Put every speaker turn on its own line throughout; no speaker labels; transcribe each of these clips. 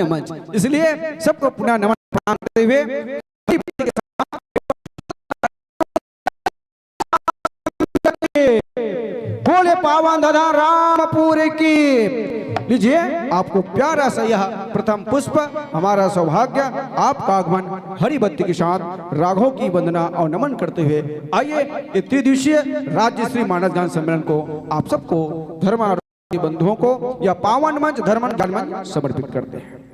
मंच, इसलिए सबको पुनः नमन प्रणाम करते हुए बोले पावन दादा रामपुर की। लीजिए आपको प्यारा सा यह प्रथम पुष्प, हमारा सौभाग्य आपका आगमन हरिबत्ती के साथ राघव की वंदना और नमन करते हुए आइए ये त्रिदिवसीय राज्य श्री मानस गान सम्मेलन को आप सबको धर्म बंधुओं को यह पावन मंच धर्म ज्ञान मंच समर्पित करते हैं।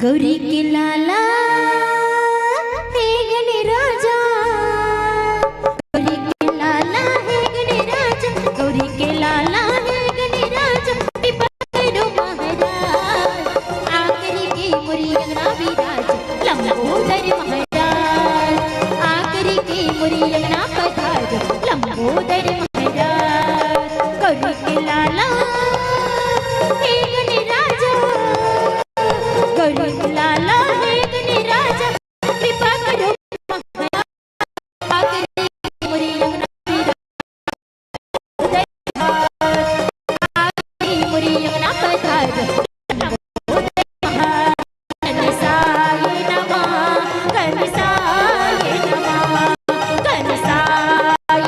गौरी के लाला हे गणराजा, गौरी के लाला हे गणराजा, गौरी के लाला हे गणराजा, पिपरो महाराज आकरी के मुरी अंगना विराज, लंबोदर महाराज आकरी के मुरी अंगना पधार, लंबोदर महाराज। गौरी के लाला हे गणराजा, गौरी के लाला हे गणराजा, कृपा करो महाराज आकरी के मुरी अंगना विराज, आकरी मुरी अंगना पधार, कनसाय नमः, कनसाय नमः, कनसाय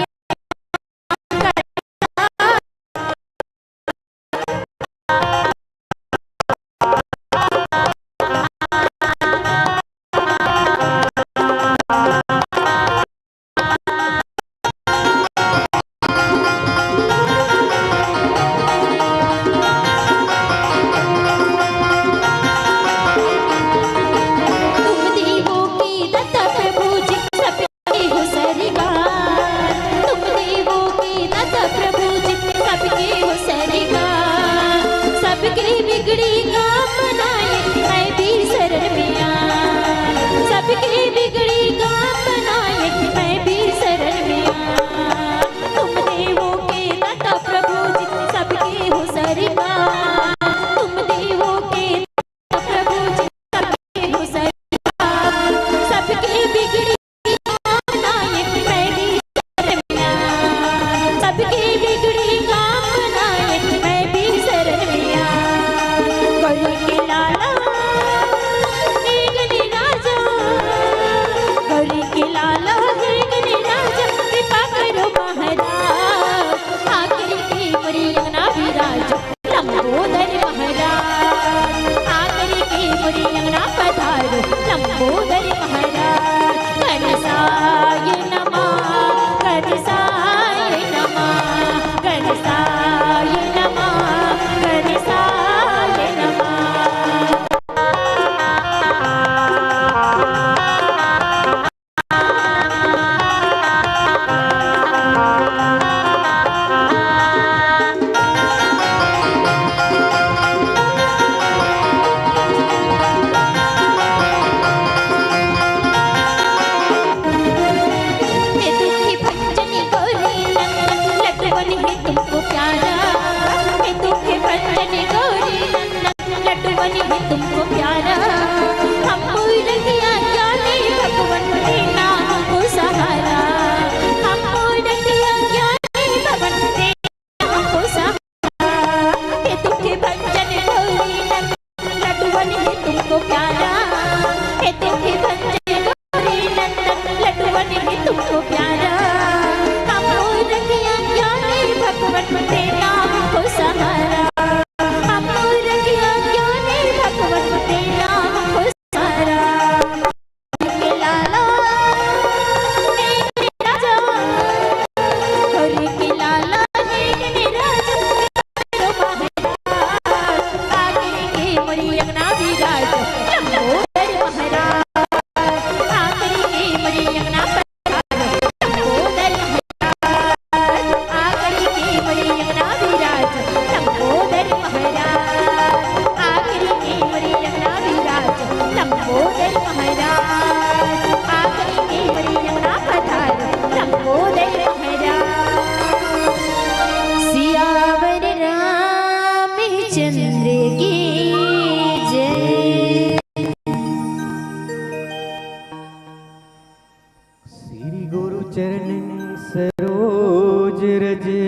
तुम देवों की दत्ता प्रभु जी सबके हो सरदार, तुम देवों की दत्ता प्रभु जी सबके हो सरदार, सबके बिगड़ी काम बनाए मैं भी शरण में आया, सबके बिगड़ी काम बनाए मैं भी शरण में आया, तुम देवों के दत्ता प्रभु जी सबके हो सरदार, तुम देवों के दत्ता प्रभु जी सबके हो सरदार, सबके बिगड़ी काम बनाए मैं भी शरण में आया, सबके बिगड़ी काम बनाए मैं भी शरण में आया। गौरी के लाला हे गणराजा, गौरी के लाला हे गणराजा, कृपा करो महाराज आकरी के मुरी अंगना विराज, लंबोदर महाराज आकरी के मुरी अंगना पधारो, लंबोदर महाराज। कनसाय नमः, कनसाय नमः, कनसाय नमः, कनसाय नमः। हे दुखी भंजनी गौरी नंदन, लड्डूवन है तुमको प्यारा, हे दुखी भंजनी गौरी नंदन, लड्डूवन है तुमको प्यारा, हम रखिया ज्ञानी भगवन देना हमको सहारा, हम रखिया ज्ञानी भगवन देना हमको सहारा, हे दुखी भंजनी गौरी नंदन, लड्डूवन है तुमको प्यारा, हे दुखी भंजनी गौरी नंदन, लड्डूवन है तुमको प्यारा, हम रखिया ज्ञानी भगवन देना हमको सहारा, हम रखिया ज्ञानी भगवन देना हमको सहारा। के लाला हे गणराजा, गौरी के लाला हे गणराजा, करो महाराज आकरी के मुरी अंगना विराज, लंबोदर महाराज आकरी के मुरी अंगना पधारो, लंबोदर महाराज आकरी के मुरी अंगना विराज, लंबोदर महाराज आकरी के मुरी अंगना विराज, लंबोदर महाराज आकरी के मुरी अंगना पधारो, लंबोदर महाराज। सियावर रामचंद्र की जय।
श्री गुरु चरण सरोज रजे,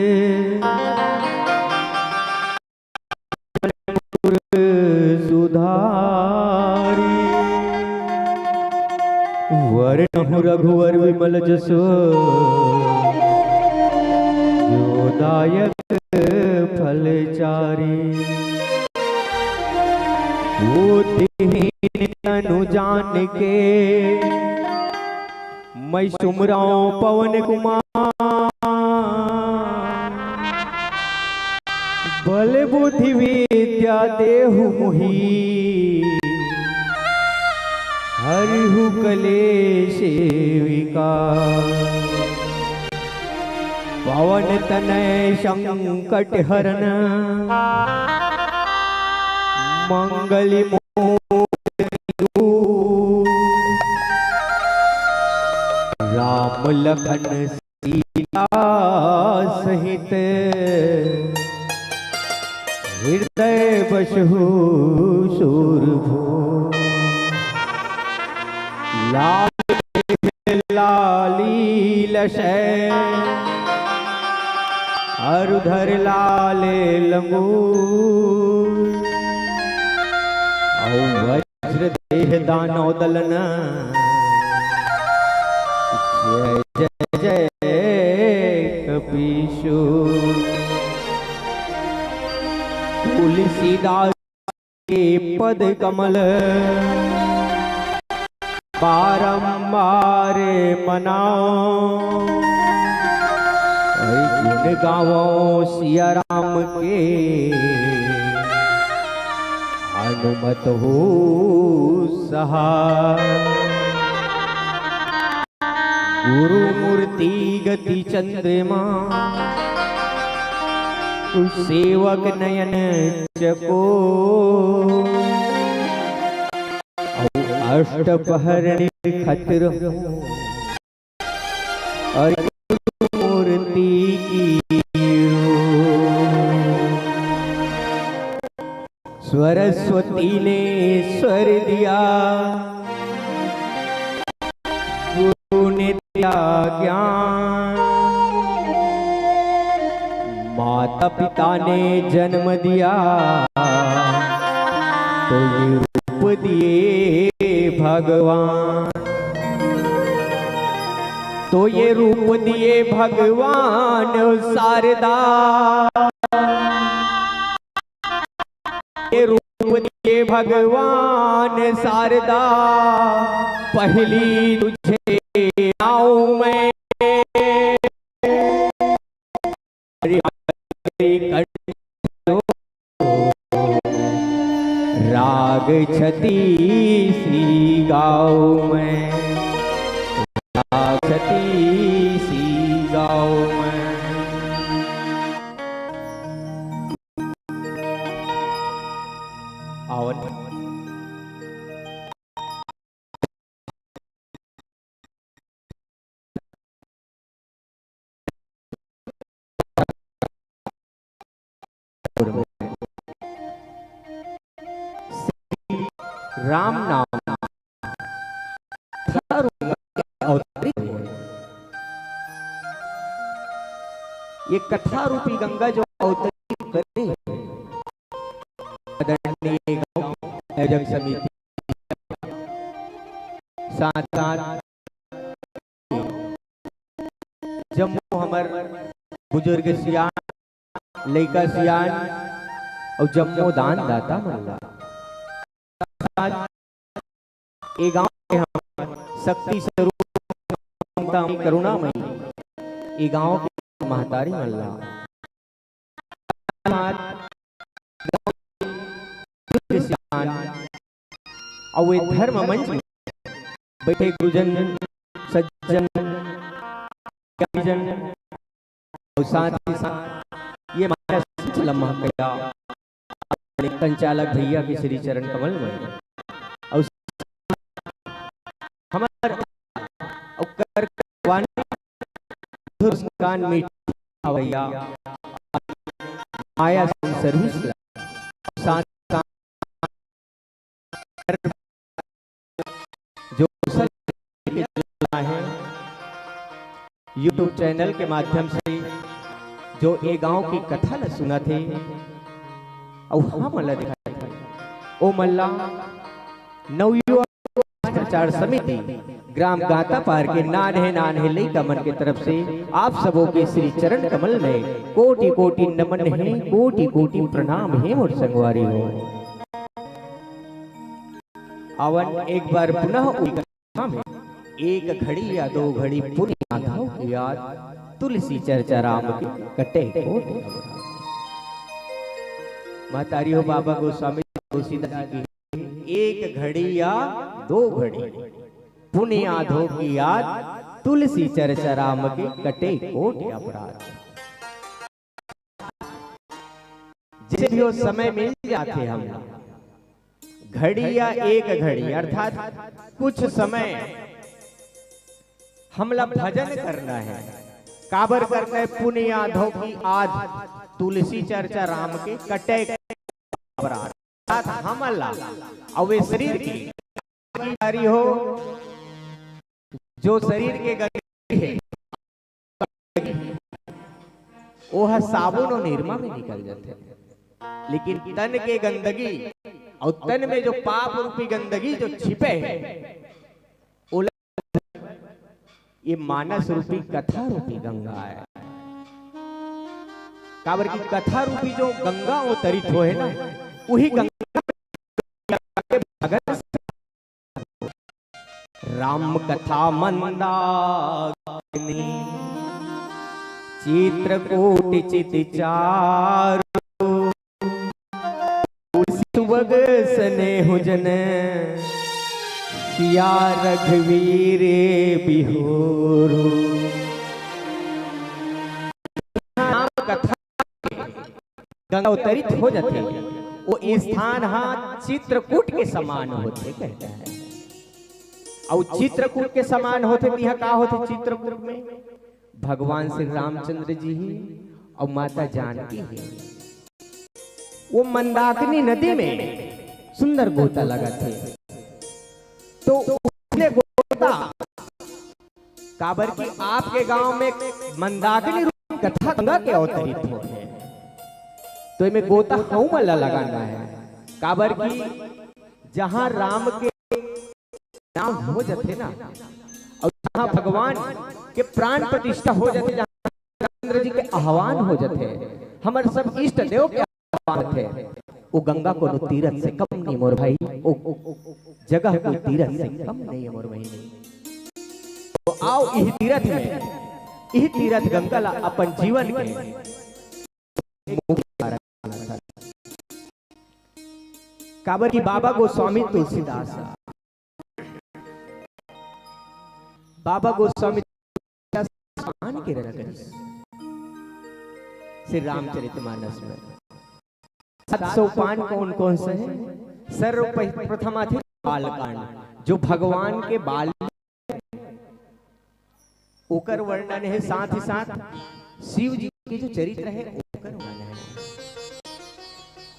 सुधारी वर्ण रघुवर विमल जसो, जोदायक फलचारी, बुद्धिहीन तनु जान के मैं सुमराऊं पवन कुमार, बल बुद्धि विद्या देहु मुहि,
हरिहु कलेशेविका पवन तनय संकट हरन मंगल राम लखन सीता सहित हृदय बसहु शूरभो लाली लशय अरुधर लाले लंगूर औ वज्र देह दानव दलन जय जय जय कपीशु तुलसीदास के पद कमल बारंबार मनाओ गुण गावो सिया राम के अनुमत हो सहाय गुरु मूर्ति गति चंद्रमा सेवक नयन चको अष्ट पहर खतर और मूर्ति की सरस्वती ने स्वर दिया गुरु ने दिया ज्ञान माता पिता ने जन्म दिया तो ये रूप दिए भगवान तो ये रूप दिए भगवान शारदा ये रूप दिए भगवान शारदा पहली तुझे आऊं मैं राग छती सी गाओ मैं राग छती सी गाओ मैं आवन राम नाम अवतरित है। ये कथा रूपी गंगा जो अवतरित करे आदरणीय गांव आयोजक समिति साथ साथ जम्मू हमार बुजुर्ग सियान लइका सियान और जम्मू दान दाता मल्ला ये गांव में हम शक्ति स्वरूप करुणामयी ये गांव की महतारी मल्ला और वे धर्म मंच में बैठे गुरुजन सज्जन और साथ ही साथ ये हमारा लम्हा कया संचालक भैया के श्री चरण कमल में और हमारे मुस्कान में भैया आया सर्विस साथ जो है YouTube चैनल के माध्यम से जो ये गांव की कथा न सुना थे और हाँ मल्ला दिखाया था ओ मल्ला नवयुवक प्रचार समिति ग्राम गाता पार के नान्हे लइका मन के तरफ से आप सबों के श्री चरण कमल में कोटि कोटि नमन है कोटि कोटि प्रणाम है मोर संगवारी हो आवन एक बार पुनः कथा में एक घड़ी या दो घड़ी पुण्य गाथाओं की याद तुलसी चर्चा राम की कटे महतारी हो बाबा गोस्वामी तुलसीदास की एक घड़ी या दो घड़ी पुण्याधो की याद, तुलसी चर्चा राम के कटे कोटि अपराध। जिसे भी वो समय मिल जाते हम, घड़ी या एक घड़ी अर्थात कुछ समय हमला भजन करना है, काबर करना है पुण्याधो की आज, तुलसी चर्चा राम के कटे अपराध। हमला अवे शरीर की हो, जो शरीर के गंदगी है वह साबुन और निरमा में निकल जाते हैं, लेकिन तन के गंदगी और तन में जो पाप रूपी गंदगी जो छिपे है, ये मानस रूपी कथा रूपी गंगा है। काबर की कथा रूपी जो गंगा अवतरित हो है ना, वही गंगा भगत राम कथा मंदाकिनी, चित्रकूट चित चारु, सुबग स्नेह जन, सिया रघुवीर बिहोरो। राम कथा गंगा अवतरित हो जाते, वो स्थान हाँ चित्रकूट के समान होते कहता है। और चित्रकूट के समान होते यह का होते, चित्रकूट में भगवान श्री रामचंद्र जी ही और माता जानकी ही, वो मंदाकिनी नदी में सुंदर गोता लगा थे। तो उसने गोता काबर की आपके गांव में मंदाकिनी रूप कथा गंगा के अवतरित हो है, तो इनमें गोता हूं वाला लगाना है। काबर की जहां राम के नाम हो जाते ना, और जहां भगवान के प्राण प्रतिष्ठा हो जाते, जहां रामचंद्र जी के आह्वान हो जाते, हमारे सब इष्ट देव के आह्वान थे, वो गंगा को तीरथ से कम नहीं मोर भाई, जगह को तीरथ से कम नहीं है मोर भाई। तो आओ इस तीरथ में, इस तीरथ गंगा ला अपन जीवन के काबर की बाबा गोस्वामी तुलसीदास, बाबा गोस्वामी के रचना श्री रामचरितमानस में 700 पान कौन कौन से हैं? सर्वप्रथम थे बालकांड, जो भगवान के बाल ओकर वर्णन है, साथ ही साथ शिव जी के जो चरित्र है ओकर वर्णन है।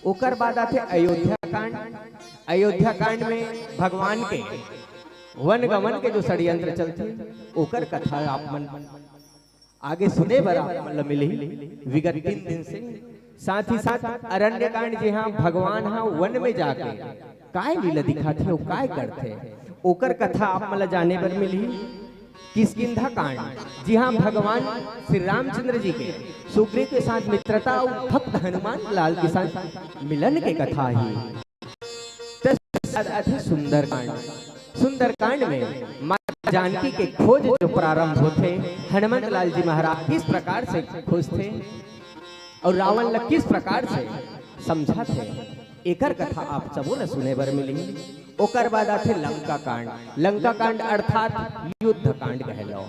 ओकर बाद आते अयोध्या कांड। अयोध्या कांड में भगवान के वन गमन के जो षड्यंत्र चलते, ओकर कथा आप मन आगे सुने बरा मतलब मिली विगत 3 दिन से। साथ ही साथ अरण्य कांड, जी हाँ भगवान हाँ वन में जाके काय लीला दिखाते हो, काय करते, ओकर कथा आप मतलब जाने पर मिली। किष्किंधा कांड, जी हाँ भगवान श्री रामचंद्र जी के सुग्रीव के साथ मित्रता और भक्त हनुमान लाल के साथ मिलन के कथा ही। सुंदर कांड, सुंदर कांड में माता जानकी के खोज जो प्रारंभ होते, हनुमान लाल जी महाराज किस प्रकार से खोज थे और रावण लग किस प्रकार से समझा थे, एकर कथा आप सबों ने सुने बर मिली। ओकर बाद आते लंका कांड। लंका कांड अर्थात युद्ध कांड कह लो।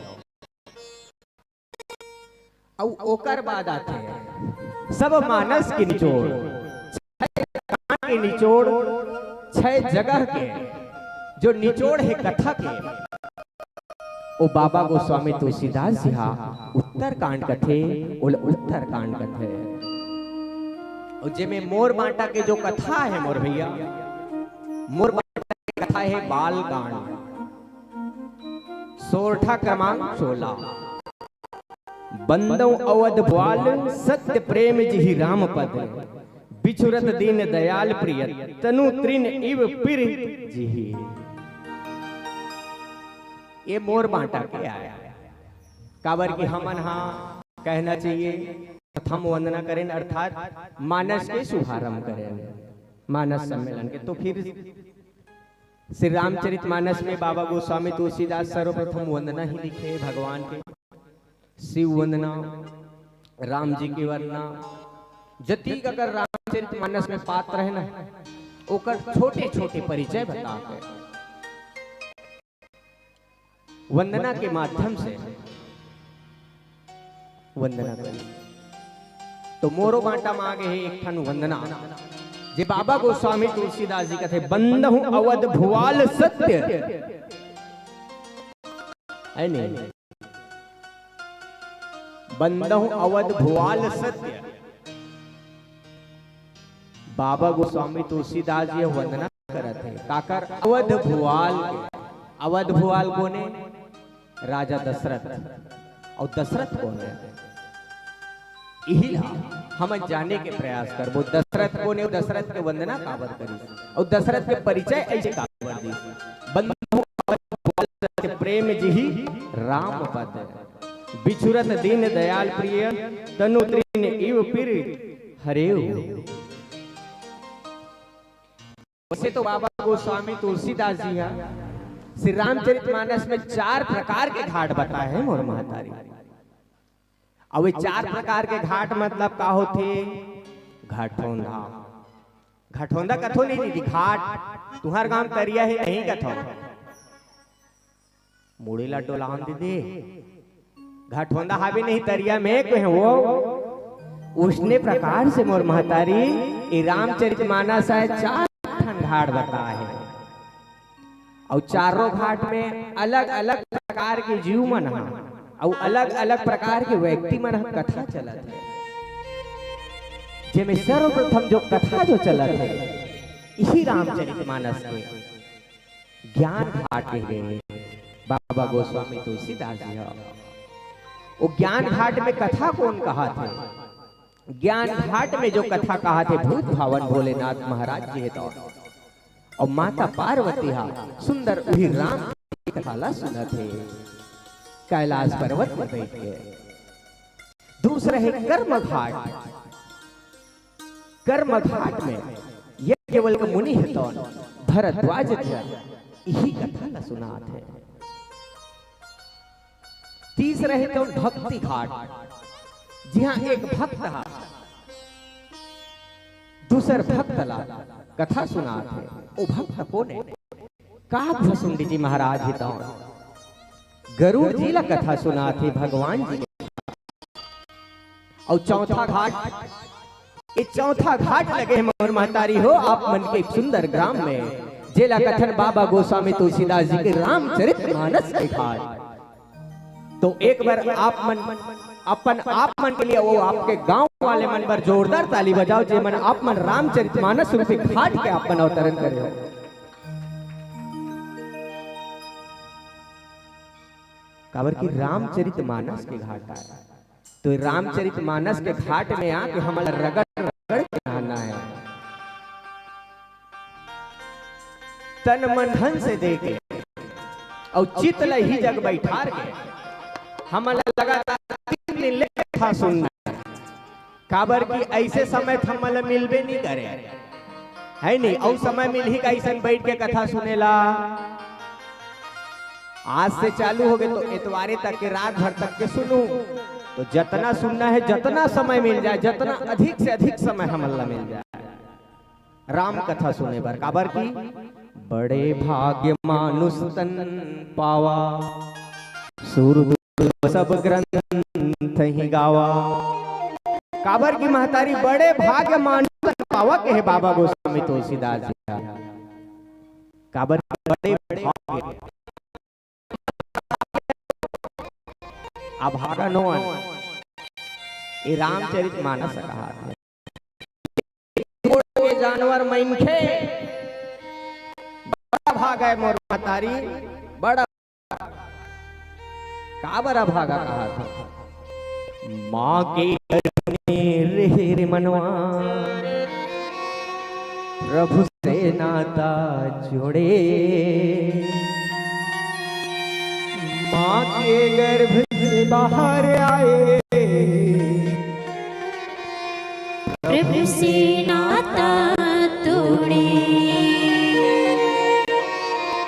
और ओकर बाद आते सब मानस के निचोड़, 6 कांड के निचोड़, 6 जगह के जो निचोड़ है कथा के, वो बाबा गोस्वामी तुलसीदास जी उत्तर कांड कथे, उत्तर कांड कथे। और जिसमें मोर बांटा के जो कथा है मोर भैया, मोर बांटा की कथा है बाल कांड, सोरठा क्रमांक 16। बंदों अवध बाल सत्य प्रेम जी राम पद, बिछुरत दीन दयाल प्रिय तनु त्रिन इव पिर जी। ये मोर बांटा के आया, काबर की हमन हाँ कहना चाहिए प्रथम वंदना करें, अर्थात मानस के शुभारंभ करें, मानस सम्मेलन के। तो फिर श्री रामचरित मानस में बाबा गोस्वामी तुलसीदास सर्वप्रथम वंदना ही लिखे भगवान के, शिव वंदना, राम जी की वंदना। जति अगर रामचरित मानस में पात्र है ना, ओकर छोटे छोटे परिचय बता के वंदना के माध्यम से वंदना करी। तो मोरो बांटा मांगे है एक ठन वंदना जे बाबा गोस्वामी तुलसीदास जी कथे बंदहु अवध भुआल सत्य है नहीं, बंदहु अवध भुआल सत्य। बाबा गोस्वामी तुलसीदास जी वंदना करत है काकर अवध भुआल। अवध भुआल कोने? राजा दशरथ। और दशरथ कौन है? यही हम जाने के प्रयास करबो दशरथ कोने, दशरथ के वंदना काबर करी और दशरथ के परिचय ऐसे काबर दी। बंधु प्रेम जी राम पद बिछुरत दीन दयाल प्रिय तनु तृण इव पिर हरेव। वैसे तो बाबा गोस्वामी तुलसीदास जी श्री रामचरितमानस में 4 प्रकार के घाट बताए हैं मोर महतारी। अब 4 प्रकार के घाट मतलब का होते? घाटोंदा। घाटोंदा कथो नहीं दीदी, घाट तुम्हार गांव तरिया है नहीं कथो मुड़ीला टोला हम दीदी घाटोंदा हावी नहीं तरिया में को है वो उसने प्रकार से मोर महतारी ये रामचरितमानस है 4 घाट बता है। और चारों घाट में अलग अलग प्रकार के जीव मन है और अलग अलग प्रकार के व्यक्ति मन कथा चलत है। जेमे सर्वप्रथम जो कथा जो चलत है इसी रामचरितमानस के ज्ञान घाट के गए बाबा गोस्वामी तुलसीदास जी। वो ज्ञान घाट में कथा कौन कहा थे? ज्ञान घाट में जो कथा कहा थे भूत भावन भोलेनाथ महाराज जी है तो और माता पार्वती हा सुंदर वही राम की कथा सुना थे कैलाश पर्वत में बैठ के। दूसरा है कर्म घाट। कर्म घाट में यह केवल का मुनि है तो भरद्वाज यही कथा न सुना थे। तीसरा है तो भक्ति घाट, जी हाँ एक भक्त हा दूसर भक्त ला कथा सुना थे। ओ भक्त कौन है? काकभुसुंडी जी महाराज ही तो गरुड़ जी ला कथा सुना थे भगवान जी। और चौथा घाट, ये चौथा घाट लगे हैं मोर महतारी हो आप मन के सुंदर ग्राम में जेला कथन बाबा गोस्वामी तुलसीदास जी के रामचरितमानस के घाट। तो एक बार आप मन के लिए वो आपके गांव वाले मन पर जोरदार ताली बजाओ जे मन आप मन रामचरितमानस रूपी घाट के आप मन अवतरण करे हो। काबर की रामचरितमानस के घाट आए तो रामचरितमानस के घाट में आके हमारा रगड़ रगड़ के नहाना है, तन मन धन से देके और चित ही जग बैठार के हमारा लगातार 3 दिन ले कथा सुनना। काबर की ऐसे समय हमला मिलबे नहीं करे है नहीं, और समय मिल ही कैसे बैठ के कथा सुनेला। आज से चालू हो गए तो इतवारे तक के रात भर तक के सुनू तो जितना सुनना है जितना समय मिल जाए जितना अधिक से अधिक समय हमला मिल जाए राम कथा सुने पर। काबर की बड़े भाग्य मानुष तन पावा सूर सब ग्रंथ ही गावा। काबर की महतारी बड़े भाग्य मानुष तन पावा के है बाबा गोस्वामी तुलसीदास जी। काबर बड़े भाग्य अभागा नोन ये रामचरितमानस कहा है। जानवर मनखे बड़ा भागा है मोर महतारी, बड़ा काबरा भागा कहा था। माँ के गर्भ में रहे रे मनवा प्रभु से नाता जोड़े। माँ के गर्भ से बाहर आए
प्रभु से नाता तोड़े।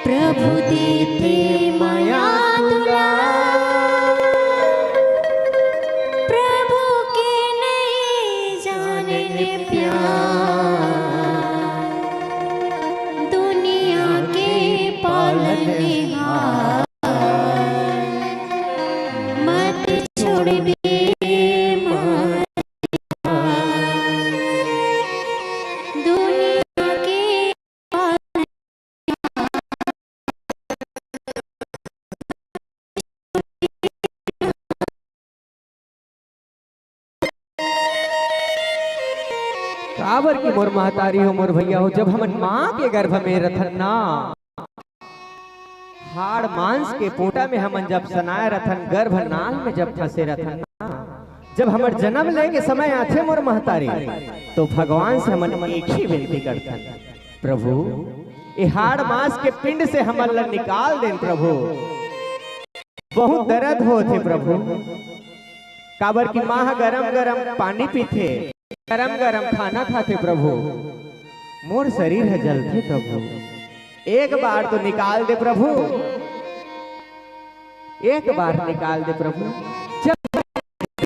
प्रभु देते माया दुलार, प्रभु के नहीं जाने प्यार। दुनिया के पालनहार
काबर की मोर महतारी हो मोर भैया हो, जब हमन माँ के गर्भ में रथन ना, हाड़ मांस के पोटा में हमन जब सनाए रथन, गर्भ नाल में जब फंसे रथन ना, जब हमर जन्म लेके समय आथे मोर महतारी, तो भगवान से हमन एक ही विनती करथन, प्रभु ये हाड़ मांस के पिंड से हमन ला निकाल देन प्रभु। बहुत दर्द होथे प्रभु, काबर की माँ गरम गरम पानी पीथे, गरम गरम खाना खाते प्रभु, मोर शरीर है जलते प्रभु, एक बार तो निकाल दे प्रभु, एक बार निकाल दे प्रभु। जब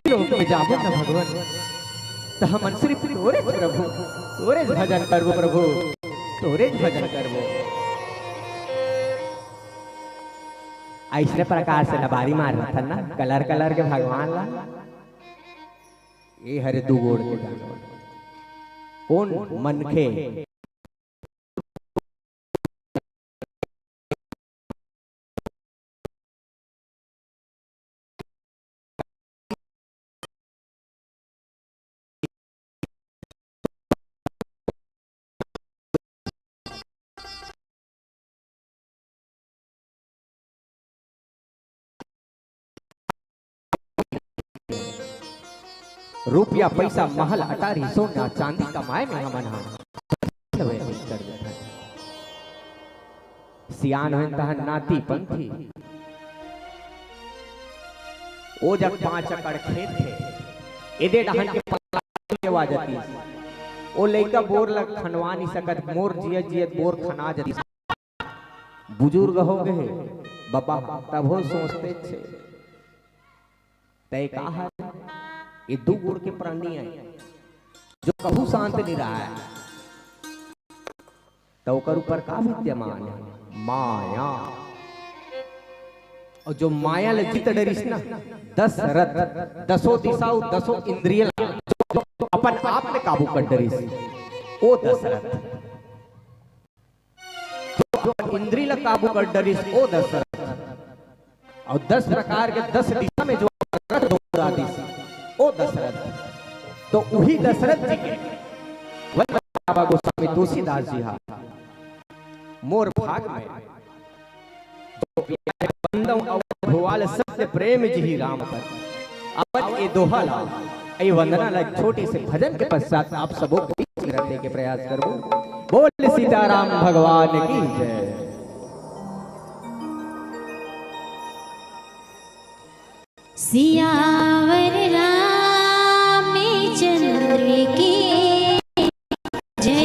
लोक में जाबो ना भगवान, तो हमन सिर्फ तोरे प्रभु, तोरे भजन करबो प्रभु, तोरे भजन करबो। ऐसे प्रकार से लबारी मार रहा था ना, कलर कलर के भगवान ला, ये हरे दू गोड़ के जानवर कौन मनखे रुपया पैसा महल अटारी सोना चांदी कमाए में हमन सियान हो तहन नाती पंथी, ओ जब 5 एकड़ खेत थे, एदे डहन के पला जाती, ओ लइका बोर लग खनवा नहीं सकत, मोर जियत जियत बोर खना जाती, बुजुर्ग हो गए बाबा तब हो सोचते छे तय कहा ये दो गुड़ के प्राणी है जो कभू शांत नहीं रहा है, तो ऊपर का विद्यमान है माया, और जो माया ले जित डरिस ना, 10 रथ 10 दिशा 10 इंद्रिय जो अपन आप में काबू कर डरिस, ओ 10 रथ जो इंद्रिय ला काबू कर डरिस, ओ 10 रथ, और 10 प्रकार के 10 दिशा में जो रथ दौड़ा दिस, ओ दशरथ, तो वही दशरथ जी के बाबा गोस्वामी तुलसीदास जी हा मोर भाग में जो प्यारे बंदों अवध भुवाल सत्य प्रेम जी राम पर अवध ए दोहा ला ए वंदना ला छोटी से भजन के पश्चात आप सबों को बीच में रखने के प्रयास करूं। बोल सीताराम भगवान की जय।
सियावर रामचंद्र की जय।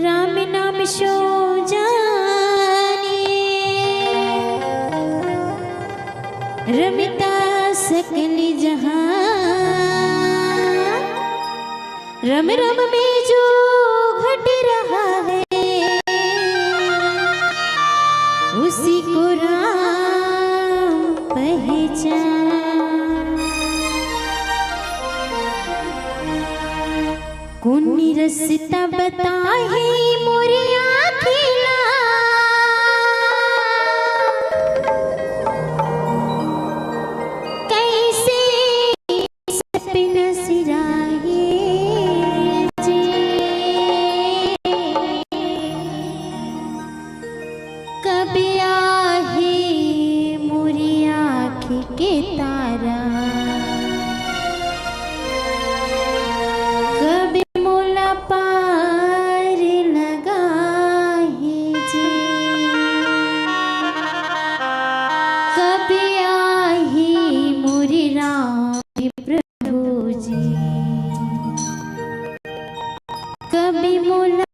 राम नाम सो जाने रमिता सकल जहां, रम रम में जो घट रहा है उसी को राम पहचान। कुन्नी रसता बताहे मोरी आँखिला, कैसे सपना सिराहे जे, कभी आहे मोरी आँखी के तारा, कभी मोला पार लगाहे जे, कभी आहे मोरी राम प्रभु जी, कभी मोला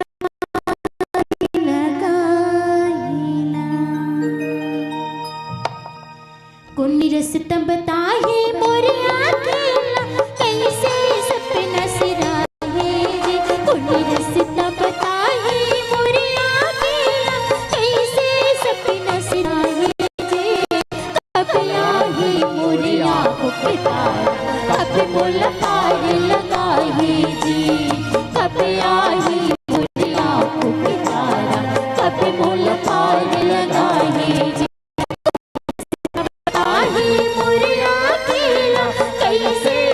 कुन्नी रसता बताहे मोर आँखिला, कैसे सपना सिराहे जे, कुन्नी रसता बताहे मोर आँखिला, कैसे सपना सिराहे जे, कब आहे मोर आँखों के तारा, कब मोला पार लगाहे जे, कब आहे मोर आँखों के तारा, कब मोला पार लगाहे जे, मोर आँखिला कैसे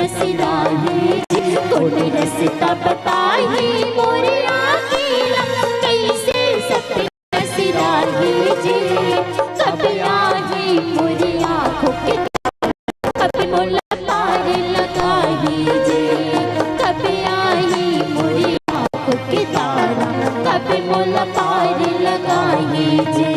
सिराही जी कौन रस्ता बताही मोरे आखिला कैसे सपना सिराही जी कब आही मोरी आँखों के कब मोला पार लगाही जी कब आई मोरी आँखों के तारा कब मोला पार लगाही जी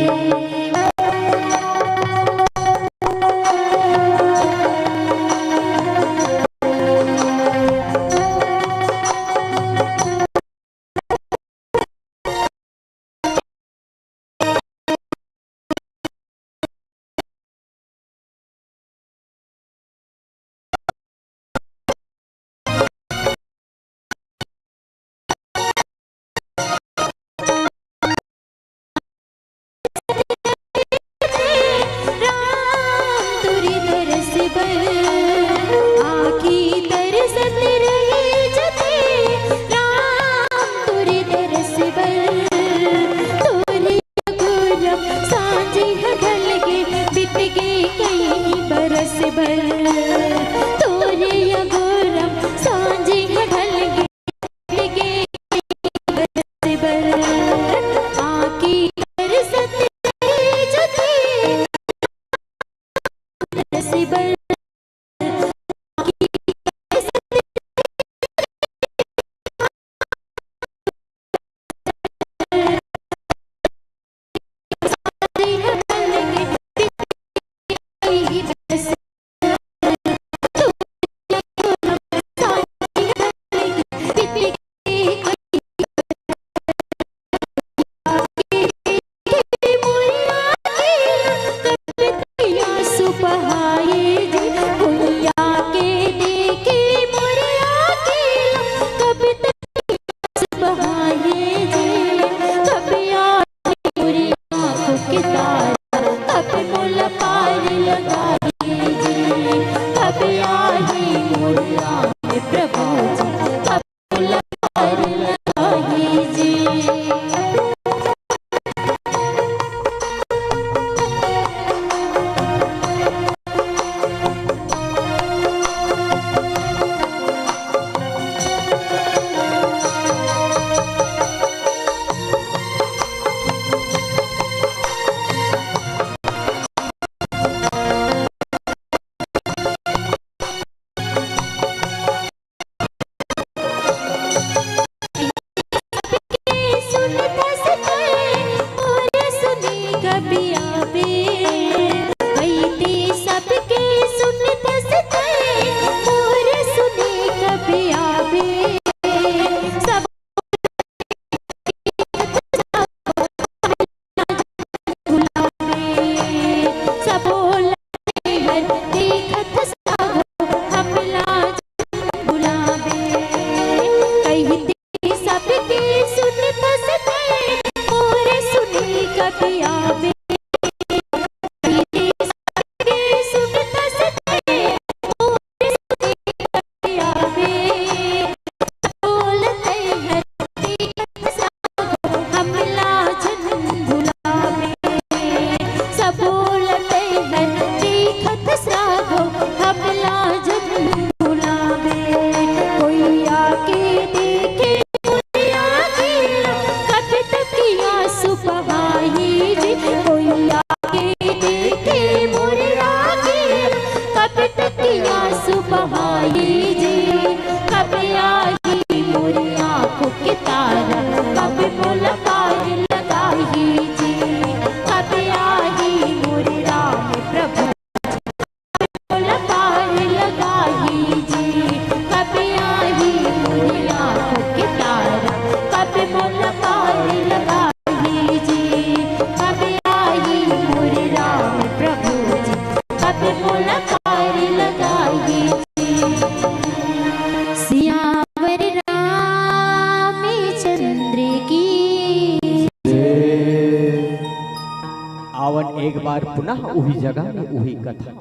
एक बार पुनः उही जगह में उही कथा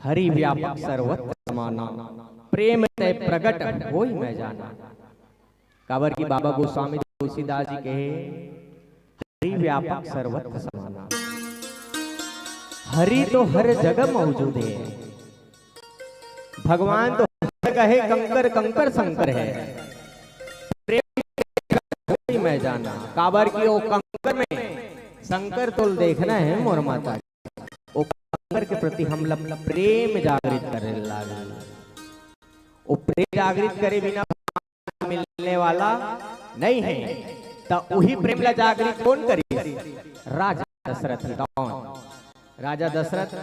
हरि व्यापक सर्वत्र समाना प्रेम तय प्रगट होई मैं जाना। काबर की बाबा गोस्वामी तुलसीदास जी कहे हरि व्यापक सर्वत्र समाना, हरि तो हर जगह मौजूद है। भगवान तो कहे कंकर कंकर शंकर है, प्रेम मैं जाना काबर की ओ कंकर में शंकर तो देखना है मोर माता, ओ कंकर के प्रति हम लोग प्रेम जागृत करे लागे। ओ प्रेम जागृत करे बिना मिलने वाला नहीं है, तो वही प्रेम ला जागृत कौन करी? राजा दशरथ। कौन? राजा दशरथ।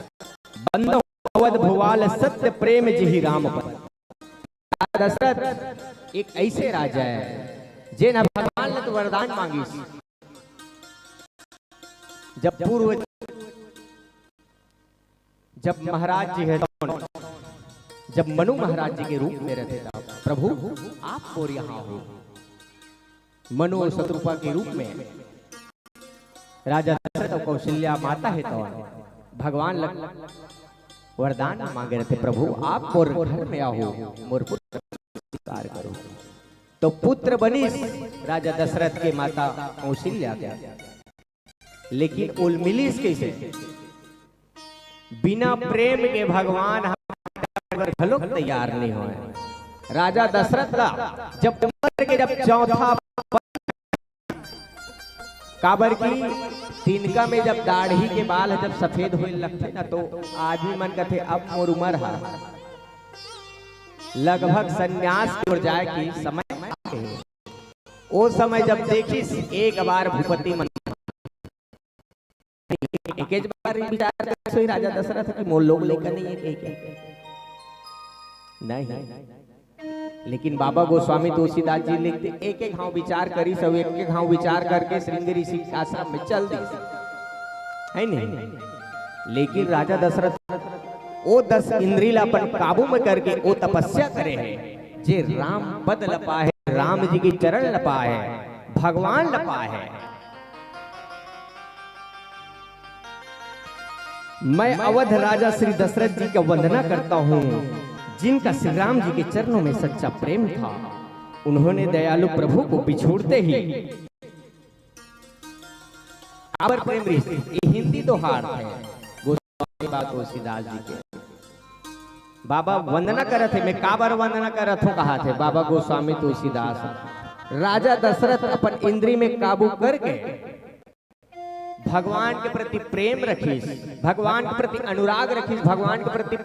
बंद अवध भुवाल सत्य प्रेम जिहि राम पद। राजा दशरथ एक ऐसे राजा है जे न भगवान ने तो वरदान मांगी, जब महाराज जी है, जब मनु महाराज जी के रूप में रहते थे, प्रभु आप और यहाँ हो। मनु और शत्रुपा के रूप में राजा दशरथ और कौशल्या माता है, तो भगवान वरदान मांगे रहते, प्रभु आप और घर में आओ, मोर पुत्र स्वीकार करो। तो पुत्र बनी राजा दशरथ के माता कौशल्या गया, लेकिन उलमिलिस कैसे? बिना प्रेम के भगवान भलोक तैयार नहीं हुए। राजा दशरथ का जब उम्र के जब चौथा काबर की तिनका में जब दाढ़ी के बाल जब सफेद हुए लगते ना, तो आदमी मन कहते अब मोर उम्र है, लगभग संन्यास की ओर जाए की समय। वो समय जब देखी एक बार भूपति मन एक बार विचार कर राजा दशरथ की मोल लोग लेकर नहीं, लेकिन बाबा गोस्वामी तुलसीदास जी लिखते एक एक हाँ विचार करी, सब एक एक हाँ विचार करके श्रृंगी ऋषि आश्रम में चल दी है नहीं। लेकिन राजा दशरथ वो 10 इंद्रिय अपन काबू में करके वो तपस्या करे है, जे राम पद लपा है, राम जी की चरण लपा है, भगवान लपा है। मैं अवध राजा श्री दशरथ जी का वंदना करता हूँ, जिनका श्री राम जी के चरणों में सच्चा प्रेम था। उन्होंने दयालु प्रभु को बिछोड़ते ही काबर प्रेम रिश्ते, ये हिंदी दोहार है गोस्वामी तुलसीदास जी के। बाबा वंदना कर थे, मैं काबर वंदना कर हूँ कहा थे बाबा गोस्वामी तुलसीदास। राजा दशरथ अपन इंद्री में काबू करके भगवान के प्रति प्रेम रखीस, भगवान के प्रति अनुराग रखीस, भगवान के प्रति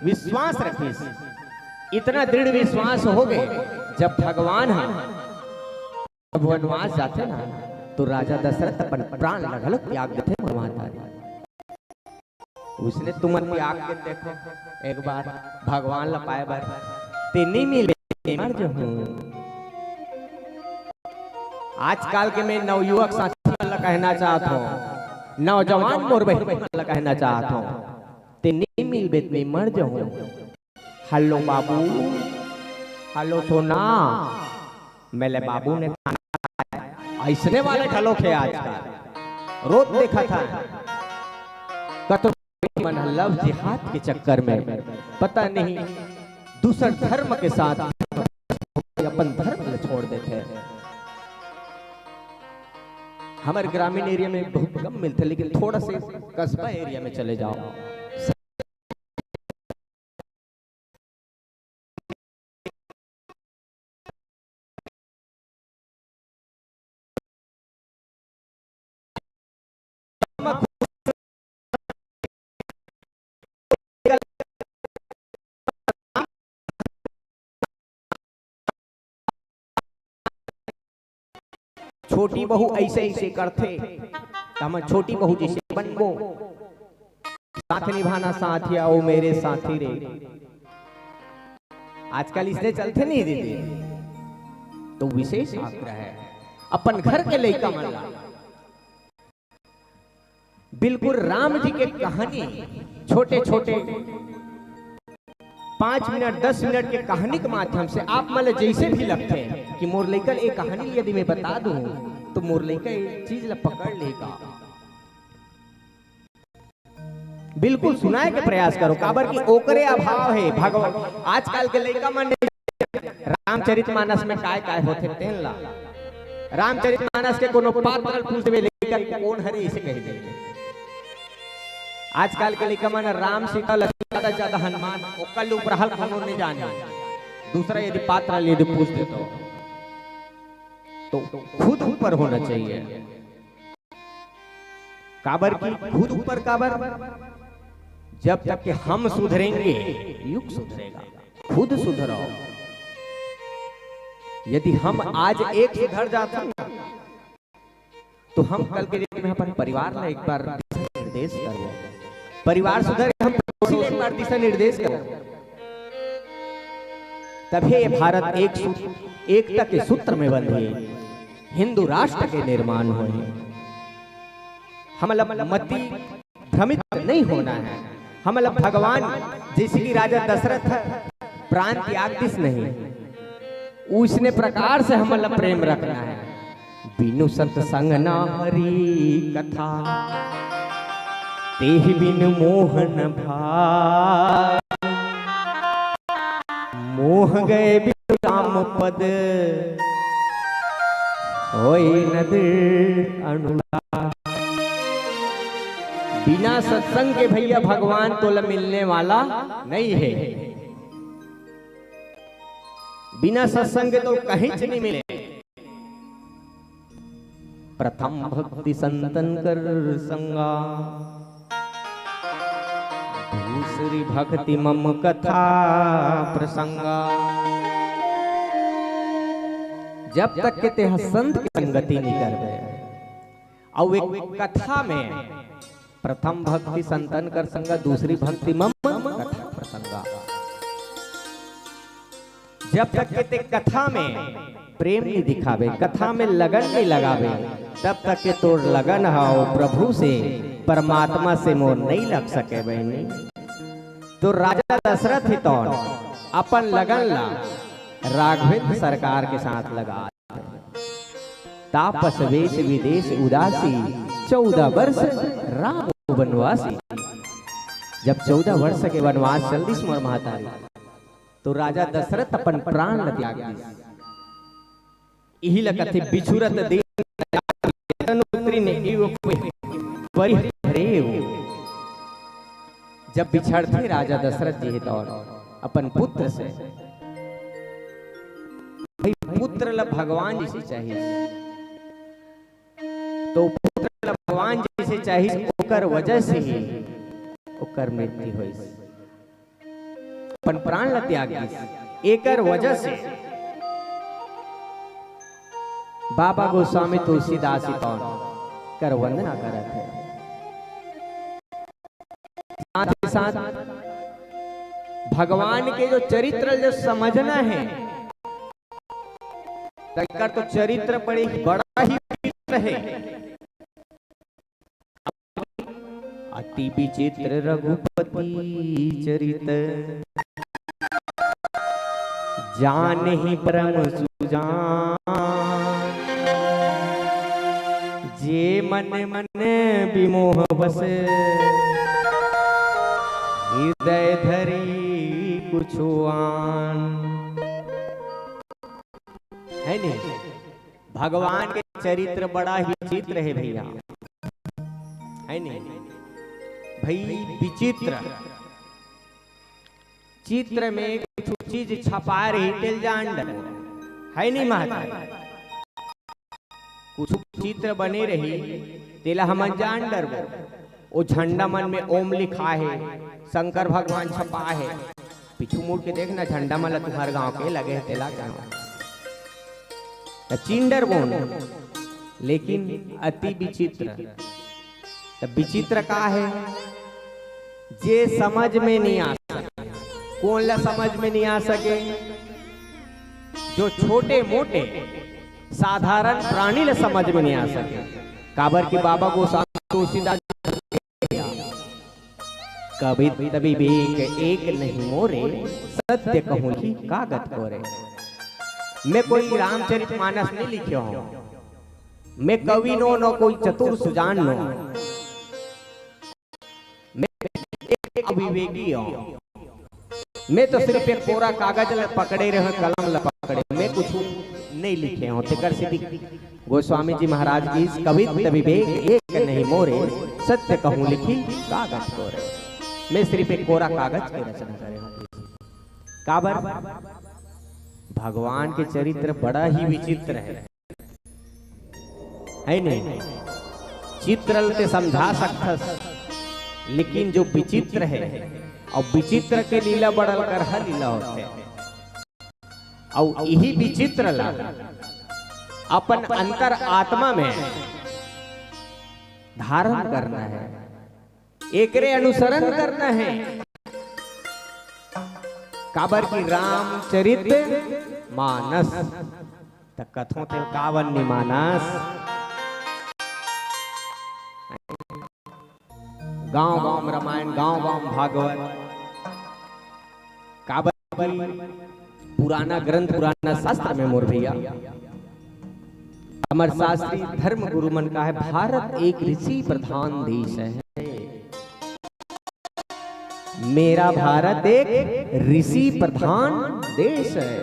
विश्वास रखीस। इतना दृढ़ विश्वास हो गए जब भगवान जब वनवास जाते ना, तो राजा दशरथ अपन प्राण लगल त्याग देते माता। उसने तुम त्याग के देखो एक बार भगवान ला पाए बार तेनी मिले मर जो हूं। आजकल के मैं नवयुवक साथी कहना चाहता हूँ, नौजवान मोर बहन कहना चाहता हूँ, तेनी मिल बेत में मर जाऊं। हेलो बाबू, हेलो सोना, मेरे बाबू ने ऐसने वाले खलो थे आजकल रोज देखा था। कतो मन लव जिहाद के चक्कर में पता नहीं दूसर धर्म के साथ अपन धर्म छोड़ देते हैं। हमारे ग्रामीण एरिया में बहुत कम मिलते, लेकिन थोड़ा से कस्बा एरिया में चले जाओ छोटी बहू ऐसे ऐसे करते, हम छोटी बहू जैसे बनबो, साथ निभाना साथिया ओ मेरे साथी रे। आजकल इसने चलते नहीं दीदी, तो विशेष आग्रह है अपन घर के लड़का मन बिल्कुल राम जी के कहानी छोटे छोटे 5 मिनट 10 मिनट के कहानी के माध्यम से आप मतलब जैसे भी लगते हैं कि मोर लड़का एक कहानी यदि मैं बता दूं तो मोर लड़का एक चीज ला पकड़ लेगा। बिल्कुल सुनाए के प्रयास करो, काबर की ओकरे अभाव है भगवान। आजकल के लड़का मन रामचरितमानस में काय काय होते तेन ला, रामचरितमानस के कोनो पात्र पूछ देवे लड़का कौन हरे इसे कह देंगे। आजकल के लड़का मन राम सीता लक्ष्मण ज्यादा से ज्यादा हनुमान वो कल उपरहल कोनो नहीं जाने। दूसरा यदि पात्र यदि पूछ दे तो खुद ऊपर होना चाहिए। काबर की खुद ऊपर काबर? जब तक कि हम सुधरेंगे युग सुधरेगा। खुद सुधरो। यदि हम आज एक सुधर जाते हैं तो हम कल के दिन में अपन परिवार में एक बार निर्देश करो। परिवार सुधर हम एक बार दिशा निर्देश करो, तभी ये भारत एकता के सूत्र में बंधे हिंदू राष्ट्र के निर्माण हो। हम मति भ्रमित नहीं होना है। हम भगवान जैसे कि राजा दशरथ प्राण त्याग दिस नहीं, उसने प्रकार से हम प्रेम रखना है। बिनु सत्संग ना हरि कथा, तेहि बिन मोहन भाई। मोह गए बिनु राम पद, होई नदीर अनुराग। बिना सत्संग के भैया भगवान तो मिलने वाला नहीं है। बिना सत्संग के तो कहीं से नहीं मिले। प्रथम भक्ति संतन कर संगा, दूसरी भक्ति मम कथा प्रसंगा। जब तक के ते संत की संगति नहीं कर गए और एक कथा में प्रथम भक्ति संतन कर संगा, दूसरी भक्ति मम कथा प्रसंगा। जब तक के ते कथा में प्रेम नहीं दिखावे, कथा में लगन नहीं लगावे, तब तक के तोर लगन हो प्रभु से परमात्मा से मोर नहीं लग सके बहनी। तो राजा दशरथ ही तो अपन लगन ला राघवेंद्र सरकार के साथ लगा। तापस वेश विदेश उदासी, 14 वर्ष राम वनवासी। जब 14 वर्ष के वनवास चल दिस मोर महतारी, तो राजा दशरथ अपन प्राण न त्याग दिस। यही लगते बिछुरत दिन जब बिछड़ते राजा दशरथ जी तो अपन पुत्र से, पुत्र ला भगवान जैसे चाहिए, तो पुत्र ला भगवान जैसे चाहिए, ओकर वजह से ही ओकर मृत्यु हुई। अपन प्राण ला त्याग दिस। एकर वजह से बाबा गोस्वामी तुलसीदास कर वंदना करत है। साथ ही साथ भगवान के जो चरित्र जो समझना है, तो चरित्र बड़े बड़ा ही विचित्र है। अति विचित्र रघुपति चरित्र, जान ही परम सुजान। जे मन मन विमोह बस, हृदय धरी कुछुआन। है नहीं? भगवान के चरित्र बड़ा ही विचित्र है भैया, है नहीं भाई? विचित्र चित्र में कुछ चीज छपा रही टेल जान है नहीं महता। कुछ चित्र बने रही तेला हम जान डर वो झंडा मन में ओम लिखा है, शंकर भगवान छपा है। पीछू मुड़ के देखना झंडा मन तुम्हारे गांव के लगे है तेला चिंडर बोन। लेकिन अति विचित्र, विचित्र का है जे समझ में नहीं आ सके। कौन ला समझ में नहीं आ सके? जो छोटे मोटे साधारण प्राणी ला समझ में नहीं आ सके। काबर की बाबा गोस्वामी तुलसीदास कभी तभी बेक एक नहीं मोरे, सत्य कहूं की कागत कोरे। मैं कोई रामचरितमानस नहीं लिखियो हूं, मैं कवि नो कोई चतुर सुजान नो, मैं एक अविवेकी हूं। मैं तो सिर्फ एक कोरा कागज पकड़े रहे, कलम ल पकड़े, मैं कुछ नहीं लिखे हूं। तेकर सिद्धि गोस्वामी जी महाराज की कवि विवेक एक नहीं मोरे, सत्य कहूं लिखी कागज कोरे। मैं सिर्फ एक कोरा कागज की रचना करे हूँ। काबर भगवान के चरित्र बड़ा ही विचित्र है नहीं? चित्रल ते समझा सकथस, लेकिन जो विचित्र है और विचित्र के लीला बड़ल कर हर लीला होते और यही विचित्र ला अपन अंतर आत्मा में धारण करना है, एकरे अनुसरण करना है। काबर की रामचरित मानस तक कथों ते कावन नि मानस, गांव गांव में रामायण, गांव गांव में भागवत। काबर की पुराना ग्रंथ, पुराना शास्त्र में मोर भैया अमर शास्त्री धर्म गुरु मन का है, भारत एक ऋषि प्रधान देश है। मेरा भारत एक ऋषि प्रधान देश है।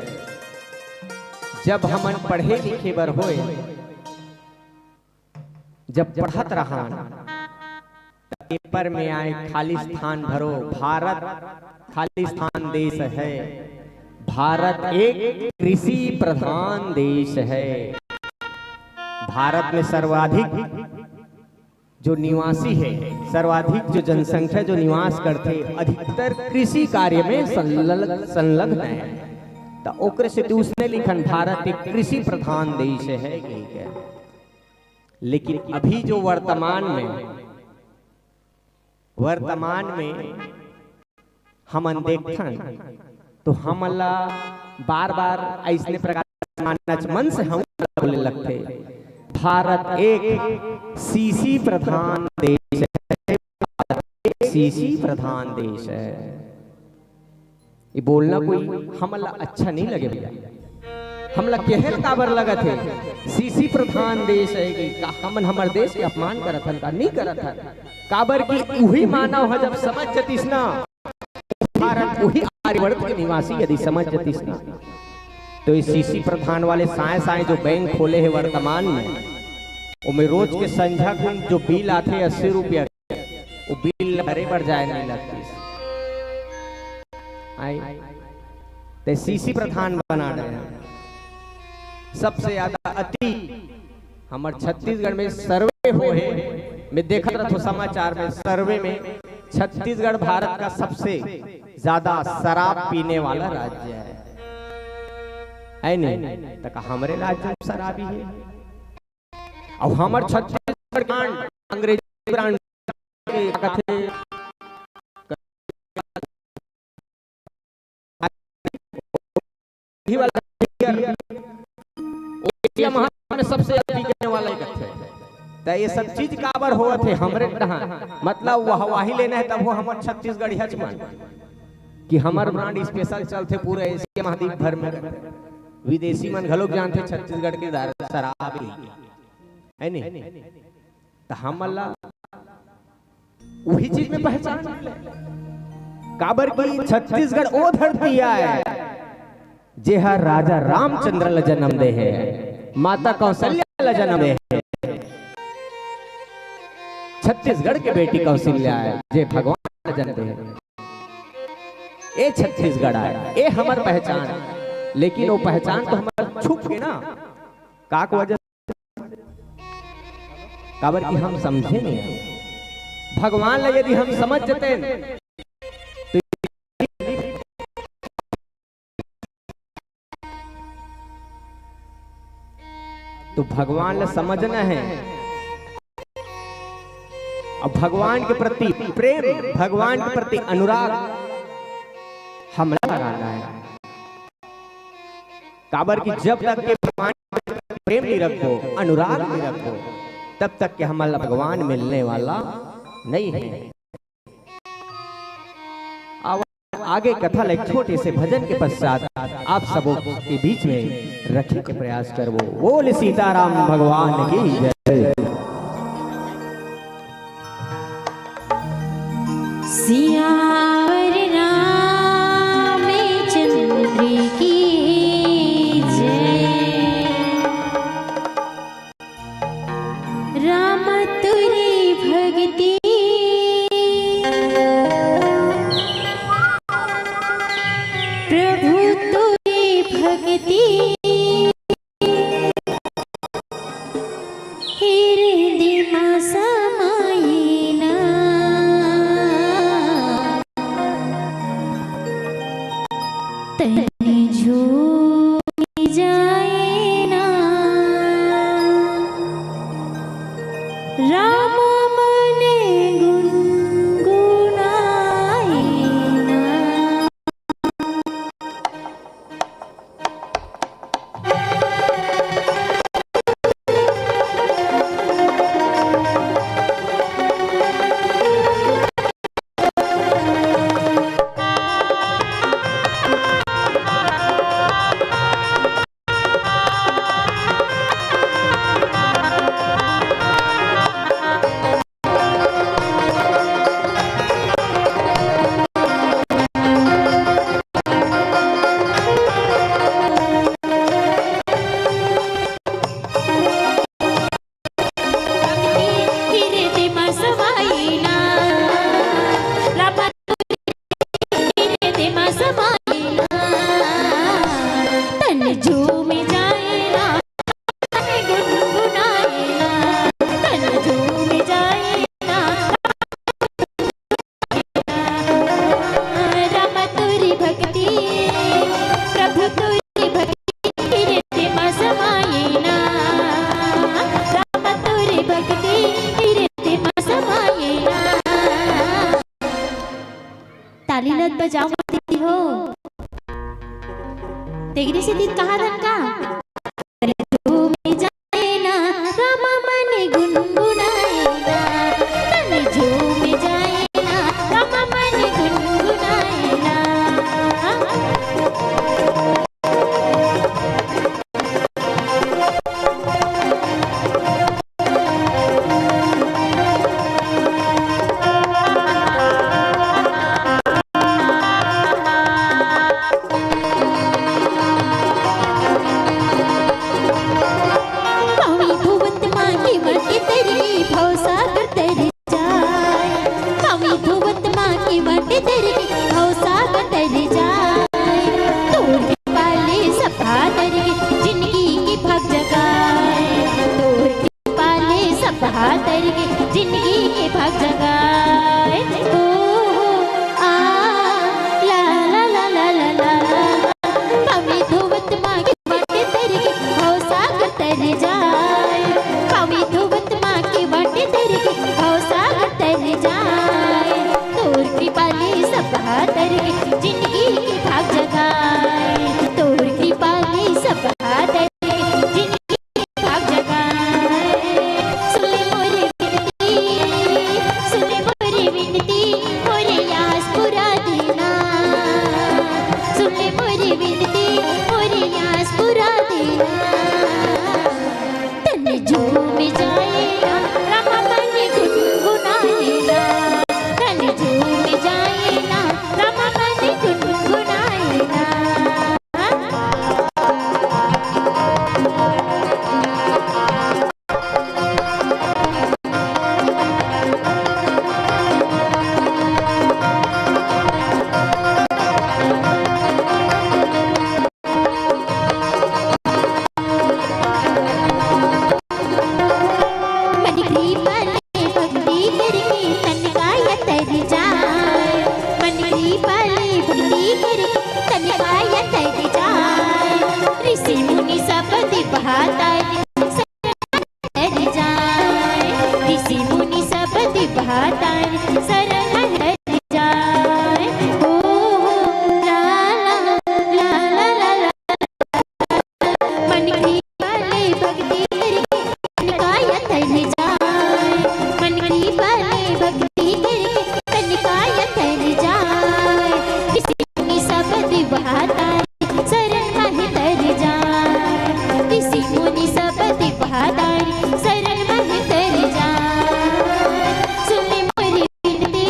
जब हमन पढ़े लिखे बर होए, जब पढ़त रहा पेपर में आए खाली स्थान भरो, भारत खाली स्थान देश है। भारत एक कृषि प्रधान देश है। भारत में सर्वाधिक जो निवासी है, सर्वाधिक जो जनसंख्या जो निवास करते, अधिकतर कृषि कार्य में संलग्न है। तो ओकरे से उसने लिखन भारत एक कृषि प्रधान देश है। लेकिन अभी जो वर्तमान में हमन देखथन तो हमला बार बार ऐसने प्रकार मन से हम बोले लगते, भारत एक सीसी प्रधान देश है। सीसी प्रधान देश है, ये बोलना कोई हमला अच्छा नहीं लगे भैया। हमला केहर काबर लगा थे सीसी प्रधान देश है कि हमन हमार देश के अपमान करत हन का नहीं करत हन। काबर की वही मानव है जब समझ जतिस ना, भारत वही आर्यवर्त के निवासी यदि समझ जतिस ना, तो इस सीसी प्रधान वाले साए साए जो बैंक खोले हैं वर्तमान में, उनमें रोज के संझा को जो बिल आते 80 रुपया, वो बिल भरे बढ़ जाए नहीं लगती आई, तो सीसी प्रधान बना रहे हैं। सबसे ज्यादा अति हमारे छत्तीसगढ़ में सर्वे हो है, मैं देखा रहा था समाचार में, सर्वे में छत्तीसगढ़ भारत का सबसे ज्यादा शराब पीने वाला राज्य है नहीं? तो हमारे राज्य में शराबी है और हमारे छत्तीसगढ़ कांड अंग्रेजी ब्रांड के कथे ही वाला में सबसे ज्यादा बिकने वाला ही कथे। तो ये सब चीज काबर होत है हमरे कहा, मतलब वह वाही लेना है तब वो हमारे छत्तीसगढ़ हजमान कि हमार ब्रांड स्पेशल चलते पूरे एशिया महाद्वीप भर में। विदेशी मन घलोक जानते छत्तीसगढ़ के शराब है नहीं? तो हमला वही चीज में पहचान काबर की छत्तीसगढ़ ओ धरती है जेहा राजा रामचंद्र ला जन्म दे है, माता कौशल्या ला जन्म दे है। छत्तीसगढ़ के बेटी कौशल्या है जे भगवान ला जन्म दे है। ए छत्तीसगढ़ आए, ए हमार पहचान, लेकिन वो पहचान तो हमारा छुप के ना काक वजह काबर की हम समझे नहीं। भगवान ला यदि हम समझ जते तो भगवान ला समझना है और भगवान के प्रति प्रेम, भगवान के प्रति अनुराग हमला लगाना है। काबर की जब तक के भगवान प्रेम नहीं रखो, अनुराग नहीं रखो, तब तक के हमारा भगवान मिलने वाला नहीं है। आगे कथा एक छोटे से भजन के पश्चात आप सबों के बीच में रखने के प्रयास करबो। बोल सीताराम भगवान की जय।
सियावर रामचंद्र की जय। राम तुरी भक्ति तन झूम जाए ना राम मन गुनगुनाए ना। ताली लत बजाओ दीदी हो तेगरी से दीद कहा था का झूमे जाए ना रामा मन गुनगुनाए ना तन झूमे जाए ना रामा मन गुनगुनाए ना। जिंदगी के भाग जगाए ओ आ ला ला ला ला ला ला पावी धोवत माँ की बाटे तेरी की भाव सागर तर जाए पावी धोवत माँ की बाटे तेरी की भाव सागर तर जाए तोर कृपाले सब हाथर के जिंदगी के भाग जगाए तोर कृपाले सब हाथर शरण मह तर जा सुन मोरी विनती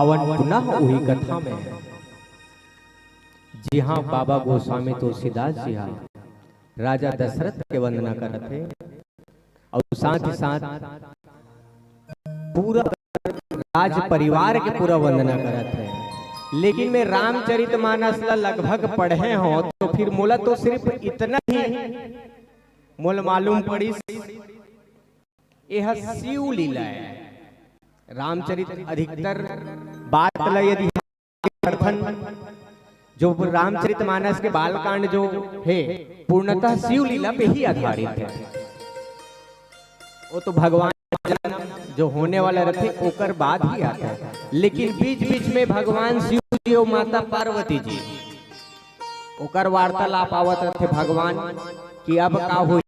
आवन पुनः वही कथा में। जी हाँ, बाबा गोस्वामी तुलसीदास जी हाँ राजा दशरथ के वंदना करते थे और साथ ही साथ पूरा राज परिवार के पूरा वंदना करते हैं। लेकिन मैं रामचरितमानस ला लगभग पढ़े हो तो फिर मोला तो सिर्फ इतना ही मोल मालूम पड़ी, यह शिव लीला है। रामचरित अधिकतर बात ला यदि जो रामचरितमानस के बालकांड जो है पूर्णतः शिव लीला पे ही आधारित है। वो तो भगवान जो होने वाला रहते ओकर बाद ही आता है, लेकिन बीच बीच में भगवान शिव जी और माता पार्वती जी ओकर वार्तालाप आवत रहते भगवान कि अब का हो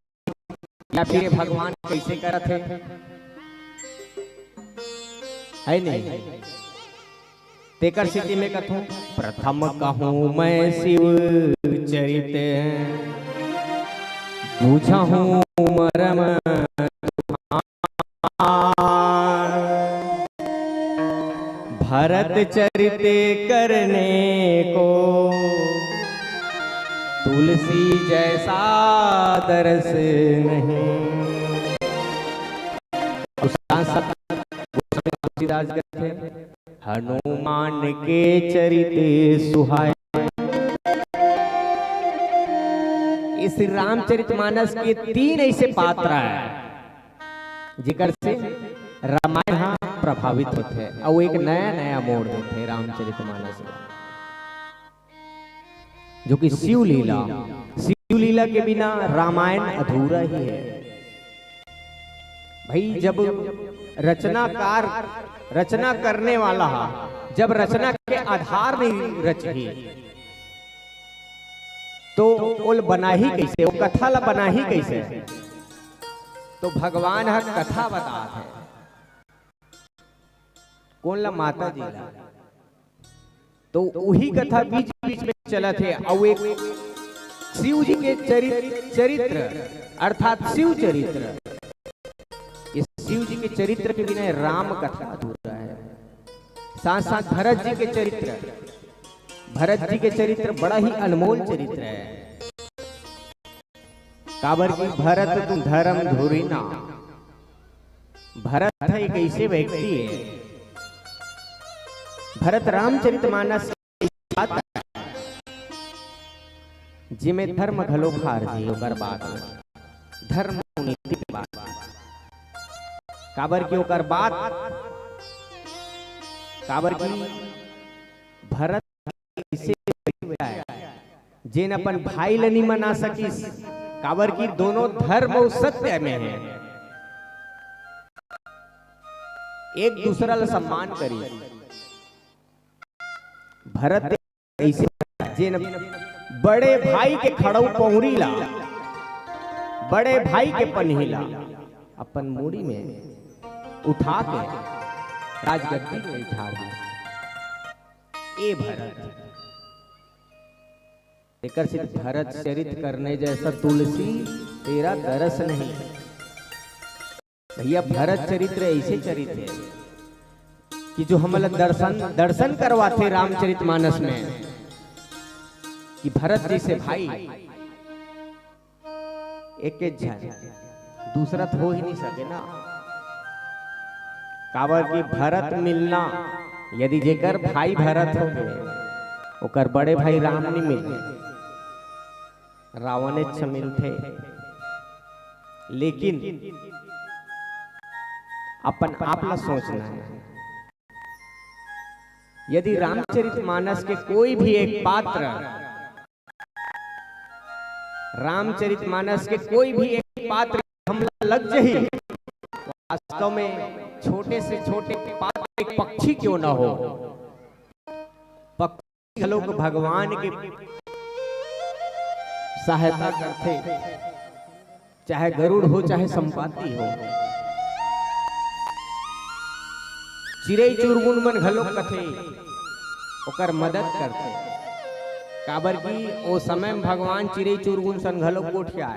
या फिर भगवान कैसे करत है नहीं। तेकर स्थिति में कथूं प्रथम कहूं मैं शिव चरित बुझहूं मरम भरत चरित करने को तुलसी जैसा दरस नहीं। तुलसीदास कहते हैं हनुमान के चरित सुहाए। इस रामचरितमानस के 3 ऐसे पात्र हैं जिकर से रामायण हाँ प्रभावित होते हैं और एक नया नया मोड़ देते हैं रामचरितमानस में, जो कि शिव लीला के बिना रामायण अधूरा ही है। भाई जब रचना करने वाला जब रचना के आधार नहीं रची तो ओल बना ही कैसे, वो कथा ला बना ही कैसे। तो भगवान कथा बता है कौन ला माता जी ला, तो वही कथा बीच बीच में चला थे। और एक शिव जी के चरित्र अर्थात शिव चरित्र, इस शिव जी के चरित्र के बिना राम कथा अधूरा है। साथ साथ भरत जी के चरित्र बड़ा ही अनमोल चरित्र है। काबर की भरत तुम धर्म धुरी ना, भरत एक ऐसे व्यक्ति है, भरत रामचरितमानस जिमे धर्म घलो खार जी ओकर बात धर्म नीति की बात काबर की ओकर बात काबर की भरत ऐसे जिन अपन भाई ल नहीं मना सकिस, काबर की दोनों धर्म और सत्य में है, एक दूसरा ला सम्मान करी। भरत ऐसे जिन बड़े भाई के खड़ऊ पौरी ला, बड़े भाई के पन्हीला अपन मूड़ी में उठा के राजगद्दी में बिठा दी। ए भरत एकर सिर्फ भरत चरित करने जैसा तुलसी तेरा दरस नहीं। भैया भरत चरित्र ऐसे चरित्र है कि जो हमला दर्शन करवाते रामचरितमानस में कि भरत जी से भाई एक दूसरा तो हो ही नहीं सके ना। काबर की भरत मिलना यदि जेकर भाई भरत हो गए ओकर बड़े भाई राम नहीं मिले, रावण मिलते। लेकिन अपन आप ला सोचना है, यदि रामचरितमानस के कोई भी एक पात्र, रामचरितमानस के कोई भी एक पात्र हमला लग जाए, वास्तव में छोटे से छोटे पात्र एक पक्षी क्यों ना हो, पक्षी लोग भगवान के सहायता करते, चाहे गरुड़ हो चाहे संपाति हो। चिड़ै चुरमुन मन घलो कथे ओकर मदद करते। काबर की ओ समय में भगवान चिड़ै चुरमुन सन घलो गोठिया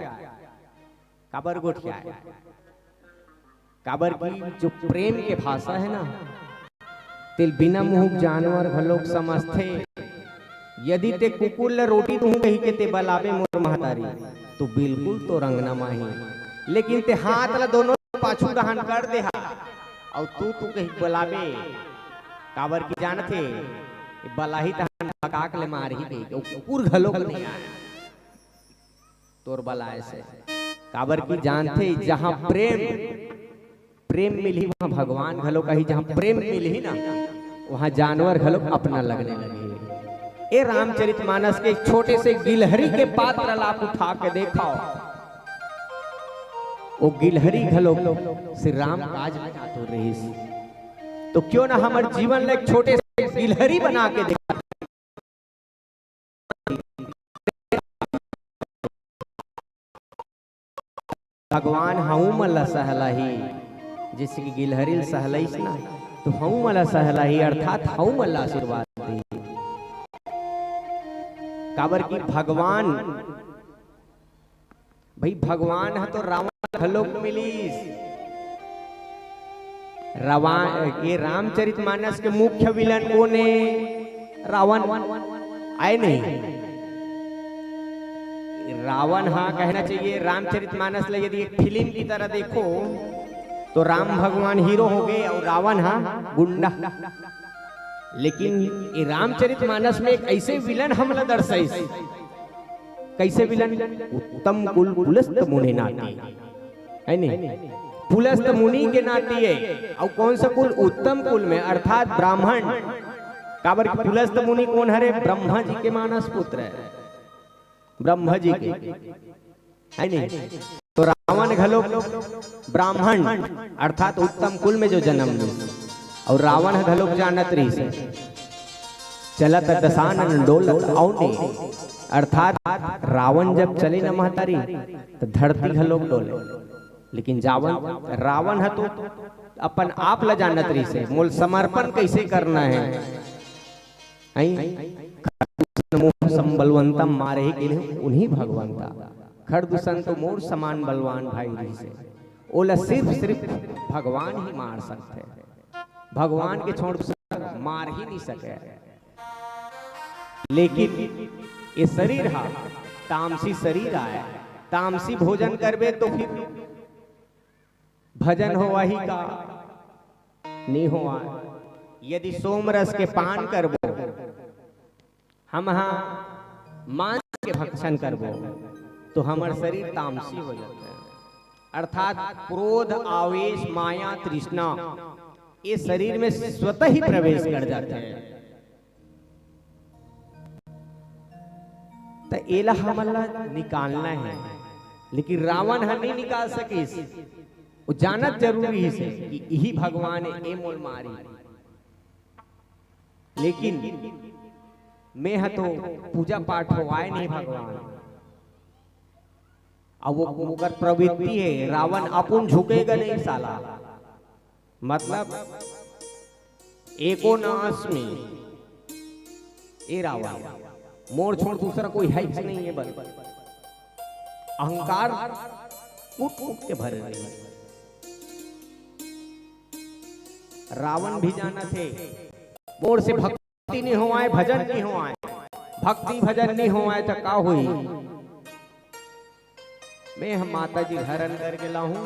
काबर गोठिया काबर की जो प्रेम के भाषा है ना, तिल बिना मुँह जानवर घलोक समझथे। यदि ते कुकुर ल रोटी दूँ कही के ते बलाबे मोर महतारी तो बिल्कुल तो रंग न माही, लेकिन ते हाथ ला दोनों पाछू दहन कर दे और तू कही बलाबे काबर की जानथे बलाही दहन भगाक ले मार ही गई कुकुर घलोक नहीं आए तोर बलाए से। काबर की जानथे जहाँ प्रेम प्रेम मिली वहाँ भगवान घलो कही, जहाँ प्रेम मिली ना वहाँ जानवर घलो अपना लगने लगे। ये रामचरितमानस के एक छोटे से गिलहरी के पात्र ला आप उठा के देखो, वो गिलहरी घलो श्री राम काज में आतुर रही। तो क्यों ना हमारे जीवन में एक छोटे से गिलहरी बना के देखा। भगवान हूँ मला सहलाही, जैसे कि गिलहरी सहलाइस ना तो हूँ मला सहलाही अर्थात हूँ मला आशीर्वाद दी। काबर की भगवान भाई भगवान है तो रावण घलोक मिलीस। ये रामचरितमानस के मुख्य विलन कौन है? रावण आए नहीं। रावण हाँ कहना चाहिए रामचरितमानस ले यदि एक फिल्म की तरह देखो तो राम भगवान हीरो हो गए और रावण हाँ गुंडा। लेकिन ये रामचरितमानस में एक ऐसे विलन हमला दर्शाई, कैसे विलन? उत्तम कुल पुलस्त मुनि नाती है नहीं, पुलस्त मुनि के नाती है। और कौन सा कुल? उत्तम कुल में अर्थात ब्राह्मण। काबर की पुलस्त मुनि कौन हरे? ब्रह्मा जी के मानस पुत्र है, ब्रह्मा जी के है नहीं। तो रावण घलो ब्राह्मण अर्थात उत्तम कुल में जो जन्म लिया, और रावण घलो जानत रही से चलत दशानन डोलत औने, अर्थात रावण जब चले न महतारी तो धरती घलोक डोले। लेकिन रावण है तो अपन आप ला जानत रही से मोल समर्पण कैसे करना है। संबलवंतम मारे ही के उन्हीं भगवंता, खरदूषण तो मोर समान बलवान भाई रही से। ओला सिर्फ भगवान ही मार सकते, भगवान के छोड़ मार ही नहीं सके। लेकिन ये शरीर हा तामसी शरीर आया, तामसी भोजन करबे तो फिर भजन होवा ही का नहीं हुआ। यदि सोमरस के पान करबो, हम हाँ मांस के भक्षण करबो तो हमार शरीर तामसी हो जाता है। अर्थात क्रोध आवेश माया तृष्णा ये शरीर में स्वतः ही प्रवेश कर जाते हैं। तो एला हमला निकालना है, लेकिन रावण हम नहीं निकाल सके। वो जानत जरूरी है से कि यही भगवान है ए मोल मारी। लेकिन मैं है तो पूजा पाठ हो आए नहीं भगवान। अब वो कर प्रवृत्ति है, रावण अपन झुकेगा नहीं साला। मतलब एको नाश में ए रावण मोर छोड़ दूसरा कोई है ही नहीं है। बल अहंकार कूट के भरे रहे। रावण भी जाना थे मोर से भक्ति नहीं हो आए, भजन नहीं हो आए, भक्ति भजन नहीं हो आए तो का हुई। मैं हम माता जी घर अंदर गेला हूं,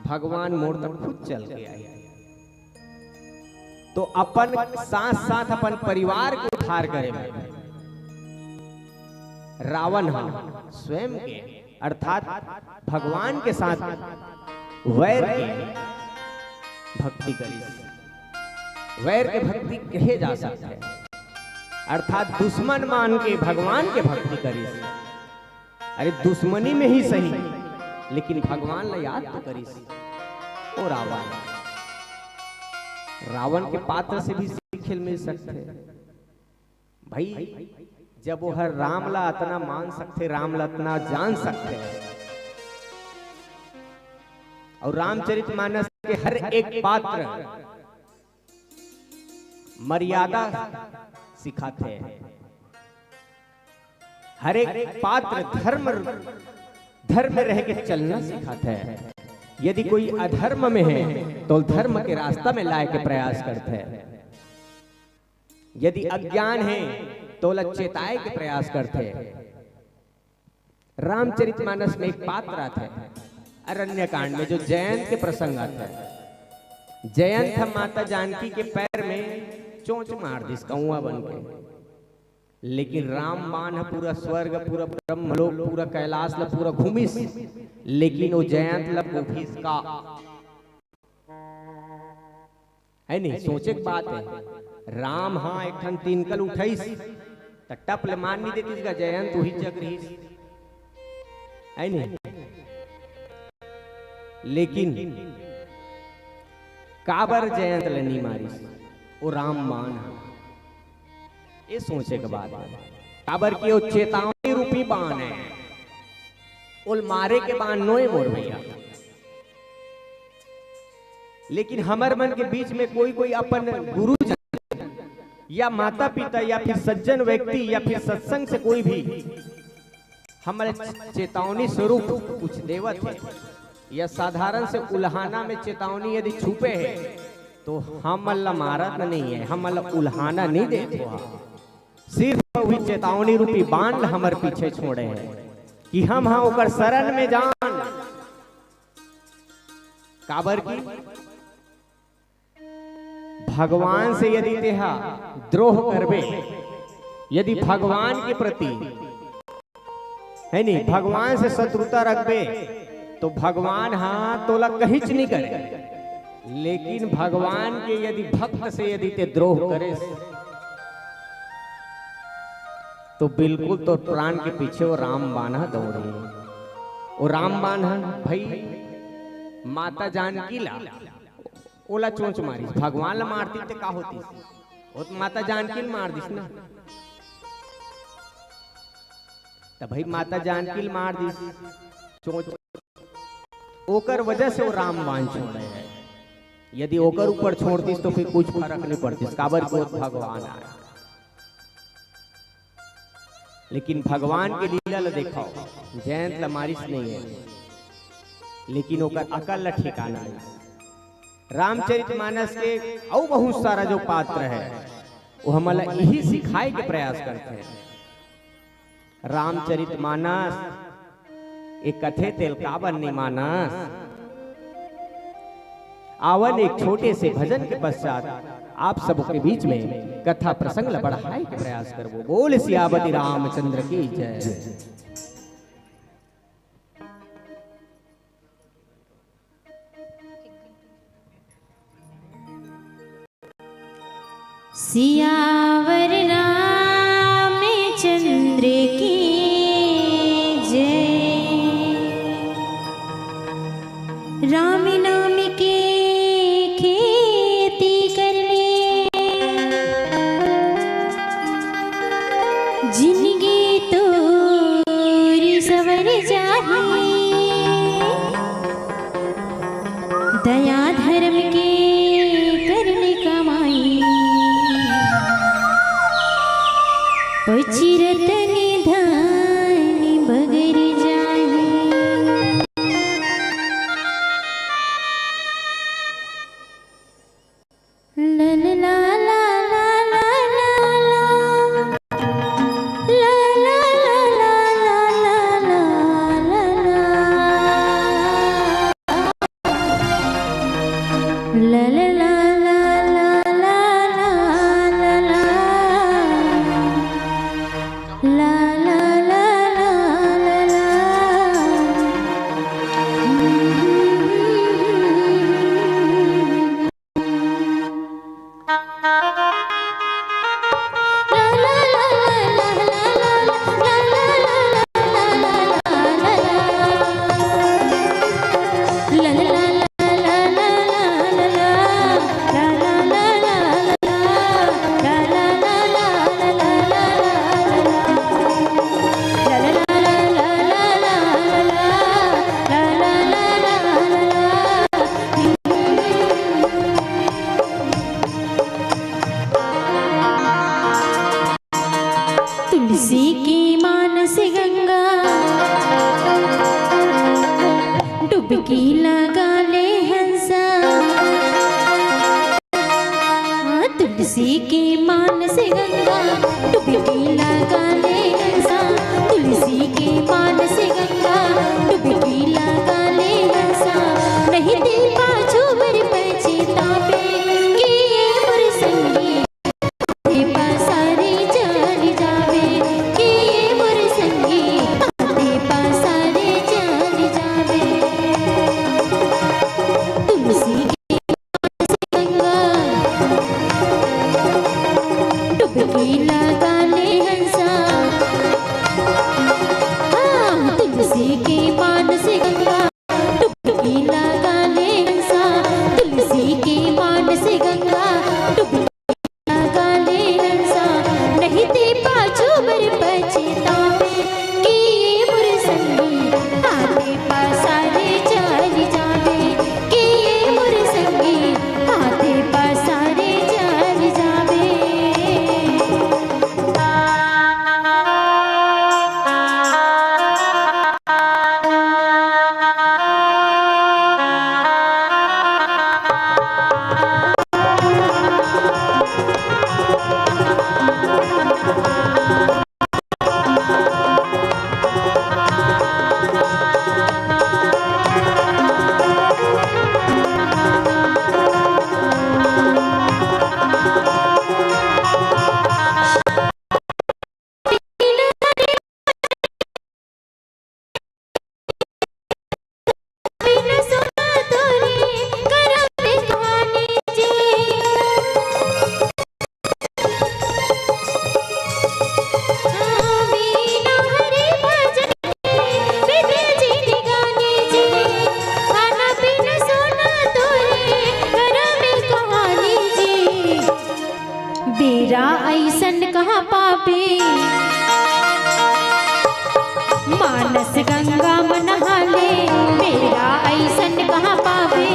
भगवान मोर तक खुद चल के आए। तो अपन साथ साथ अपन परिवार को उद्धार करे। रावण हम स्वयं के अर्थात भगवान के साथ वैर के भक्ति करी। वैर के भक्ति कहे जा सकते हैं, अर्थात दुश्मन मान के भगवान के भक्ति करी। अरे दुश्मनी में ही सही, लेकिन भगवान ला याद तो करी। ओ रावण के पात्र से भी सीख मिल सकते भाई। जब वो हर राम ला इतना मान सकते, राम ला इतना जान सकते हैं, और रामचरितमानस के हर एक पात्र मर्यादा सिखाते हैं। हर एक पात्र धर्म में रह के चलना सिखाते हैं। यदि कोई अधर्म में है तो धर्म के रास्ता में लाए के प्रयास करते हैं, यदि अज्ञान है तो चेताए के प्रयास करते हैं। रामचरितमानस में एक पात्र आता है अरण्य कांड में, जो जयंत के प्रसंग आता है। जयंत हम माता जानकी के पैर में चोंच मार दी कौआ बन के, लेकिन राम मान पूरा स्वर्ग, पूरा ब्रह्मलोक, पूरा कैलाश ला पूरा घूमिस, लेकिन वो जयंत ला घूमिस का है नहीं। सोचे की बात है, राम हाँ एक ठन तीनकल उठाइस त टप ले मान नहीं देतीस का जयंत वही जग रहीस है नहीं। लेकिन काबर जयंत ले नहीं मारिस, वो राम मान है। ये सोचे के बाद काबर की वो चेतावनी रूपी बाण है, उल मारे के बाण नोए मोर भैया। लेकिन हमार मन के बीच में कोई कोई अपन गुरु या माता पिता या फिर सज्जन व्यक्ति या फिर सत्संग से कोई भी हमारे चेतावनी स्वरूप कुछ देवत है, या साधारण से उल्हाना में चेतावनी यदि छुपे है तो हम मारत नहीं है, हम उल्हाना नहीं देते, सिर्फ वही चेतावनी रूपी बाण हमारे पीछे छोड़े हैं कि हम हाँ ओकर शरण में जान। काबर की भगवान से यदि तेहा द्रोह करबे, यदि भगवान के प्रति है नहीं भगवान से शत्रुता रखबे तो भगवान हाँ तोला कहीं नहीं करे। लेकिन भगवान के यदि भक्त से यदि ते द्रोह करे तो बिल्कुल तो प्राण के पीछे वो राम बाना दौड़े। वो राम बाना भाई माता जानकी ला ओला चोंच मारी, भगवान ला मारती ते का होती, वो तो माता जानकी ला मार दिस ना। तब भाई माता जानकी ला मार दिस चोंच, ओकर वजह से वो राम बाण छोड़े है। यदि ओकर ऊपर छोड़ दिस तो फिर कुछ फर्क नहीं पड़ती, काबर को भगवान आए। लेकिन भगवान के लीला ला देखो, जयंत ला मारिस नहीं है, लेकिन ओकर अकल ला ठिकाना है। रामचरितमानस के और बहुत सारा जो पात्र है वो हमारा यही सिखाए के प्रयास करते हैं। रामचरितमानस एक कथे तेल कावन नहीं मानस। आवन एक छोटे से भजन के पश्चात आप सबके बीच में कथा प्रसंग ला बढ़ाए के प्रयास करबो। बोल सियावती रामचंद्र की जय।
सियावर रामचंद्र की जय। राम नाम के खेती करने जिंदगी तोरी सवर जाही। दया धर्म के करने कमाई पचिरत निधान बगर जाही। ला ला ला ला ला ला ला ला ला ला ला ला तुलसी की मानस गंगा डुबकी लगा तुलसी के मान से गंगा डुबकी लगा ले हंसा, तुलसी के मान से गंगा डुबकी लगा ले हंसा, नहीं दे पाछू बर पछतावे कि ये मोर संगी आते पसारे चल जावे, कि ये मोर संगी आते पसारे चल जावे। तुलसी के मान से गंगा डुबकी लगा ले हंसा, हाँ तुलसी के मान से गंगा डुबकी लगा ले हंसा, तुलसी के मान से गंगा डुबकी लगा ले हंसा, नहीं दे पाछू बर पछतावे कि ये मोर संगी आते पसारे चल जावे, कि ये मोर संगी आते पसारे चल जावे। बिन सुना तोरे करम में कहानी जी, बिना हरि भजन विद्या जी निगानी जी, खाना बिन सुना तोरे करम में कहानी जी, बेरा ऐसन कहाँ पापे मानस गंगा मन हाले, मेरा ऐसन कहाँ पावे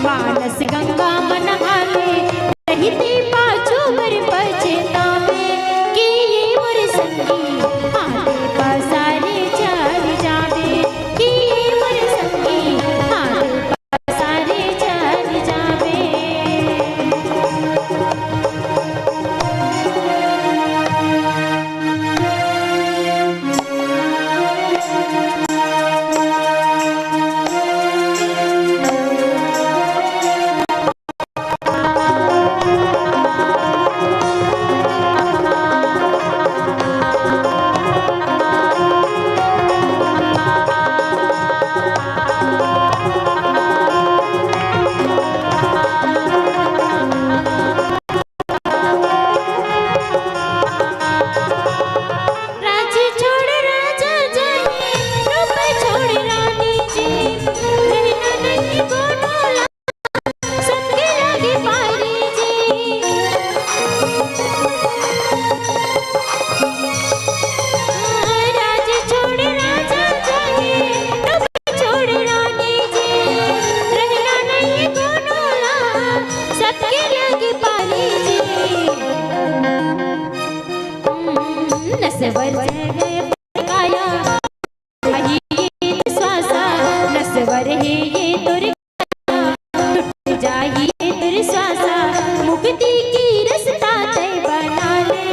मानस गंगा मन हाले, नहीं दे पाछू बर पछतावे कि ये मोर संगी आते पसारे चल जावे, कि ये मोर संगी आते पसारे चल जावे। राज्य छोड़ राजा जाए, रूप छोड़ रानी जी, रहना नहीं गोडोला सबके लागे पारी जी, राज्य छोड़ राजा जाए, रूप छोड़ रानी जी, रहना नहीं गोडोला सबके लागे पारी जी। नसवर जगह काया आई ये श्वासा, नसवर है ये तुर टूट जाए तुर श्वासा, मुक्ति की रस्ता तय बना ले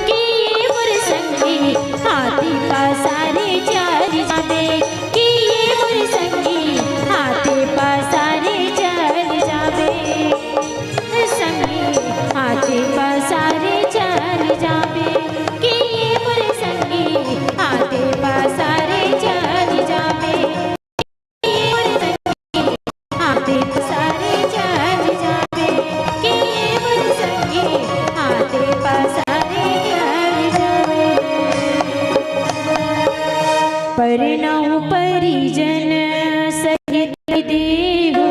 कि ये मोर संगी हाथी पसारे चल जावे, कि ये मोर संगी हाथी पसारे चल जावे, संगी हाथी पसारे चल जावे, कि ये मोर संगी हाथी पसारे चल जावे, कि ये मोर संगी हाथी पसारे चल जावे, कि ये मोर संगी हाथी पसारे चल जावे। परिणव परिजन सहित देहु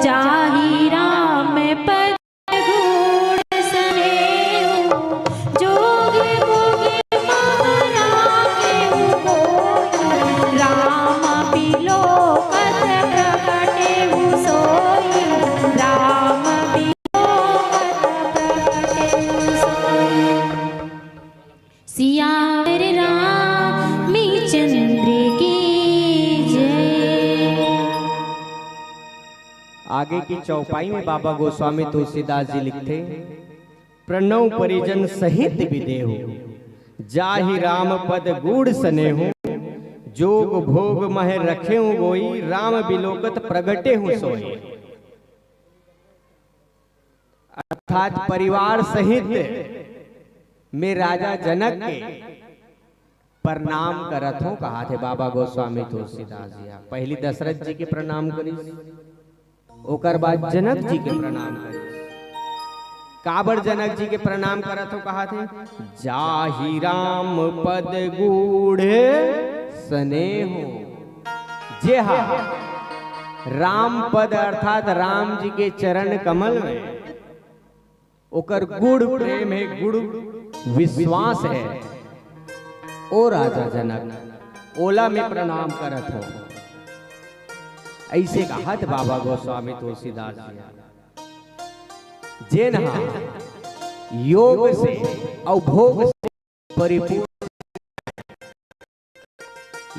जाहि राम पद गुण सनेहु, जोग भोग महारामेहु कोई, राम बिलोकत प्रकटेहु सोई, राम बिलोकत प्रकटेहु सोई। सियावर रामचंद्र की जय।
आगे की चौपाई में बाबा गोस्वामी तुलसीदास जी लिखते, प्रणव परिजन सहित विदेहु, जाहि राम पद गूढ़ स्नेहु, जोग भोग मह रखे गोई, राम बिलोकत प्रगटे हूँ सोई। अर्थात परिवार सहित में राजा जनक के प्रणाम करत हो कहा थे बाबा गोस्वामी तुलसीदास जी। पहली दशरथ जी के प्रणाम करी, ओकर बाद जनक जी के प्रणाम करी। काबर जनक जी के प्रणाम करत हो कहा थे, जाहि राम पद गूढ़ स्नेहो। जे हा राम पद अर्थात राम जी के चरण कमल में ओकर गुड़ प्रेम है, गुड़ विश्वास है। ओ राजा जनक ओला में प्रणाम करत हो। ऐसे कहत बाबा गोस्वामी तुलसीदास जी। जे नहा योग से और भोग से परिपूर्ण,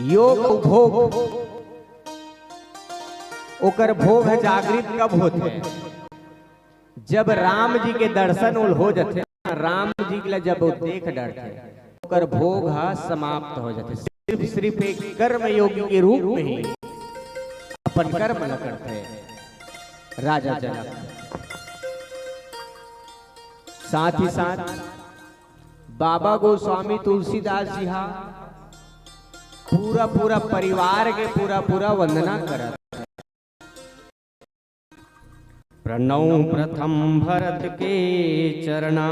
योग भोग ओकर भोग जागृत कब होते हैं? जब राम जी के दर्शन हो जाते, राम जी के जब वो देख डरते, ओकर भोग समाप्त हो जाते। सिर्फ एक कर्म योगी के रूप में ही अपन कर्म न करते हैं राजा जनक। साथ ही साथ बाबा गोस्वामी तुलसीदास जी पूरा परिवार के पूरा वंदना करत। प्रणव प्रथम भरत के चरणा,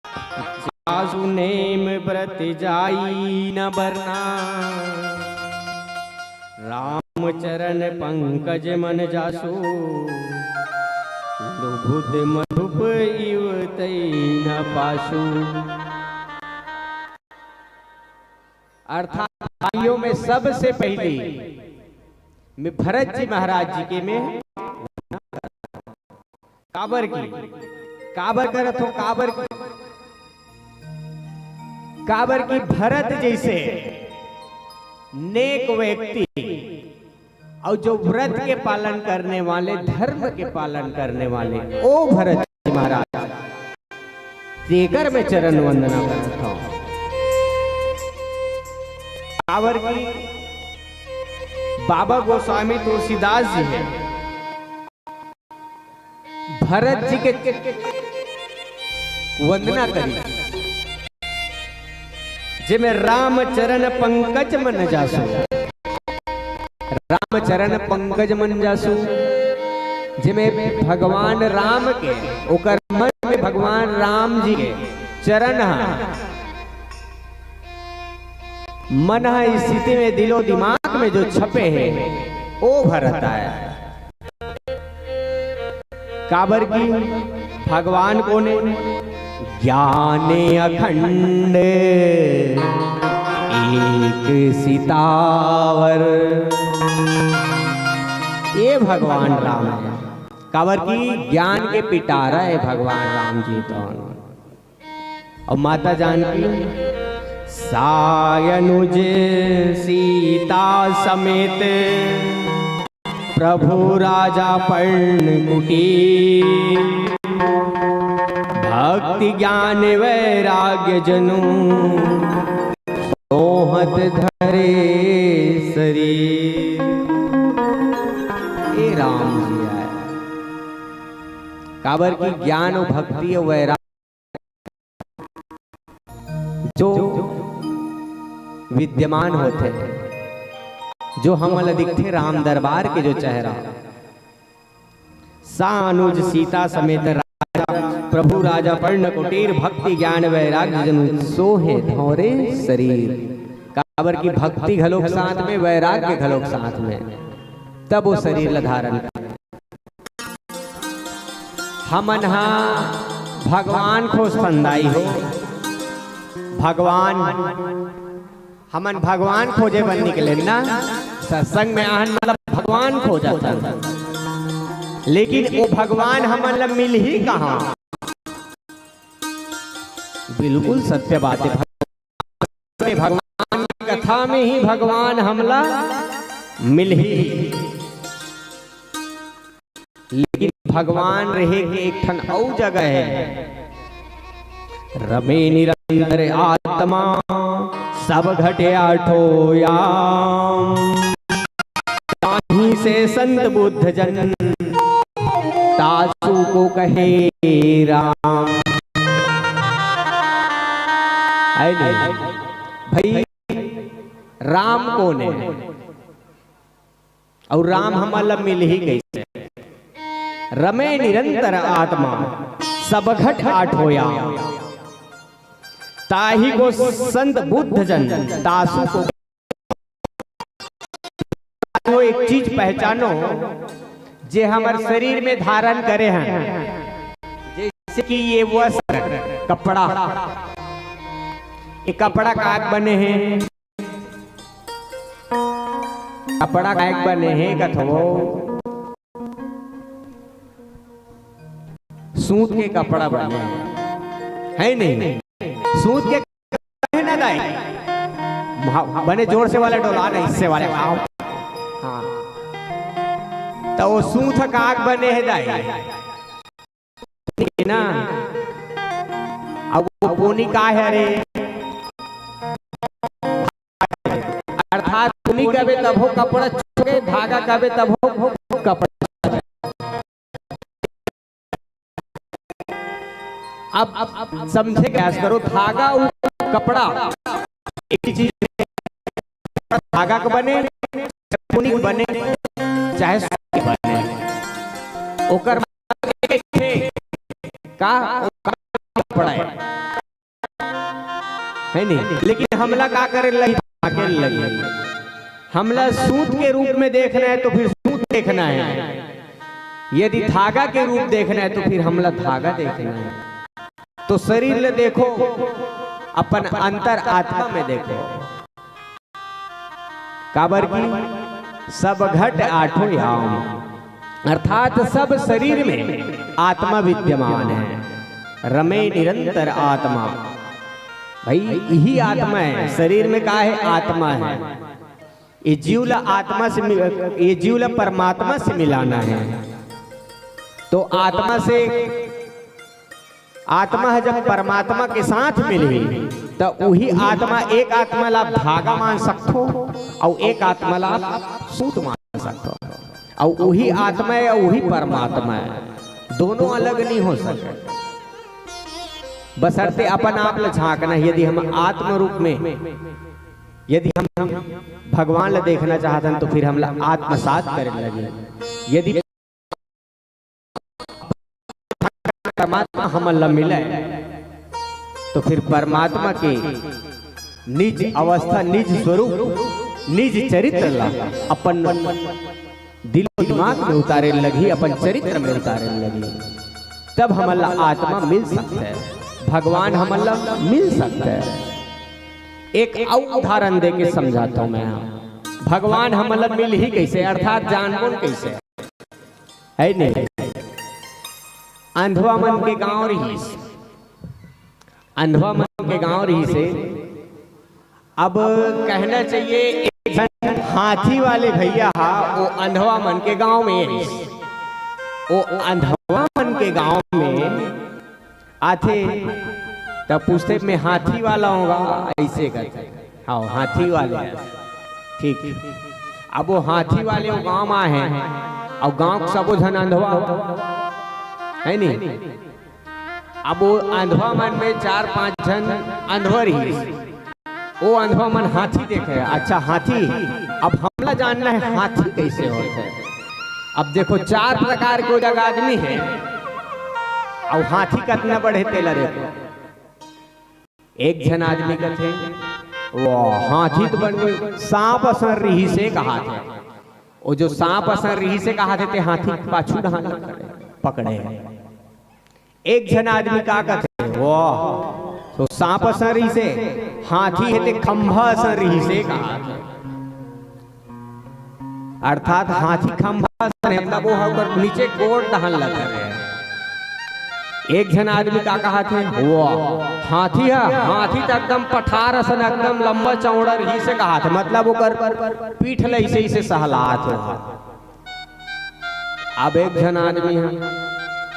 जासु नेम व्रत जाई न बरना, राम चरण पंकज मन जासु, लुभुद मधुप इव तै न पासु। अर्थात भाइयों में सबसे पहले मैं भरत जी महाराज जी के में काबर करत हो, काबर की भरत जैसे नेक व्यक्ति और जो व्रत के पालन करने वाले, धर्म के पालन करने वाले, ओ भरत जी महाराज देकर मैं चरण वंदना करता हूं। काबर की बाबा गोस्वामी तुलसीदास जी है, भरत जी के वंदना करी, जिमें राम चरण पंकज मन जासु, राम चरण पंकज मन जासु, जिमें भगवान राम के ओकर मन में भगवान राम जी के चरण मन इस स्थिति में दिलो दिमाग में जो छपे हैं ओ भरत आया। काबर की भगवान को ने ज्ञान अखंड एक सितावर, ये भगवान राम है। काबर की ज्ञान के पिटारा है भगवान राम जी तो। और माता जानकी सायनुज सीता समेत प्रभु राजा पर्ण कुटीर, भक्ति ज्ञान वैराग्य जनु सोहत धरे शरीर। ये राम जी आए। काबर की ज्ञान और भक्ति और वैराग्य जो विद्यमान होते हैं, जो हमल दिखते राम दरबार के जो चेहरा, सानुज सीता समेत राजा प्रभु राजा पर्ण कुटीर, भक्ति ज्ञान वैराग्य जनु सोहे धौरे शरीर। काबर की भक्ति घलोक साथ में, वैराग्य घलोक साथ में, तब वो शरीर ला धारण कर। हमन भगवान को संदाई हो, भगवान हमन भगवान खोजे बन निकले ना, सत्संग में आहन मतलब भगवान खोजा था, लेकिन वो भगवान हमन मिल ही कहां? बिल्कुल सत्य बात है। भगवान की कथा में ही भगवान हमला मिल ही, लेकिन भगवान रहे के एक ठन और जगह है रमे निरंतर आत्मा सब घटे आठो याम, ताहि से संत बुद्ध जन तासु को कहे राम। है नहीं भाई, राम कौन है और राम हमारा मिल ही कैसे? रमे निरंतर आत्मा सब घट आठो याम, ताही को संत बुद्ध जन तासु को। वो एक चीज पहचानो जे हमारे शरीर में धारण करे हैं, जैसे कि ये वस्त्र कपड़ा, ये कपड़ा काग बने हैं, कपड़ा काग बने हैं कथो सूत के कपड़ा बने है नहीं, सूत के है ना दाई बने, जोर से वाले डोला नहीं हिस्से वाले हाँ, तो वो सूत काग बने है दाई ना। अब वो पोनी का है रे, अर्थात पोनी कबे तब हो कपड़ा चुके, धागा कबे तब हो कपड़ा। अब समझे कैसे करो, धागा और कपड़ा एक ही चीज, धागा का बने पोनी का बने चाहे सूत के बने, ओकर का कपड़ा है नहीं। लेकिन हमला का करे लगी, हमला सूत के रूप में देखना है तो फिर सूत देखना है, यदि धागा के रूप देखना है तो फिर हमला धागा देखना है। तो शरीर ले देखो, अपन अंतर आत्मा में देखो, काबर की सब घट आठों याम, अर्थात सब शरीर में आत्मा विद्यमान है। रमे निरंतर आत्मा, भाई यही आत्मा है, शरीर में का है आत्मा है। ये जीव आत्मा से, ये जीव परमात्मा से मिलाना है। तो आत्मा से, आत्मा है जब परमात्मा के साथ मिली तो वही आत्मा, एक आत्मा ला धागा मान सकते हो और एक आत्मा ला सूत मान सकते हो, और वही आत्मा है और वही परमात्मा है, दोनों अलग नहीं हो सकते। बशर्ते अपन आप ला झांकना, यदि हम आत्म रूप में, यदि हम भगवान ला देखना चाहते हैं तो फिर हम आत्मसात करने लगे। यदि परमात्मा हमला मिले तो फिर परमात्मा के निज अवस्था, निज स्वरूप, निज चरित्र ला अपन दिल दिमाग में उतारे लगी, अपन चरित्र में उतारे लगी, तब हमला आत्मा मिल सकता है, भगवान हमला मिल सकता है। एक उदाहरण दे के समझाता हूं मैं, भगवान हमला मिल ही कैसे, अर्थात जानबूझ कैसे है नहीं। अंधवा मन के गांव रही, अंधवा मन के गांव रही से अब कहना चाहिए एक हाथी वाले भैया हा, वो अंधवा मन के गांव में रही, वो अंधवा मन के गांव में आते तब पूछते मैं हाथी वाला होगा, ऐसे करते हाँ हाथी वाले, ठीक। अब वो हाथी वाले वो गांव में हैं और गांव सब जन अंधवा है नहीं। अब वो अंधवा मन में 4-5 जन अंधवा रही, वो अंधवा मन हाथी देखे, अच्छा हाथी, अब हमला जानना है हाथी कैसे होता है। अब देखो 4 प्रकार के जगह आदमी है और हाथी कितना बढ़े तेला देखो। एक जन आदमी का थे वो हाथी तो बन गए, सांप असर रही से कहा थे, वो जो सांप असर रही से कहा थे हाथी पाछू ढाना पकड़े। एक जन आदमी का कहते वो तो सांप असरी से, हाथी है ते खंभा असरी से कहा, अर्थात हाथी खंभा मतलब वो होकर नीचे गोड़ दहन लगा है। एक जन आदमी का कहा थे वो हाथी है, हाथी तो एकदम पठार असन एकदम लंबा चौड़ा रही से कहा था, मतलब वो पीठ लैसे ही से सहलात हो। अब एक जन आदमी है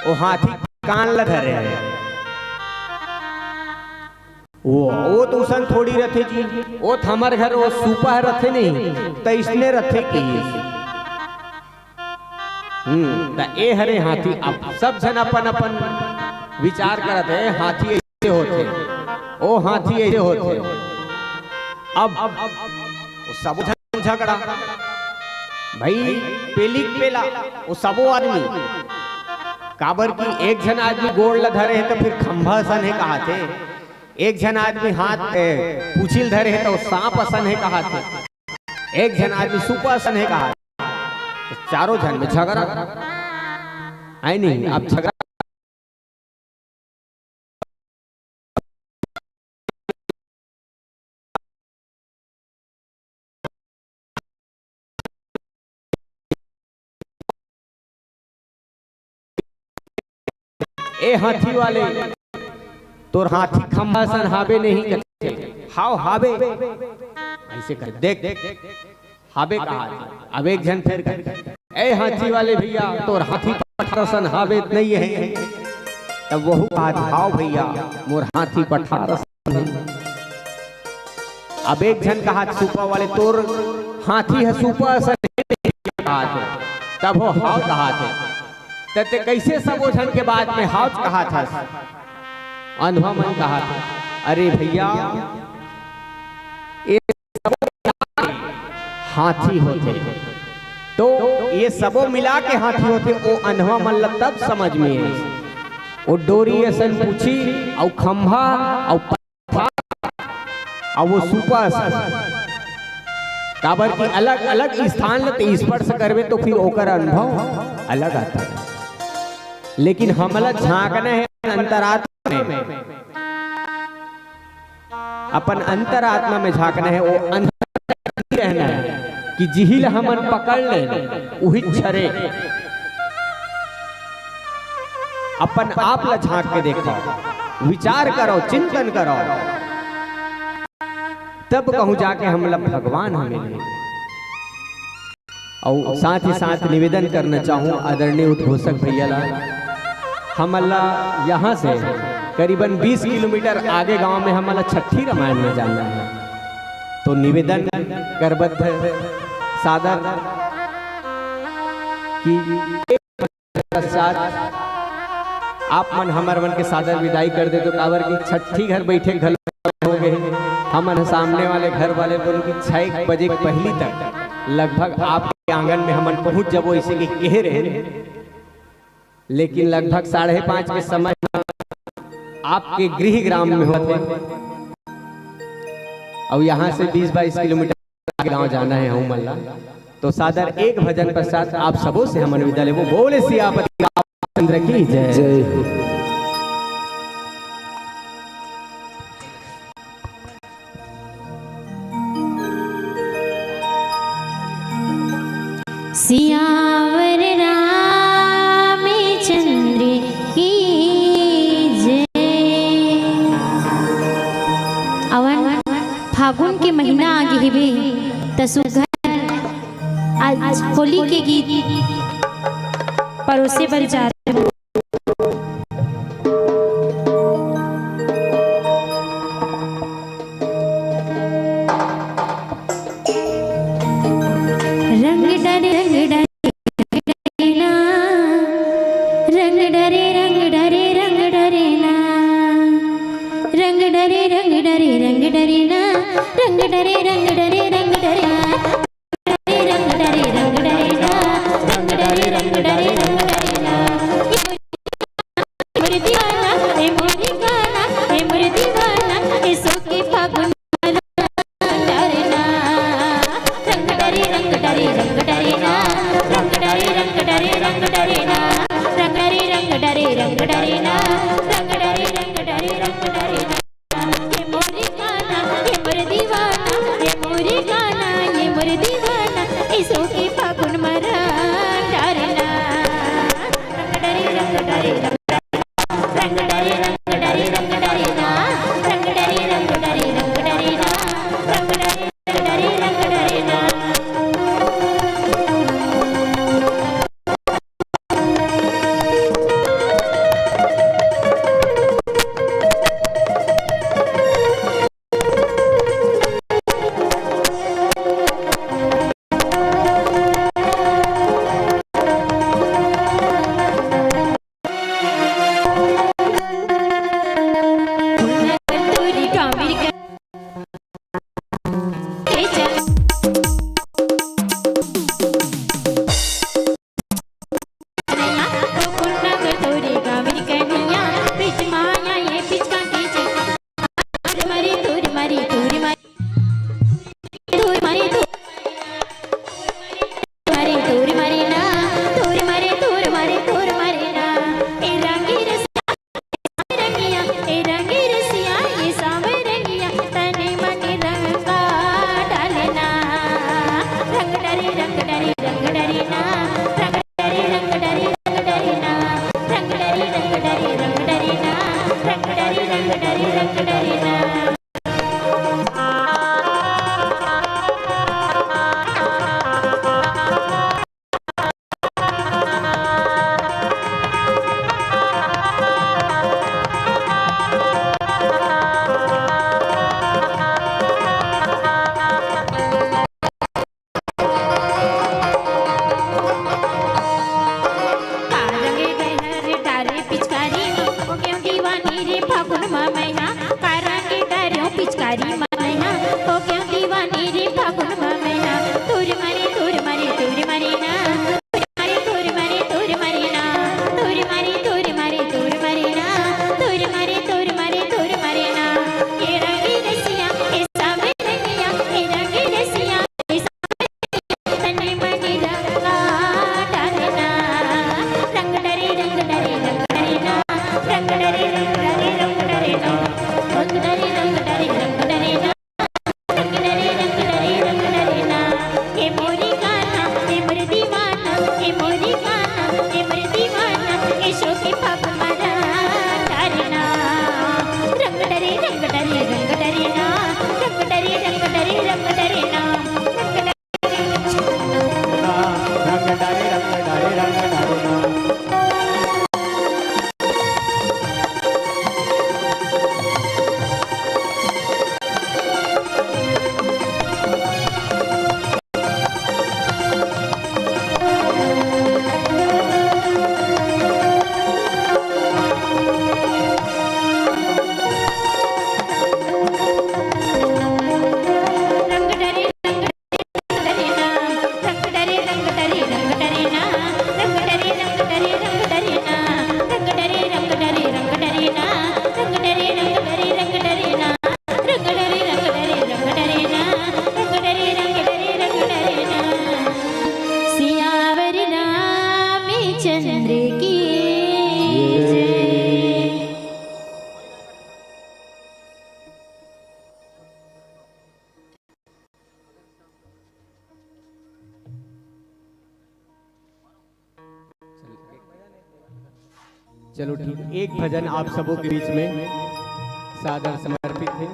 वो हाथी कान लगा रहे हैं, वो तो उसन थोड़ी रथे जी, वो हमार घर वो सुपा रथे नहीं तो इसने रथे की ए हरे हाथी। अब सब जन अपन अपन विचार करते हैं हाथी ऐसे होते, ओ हाथी ऐसे होते। अब वो सब जन झगड़ा भाई पेलिक पेला वो सबो आदमी काबर की एक जन आदमी गोड़ ल धरे है तो फिर खंभा सन है कहा थे, एक जन आदमी हाथ पूछिल धरे है तो सांप असन है कहा थे, एक जन आदमी सुपा असन है कहा, चारों जन में झगड़ा है नहीं। अब झगड़ा ए हाथी वाले तोर हाथी खंभा सन हावे नहीं करते, हाव हावे ऐसे कर देख हावे कहा। अब एक जन फिर ए हाथी वाले भैया तोर हाथी पठार सन हावे नहीं है, तब वह कहा हाव भैया मोर हाथी पठार सन है। अब एक जन कहा सुपा वाले तोर हाथी है सुपा सन कहा थे, तब वो हाव कहा थे। तते कैसे सब ओझन के बाद में हाथ कहा था, अनुभव मन कहा था अरे भैया ये हाथी होते तो ये सबो मिला के हाथी होते। वो अनुभव मन ल तब समझ में है, वो डोरी असन पूछी और खंभा और वो सुपा काबर की अलग अलग स्थान ले स्पर्श करवे तो फिर ओकर अनुभव अलग आता है। लेकिन हमला झांकना है अंतरात्मा में, अपन अंतरात्मा में झांकना है, वो अंदर रहना है कि जिहिल हमन पकड़ ले उही छरे। अपन आप ला झांक के देखो, विचार करो, चिंतन करो, तब कहूं जाके हमला भगवान हमें ले। और साथ ही साथ निवेदन करना चाहूं आदरणीय उद्घोषक भैया ला, हम अल्लाह यहाँ से करीबन 20 किलोमीटर आगे गांव में हम अल्लाह छठी रामायण में जाना है, तो निवेदन करबद्ध सादर कि पश्चात आप मन हमार मन के सादर विदाई कर दे। तो काबर की छठी घर बैठे घर हो गए, हमन सामने वाले घर वाले बोल की 6 बजे पहली तक लगभग आपके आंगन में हमन पहुंच जबो इसे के कह रहे, लेकिन लगभग 5:30 के समय आपके गृह ग्राम में होते और यहाँ से 20-22 किलोमीटर गांव जाना है हूँ मल्ला। तो सादर एक भजन पश्चात आप सबों से हम विदा ले। वो बोले सियापति रामचंद्र की जय जय हो।
सियावर रामचंद्र की जय। अवन फागुन के महीना आगे हिबे तसुघर आज होली के गीत परोसे बर जा रहे हो। रंग डरे रंग डरे ना, रंग डरे रंग डरे रंग डरे ना, रंग डरे रंग डरे रंग डरे ना, रंग डरे रंग डरे रंग डरे ना, रंग डरे रंग डरे ना, रंग डरे रंग डरे रंग डरे ना। मोर दीवाना ए मोरी गाना ए मोर दीवाना ए सोके फागुन डरे ना, रंग डरे रंग डरे रंग डरे ना, रंग डरे रंग डरे रंग डरे ना, रंग डरे रंग डरे रंग डरे ना, रंग डरे रंग डरे रंग डरे ना। ये मोरी गाना ये मोर दीवाना ये मोरी गाना ये मोर दीवाना ए सोके फागुन मरा डरना, रंग डरे रंग डरे रंग डरे रंग डरे रंग डरे ना, रंग डरे रंग डरे रंग डरे ना, रंग डरे रंग डरे ना। रंग डरीना रंग डरी रंग डरी रंग डरीना पिचकारी मैना ओ क्यों दीवानी रे फागुन मैना तूर मारे तूर मारे तूर मारे ना तूर मारे तूर मारे ना तूर मारे तूर मारे तूर मारे ना तूर मारे तूर मारे तूर मारे ना ये रंगी रसिया ये सामे नैया ये रंगी रसिया ये सामे तन्ने मनी रंगा डालना रंग डरे रंग डरे रंग डरे ना रंग डरे रंग डरे रंग डरे ना रंग डरे रंग डरे रंग डरे ना रंग डरे रंग डरे रंग डरे ना ये मोरी गाना ये मोर दीवाना ये मोरी गाना ये मोर दीवाना ये शोकी पाप मारा डालना रंग डरे रंग डरे रंग डरे ना रंग डरे रंग डरे रंग डरे ना
रंग डारे रंग डारे रंग डारे ना
रंग डरे रंग डरे रंग डरे रंग डरे ना रंग डरे रंग डरे रंग डरे ना रंग डरे रंग डरे रंग डरे ना रंग डरे रंग डरे रंग डरे ना रंग डरे रंग डरे रंग डरे ना रंग डरे रंग डरे रंग डरे ना सियावर रामचंद्र की जय।
चलो ठीक, एक भजन आप सबों के बीच में सादर समर्पित है।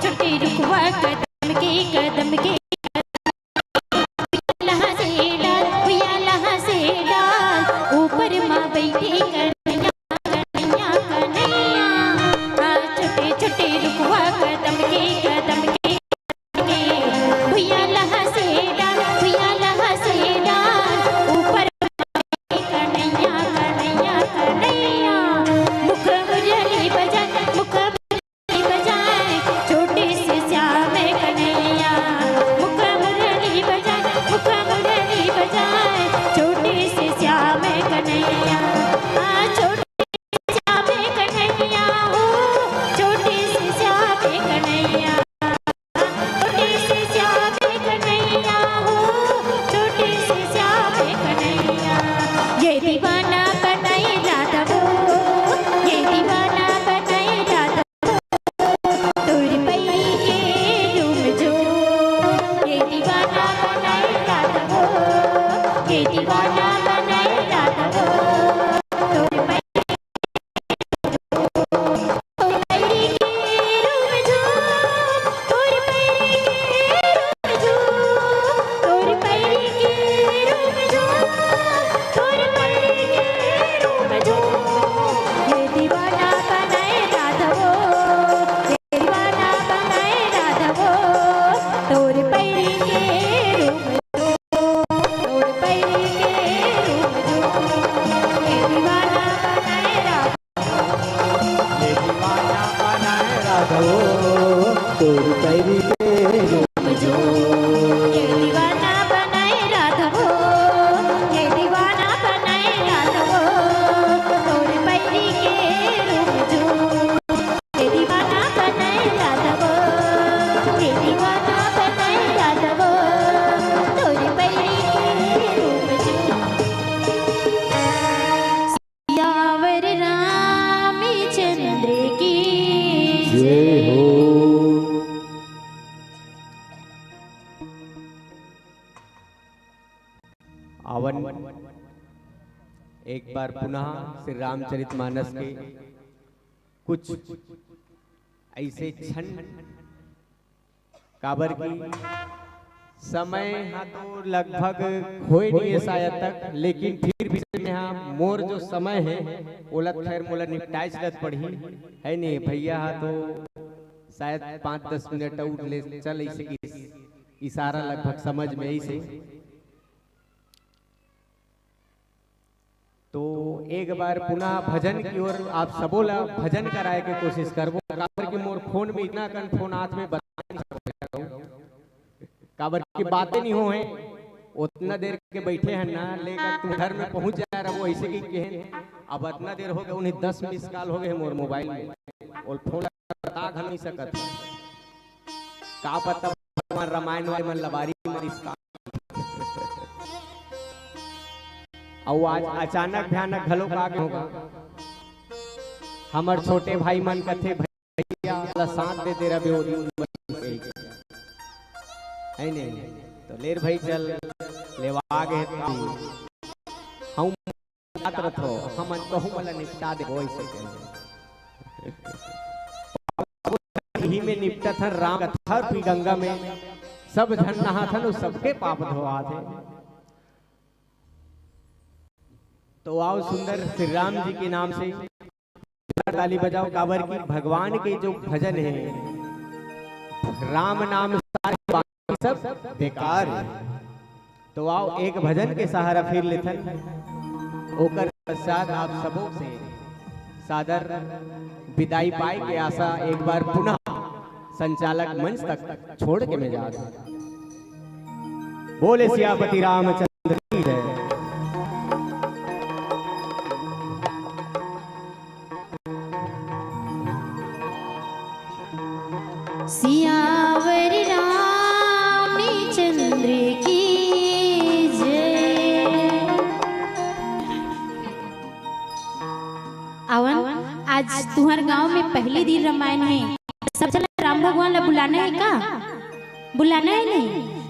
छोटे रुकवा कदम के
आवन एक बार पुनः श्री रामचरितमानस के कुछ ऐसे क्षण काबर की समय हाँ तो लगभग हो ही नहीं है शायद तक, लेकिन फिर भी यहाँ मोर जो समय है ओला खैर मोला निपटाए चलत पड़ी है नहीं भैया हाँ तो शायद 5-10 मिनट उठ ले चल ऐसे इशारा लगभग समझ में ही से। तो एक बार पुनः भजन की ओर आप सबो ला भजन कराए के कोशिश करबो। काबर की मोर फोन में इतना कन फोन हाथ में बता नहीं सकता, काबर की बातें नहीं हो है उतना देर के बैठे हैं ना, लेकर तुम घर में पहुंच जा रहा वो ऐसे की कहे अब इतना देर हो गया उन्हें 10 मिस कॉल हो गए मोर मोबाइल में और फोन बता घल नहीं सकत का पता हमार रामायण वाले मन लबारी में इसका और आज अचानक भयानक घलो का होगा। हमार छोटे भाई मन कथे भैया साथ दे तेरा बेओरी है नहीं तो लेर भाई चल लेवा गए हम बात रथो हम कहूं मला निपटा दे वैसे ही में निपटा था राम कथा पी गंगा में सब जन नहा था नो सबके पाप धोआ थे। तो आओ सुंदर श्री राम जी के नाम से ताली बजाओ। काबर की भगवान के जो भजन है राम नाम सारे बाकी सब बेकार है। तो आओ एक भजन के सहारा फिर लेथन ओकर पश्चात आप सबों से सादर विदाई पाए के आशा एक बार पुनः संचालक मंच तक छोड़ के मैं जा रहा। बोले सियापति रामचंद्र की जय।
सियावर रामचंद्र की जय। अवन आज तुम्हारे गांव में पहले दिन रामायण है, सब जन राम भगवान ला बुलाना है का? बुलाना है नहीं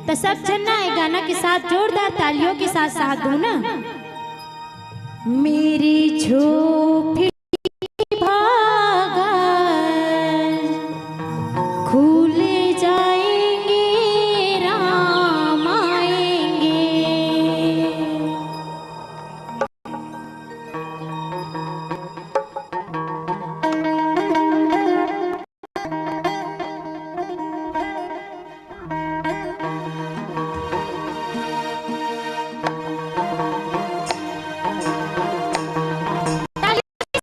तो सब जन ना गाना के साथ जोरदार तालियों के साथ साथ दो ना। मेरी झोपड़ी भागा खुले जाएंगे राम आएंगे। ताली के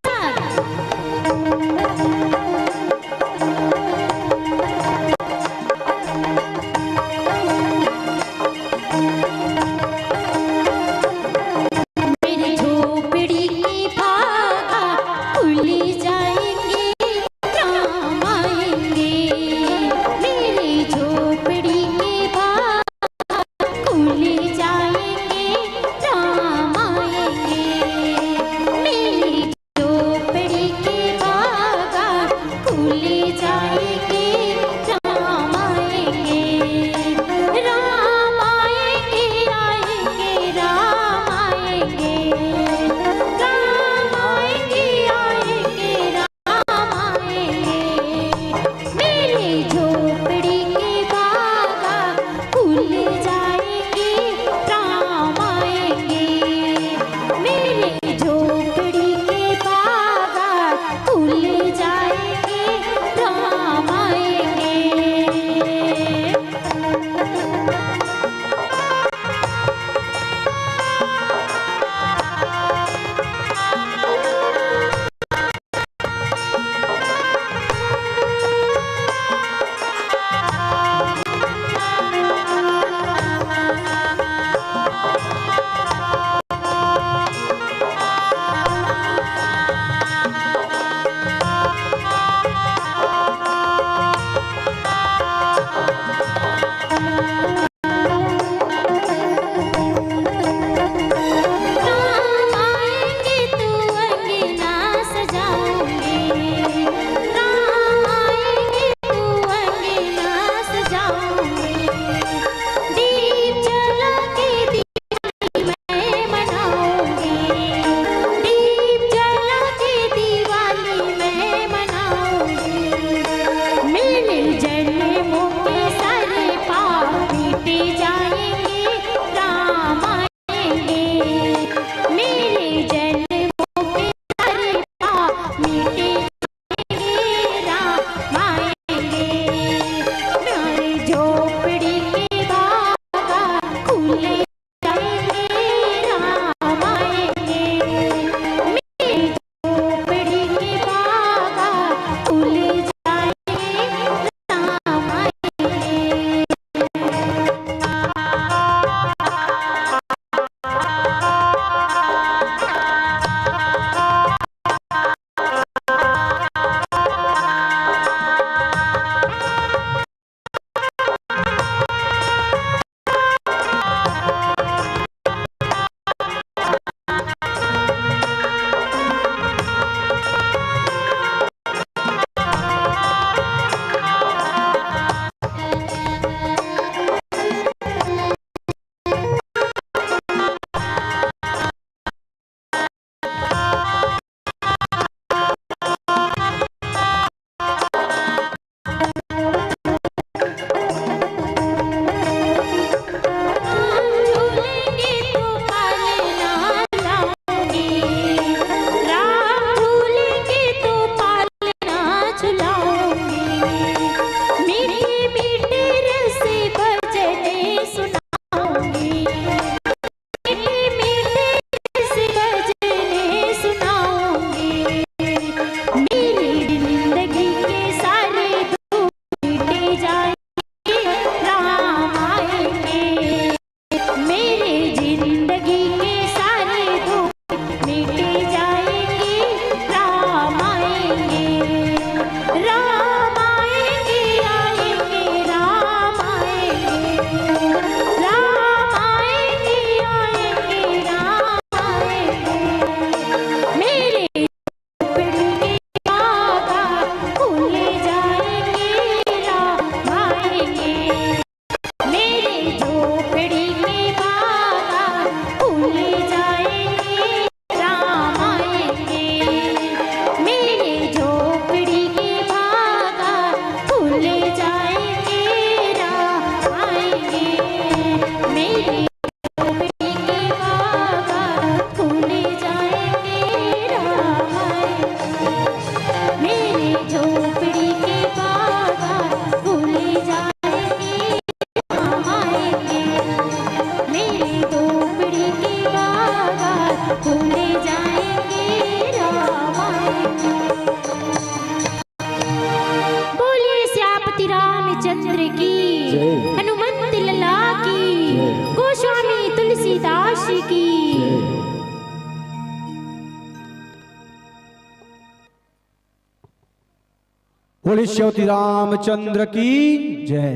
बोले श्री रामचंद्र की जय।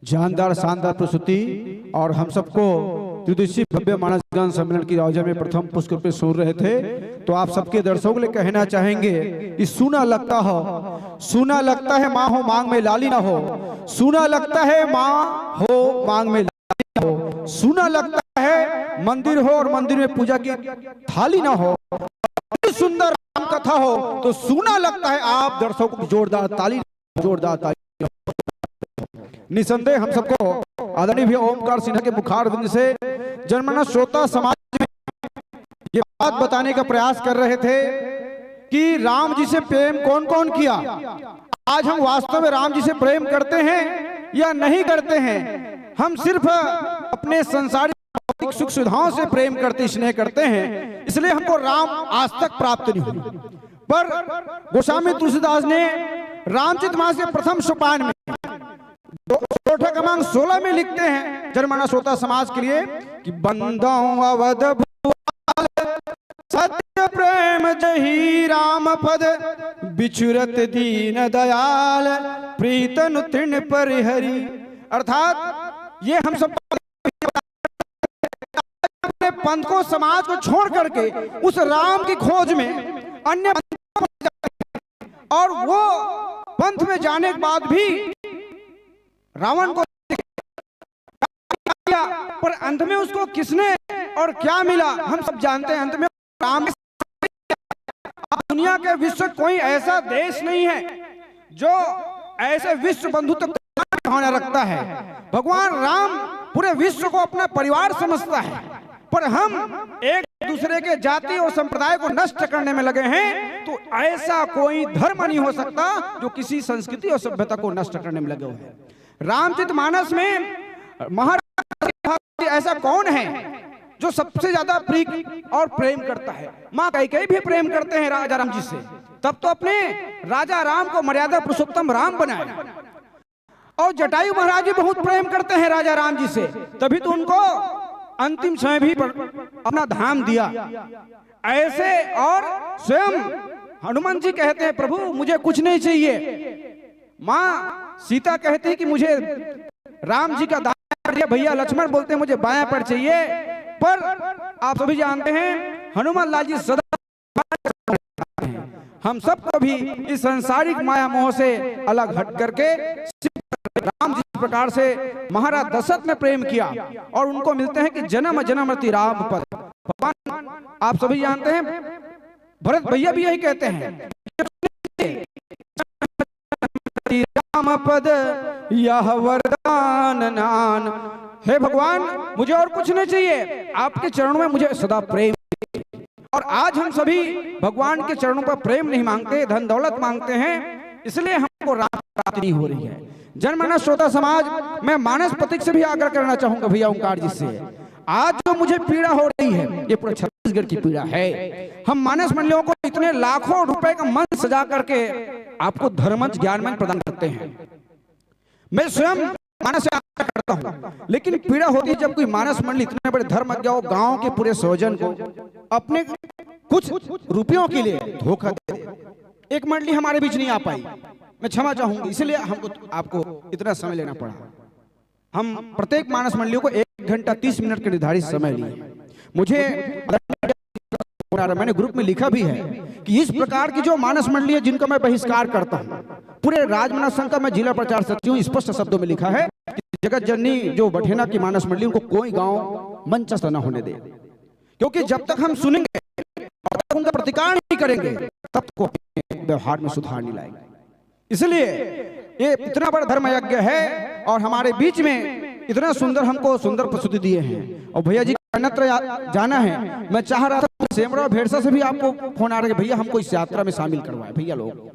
जानदार शानदार प्रस्तुति और हम सबको त्रिदिशीय भव्य मानस गान सम्मेलन की आयोजन में प्रथम पुष्प पे सुन रहे थे। तो आप सबके दर्शकों के लिए कहना चाहेंगे कि सूना लगता है माँ हो मांग में लाली ना हो, सूना लगता है माँ हो मांग में लाली ना हो, सूना लगता है मंदिर हो और मंदिर में पूजा की थाली ना हो, सुंदर राम कथा हो तो सूना लगता है आप दर्शकों को जोरदार ताली। निसंदेह हम सबको आदरणीय भी ओमकार सिन्हा के मुखार बिंद से जनमना श्रोता समाज में ये बात बताने का प्रयास कर रहे थे कि राम जी से प्रेम कौन कौन किया। आज हम वास्तव में राम जी से प्रेम करते हैं या नहीं करते हैं। हम सिर्फ अपने संसारिक सुख सुविधाओं से प्रेम करते स्नेह करते हैं, इसलिए हमको राम आज तक प्राप्त नहीं हुई। पर गोस्वामी तुलसीदास ने रामचरितमानस के प्रथम सोपान में 16 में लिखते हैं जनमानस श्रोता समाज के लिए कि बंदों अवध भुआल सत्य प्रेम जही राम पद बिछुरत दीन दयाल प्रीतन तृण परिहरी। अर्थात ये हम सब अपने पंथ को समाज को छोड़ करके उस राम की खोज में अन्य और वो पंथ में जाने के बाद भी रावण को किया, पर अंत में उसको किसने और क्या मिला हम सब जानते हैं। अंत में राम। दुनिया के विश्व कोई ऐसा देश नहीं है जो ऐसे विश्व बंधुत्व की भावना रखता है। भगवान राम पूरे विश्व को अपना परिवार समझता है, पर हम एक दूसरे के जाति और संप्रदाय को नष्ट करने में लगे हैं। तो ऐसा कोई धर्म नहीं हो सकता जो किसी संस्कृति और सभ्यता को नष्ट करने में लगे हुए हैं। रामचरितमानस में महाराज ऐसा कौन है जो सबसे ज्यादा प्रिय और प्रेम करता है। माँ कैकेयी भी प्रेम करते हैं राजा राम जी से, तब तो अपने राजा राम को मर्यादा पुरुषोत्तम राम बनाया। और जटायु महाराज भी बहुत प्रेम करते हैं राजा राम जी से, तभी तो उनको अंतिम समय भी अपना धाम दिया। ऐसे और स्वयं हनुमान जी कहते हैं प्रभु मुझे कुछ नहीं चाहिए। माँ सीता कहती है कि मुझे राम जी का दायां पैर, भैया लक्ष्मण बोलते हैं मुझे बायां पैर चाहिए। पर आप सभी जानते हैं हनुमान लाल जी सदा हम सबको भी इस सांसारिक माया मोह से अलग हट करके राम जिस प्रकार से महाराज दशरथ ने प्रेम किया और उनको मिलते हैं कि जन्म जन्मति राम पद। भगवान आप सभी जानते हैं भरत भैया भी यही कहते हैं राम पद यह वरदान नान। हे भगवान मुझे और कुछ नहीं चाहिए, आपके चरणों में मुझे सदा प्रेम। और आज हम सभी भगवान के चरणों पर प्रेम नहीं मांगते, धन दौलत मांगते हैं, इसलिए हमको राम प्राप्ति नहीं हो रही है। जनमानस श्रोता समाज मैं मानस प्रतीक से भी आग्रह करना चाहूंगा भैया ओंकार जी से। आज जो मुझे पीड़ा हो रही है ये पूरे छत्तीसगढ़ की पीड़ा है। हम मानस मंडलियों को इतने लाखों रुपए का मन सजा करके आपको धर्मंच ज्ञानमंच प्रदान करते हैं। मैं स्वयं मानस से आग्रह करता हूं, लेकिन पीड़ा होती है जब कोई मानस मंडली इतने बड़े धर्मज्ञ हो गांव के पूरे स्वजन को अपने कुछ रुपयों के लिए धोखा दे। एक मंडली हमारे बीच नहीं आ पाई, मैं क्षमा चाहूंगी, इसलिए हमको आपको इतना समय लेना पड़ा। हम प्रत्येक मानस मंडलियों को 1 घंटा 30 मिनट के निर्धारित समय लिए। मुझे मैंने ग्रुप में लिखा भी है कि इस प्रकार की जो मानस मंडली है जिनका मैं बहिष्कार करता हूं, पूरे राजमना संघ का मैं जिला प्रचार सचिव स्पष्ट शब्दों में लिखा है कि जगत जननी जो बठेना की मानस मंडली उनको कोई गांव मंचस्थ न होने दे, क्योंकि जब तक हम सुनेंगे और तक उनका प्रतिकार नहीं करेंगे तब तक व्यवहार में सुधार नहीं लाएंगे। इसलिए ये इतना बड़ा धर्म यज्ञ है और हमारे बीच में इतना सुंदर हमको सुंदर प्रस्तुति दिए हैं। और भैया जी अन्यत्र जाना है, मैं चाह रहा था सेमरा भेड़सा से भी आपको फोन आ रहा है भैया हमको इस यात्रा में शामिल करवाए। भैया लोग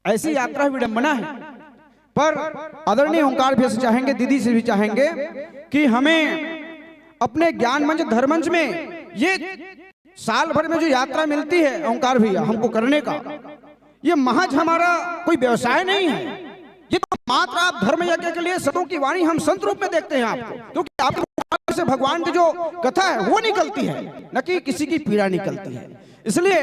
ऐसी यात्रा विडंबना है, पर आदरणीय ओंकार भैया से चाहेंगे, दीदी से भी चाहेंगे कि हमें अपने ज्ञान मंच धर्मंच में ये साल भर में जो यात्रा मिलती है ओंकार भैया हमको करने का, ये महज हमारा कोई व्यवसाय नहीं है, ये तो मात्र आप धर्म यज्ञ के लिए सतों की वाणी हम संत रूप में देखते हैं आपको, क्योंकि आपके से भगवान की जो कथा है वो निकलती है, न कि किसी की पीड़ा निकलती है। इसलिए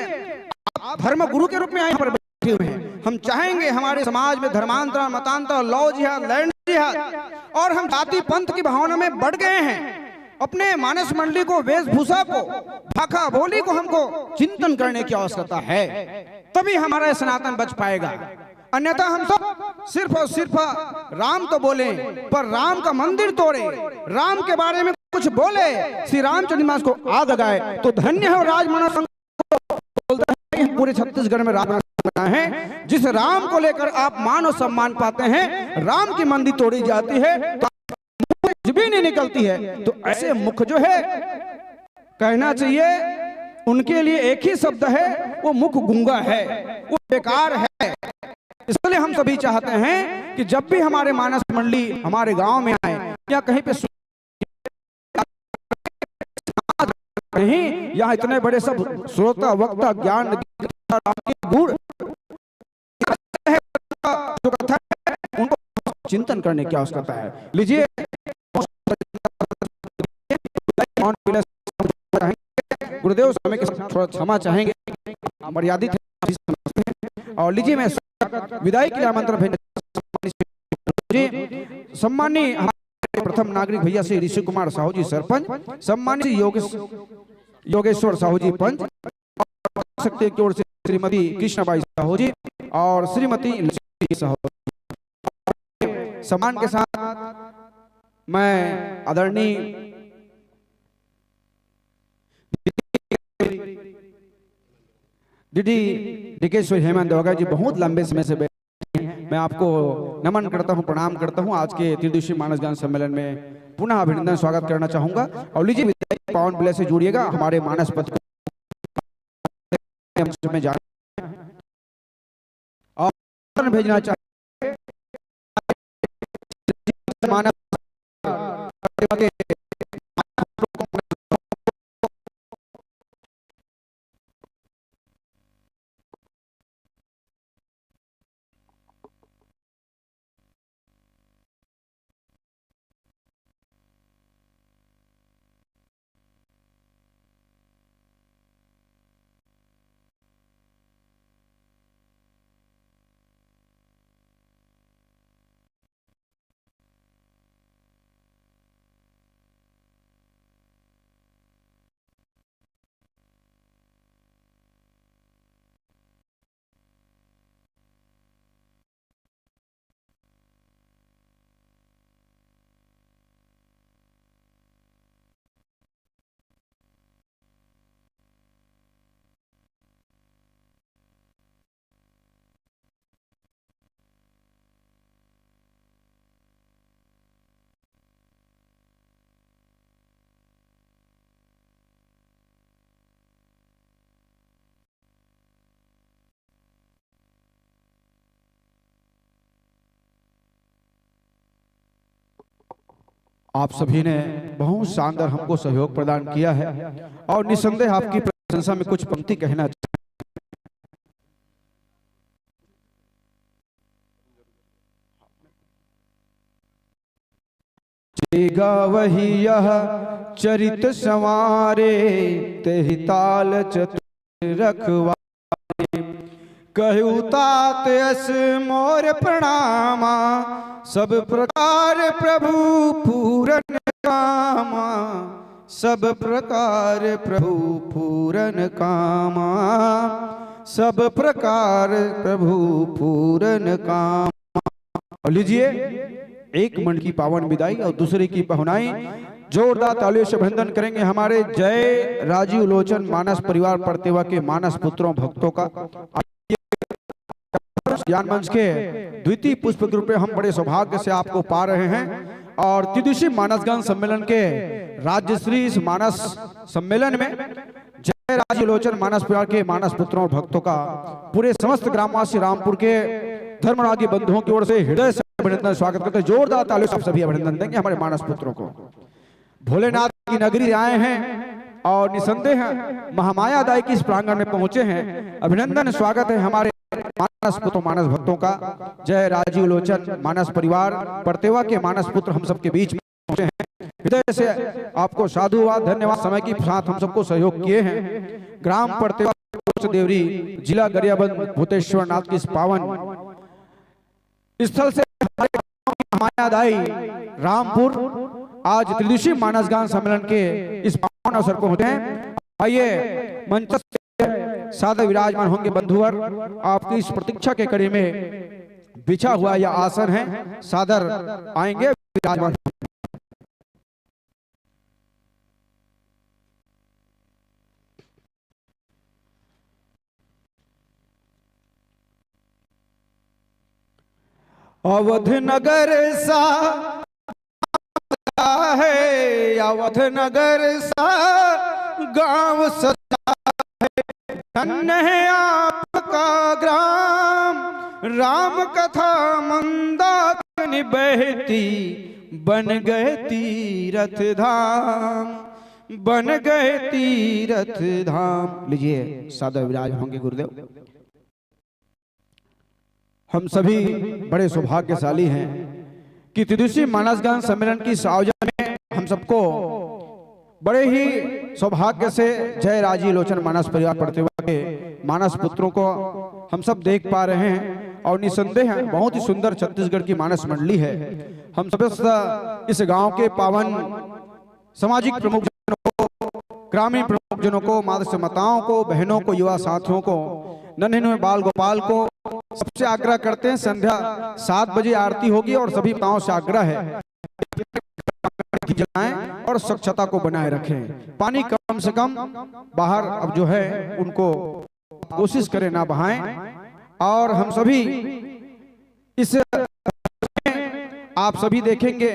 आप धर्म गुरु के रूप में आए पर हुए हैं। हम चाहेंगे हमारे समाज में धर्मांतरण, मतांतर, लौ जिहाद, लैंड जिहाद और हम जाति पंथ की भावना में बढ़ गए हैं। अपने मानस मंडली को, वेशभूषा को, भाषा बोली को हमको चिंतन करने की आवश्यकता है, तभी हमारा सनातन बच पाएगा। अन्यथा हम सब सिर्फ और सिर्फ राम तो बोले पर राम का मंदिर तोड़े, राम के बारे में कुछ बोले, श्री रामचंद्र मास को आग लगाए तो धन्य है। राजमना संघ बोलता है पूरे छत्तीसगढ़ में राम बना है। जिस राम को लेकर आप मान और सम्मान पाते हैं, राम की मंदिर तोड़ी जाती है तो कुछ भी नहीं निकलती है। तो ऐसे मुख जो है, कहना चाहिए उनके लिए एक ही शब्द है, वो मुख गूंगा है, वो बेकार है। इसलिए हम सभी चाहते हैं कि जब भी हमारे मानस मंडली हमारे गांव में आए या कहीं पे नहीं, यहाँ इतने बड़े सब श्रोता वक्ता ज्ञान जो कथा है उनको चिंतन करने की आवश्यकता है। लीजिए गुरुदेव समय के थोड़ा क्षमा चाहेंगे, मर्यादित है। और लीजिए मैं विदाई के लिए आमंत्रण भेजना सम्मानीय हमारे प्रथम नागरिक भैया श्री ऋषि कुमार साहू जी सरपंच, सम्मानित योगेश्वर साहू जी पंच, शक्ति की ओर से श्रीमती कृष्णबाई साहू जी और श्रीमती लक्ष्मी साहू। सम्मान के साथ मैं आदरणीय दीदी डिकेश्वर हेमंत देवगा जी बहुत लंबे समय से बैठे हैं। मैं आपको नमन करता हूं, प्रणाम करता हूं। आज के त्रिदिवसीय मानस ज्ञान सम्मेलन में पुनः अभिनंदन स्वागत करना चाहूंगा। और लीजिए विदाई पावन विलय से जुड़िएगा हमारे मानस पथ में जाना और भेजना चाहिए मानस आप सभी ने बहुत शानदार हमको सहयोग प्रदान किया है और निसंदेह आपकी प्रशंसा में कुछ पंक्ति कहना चलेगा वही यह चरित संवारे, तेहि ताल चतुर रखवारे, कहू तात यस मोर प्रणामा, सब प्रकार प्रभु पूरन कामा, सब प्रकार प्रभु पूरन कामा, सब प्रकार प्रभु पूरन कामा। और लीजिए एक मन की पावन विदाई और दूसरे की पहुनाई जोरदार तालियों से अभिनंदन करेंगे हमारे जय राजीव लोचन मानस परिवार परतेवा के मानस पुत्रों भक्तों का। ज्ञान मंच के द्वितीय पुष्प ग्रुप में हम बड़े सौभाग्य से आपको पा रहे हैं और त्रिदिवसीय मानस ज्ञान सम्मेलन के राज्यश्री इस मानस सम्मेलन में जय राजीव लोचन मानस परिवार के मानस पुत्रों भक्तों का पूरे समस्त ग्रामवासी रामपुर के धर्मरागी बंधुओं की ओर से हृदय से अभिनंदन स्वागत करते हैं। जोरदार तालियों से आप सभी अभिनंदन देंगे हमारे मानस पुत्रों को। भोलेनाथ की नगरी आए हैं और निसंदेह महामाया दाई की इस प्रांगण में पहुंचे हैं। अभिनंदन स्वागत है हमारे मानस पुत्रों मानस भक्तों का। जय राजीव लोचन मानस परिवार परतेवा के मानस पुत्र हम सबके बीच में पहुंचे हैं। हृदय से आपको साधुवाद धन्यवाद। समय के साथ हम सबको सहयोग किए हैं। ग्राम परतेवा पोस्ट देवरी, जिला गरियाबंद भूतेश्वर नाथ की इस पावन स्थल से हमारे गांव की मायादाई रामपुर आज त्रिदिशीय मानस गान सम्मेलन के इस पावन अवसर को होते हैं। आइए मंच से सादर विराजमान होंगे बंधुवर, आपकी इस प्रतीक्षा के कड़ी में बिछा हुआ यह आसन है, सादर आएंगे विराजमान। अवध नगर सा है, अवध नगर सा गांव सजा है, धन्य है आपका ग्राम, राम कथा मंदाकिनी बहती, बन गए तीरथ धाम, बन गए तीरथ धाम। लीजिए सादर विराज होंगे गुरुदेव। हम सभी बड़े सौभाग्यशाली हैं कि त्रिदिशीय मानस गान सम्मेलन की इस आयोजन में हम सबको बड़े ही सौभाग्य से जय राजी लोचन मानस परिवार पढ़ते हुए मानस पुत्रों को हम सब देख पा रहे हैं और निसंदेह बहुत ही सुंदर छत्तीसगढ़ की मानस मंडली है। हम सब इस गांव के पावन सामाजिक प्रमुख जनों को, ग्रामीण प्रमुख जनों को, माता माताओं को, बहनों को, युवा साथियों को, नन्हे बाल गोपाल को सबसे आग्रह करते हैं, संध्या 7 बजे आरती होगी और सभी माताओं से आग्रह है जलाएं और स्वच्छता को बनाए रखें। पानी कम से कम बाहर अब जो है उनको कोशिश करें ना बहाएं। और हम सभी इस आप सभी देखेंगे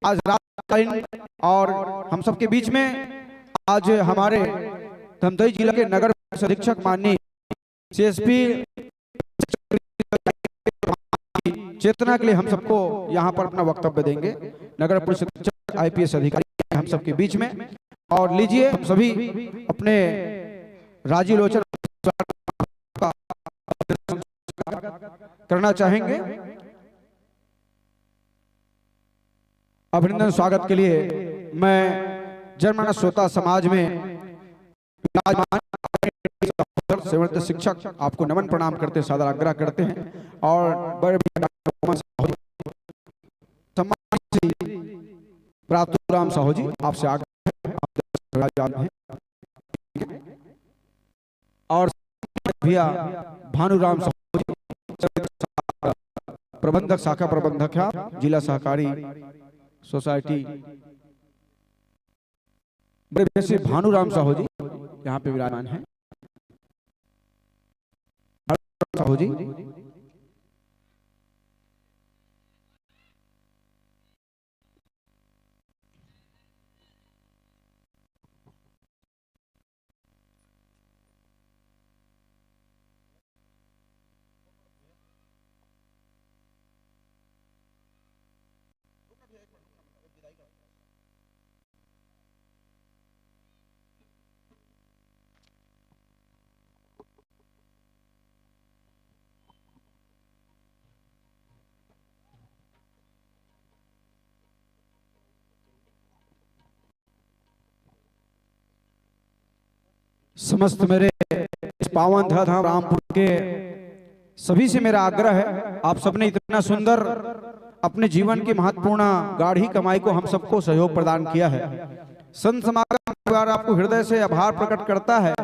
आज रात और हम सबके बीच में आज हमारे धमतरी जिला के नगर अधीक्षक माननीय CSP चेतना के लिए हम सबको यहाँ पर अपना वक्तव्य देंगे। नगर पुलिस अधीक्षक IPS अधिकारी हम सबके बीच में। और लीजिए हम सभी अपने राजी लोचन करना चाहेंगे। अभिनंदन स्वागत के लिए मैं जनमानस श्रोता समाज में सेवारत शिक्षक आपको नमन प्रणाम करते हैं, सादर आग्रह करते हैं। और बड़े राम साहू जी आपसे आग्रह है और भैया भानुराम साहू जी प्रबंधक, शाखा प्रबंधक है जिला सहकारी सोसाइटी, बड़े वैसे भानुराम साहू जी यहाँ पे विराजमान है। साहू जी समस्त मेरे इस पावन धराधाम रामपुर के सभी से मेरा आग्रह है, आप सबने इतना सुंदर अपने जीवन की महत्वपूर्ण गाढ़ी कमाई को हम सबको सहयोग प्रदान किया है। संत समागम द्वारा आपको हृदय से आभार प्रकट करता है।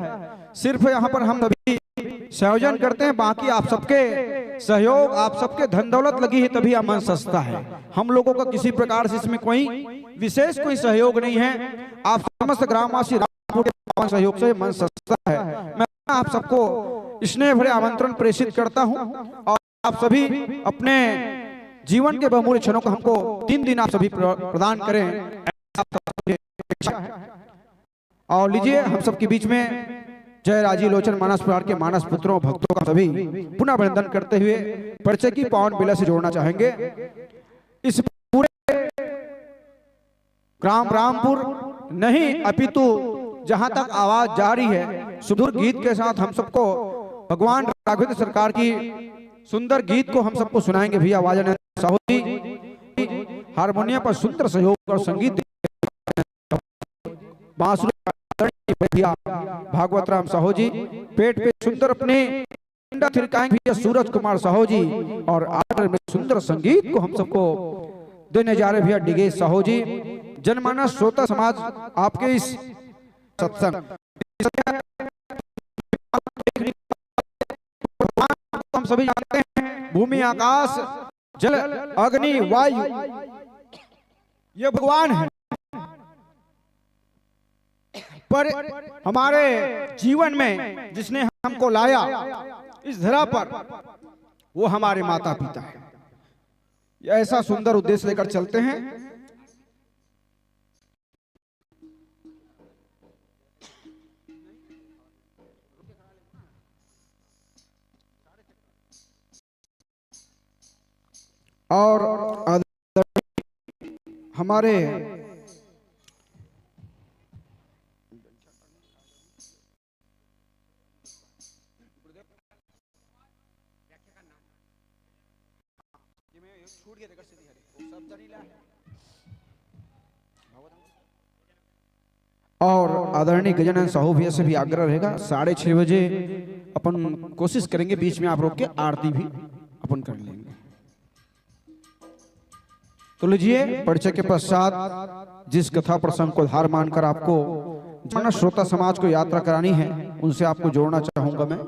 सिर्फ यहाँ पर हम सभी संयोजन करते हैं, बाकी आप सबके सहयोग, आप सबके धन दौलत लगी है तभी मन सस्ता है। हम लोगों का किसी प्रकार से इसमें कोई विशेष कोई सहयोग नहीं है। आप समस्त ग्रामवासी सहयोग से मन सस्ता है। मैं आप सबको स्नेह भरे आमंत्रण प्रेषित करता हूं और आप सभी अपने जीवन के बहुमूल्य क्षणों को हमको 3 दिन आप सभी प्रदान करें। और लीजिए हम सबके बीच में जय राजी लोचन मानस परिवार के मानस पुत्रों भक्तों का सभी पुनः अभिनंदन करते हुए परिचय की पावन बेला से जोड़ना चाहेंगे। इस पूरे ग्राम रामपुर नहीं अपितु जहां तक आवाज जा रही है सुदूर गीत के साथ हम सबको भगवान राघवेंद्र सरकार की सुंदर गीत को हम सबको सुनाएंगे। भैया आवाज साहू जी हारमोनियम पर सुंदर सहयोग और संगीत, बांसुरी भैया भागवत राम साहू जी पेट पे सुंदर अपने डंडा थिरकाएंगे सूरज कुमार साहू जी, और आखिर में सुंदर संगीत को हम सबको देने जा रहे भैया डिगेश साहू जी। जनमानस श्रोता समाज आपके इस सत्संग हम सभी जानते हैं, भूमि आकाश जल अग्नि वायु ये भगवान है, पर हमारे जीवन में जिसने हमको लाया इस धरा पर वो हमारे माता पिता है। ऐसा सुंदर उद्देश्य लेकर चलते हैं। और हमारे और आदरणीय गजानन साहू भैया से भी आग्रह रहेगा 6:30 बजे अपन कोशिश करेंगे बीच में आप रोक के आरती भी अपन कर लेंगे। तो लीजिए परिचय के पश्चात जिस कथा प्रसंग को धार मानकर आपको मानस श्रोता समाज को यात्रा करानी है उनसे आपको जोड़ना चाहूंगा मैं।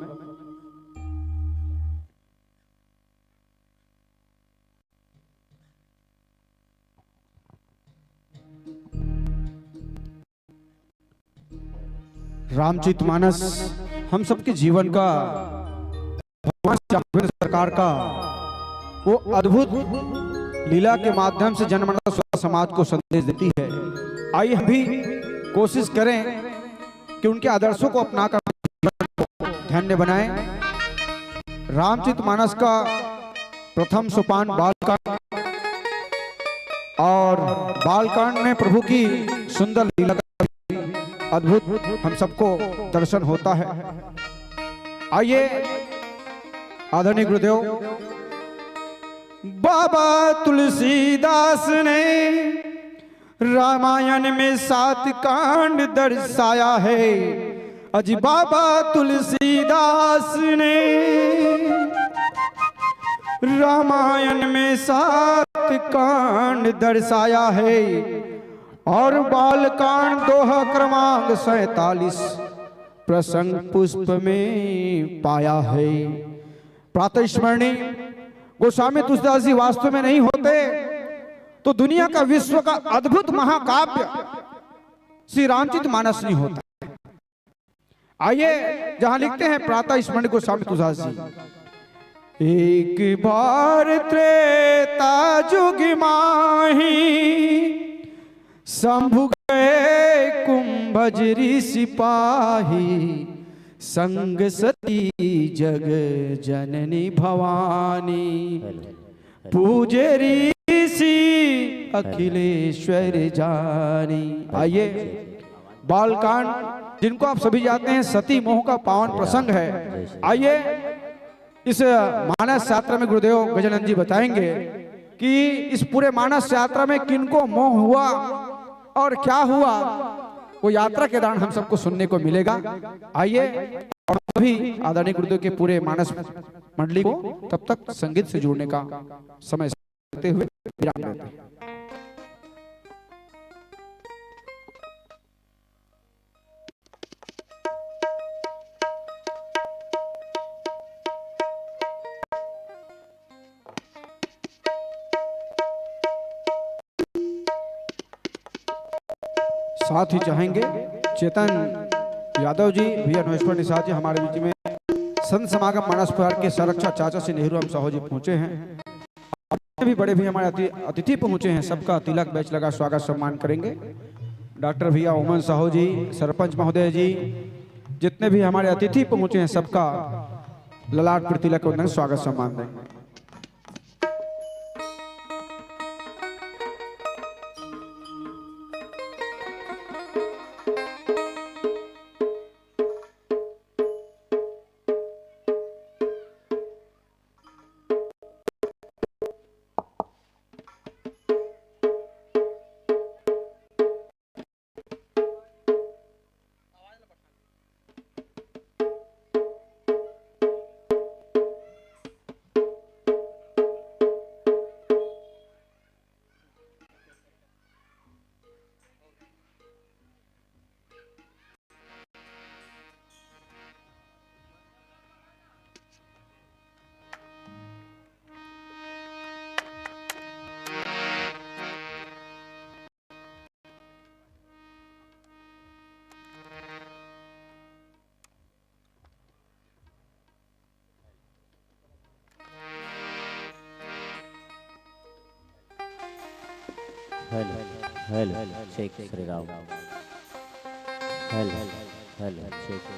रामचरितमानस हम सबके जीवन का भगवान सरकार का वो अद्भुत लीला के माध्यम से जनमानस समाज को संदेश देती है। आइए हम भी कोशिश करें कि उनके आदर्शों को अपनाकर ध्यान में बनाएं। रामचरितमानस का प्रथम सोपान बालकांड, और बालकांड में प्रभु की सुंदर लीला का अद्भुत हम सबको दर्शन होता है। आइए आदरणीय गुरुदेव बाबा तुलसीदास ने रामायण में 7 कांड दर्शाया है। अजी बाबा तुलसीदास ने रामायण में 7 कांड दर्शाया है, और बालकांड दोहा क्रमांक 47 प्रसंग पुष्प में पाया है। प्रातः स्मरणीय गोस्वामी तुलसीदास जी वास्तव में नहीं होते तो दुनिया का विश्व का अद्भुत महाकाव्य श्री रामचरितमानस नहीं होता। आइए जहां लिखते हैं प्रातः स्मरण गोस्वामी तुलसीदास जी, एक बार त्रेता जुग माही शंभु गए कुंभज ऋषि पाही, संग सती जग जननी भवानी, पूजे ऋषि अखिलेश्वर जानी। आइए बालकांड जिनको आप सभी जानते हैं सती मोह का पावन प्रसंग है। आइए इस मानस यात्रा में गुरुदेव गजानन जी बताएंगे कि इस पूरे मानस यात्रा में किनको मोह हुआ और क्या हुआ, वो यात्रा के दौरान हम सबको सुनने को मिलेगा। आइए और सभी आदरणीय गुरुदेव के पूरे मानस मंडली को तब तक संगीत से जोड़ने का समय देते हुए विराम देते हैं। साथ ही चाहेंगे चेतन यादव जी, भैया नोश्वर निषाद जी हमारे बीच में संत समागम मानस परिवार के संरक्षक चाचा श्री नेहरू राम साहू जी पहुंचे हैं। भी बड़े भी हमारे अतिथि पहुंचे हैं, सबका तिलक बैच लगा स्वागत सम्मान करेंगे। डॉक्टर भैया ओमन साहू जी, सरपंच महोदय जी, जितने भी हमारे अतिथि पहुंचे हैं सबका ललाट पर तिलक वंदन स्वागत सम्मान देंगे।
Hello hello Sheikh Shri Ram hello hello शेख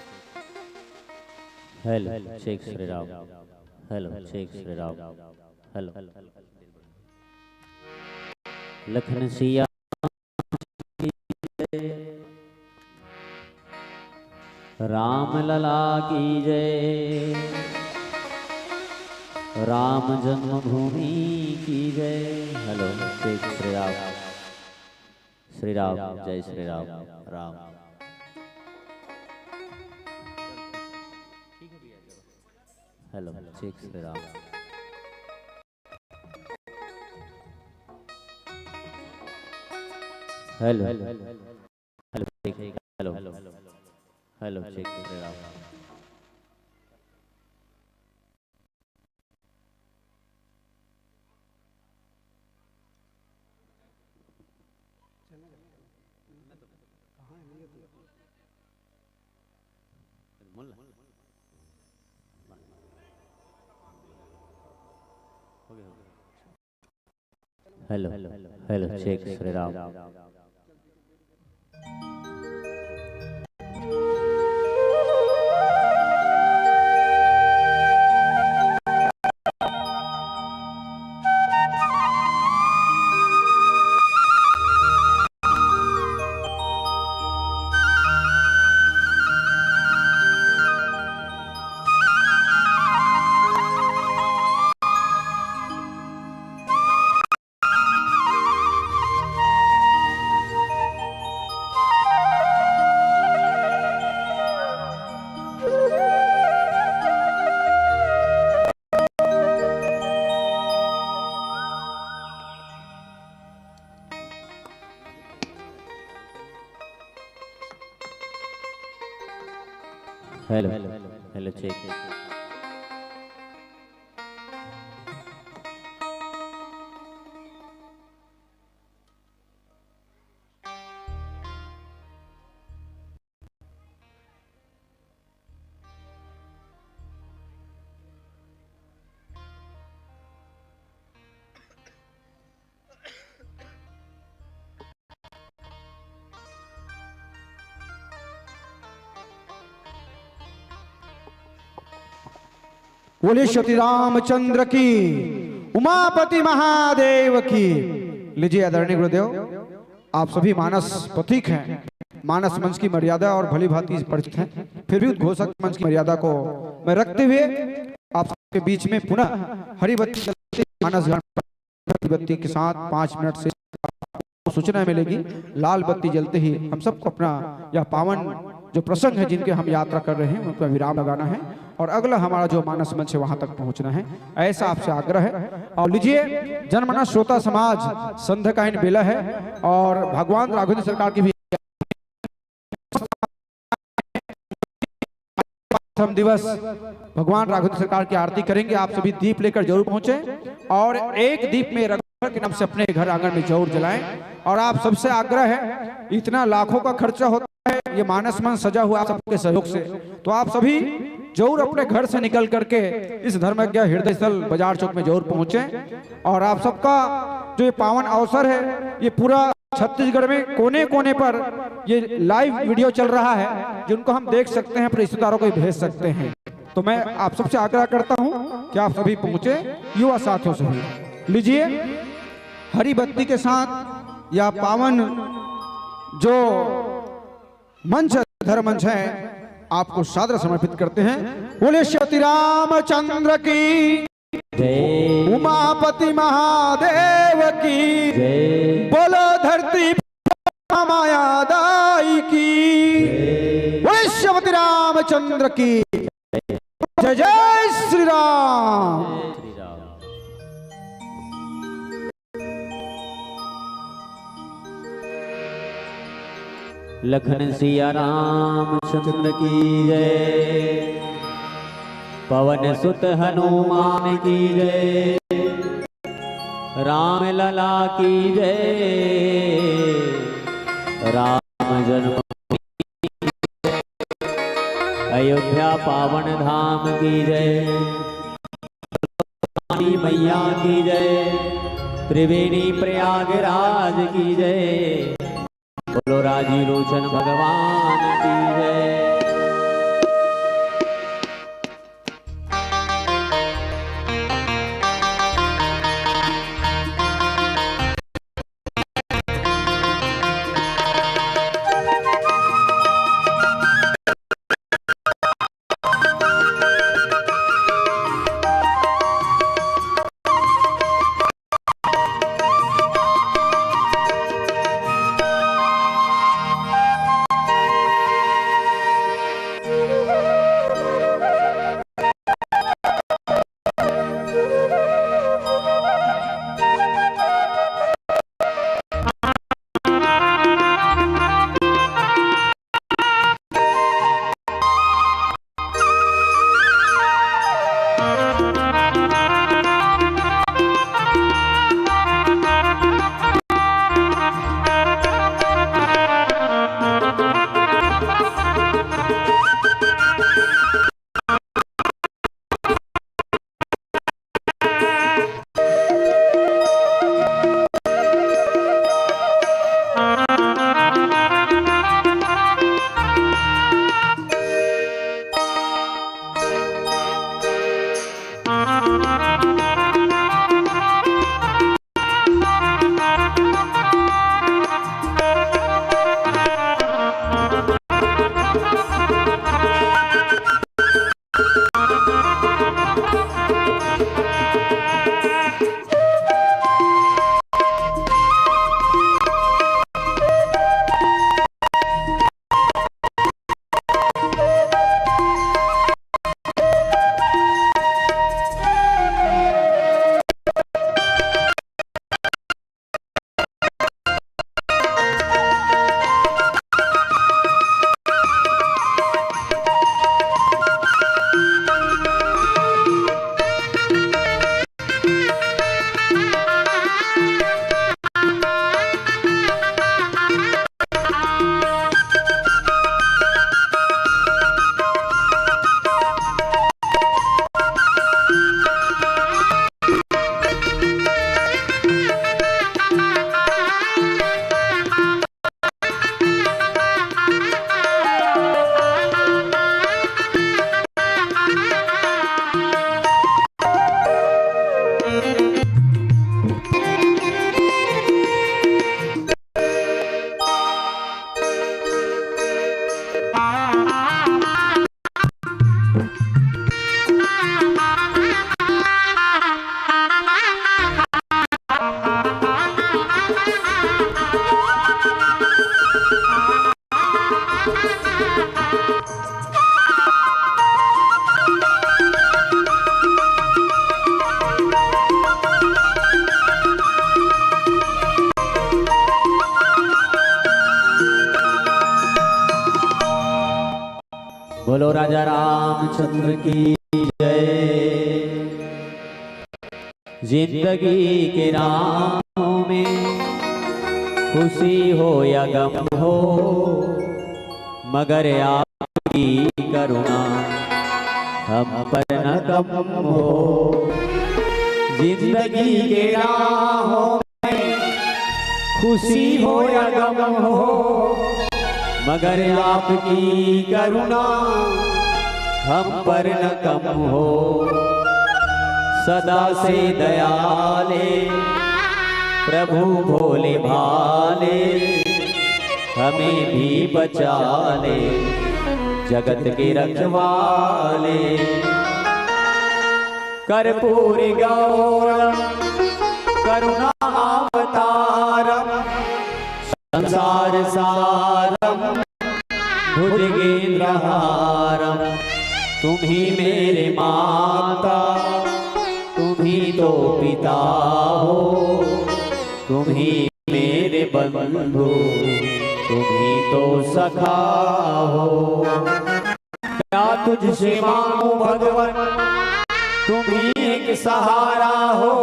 hello Sheikh Shri Ram hello Sheikh Shri Ram hello Lakhan Siya Ram Lalla की जय राम जन्मभूमि की जय हेलो शेख श्री राम जय Shri Ram Ram hello Sheikh Shri Ram hello hello hello hello Sheikh Shri Ram hello hello Sheikh Shri Ram hello hello Sheikh
बोले श्री रामचंद्र की उमापति महादेव की। लीजिए आदरणीय गुरुदेव, आप सभी मानस पथिक हैं, मानस मंच की मर्यादा और भली भांति परिचित हैं, फिर भी उद्घोषक मंच की मर्यादा को मैं रखते हुए आप सबके बीच में पुनः हरिबत्ती मानस बत्ती के साथ 5 मिनट से सूचना मिलेगी। लाल बत्ती जलते ही हम सबको अपना यह पावन जो प्रसंग है जिनके हम यात्रा कर रहे हैं उनका विराम लगाना है और अगला हमारा जो मानस मंच है वहां तक पहुंचना है, ऐसा आपसे आग्रह है। और लीजिए जनमना श्रोता समाज संध्या का इन बेला है और भगवान राघवेंद्र सरकार की भी प्रथम दिवस भगवान राघवेंद्र सरकार की आरती करेंगे। आप सभी दीप लेकर जरूर पहुंचे और एक दीप में रघुवर के नाम से अपने घर आंगन में जरूर जलाएं। और आप सबसे आग्रह है, इतना लाखों का खर्चा होता है ये मानस मंच सजा हुआ सबके सहयोग से, तो आप सभी जरूर अपने घर से निकल करके इस धर्मज्ञ हृदय स्थल बाजार चौक में जरूर पहुंचे। और आप सबका जो ये पावन अवसर है, ये पूरा छत्तीसगढ़ में कोने कोने पर ये लाइव वीडियो चल रहा है जिनको हम देख सकते हैं, अपने रिश्तेदारों को भेज सकते हैं। तो मैं आप सबसे आग्रह करता हूं कि आप सभी पहुंचे, युवा साथियों सभी। लीजिए हरी बत्ती के साथ यह पावन जो मंच धर्म मंच है आपको सादर समर्पित करते हैं। बोले श्री रामचंद्र की
जय,
उमापति महादेव की
जय,
बोलो धरती माया दाई की। बोले श्री रामचंद्र की जय जय श्री राम।
श्री राम। लखन सिया रामचंद्र की जय, पवन सुत हनुमान की जय, राम लला की जय, राम जन्म अयोध्या पावन धाम की जय, रानी मैया की जय, त्रिवेणी प्रयागराज की जय। बोलो राजी लोचन भगवान की जय। बोलो राजा रामचंद्र की जय। जिंदगी के राहों में खुशी हो या गम हो, मगर आपकी करुणा हम पर न कम हो। जिंदगी के राहों में खुशी हो या गम हो, मगर आपकी करुणा हम पर न कम हो। सदा से दयाले प्रभु भोले भाले, हमें भी बचा ले जगत के रखवाले। कर्पूरी गौरम करुणा अवतारम, संसार सारम भुजगेंद्रहारम। तुम ही मेरे माता, तुम ही तो पिता हो, तुम ही मेरे बंधु, तुम ही तो सखा हो। क्या तुझसे मांगू भगवन, तुम ही एक सहारा हो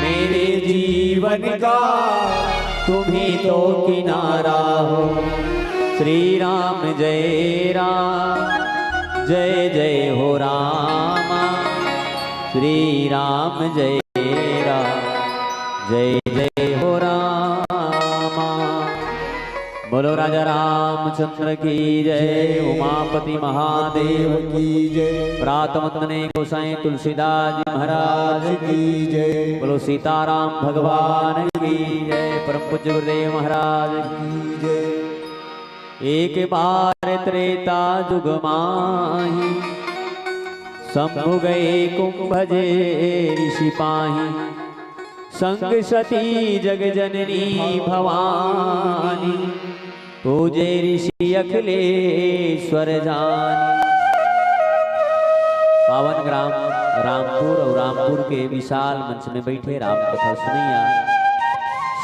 मेरे जीवन का, तुम ही तो किनारा हो। श्री राम जय राम, जय जय हो राम। श्री राम जय राम,
जय जय हो रामा। बोलो राजा रामचंद्र की जय। उमापति महादेव
की जय।
प्रात वंदने गोसाई तुलसीदास जी महाराज
की जय।
बोलो सीताराम भगवान की जय। परम पूज्य गुरुदेव महाराज की जय। एक बार त्रेता जुग माही, शंभु गए कुंभजे ऋषि पाही। संग सती जग जननी भवानी, पूजे ऋषि अखिलेश्वर जानी। पावन ग्राम रामपुर और रामपुर के विशाल मंच में बैठे राम कथा सुनैया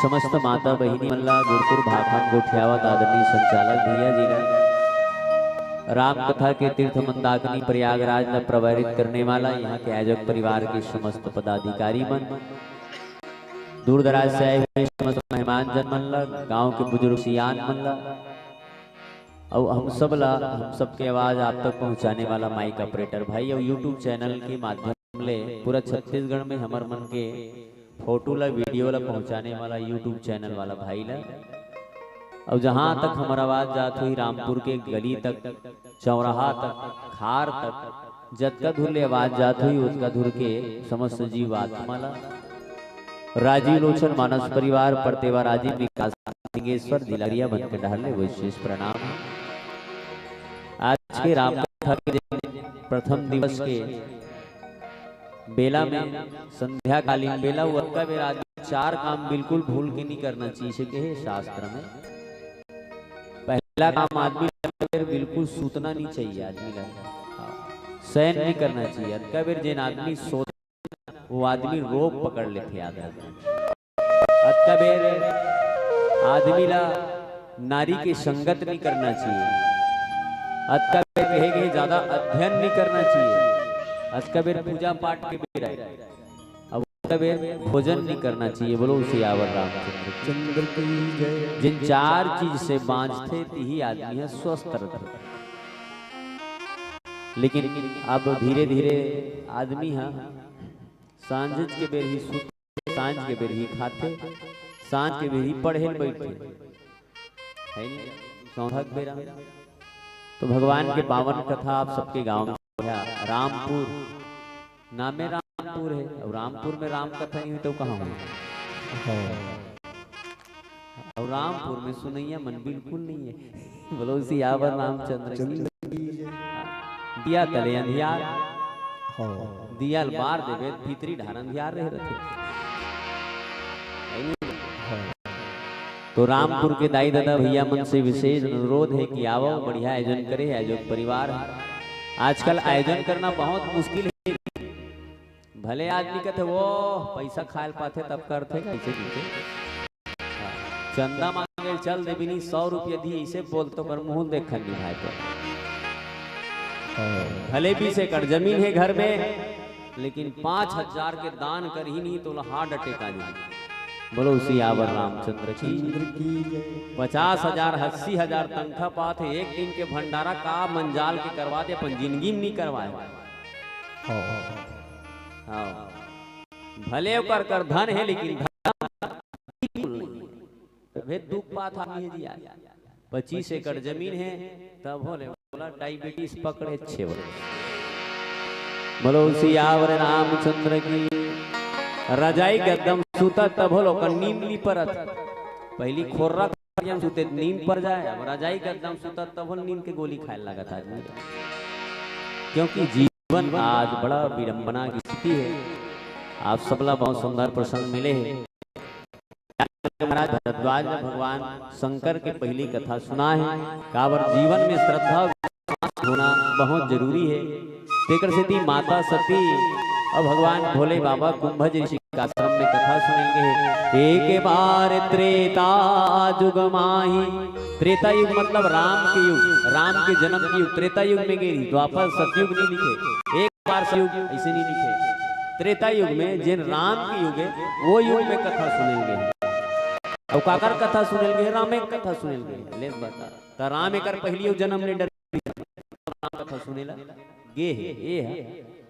समस्त माता बहिनी मल्ला गुरुपुर भाखन गोठियावत आदरणीय संचालक भैया जी का राम कथा के तीर्थ मंदाकिनी प्रयागराज में प्रवाहित करने वाला यहाँ के आयोजक परिवार के समस्त पदाधिकारी मन, दूर दराज से आए हुए समस्त मेहमान जन मल्ला, गांव के बुजुर्ग सियान मल्ला और हम सबके आवाज आप तक पहुंचाने वाला माइक ऑपरेटर भाई और यूट्यूब चैनल के माध्यम ले पूरा छत्तीसगढ़ में हमर मन के फोटो ला वीडियो ला पहुंचाने वाला यूट्यूब चैनल वाला भाई ला और जहां तक हमारा आवाज जात हुई रामपुर के गली तक, चौराहा तक, खार तक, जतका धुर ले आवाज जात हुई उसका धुर के समस्त जीव आत्मा ला राजीव लोचन मानस परिवार परतेवा राजीव विकास सिंगेश्वर दिलरिया बन के ढाले विशेष प्रणाम। आज के राम कथा के प्रथम दिवस के बेला में संध्याकालीन बेला वक्का बेर आदमी 4 काम बिल्कुल भूल के नहीं करना चाहिए के शास्त्र में। पहला काम आदमी बिल्कुल सूतना नहीं चाहिए, आदमी शयन नहीं करना चाहिए। अक्का बेर जिन आदमी सो वो आदमी रोग पकड़ लेते अक्का बेर आदमी ला नारी के संगत नहीं करना चाहिए। अक्का बेर कहेगे ज्यादा अध्ययन नहीं करना चाहिए। अक्का बेर पूजा पाठ के बेर अब अक्का बेर भोजन नहीं करना चाहिए। बोलो सियावर रामचंद्र की जय। जिन 4 चीज से बांझते ही आदमी है स्वस्थ रहते। लेकिन अब धीरे धीरे आदमी है सांझ के बेर ही सुत, सांझ के बेर ही खाते, सांझ के बेर ही पढ़े बैठे है सौभाग बेरा। तो भगवान के पावन कथा आप सबके गांव में रामपुर नामे रामपुर है और रामपुर में राम कथा नहीं हुई तो कहाँ हुई? और रामपुर में सुनैया मन बिल्कुल नहीं है। बोलो सियावर रामचंद्र दिया तले अंधियार दियाल बार देवे भीतरी ढारन धियार रहे रहते। तो रामपुर के दाई दादा भैया मन से विशेष अनुरोध है कि आओ बढ़िया आयोजन करे। आयोजक परिवार आजकल आयोजन करना बहुत मुश्किल है। भले आदमी कहते वो पैसा खाए पाते तब करते कैसे चंदा मांगे चल दे बिनी 100 रुपया दी ऐसे बोलते पर मुंह देख भाई पर भले भी से कर जमीन है घर में लेकिन 5000 के दान कर ही नहीं तो हार्ट अटैक आ जाए। बोलो सियावर रामचंद्र की 50,000 80,000 तनखा पाते एक दिन के भंडारा का मंजाल के करवा दे अपन जिंदगी में नहीं करवाए। भले कर धन है लेकिन दुख पात है जी। 25 एकड़ जमीन है तब बोले बोला डायबिटीज पकड़े 6 वर्ष। बोलो सियावर रामचंद्र की रजाई गद्दम सूता तब बोलो नीम ली परत पहली खोर्रा सूते नीम पर जाए। अब रजाई गद्दम सूता तब नीम के गोली खाए लगा था आदमी। क्योंकि जीवन आज बड़ा विडंबना की स्थिति है। आप सबला बहुत सुंदर प्रसंग मिले हैं। महाराज भरद्वाज ने भगवान शंकर के पहली कथा सुना है। काबर जीवन में श्रद्धा होना बहुत जरूरी है। तेकर से माता सती और भगवान भोले बाबा कुंभज ऋषि का आश्रम में कथा सुनेंगे। एक बार त्रेता युग माही। त्रेता युग मतलब राम के युग, राम के जन्म के युग त्रेता युग में गिरी। द्वापर सतयुग नहीं लिखे, एक बार सतयुग ऐसे नहीं लिखे। त्रेता युग में जिन राम के युग है वो युग में कथा सुनेंगे। और काकर कथा सुनेंगे? राम एक कथा सुनेंगे। ले बता तो राम एक पहली जन्म ने डर राम कथा सुनेला गे है ये है।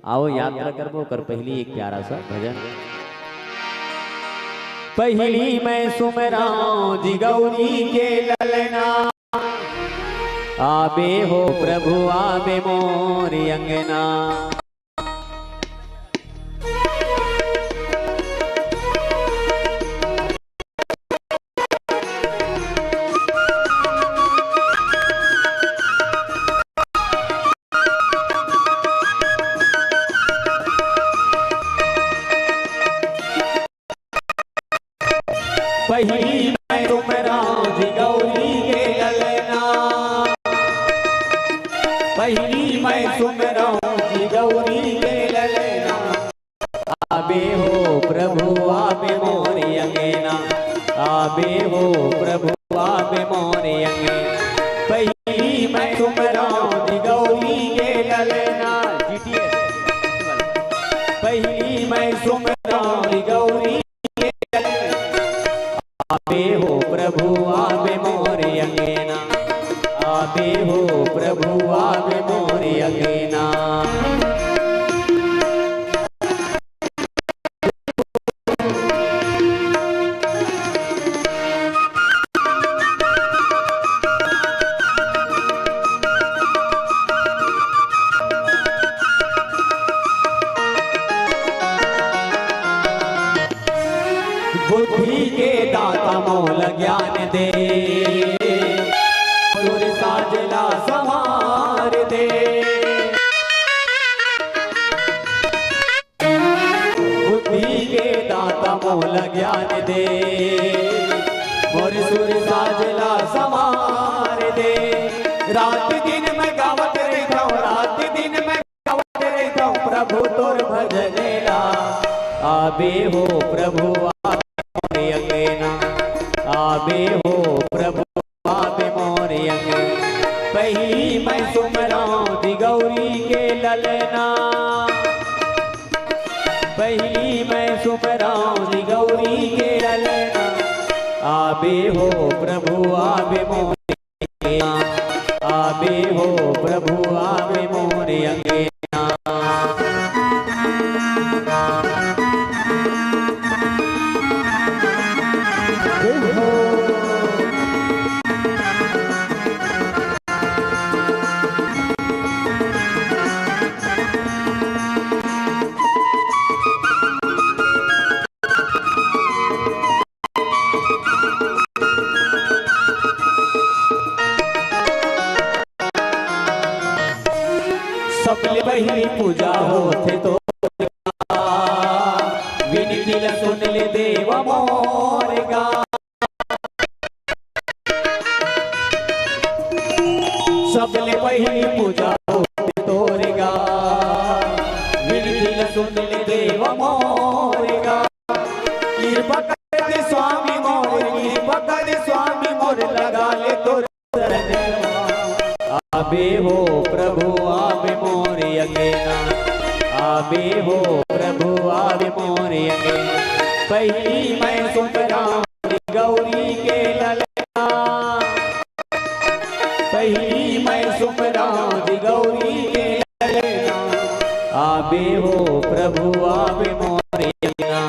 आओ यात्रा करबो कर पहली एक प्यारा सा भजन। पहली मैं सुमराऊं जी गौरी के ललना, आबे हो प्रभु आबे मोरी अंगना। पहली मैं सुमराऊं जी गौरी के ललना, पहली मैं सुमराऊं जी गौरी के ललना, आबे हो प्रभु आबे मोरी अंगना, आबे हो प्रभु आबे मोरी अंगना। पहली मैं सुमराऊं जी गौरी के ललना, पहली मैं सुमराऊं जी गौरी के ललना, आबे हो प्रभु आबे मोरी अंगना, आबे हो प्रभु आबे मोरी अंगना। बुद्धि के दाता मोल ज्ञान दे, सुर साजला संवार दे। बुद्धि के दाता मोल ज्ञान दे, मोर सुर साजला संवार दे। रात दिन में गावत रहता हूँ, रात दिन में गावत रहता हूँ, प्रभु तोर भजनेला, आबे हो प्रभु मोरी अंगना, आबे हो प्रभु आबे मोरी अंगना। पहली मैं सुमराऊं जी गौरी के ललना, पहली मैं सुमराऊं जी गौरी के ललना, आबे हो प्रभु आबे मोरी अंगना, आबे हो प्रभु आबे मोरी अंगना। सबले पहली पूजा होते तो विनती ल सुन ले देव मोर गा। सबले पहली पूजा होते तोर गा, विनती ल सुन ले देव मोर गा। कृपा कर दे स्वामी मोर, कृपा कर दे स्वामी मोर, लगा ले तोर शरण। आबे हो प्रभु आबे मोरी अंगना, आबे हो प्रभु आबे मोरी अंगना। पहली मैं सुमराऊं जी गौरी के ललना, पहली मैं सुमराऊं जी गौरी के ललना, आबे हो प्रभु आबे मोरी अंगना,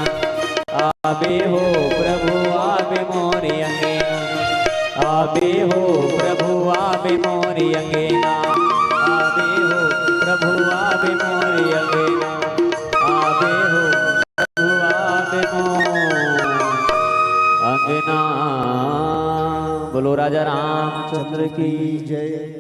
आबे हो प्रभु आबे मोरी अंगना, आबे हो प्रभु आबे मोरी अंगना, आबे हो प्रभु आबे मोरी अंगना, आबे हो प्रभु आबे मोरी अंगना। बोलो राजा रामचंद्र की जय।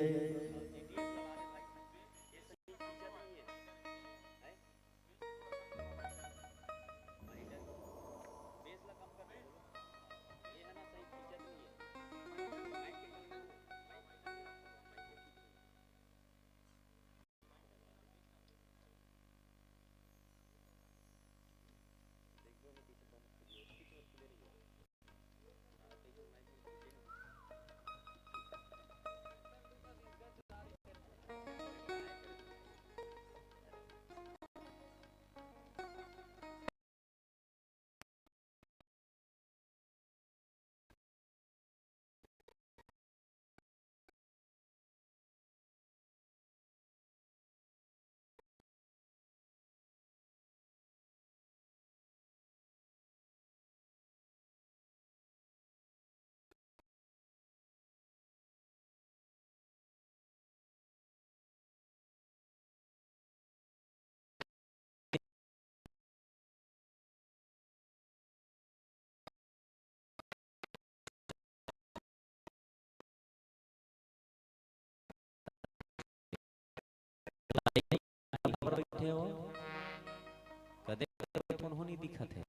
दिखत है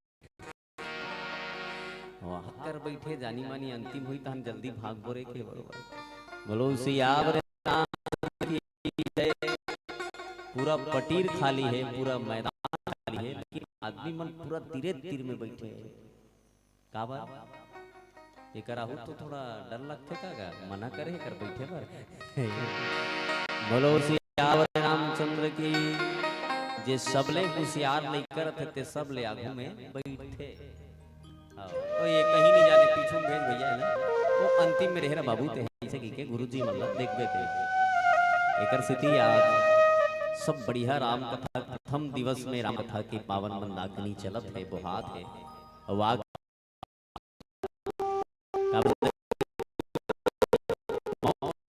वहां कर बैठे जानी मानी अंतिम हुई तो हम जल्दी भाग बोरे के बरोबर बोलो सियावर रामचंद्र की जय। पूरा पटीर खाली है, पूरा मैदान खाली है, लेकिन आदमी मन पूरा तीरे तीर में बैठे है। का बात एक राहु तो थोड़ा डर लगते का मना करे कर बैठे पर बोलो सियावर रामचंद्र की जे सबले होशियार नहीं करत थे सबले आगू में बैठे। तो ये कहीं नहीं जाने पीछू भेज भैया है ना वो अंतिम में रहे बाबू ते ऐसे की के गुरुजी मतलब देखबे थे एकर स्थिति आज सब बढ़िया राम कथा प्रथम दिवस में राम कथा के पावन मंदाकिनी चलत है बुहात है वाग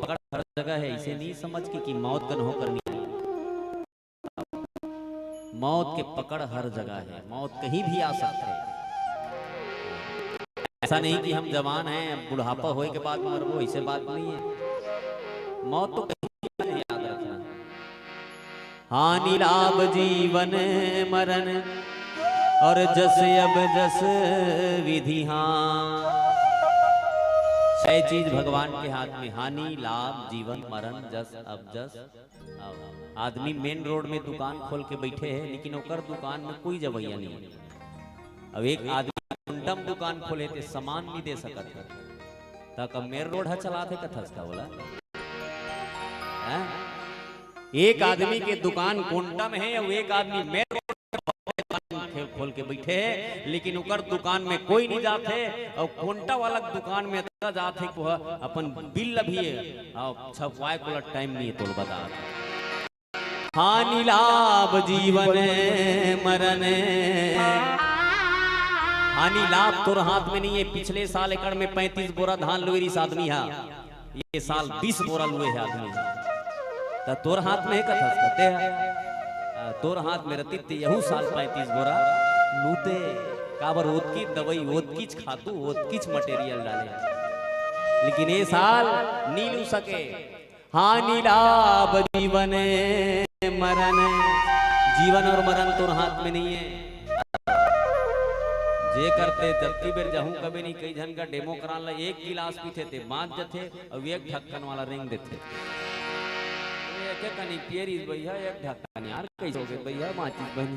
पकड़ हर जगह है। इसे नहीं समझ की मौत का न हो करनी है। मौत के पकड़ हर जगह है, मौत कहीं भी आ सकता है। ऐसा नहीं कि हम जवान हैं बुढ़ापा होए के बाद मरबो, ऐसे बात नहीं है। मौत तो कहीं भी याद रखना। हानि लाभ जीवन मरण और जस अब जस विधि हाँ। छह चीज भगवान के हाथ में, हानि लाभ जीवन मरण जस अब जस। आदमी मेन रोड में दुकान खोल के बैठे है लेकिन ओकर दुकान में कोई जवैया नहीं है। अब एक आदमी कुंटम दुकान खोले थे सामान नहीं दे सकत है तक मेन रोड है चलाते कथस का बोला है? एक आदमी के दुकान कुंटम है और एक आदमी मेन रोड खोल के बैठे है लेकिन उकर दुकान में कोई नहीं जाते और कोंटा वाला दुकान में जाते को अपन बिल भी छपवाए को टाइम नहीं है तो बता। हानि लाभ जीवन मरण। हानि लाभ तोर हाथ में नहीं है। पिछले साल एकड़ में 35 बोरा धान लुएरी आदमी है, ये साल 20 बोरा लुए है आदमी तो तोर हाथ में कथा कहते हैं तोर हाथ में रहती यहू साल 35 बोरा लूटे काबर ओतकी दवाई ओतकीच खातू ओतकीच मटेरियल डाले लेकिन ये साल नहीं लू सके। हानि लाभ जीवन मरण। जीवन और मरण तो हाथ में नहीं है। जे करते जत्ती बेर जाहूं कभी नहीं कई जन का डेमो करा ला एक गिलास पीते थे बांध जथे और एक ढक्कन वाला रिंग देते एक कनी पियरी भैया एक ढक्कन यार कैसे हो गए भैया माचिस बन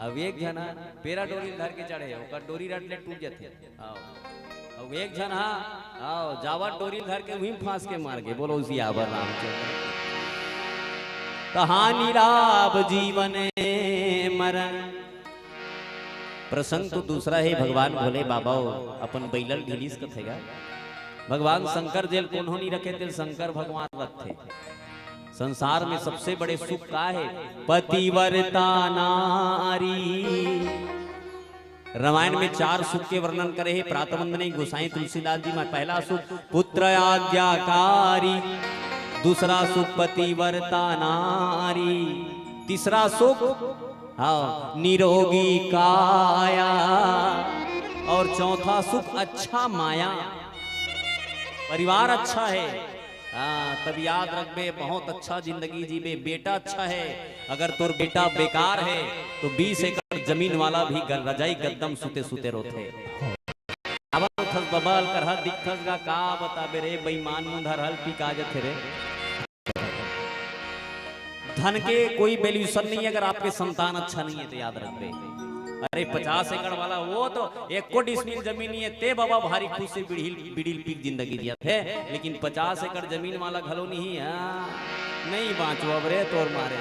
अब एक जना पेरा डोरी धर के चढ़े ओकर डोरी रटले टूट जाते आओ अब एक जन आओ जावा डोरी धर के वहीं फांस के मार के बोलो उसी आवर रामचंद्र। कहानी लाभ जीवन मरण। प्रसंग तो दूसरा है भगवान भोले बाबा अपन बैलल ढिलीस कथेगा भगवान शंकर जेल कौन नहीं रखे थे शंकर भगवान रखे। संसार में सबसे बड़े सुख का है पतिव्रता नारी। रामायण में 4 सुख के वर्णन करे है प्रातवंदनी गोसाई तुलसीदास जी में। पहला सुख पुत्र आज्ञाकारी, दूसरा सुख पतिव्रता नारी, तीसरा सुख हाँ निरोगी काया और चौथा सुख अच्छा माया परिवार अच्छा है। तब याद रखबे बहुत अच्छा जिंदगी जीबे। बेटा अच्छा है अगर तोर बेटा बेकार है तो 20 एकड़ जमीन वाला भी रजाई गद्दम सुते सुते रोते। बबल करह दिखस गा का बताबे रे बेईमान मुंधर हल पिका जथे रे। धन के कोई वैल्यूशन नहीं अगर आपके संतान अच्छा नहीं है तो याद रखबे। अरे 50 एकड़ वाला वो तो 1 कोटी जमीन नहीं है ते बाबा भारी खुश से बिड़िल पीक जिंदगी जिया थे लेकिन 50 एकड़ जमीन वाला घलो नहीं है नहीं बाँचो रे तोर मारे।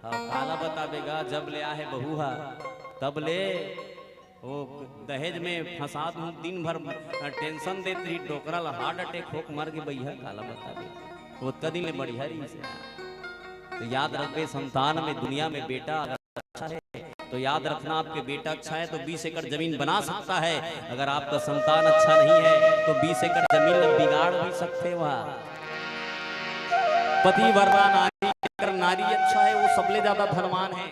काला बताबेगा जब ले आहे बहुहा तब ले वो दहेज में फंसा दूं दिन भर टेंशन देती रही डोकरा ला हार्ट अटैक होक मर के भैया काला बताबे वो दिन में बढ़िया रही से। तो याद रखबे संतान में दुनिया में बेटा अच्छा है तो याद रखना आपके बेटा अच्छा है तो 20 एकड़ जमीन बना सकता है। अगर आपका संतान अच्छा नहीं है तो 20 एकड़ जमीन बिगाड़ भी सकते वहाँ। पतिव्रता नारी अगर नारी अच्छा है वो सबले ज्यादा धनवान है।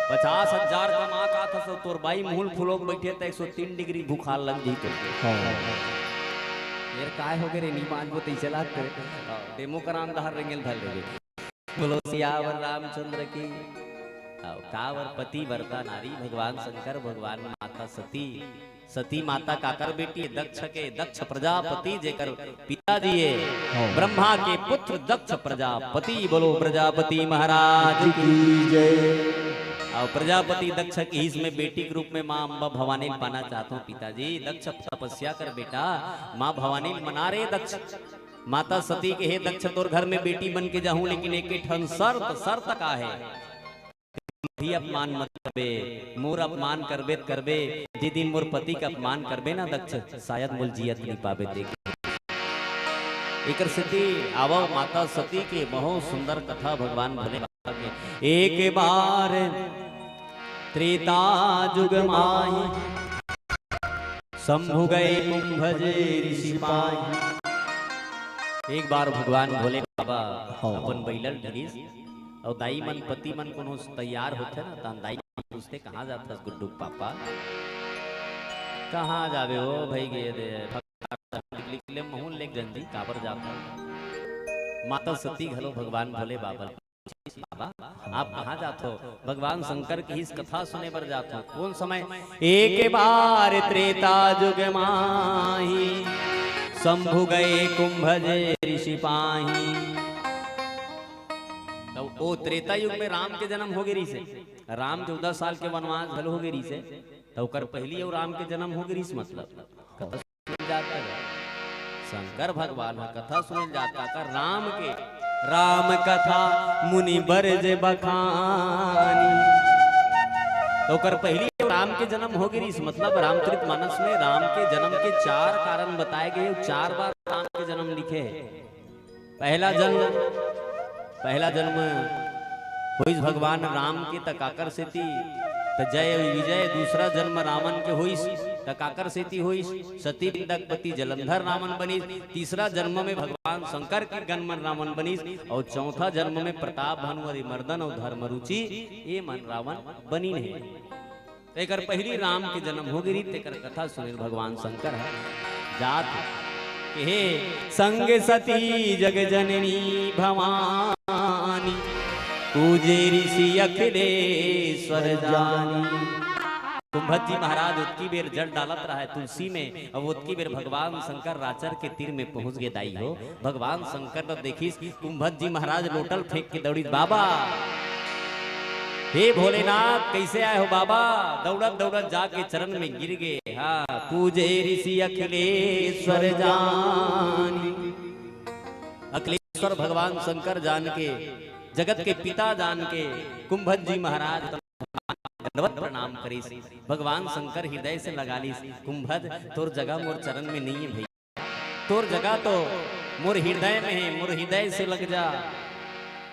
50,000 कमा का था तो तोर बाई मूल फुलोक बैठे तो 103 डिग्री बुखार लग जी तो यार काय हो गए रे नी पांच वो तैसे लाते डेमो करान दहर रेंगल धर ले बोलो सियावर रामचंद्र की। कावर पति वर्ता नारी भगवान शंकर भगवान माता सती सती माता काकर बेटी दक्ष के दक्ष प्रजापति जेकर पिताजी है ब्रह्मा के पुत्र दक्ष प्रजापति। बोलो प्रजापति महाराज की जय। और प्रजापति दक्ष की इसमें बेटी के रूप में माँ अम्बा भवानी पाना चाहता हूँ पिताजी। दक्ष तपस्या कर बेटा माँ भवानी मना रहे दक्ष माता सती के हे दक्ष तोर घर में बेटी बन के जाऊं लेकिन एक ठन शर्त का है भी अपमान मत करबे मोर अपमान करबे करबे जे दिन मोर पति का अपमान करबे ना दक्ष शायद मोल जियत नहीं पावे देख एकर सिद्धि आवो माता सती के बहुत सुंदर कथा भगवान भोले बाबा के। एक बार त्रेता जुग माही शंभु गए कुंभज ऋषि पाही। एक बार भगवान भोले बाबा अपन बैलल गिरीश और दाई मन पति मन कोनो तैयार होते ना तन दाई पूछते कहाँ जाता गुड्डू पापा कहाँ जावे हो भाई गे ले महून ले गंजी काबर जाता माता सती घलो भगवान भोले बाबा बाबा आप कहाँ जाते हो भगवान शंकर की इस कथा सुने पर जाते हो कौन समय एक बार त्रेता जुग माही शंभु गए कुंभज ऋषि पाही। तो वो त्रेता युग में राम के जन्म हो गई से राम 14 साल के वनवास भल हो गई से तो कर पहली और राम के जन्म हो गई मतलब कथा सुन जाता है शंकर भगवान कथा सुन जाता कर राम कथा मुनि बरज बखानी तो कर पहली राम के जन्म हो गई मतलब रामचरितमानस में राम के जन्म के 4 कारण बताए गए 4 बार राम के जन्म लिखे पहला जन्म हुई भगवान राम के तकाकर से थी जय विजय। दूसरा जन्म रावण के हुई तकाकर से थी हुई सती पिंडकपति जलंधर रावण बनी। तीसरा जन्म में भगवान शंकर के जन्म रावण बनी और चौथा जन्म में प्रताप भानुवरी मर्दन और धर्मरुचि ये मन रावण बनी नहीं। तेकर पहली राम के जन्म हो गई तेकर कथा सुनिल भगवान शंकर है जात हे संग सती जग जननी भवानी पूजे ऋषि अखिलेश्वर जानी। कुंभज जी महाराज उत्की बेर जल डालत रहा है तुलसी में और उत्की बेर भगवान शंकर राचर के तीर में पहुंच गए दाई हो भगवान शंकर ने देखी कुंभज जी महाराज लोटल फेंक के दौड़ी बाबा हे भोलेनाथ कैसे आए हो बाबा दौड़त दौड़त जाके चरण में गिर गए। हाँ पूजे ऋषि अखिलेश्वर जानी। अखिलेश्वर भगवान शंकर जान के जगत के पिता जान के कुंभज जी महाराज दंडवत प्रणाम करी भगवान शंकर हृदय से लगा ली कुंभज तोर जगह मोर चरण में नहीं है भैया तोर जगह तो मोर हृदय में है मोर हृदय से लग जा।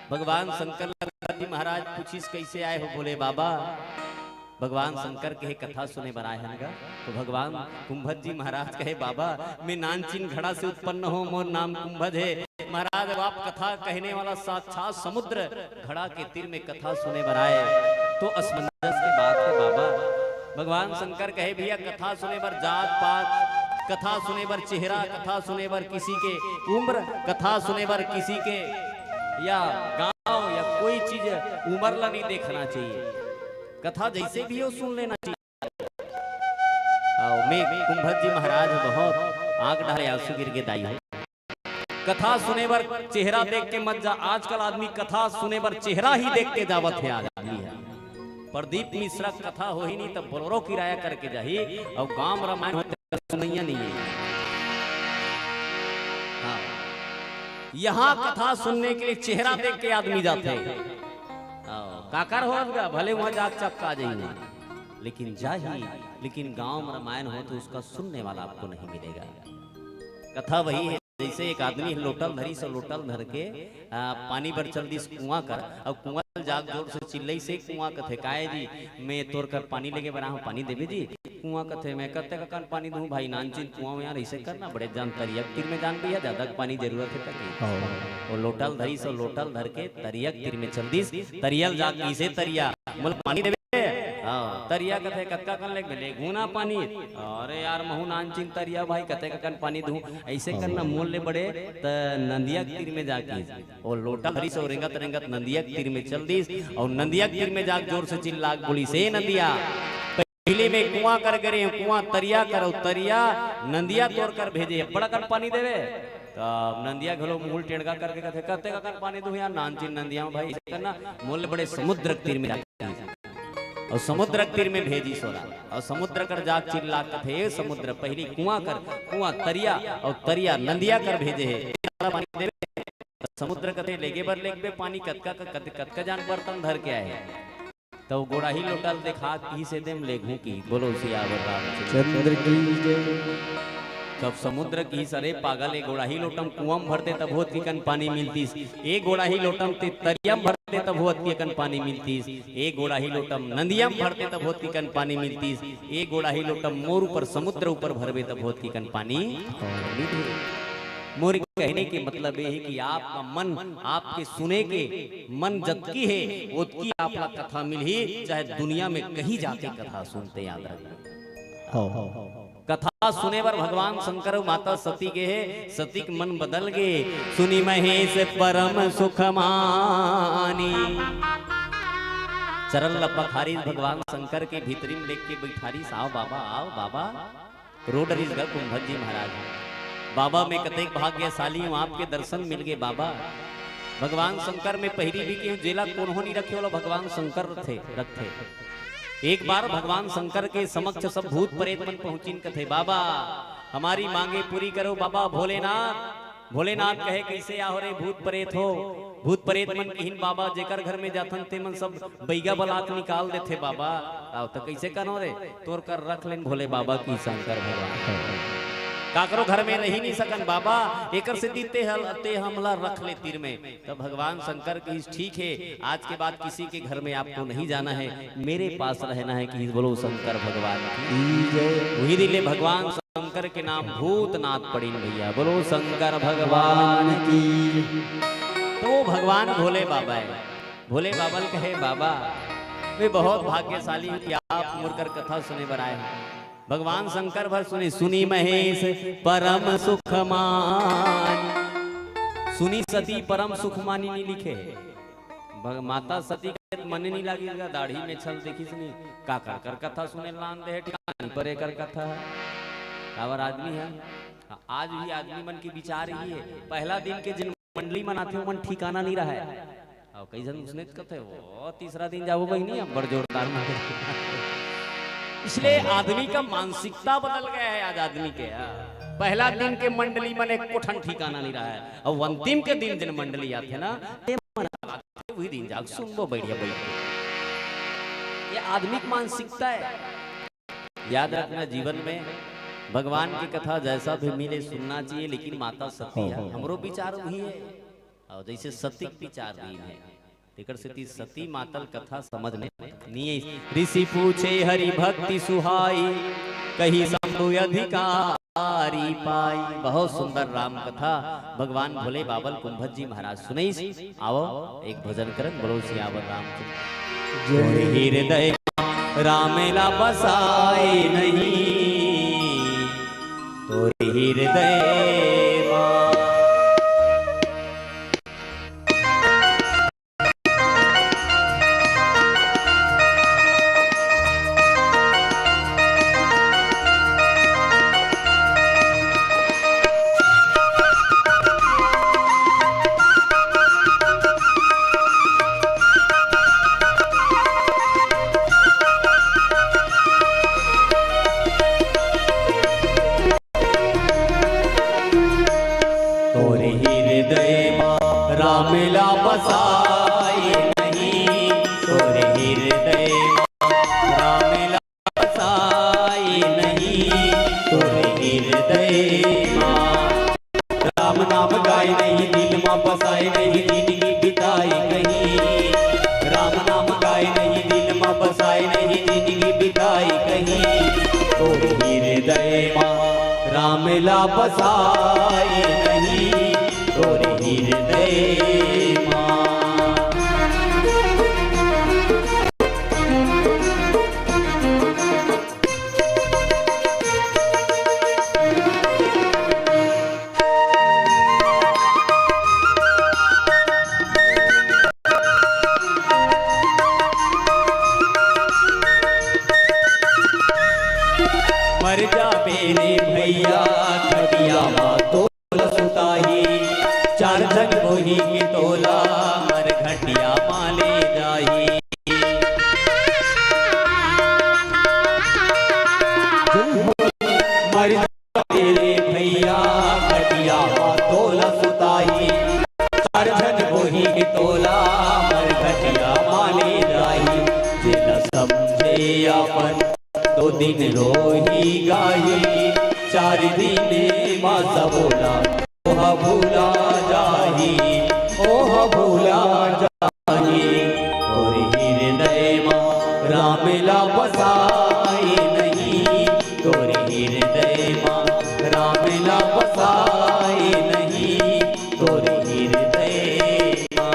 भगवान शंकर जी महाराज पूछिस कैसे आए हो बोले बाबा भगवान शंकर के कथा सुने बनाए हैं तो भगवान कुंभज जी महाराज कहे बाबा मैं नानचीन घड़ा से उत्पन्न हो मोर नाम कुंभज है महाराज आप कथा कहने वाला साक्षात समुद्र घड़ा के तीर में कथा सुने बनाए तो असमंजस की बात है बाबा। भगवान शंकर कहे भैया कथा सुने पर जात पात कथा सुने पर चेहरा कथा सुने पर किसी के उम्र कथा सुने पर किसी के या गांव या कोई चीज उम्र ला नहीं देखना चाहिए कथा जैसे भी हो सुन लेना चाहिए। मैं कुंभज जी महाराज बहुत आंख डाले आंसू गिर के दाई है कथा सुने पर चेहरा देख के मत जा। आजकल आदमी कथा सुने पर चेहरा ही देख के जावत है आदमी है। प्रदीप मिश्रा कथा हो ही नहीं तब बोलोरो किराया करके जाही और गांव रामायण होते सुनैया नहीं है। हाँ यहाँ कथा सुनने के लिए चेहरा देख के आदमी जाते हैं काकर होगा भले वहां जाग चपका जाइए लेकिन जाही लेकिन गांव में रामायण हो तो उसका सुनने वाला आपको नहीं मिलेगा। कथा वही है जैसे एक आदमी लोटल धरी से लोटल धर के पानी पर चल दी कुआं कर और कुआं जाग जोर से चिल्लई से कुआं कथे काहे जी मैं तोड़ कर पानी लेके बना हूं पानी देवे जी कुआं कथे मैं कते का कान पानी दूं भाई नानचीन कुआं में यार ऐसे करना बड़े जान तरियक तीर में जान भी है ज्यादा पानी जरूरत है तक और लोटल धरी से लोटल धर के तरियक तीर में चल दी तरियल जाग इसे तरिया मुल पानी देवे हाँ तरिया कथे कतका कन ले घूना पानी। अरे यार महू नानचिन तरिया भाई कथे कन पानी दूं ऐसे करना मोल ले बड़े त नंदिया के तीर में जाके और लोटा हरी से रेंगत रेंगत नंदिया के तीर में चल दीस और नंदिया के तीर में जाके जोर से चिल्ला बोली से नंदिया पहले में कुआं कर करे कुआं तरिया करो तरिया नंदिया तोड़ कर भेजे बड़ा कन पानी देवे। तब नंदिया घलो मूल टेढ़गा करके कहते कहते का कन पानी दो यार नानचिन नंदिया भाई करना मूल बड़े समुद्र के तीर में जाके और समुद्र के तीर में भेजी सोरा और समुद्र कर जाग चिल्ला कथे समुद्र पहली कुआं कर कुआं तरिया और तरिया नंदिया कर भेजे है पानी देवे। समुद्र कथे लेगे बर लेगे पानी कतका जान बर्तन धर के आए तो गोड़ा ही लोटल देखा ही से देम लेघू की बोलो सियावर रामचंद्र की जय। तब समुद्र की सरे पागल एक गोड़ा ही लोटम कुआं भरते तब होत की कन पानी मिलती एक गोड़ा ही लोटम ते तरियम भरते तब होत की कन पानी मिलती एक गोड़ा ही लोटम नंदियम भरते तब होत की कन पानी मिलती एक गोड़ा ही लोटम मोर ऊपर समुद्र ऊपर भरवे तब होत की कन पानी मिलती। मोर कहने के मतलब ये है कि आपका मन आपके सुने के मन जबकि है उतकी आपका कथा मिल ही चाहे दुनिया में कहीं जाके कथा सुनते याद रखना। कथा सुने पर भगवान शंकर माता सती के है सती के मन बदल गए सुनी महेश परम सुख मानी चरण लपखारी भगवान शंकर के भीतरी में लेके बैठारी आओ बाबा रोड रिजगा कुंभज जी महाराज बाबा में कतेक भाग्यशाली हूँ आपके दर्शन मिल गए बाबा। भगवान शंकर में पहली भी क्यों जेला कौन हो नहीं रखे वाला भगवान शंकर रखे। एक बार भगवान शंकर के समक्ष सब भूत प्रेत मन पहुंचिन कथे बाबा हमारी मांगे पूरी करो बाबा भोलेनाथ। भोलेनाथ कहे कैसे आओ रे भूत प्रेत हो भूत प्रेत मन कहिन बाबा जेकर घर में जाथन ते मन सब बैगा बलात निकाल देथे बाबा आओ तो कैसे कनो रे तोर कर रख लेन भोले बाबा की शंकर भगवान काकरो घर में रही नहीं सकन बाबा एकर से दीते हलते हमला रख ले तीर में। तब भगवान शंकर की ठीक है आज के बाद किसी के घर में आपको नहीं जाना है मेरे पास रहना है कि बोलो शंकर भगवान की जय। वही दिले भगवान शंकर के नाम भूतनाथ पड़ीन भैया बोलो शंकर भगवान की। तो भगवान भोले बाबा है भोले बाबा कहे बाबा वे बहुत भाग्यशाली हूँ कि आप मुड़कर कथा सुने बर आए हैं। भगवान शंकर भर सुनी महेश परम सुख मानी सुनी सती परम सुख मानी नहीं लिखे माता सती के मन नहीं लगेगा दाढ़ी में छल देखी सुनी का कर कथा सुने लान दे ठिकानी पर एक कथा कावर आदमी है आज भी आदमी मन की विचार ही है पहला दिन के जिन मंडली मनाते हो मन ठिकाना नहीं रहा है और कई जन उसने कथे वो तीसरा दिन जाओ भाई नहीं अब बड़ जोरदार इसलिए आदमी का मानसिकता बदल गया है आज आदमी के पहला दिन के मंडली मन एक कोठन ठिकाना नहीं रहा है और अंतिम के दिन जिन मंडली आते ना वही दिन जाग सुन लो बढ़िया ये आदमी की मानसिकता है। याद रखना जीवन में भगवान की कथा जैसा भी मिले सुनना चाहिए लेकिन माता सती है हमरो विचार वही है और जैसे सती विचार भी है तेकर से सती मातल कथा समझने नहीं ऋषि पूछे हरि भक्ति सुहाई कही शंभु अधिकारी पाई। बहुत सुंदर राम कथा भगवान भोले बाबल कुंभज जी महाराज सुनई आओ एक भजन करन बोलो सियावर रामचंद्र हृदय रामेला बसाए नहीं तो हृदय रामेला बसाए नहीं तोरे हृदय रामेला बसाए नहीं तोरे हृदय राम नाम गाय नहीं दिल में बसाए नहीं जिंदगी बिताई कहीं राम नाम गाय नहीं दिल में बसाए नहीं जिंदगी बिताई कहीं तोरे हृदय रामेला बसाए नहीं तोरे हृदय भैया खटिया माँ तोला सुताही, चार जन वही के तोला मर घटिया माले जाही। मर तेरे भैया खटिया माँ तोला सुताही, चार जन वही के तोला मर घटिया माले जाही। जिन समझे अपन दो दिन रोही गाही, चार दिन माँ सबोला ओह भूला जाही, ओह भूला जाही। और हृदय माँ रामला बसाए नहीं, तोर हृदय माँ रामला बसाए नहीं, तोर हृदय माँ।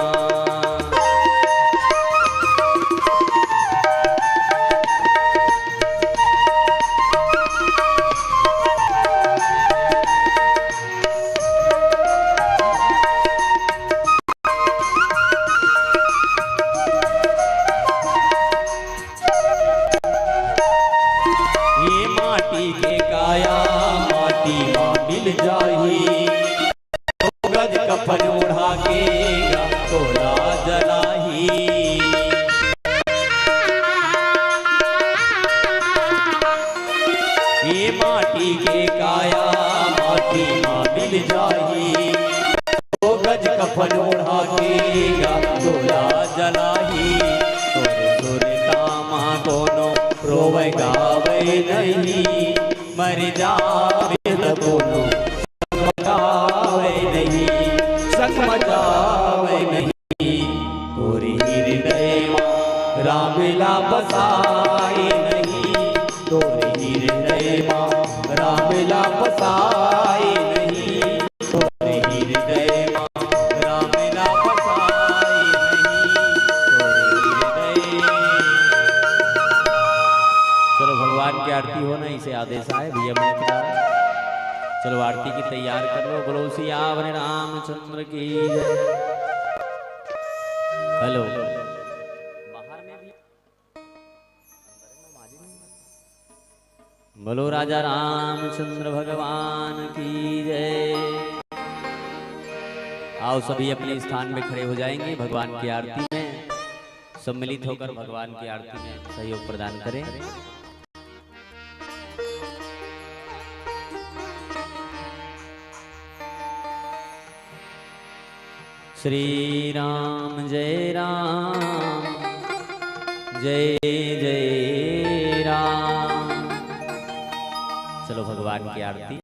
ये माटी के काया माटी माँ मिल जाही, तो गज कफन उड़ा के तोला जलाही। ये माटी के काया माटी माँ मिल जाही, तो गज कफन उड़ा के तोला जलाही। कोनो रोवे गावे नहीं, मर जावे न कोनो गावे नहीं, संग मचावे नहीं। तोरी हृदय माँ रामला बसाए नहीं, तोरी हृदय माँ रामला बसाए नहीं, तोरी हृदय माँ रामला बसाए नहीं, तोरी हृदय। चलो भगवान की आरती हो ना, इसे आदेश आए भैया मैंने बताया। चलो आरती की तैयार कर लो, बोलो सियावर रामचंद्र की जय। हेलो बाहर में भी बोलो राजा रामचंद्र भगवान की जय। आओ सभी अपने स्थान में खड़े हो जाएंगे, भगवान की आरती में सम्मिलित होकर भगवान की आरती में सहयोग प्रदान करें। श्री राम जय राम, जय जय राम। चलो भगवान की आरती।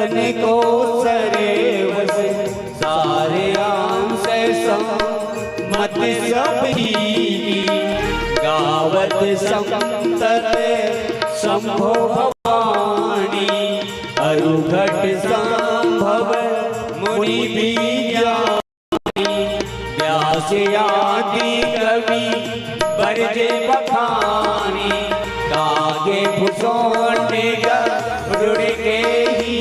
तन को सरेव से सारे आंस मत सभी गावत संतत शंभो भवानी अरुघट संभव मुनि भी ज्ञानी व्यास आदि कवि बरजे बखानी कागे भुसोंड गरुड़ के ही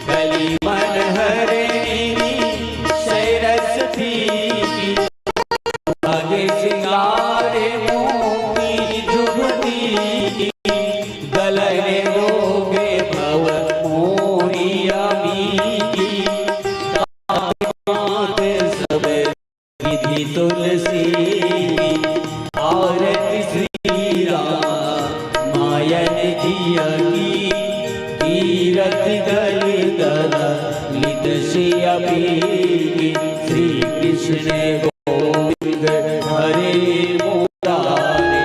कली मन हरिणी शैरस थी आगे सिंगारे मोती जुबती गलने रोगे भव मोरिया मीकी दात सब विधि तुलसी आरती श्री राम मायन जिया की कीरत गल दल लित सिया की श्री कृष्ण गोविंद हरे मुरारे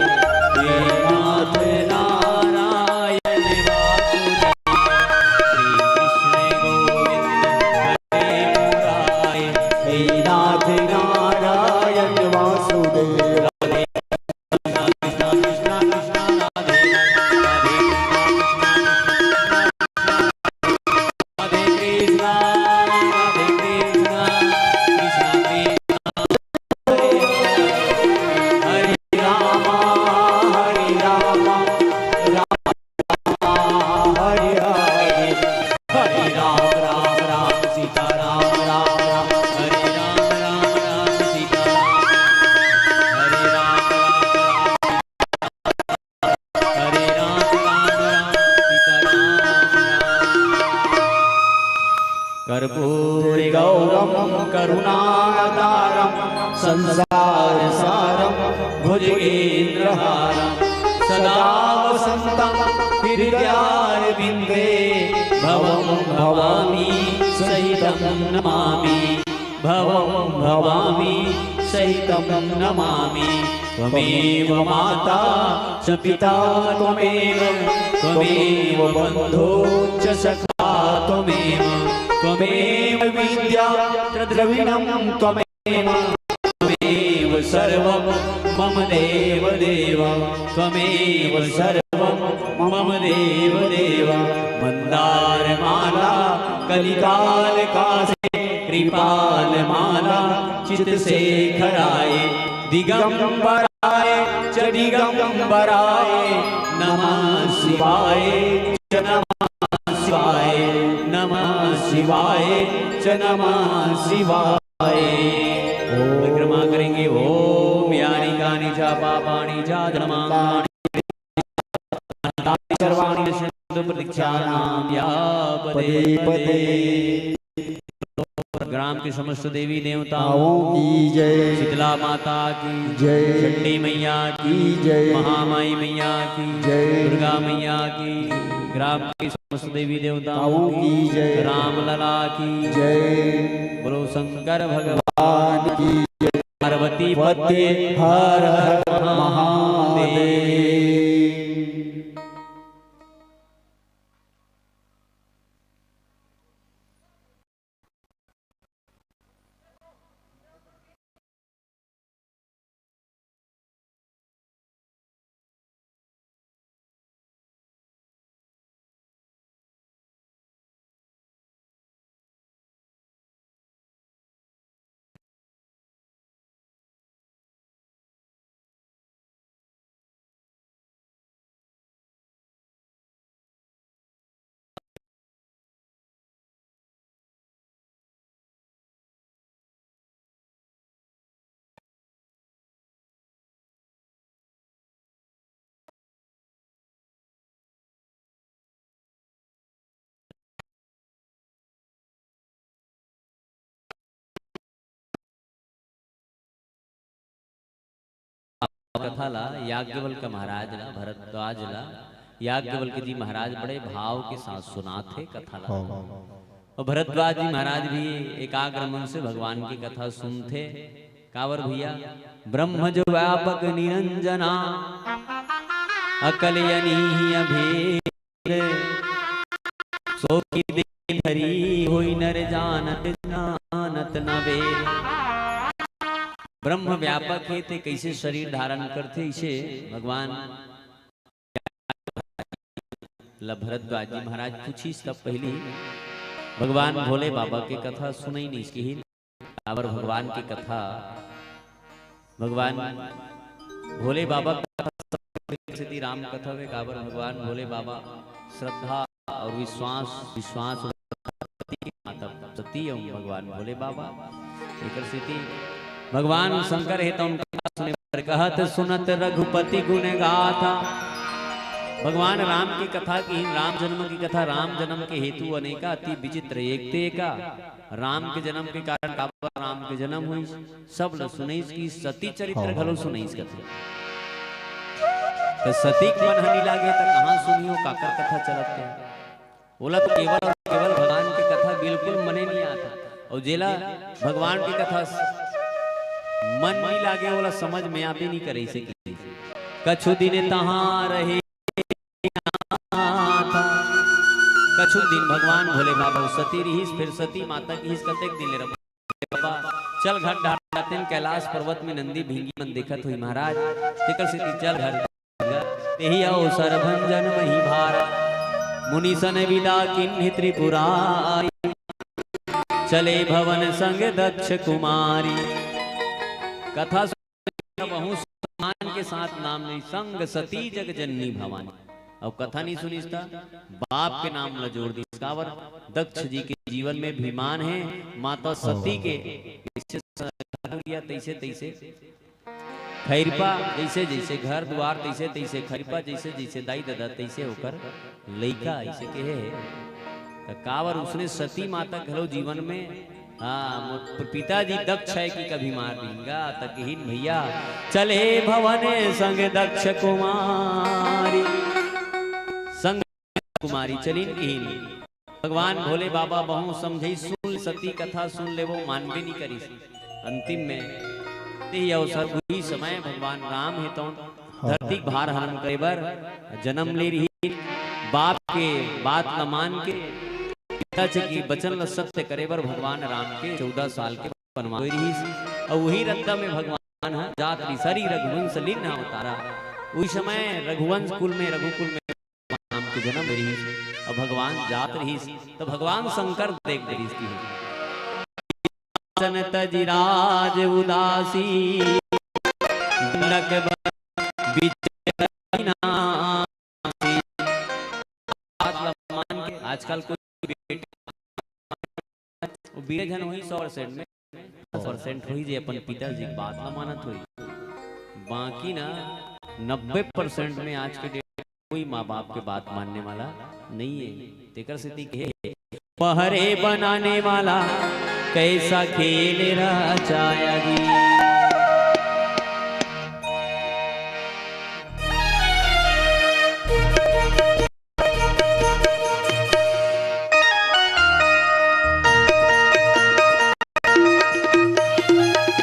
हे नाथ नारायण वासुदेव श्री कृष्ण गोविंद हरे कर्पूरि गौरम करुणावतारम संसार सारम भुजगेन्द्रहारम सदा वसंतम हृदयारविंदे भवं भवामी सहितं नमामि भवं भवामी सहितं नमामि त्वमेव माता च पिता त्वमेव बन्धो च सखा त्वमेव विद्या द्रविणं त्वमेव सर्वं मम देव देव त्वमेव सर्वं मम देव देव मन्दारमाला कलिकाल कासे कृपाल माला चित से खराए दिगंबराय च दिगंबराय नमः शिवाय च नमः शिवाय नमः शिवाय च नमः शिवाय। ओम परिक्रमा करेंगे ओम यानि कानि च पापानि च धर्माणि सर्वाणि नश्यन्ति प्रतीक्षानां या पदे पदे। ग्राम के समस्त देवी देवताओं की जय, शीतला माता की जय, चंडी मैया की जय, महामाई मैया की जय, दुर्गा मैया की, ग्राम के समस्त देवी देवताओं की जय, राम लला की जय, बोलो शंकर भगवान की जय, पार्वती पते हर हर महादेव। कथाला याज्ञवल्क महाराजला भरद्वाजला याज्ञवल्क जी महाराज बड़े भाव के साथ सुनाते कथाला और भरद्वाज जी महाराज भी एकाग्र मन से भगवान की कथा सुनते। कावर भैया ब्रह्म जो व्यापक निरंजना अकलयनीय भेद
सो की दिन धरी हुई नर जानत जानत न वेद। ब्रह्म व्यापक है ते कैसे शरीर धारण करते, इसे भगवान भरद्वाज जी महाराज पूछी तब पहली भगवान भोले बाबा की कथा सुनाई नहीं, इसकी ही और भगवान की कथा भगवान भोले बाबा सिद्धि राम कथा में काबर भगवान भोले बाबा श्रद्धा और विश्वास माता सती एवं भगवान भोले बाबा एक स्थिति भगवान शंकर है तो उनका सुने पर कहत सुनत रघुपति गुण गाथा। भगवान राम की कथा की राम जन्म की कथा राम जन्म के हेतु अनेका अति विचित्र एक ते का राम के जन्म के कारण काबर राम के जन्म हुई सब ल सुनई की सती चरित्र घलो सुनई कथे तो सती मन हनी लागे तो कहां सुनियो काकर कथा चलत है बोला तो केवल भगवान की कथा बिल्कुल मने नहीं आता और जेला भगवान की कथा मन नहीं लागे बोला समझ में आप ही नहीं करे से कछु दिन तहां रहे कछु दिन भगवान भोले बाबा सती रहीस फिर सती माता की कतेक दिन ले बाबा चल घर ढाते कैलाश पर्वत में नंदी भिंगी मन देखत हुई महाराज तिकर से चल घर तेही अवसर भंजन मही भारा मुनि सन विदा किन्हि त्रिपुरारी चले भवन संग दक्ष कुमारी। कथा बहु सम्मान के साथ नाम नहीं संग सती जग जननी भवानी। अब कथा नहीं सुनी इसका बाप के नाम ल जोड़ दी इसकावर दक्ष जी के जीवन में अभिमान है माता सती के तैसे तैसे खैरपा जैसे जैसे घर द्वार तैसे तैसे खैरपा जैसे जैसे दाई दादा तैसे होकर लइका ऐसे के है कावर उसने सती माता घरो जीवन में पिताजी दक्ष है कि कभी मार देंगा तकहीन भैया चले भवने संग दक्ष कुमारी संग कुमारी चलीन की भगवान भोले बाबा बहु समझे सुन सती कथा सुन ले वो मानवे नहीं करी अंतिम में अवसर हुई समय भगवान राम है तो धरती भार हरण करे बर जन्म ले रही बाप के बात न मान के की बचन सत्य करे बर भगवान राम के 14 साल के बनवाई रही और वही रद्दा में भगवान जात सरी रघुवंश लीन अवतारा उस समय रघुवंश कुल में रघुकुल में राम के जन्म रही और भगवान जात रही तो भगवान शंकर देख रही थी तजिराज उदासी आजकल कोई बीरजन हुई 100% में 100% हुई जे अपन पिताजी की बात न मानत हुई बाकी ना 90% में आज के डेट कोई माँ बाप के बात मानने वाला नहीं है। तेकर सिद्धि के पहरे बनाने वाला कैसा खेल रचाया जी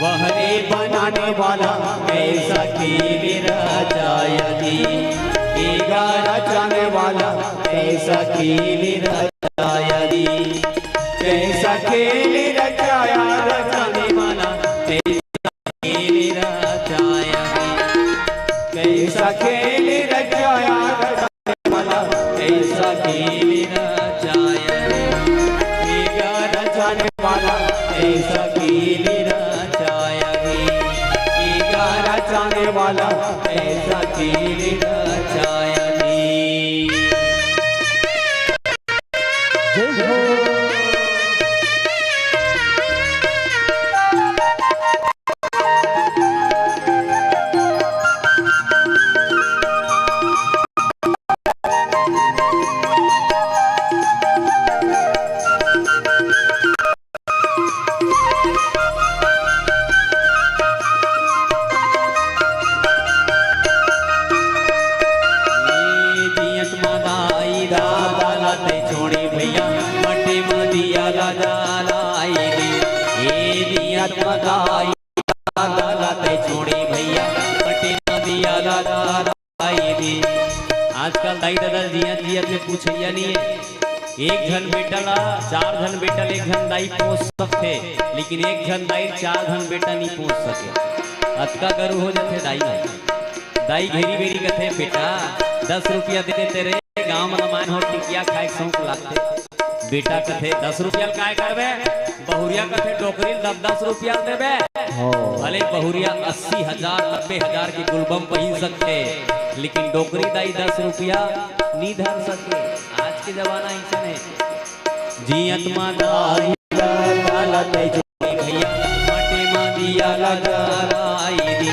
पहरे बनाने वाला कैसा खेल रचाया जी रचाने वाला कैसा खेल रचाया जी कैसा खेल रचाया रचाने वाला कैसा खेल रचाया कैसा खेल रचाया रचाने वाला कैसा खेल रचाया रचाने वाला कैसा खेल रचाया रचाने वाला कैसा खेल रचाया आजकल दाई दादा जियत में पूछिया नहीं है
एक झन बेटा ला 4 झन बेटा ले एक झन दाई पोस सकते, लेकिन एक झन दाई 4 झन बेटा नहीं पोस सके। अतका गरु हो जाते दाई दाई घेरी बेरी कथे बेटा 10 रुपया दे देते रे, गांव में मान हो टिकिया खाए शौक लागते। बेटा कथे 10 रुपया काय करबे, बहुरिया कथे टोकरी 10 रुपया देबे। भले बहुरिया 80,000 90,000 की गुलबम पहिन सकते, लेकिन डोकरी दाई 10 रुपया नहीं धर सके। आज के जमाना ऐसा है, जियत मा दाई लाला ते जोड़ी भैया मटे मा दिया लगाई दी।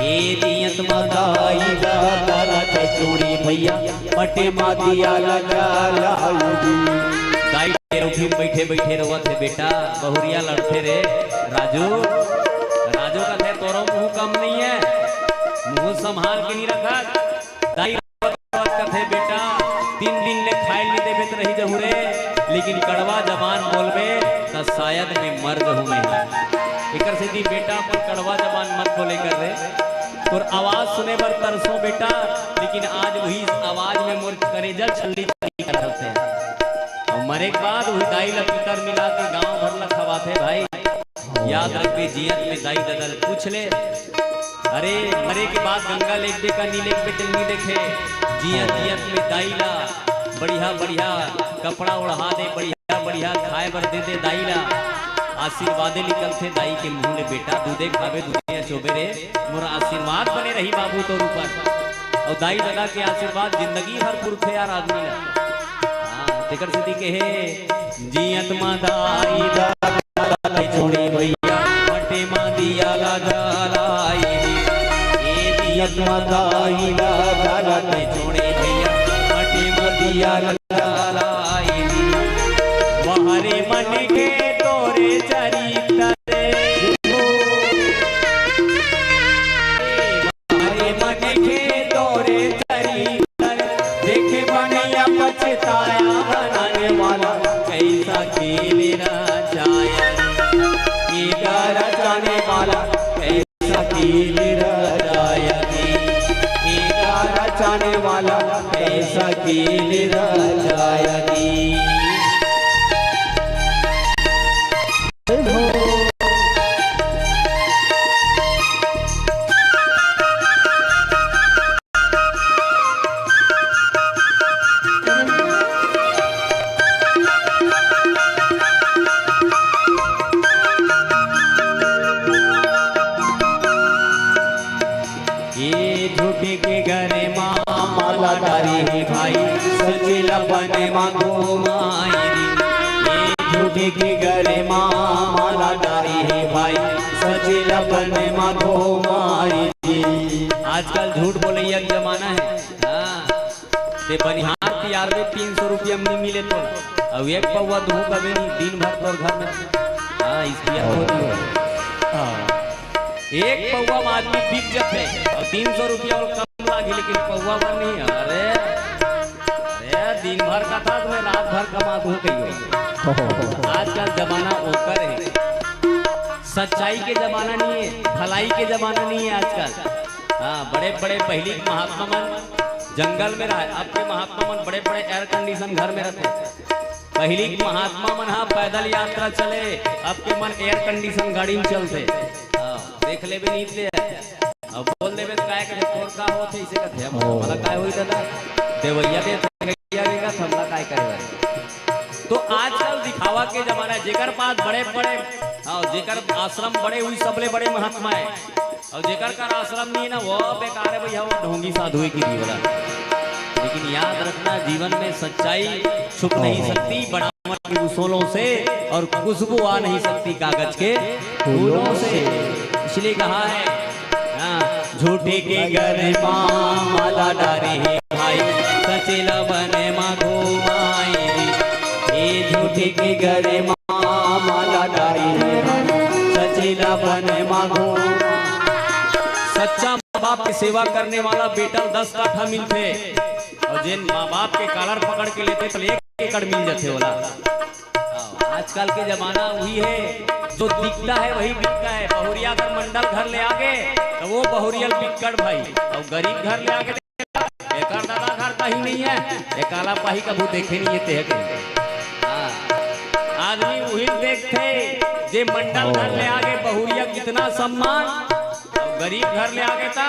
ए जियत मा दाई लाला ते जोड़ी भैया मटे मा दिया लगाई दी। दाई रोटी बैठे बैठे रोवत है बेटा, बहुरिया लड़ते रे राजू राजू का थे तोरो मुंह कम नहीं है, मुंह संभाल के नहीं रखा। दाई कथे बेटा 3 दिन ले खाए नहीं देबे तो रही जहुरे, लेकिन कड़वा जबान बोलबे तो शायद मैं मर्द हूँ मैं। एकर से दी बेटा अपन कड़वा जबान मत बोले कर रे, तोर आवाज सुने बर तरसों बेटा, लेकिन आज वही आवाज में मोर करेजल छल्ली करते हैं। और मरे के बाद वही दाई ला पितर मिला के गांव भर ला खवाते भाई। याद रखबे जियत में दाई ददल पूछ ले, अरे मरे के बाद गंगा लेक दे का नी लेक पे चलनी देखे। जियत जियत में दाई ला बढ़िया बढ़िया कपड़ा ओढ़ा दे, बढ़िया बढ़िया खाए बर दे दे दाई ला। आशीर्वादे निकल थे दाई के मुंह ले बेटा, दूधे खावे दूधे चोबे रे, मोर आशीर्वाद बने रही बाबू तो ऊपर। और दाई दादा के आशीर्वाद जिंदगी भर पुरखे यार आदमी ला। तेकर से दी के हे जियत मा दाई दादा छोड़ी भैया मटे मा दिया लगाई दी। ए जियत मा दाई दादा छोड़ी भैया मटे मा दिया लगाई दी। बहरे मन के तोरे चरित्र रे, बहरे मन के तोरे चरित्र देखे बनैया पछताया बनाने वाला कैसा खेल रचाया। ये रचाने वाला कैसा खेल रचाया, ये रचाने वाला कैसा खेल रचाया। झूठे के घरे माला डारी है भाई सचेला बने मांगो मायरी। ये झूठे के घरे माला डारी है भाई सचेला बने मांगो मायरी। आजकल झूठ बोले एक जमाना है। ते बनिहार तैयार में 300 रुपया में नहीं मिले तो अब एक पौवा दूँ कभी नहीं दिन भर तोर घर में। इसलिए एक पौवा में आदमी बिक जाते और 300 रुपया और कम लागी, लेकिन पौवा पर नहीं। अरे दिन भर का था तुम्हें रात भर कमा दो कहीं। आजकल जमाना ओकर है, सच्चाई के जमाना नहीं है, भलाई के जमाना नहीं है आजकल। बड़े बड़े पहली महात्मा मन जंगल में रहे, अब के महात्मा मन बड़े बड़े एयर कंडीशन घर में रहते। पहली महात्मा मन पैदल यात्रा चले, अब के मन एयर कंडीशन गाड़ी में चलते। देख ले भी नीचे अब बोल देबे काय करे तोर का होत है इसे कथे हमरा काय होई दादा देवैया दे गैया देगा हमरा काय करे। तो आजकल दिखावा के जमाना है, जेकर पास बड़े बड़े और जेकर आश्रम बड़े हुई सबले बड़े महात्मा है, और जेकर का आश्रम नहीं है ना वो बेकार है भैया, वो ढोंगी साधु की दीवाला। लेकिन याद रखना जीवन में सच्चाई छुप नहीं सकती बनावट की उसूलों से, और खुशबू आ नहीं सकती कागज के फूलों से। इसलिए कहा है झूठे के घर माला डारे है भाई सचेला बने मांगो मायरी। ये झूठे के घर माला डारे है सचेला बने मांगो। सच्चा माँ बाप की सेवा करने वाला बेटा 10 काठा मिलते, और जिन माँ बाप के कॉलर पकड़ के लेते तो 1 एकड़ मिल जाते वाला। आजकल के जमाना वही है, जो दिखता है वही बिकता है। बहुरिया अगर मंडल घर ले आगे तो वो बहुरियल बिकड़ भाई, और गरीब घर ले आगे एक दादा घर का ही नहीं है, एक आला पाही कबू देखे नहीं ये वही देखते जे मंडल घर ले आगे बहुरिया कितना सम्मान और गरीब घर ले आगे था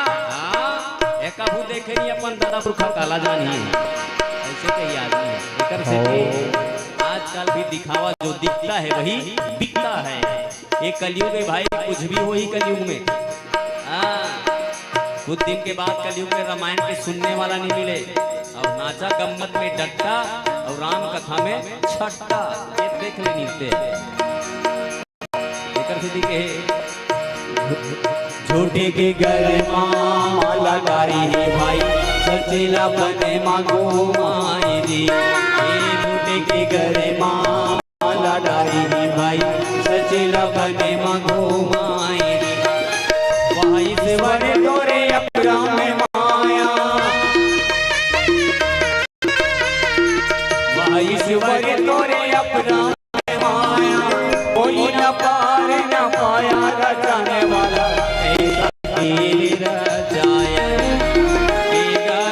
एक अबू देखे नहीं अपन दादा पुरखा काला जानी ऐसे कई आदमी है एकर से कि आजकल भी दिखावा जो दिखता है वही बिकता है। ये कलयुग है भाई, कुछ भी हो ही कलयुग में। कुछ दिन के बाद कलयुग में रामायण के सुनने वाला नहीं मिले और नाचा गम्मत में डट्टा और राम कथा में छट्टा, ये देख ले नीचे झूठे के घर माला गारी है भाई सचेला बने मांगो माई दी। झूठे के घर माला डारी है भाई सचेला बने मांगो माई दी। भाई से बने तोरे अपना में माया, भाई से बने तोरे अपना में माया, कोई न पार न पाया रचाने वाला ऐसा खेल रचाया,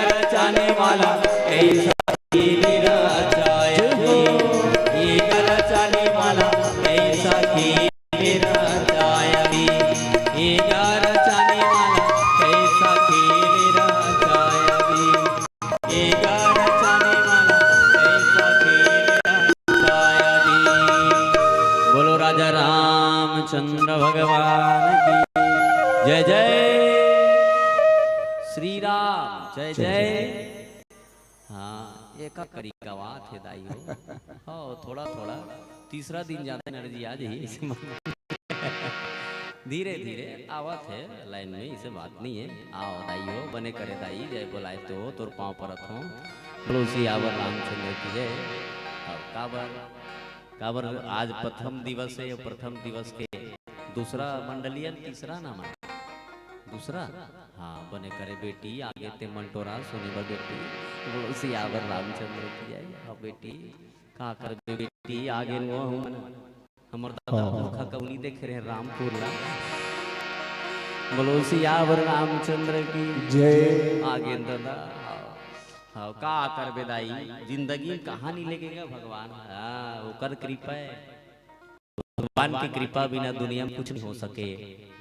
रचाने वाला ऐसा खेल रचाया, रचाने वाला ऐसा खेल रचाया, रचाने वाला ऐसा खेल रचाया, रचाने वाला ऐसा खेल रचाया। बोलो राजा रामचंद्र भगवान की जय जय, श्री राम जय जय। हाँ एक करी का बात है दाई हो, हाँ थोड़ा थोड़ा तीसरा दिन जाते एनर्जी आज ही धीरे धीरे आवत है लाइन में, इसे बात नहीं है। आओ दाई हो बने करे दाई जय बोलाए तो तोर पाँव परत हो। बोलो श्री आवर रामचंद्र की जय। काबर आज प्रथम दिवस है, प्रथम दिवस के दूसरा मंडलियन तीसरा नाम है दूसरा। हाँ बने करे बेटी आगे ते मंटोरा सोने बा बेटी। बोलो श्री आवर रामचंद्र की जय। हाँ बेटी का कर बेटी आगे नो हूँ हमर दादा पुरखा कौनी देख रहे रामपुर ला। बोलो श्री आवर रामचंद्र की
जय।
आगे दादा हाँ का कर बेदाई जिंदगी कहानी लेगेगा भगवान। हाँ वो कर कृपा है, भगवान की कृपा बिना दुनिया में कुछ नहीं हो सके।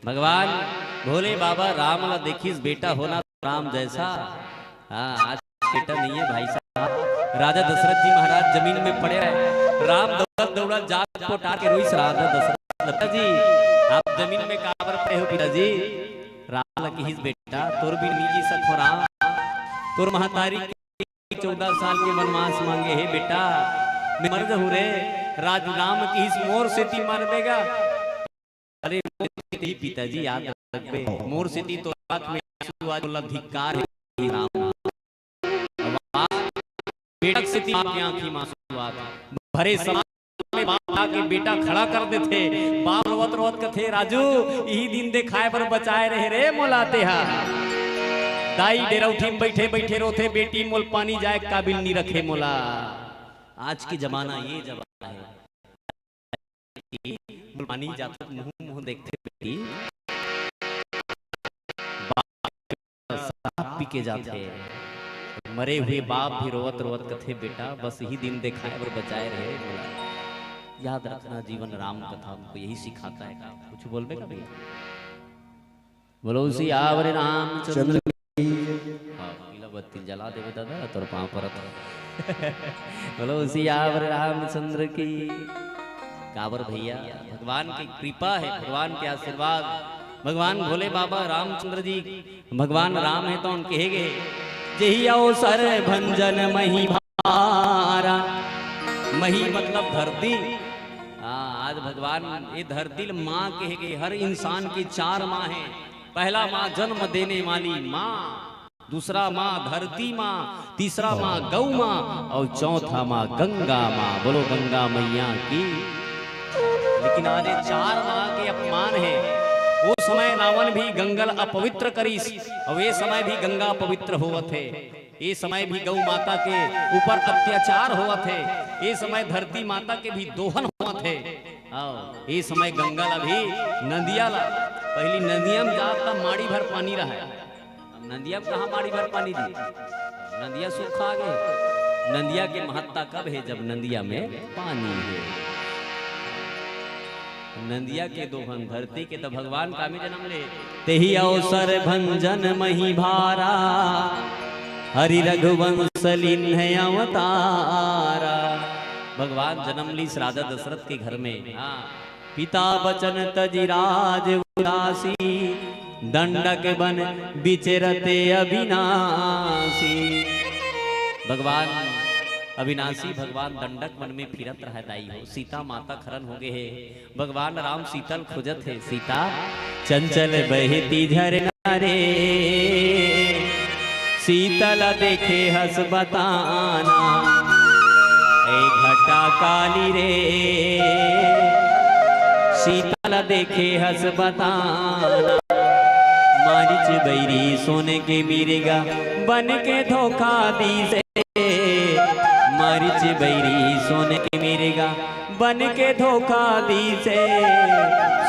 भगवान भोले बाबा राम ला देखिस बेटा होना राम जैसा। हाँ आज बेटा नहीं है भाई साहब। राजा दशरथ जी महाराज जमीन में पड़े रहे, राम दौड़त दौड़त जात पोटा के रोइस राजा दशरथ जी आप जमीन में काबर पड़े हो पिताजी। राम ला किस बेटा तोर भी निजी सख राम तोर महतारी 14 साल के वनवास मांगे है बेटा मैं मर्द हूँ रे। राज राम की इस मोर से ती मार देगा। अरे पिताजी याद रखबे मोर से ती तो आंख में आंसू आज धिक्कार है राम। बेटा से ती आपकी आंखी में आंसू आत भरे समाज में बाप के बेटा खड़ा कर देते। बाप रोवत रोवत कथे राजू यही दिन देखाए पर बचाए रहे रे मोलाते हा। दाई डेरौठी में बैठे बैठे रोथे बेटी मोल पानी जाए काबिल नहीं रखे मोला। आज की जमाना ये जमाना है पानी जाता मुंह मुंह देखते बेटी बाप पी के जाते। मरे हुए बाप भी रोवत रोवत कथे बेटा बस यही दिन देखाए और बचाए रहे बोला। याद रखना जीवन राम कथा हमको यही सिखाता है। कुछ बोलबे का भैया बोलो उसी आवर रामचंद्र बत्ती जला देवे दादा तोर पाँव परत। बोलो उसी आवर रामचंद्र की। काबर भैया भगवान की कृपा है, भगवान के आशीर्वाद। भगवान भोले बाबा रामचंद्र जी भगवान राम है तो उनके कहेगे जही अवसर भंजन मही भारा। मही मतलब धरती। आज भगवान ये धरती माँ कहेगे। हर इंसान की 4 माँ है। पहला माँ जन्म देने वाली माँ, दूसरा माँ धरती माँ, तीसरा माँ गौ माँ और चौथा माँ गंगा माँ। बोलो गंगा मैया की। लेकिन आज 4 माँ के अपमान है। वो समय रावण भी गंगल अपवित्र करीस और ये समय भी गंगा अपवित्र होवत है। ये समय भी गौ माता के ऊपर अत्याचार होवत है। ये समय धरती माता के भी दोहन होवत है। ये समय गंगा ला भी नदिया ला पहली नदिया में जाता माड़ी भर पानी रहा है। नदिया कहाँ माड़ी भर पानी दी, नदिया सूखा गए। नदिया की महत्ता कब है जब नदिया में पानी है। नंदिया के दोहन धरती के तो भगवान का में जन्म ले तेही अवसर भंजन मही भारा हरि रघुवंश लिन्ह अवतारा। भगवान जन्म ली राजा दशरथ के घर में। हाँ, पिता बचन तजिराज उदासी दंडक बन विचरते अविनाशी। भगवान अविनाशी भगवान दंडक वन में फिरत रहताई हो। सीता माता खरन हो गए है। भगवान राम शीतल खोजत है। सीता चंचल बहती झरना रे शीतल देखे हस बताना ए घटा काली रे शीतल देखे हस बताना। मारिच बैरी सोने के मिरेगा बन के धोखा दी से मारिच बैरी सोने के मिरेगा बन के धोखा दी से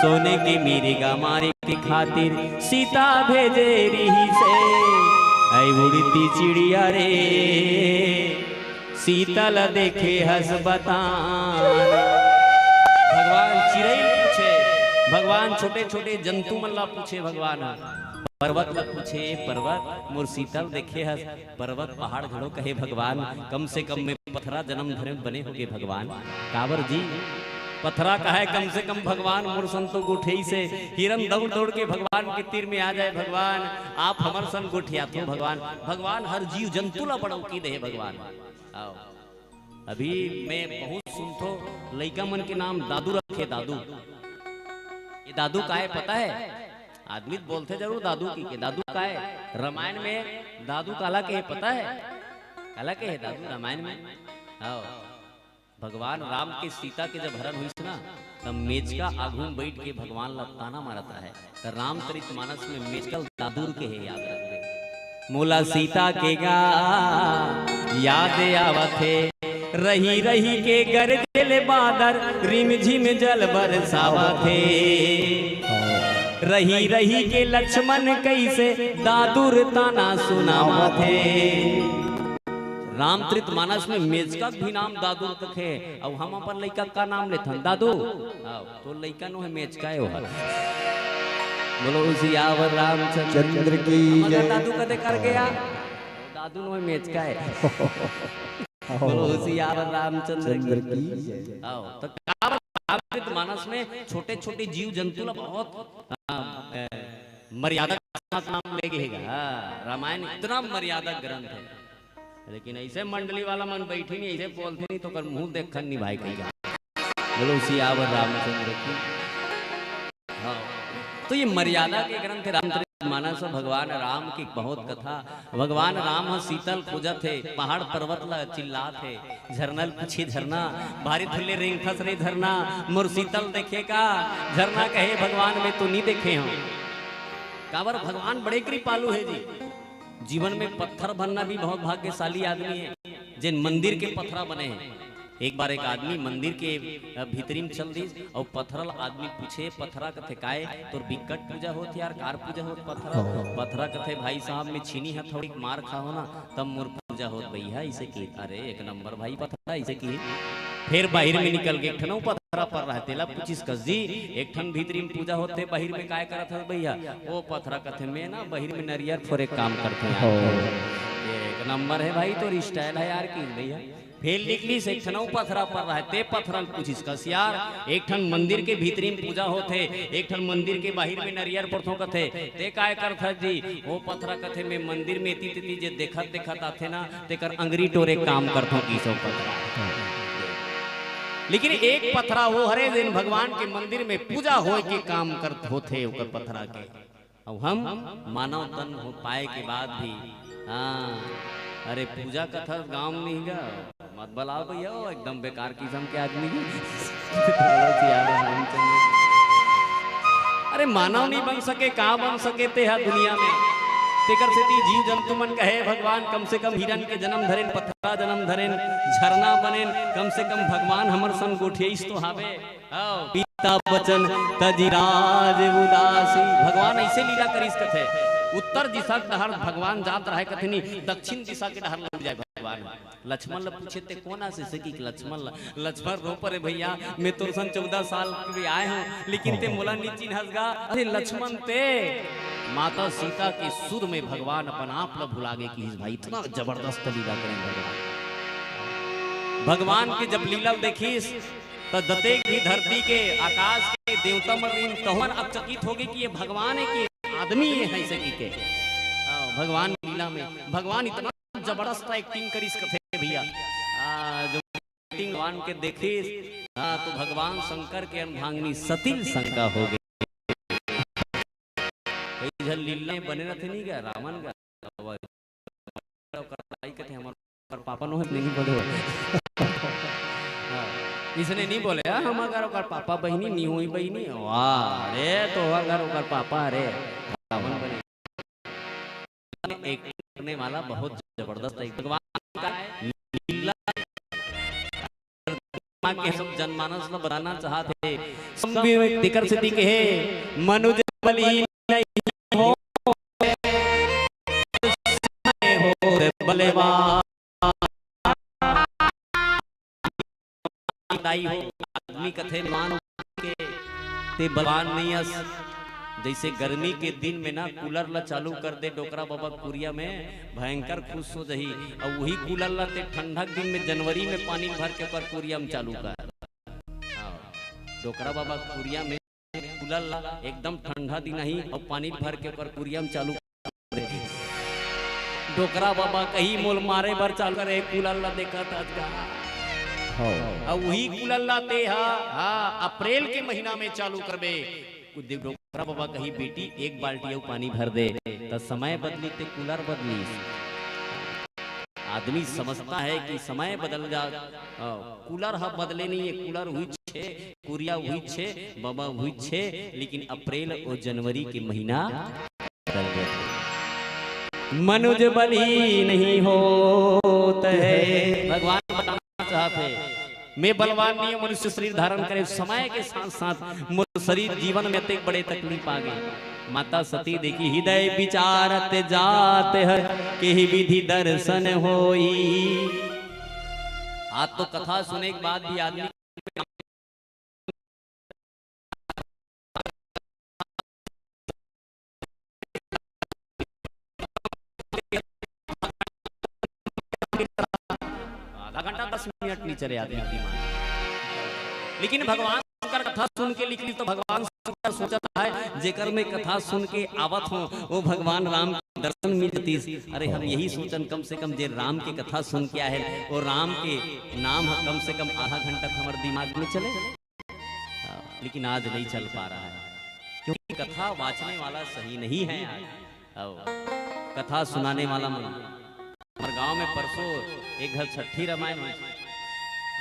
सोने के मिरेगा मारे के खातिर सीता भेजे रही से आई उड़ती चिड़िया रे शीतल देखे हस बताना। भगवान चिड़ै पूछे भगवान छोटे छोटे जंतु मल्ला पूछे भगवान पर्वत ला पूछे पर्वत मोर शीतल देखे हस पर्वत पहाड़ घड़ो कहे भगवान कम से कम में पथरा जन्म धरे बने होगे भगवान। काबर जी पथरा कहे कम से कम भगवान मोर संतो गोठेई से हिरन दौड़ दौड़ के भगवान के तीर में आ जाए भगवान आप हमर सन गोठिया तो भगवान। भगवान हर जीव जंतु ला बड़ो की दे भगवान। आओ अभी मैं बहुत सुनतो लइका मन के नाम दादू रखे। दादू ये दादू का है पता है? आदमी बोलते जरूर दादू की के दादू का है। रामायण में दादू काला के है पता है? काला के है दादू रामायण में। आओ भगवान राम के सीता के जब हरण हुई ना तब मेचका आगू बैठ के भगवान ला ताना मारता है। तो रामचरितमानस में मेचका दादूर के है याद रखते। मोला सीता के गा याद आवत है रही रही के गरजेले बादर रिम झिम जल बरसावत है रही रही के लक्ष्मण कैसे दादुर ताना सुनावत है। रामचरितमानस में मेचका भी नाम दादू तक है और हम अपन लइका का नाम लेथन दादू। तो लइका नो है मेचका है वो। बोलो सियावर रामचंद्र की जय। दादू कदे कर गया दादू नो है मेचका है। बोलो सियावर रामचंद्र की जय। आओ तो रामचरितमानस में छोटे छोटे जीव जंतु ला बहुत मर्यादा नाम ले गएगा। रामायण इतना मर्यादा ग्रंथ है लेकिन ऐसे मंडली वाला मन बैठी नहीं ऐसे बोलते नहीं तो कर मुंह देखन नहीं भाई कहीं। बोलो सियावर रामचंद्र की। हाँ तो ये मर्यादा के ग्रंथ है रामचरितमानस। भगवान राम की बहुत कथा। भगवान राम शीतल खोजत है पहाड़ पर्वत ला चिल्लात है झरनल पूछे झरना भारी धुल्ले रिंगथस रे झरना मोर शीतल देखे का झरना कहे भगवान में तो नहीं देखे हम। काबर भगवान बड़े कृपालु है जी। जीवन में पत्थर बनना भी बहुत भाग्यशाली आदमी है जिन मंदिर के पत्थरा बने हैं। एक बार एक आदमी मंदिर के भीतरी में चल दी और पत्थरल आदमी पूछे पत्थरा कथे काए तो बिकट पूजा होती यार कार पूजा होत पत्थरा पत्थरा कथे भाई साहब में छीनी है थोड़ी मार खाओ ना तब मोर पूजा होत भैया इसे की। अरे एक नंबर भाई पत्थरा इसे की। फिर बाहर में निकल के एक ठन पत्थरा पर रहते ला पूछिस कस जी एक ठन भीतरी में पूजा होते बाहर में काय करत है भैया वो पत्थरा कथे में ना बाहर में नरियर फोरे काम करते हैं। एक नंबर है भाई तो स्टाइल है यार की भैया। फिर निकली से एक ठन पत्थरा पर रहते पत्थरन पूछिस कस यार एक ठन मंदिर के भीतरी में पूजा होते एक ठन मंदिर के बाहर में नरियर पड़थो कथे ते काय करथ जी वो पत्थरा कथे में मंदिर में इति तिति जे देखत देखत आथे ना तेकर अंगरी टोरे काम करथो की सो पत्थरा। लेकिन एक पत्थरा वो हरे दिन भगवान के मंदिर में पूजा होए के काम करत होते ओकर पत्थरा के। और हम मानव तन हो पाए के बाद भी हाँ अरे पूजा कथा गांव में नहीं गा मत बलाओ भैया एकदम बेकार किस्म के आदमी अरे मानव नहीं बन सके कहाँ बन सके ते है दुनिया में। तेकर से जीव जंतु मन कहे भगवान कम से कम हिरन के जन्म धरेन पत्थरा जन्म धरेन झरना बनेन कम से कम भगवान हमर सन गोठियाइस तो हावे। पिता बचन तजिराज उदासी। भगवान ऐसे लीला करिस कथे उत्तर दिशा के डहर भगवान जात रहे कथनी दक्षिण दिशा के डहर लग जाए भगवान। लक्ष्मण ल पूछे ते कोना से सकी लक्ष्मण रो परे भैया मैं तो सन 14 साल के आए हूं लेकिन ते मोला नी चिन्हसगा। अरे लक्ष्मण ते माता सीता के सुर में भगवान अपन आप ल भुला गए कि भाई इतना जबरदस्त लीला करें भगवान के जब लीला देखीस तो दतेक भी धरती के आकाश के देवता मरीन तोहन अब चकित हो गए कि ये भगवान है कि आदमी है सकी के। भगवान लीला में भगवान इतना जबरदस्त एक्टिंग करी कथे भैया जो एक्टिंग भगवान के देखे तो भगवान शंकर के अर्धांगिनी सती शंका हो गई। लीला में बने रहते नहीं क्या रावण का कहते हमारे पापा नो नहीं बोले इसने नहीं बोले हम अगर ओकर पापा बहनी नहीं हुई बहनी वाह अरे तो अगर ओकर पापा अरे रावण बने एक करने वाला बहुत जबरदस्त है भगवान का लीला के सब जनमानस में बताना चाहते दिकर सिद्धि के है मनुज बलहीन हो बलवान आदमी कथे मान के ते बलवान नहीं अस जैसे गर्मी के दिन में ना कूलर ला चालू कर दे डोकरा बाबा कुरिया में भयंकर खुश हो जही और वही कूलर ला ते ठंडा दिन में जनवरी में पानी भर के कर कुरिया में चालू कर डोकरा बाबा कुरिया में कूलर ला एकदम ठंडा दिन ही और पानी भर के कर कुरिया में चालू कर डोकरा बाबा कहीं मोल मारे भर चालू करे कूलर ला देखा था और वही कूलर ला ते अप्रैल के महीना में चालू करबे डोकरा बाबा कही बेटी एक बाल्टी पानी भर दे तो समय बदली ते कूलर बदली। आदमी समझता है कि समय बदल जा कूलर हा बदले नहीं है कूलर हुई छे कुरिया हुई छे बाबा हुई छे लेकिन अप्रैल और जनवरी के महीना बदल गए। मनुज बली नहीं होता है भगवान बताना चाहते मैं बलवान नहीं हूं मनुष्य शरीर धारण करे समय के साथ साथ मोर शरीर जीवन में अत्यंत बड़े तकलीफ आ गई। माता सती देखी हृदय विचारत जाते है कि विधि दर्शन होई। आज तो कथा सुने के बाद भी आदमी आधा घंटा 10 मिनट नहीं चले आदमी लेकिन भगवान शंकर कथा सुन के लिखी तो भगवान शंकर सोचता है जेकर में कथा सुन के आवत हो वो भगवान राम के दर्शन मिलती। अरे हम यही सोचन कम से कम जे राम की कथा सुन के आए वो राम के नाम कम से कम आधा घंटा हमारे दिमाग में चले लेकिन आज नहीं चल पा रहा है क्योंकि कथा वाचने वाला सही नहीं है। कथा सुनाने वाला मन हमारे गांव में परसों एक घर छठी रामायण हुई।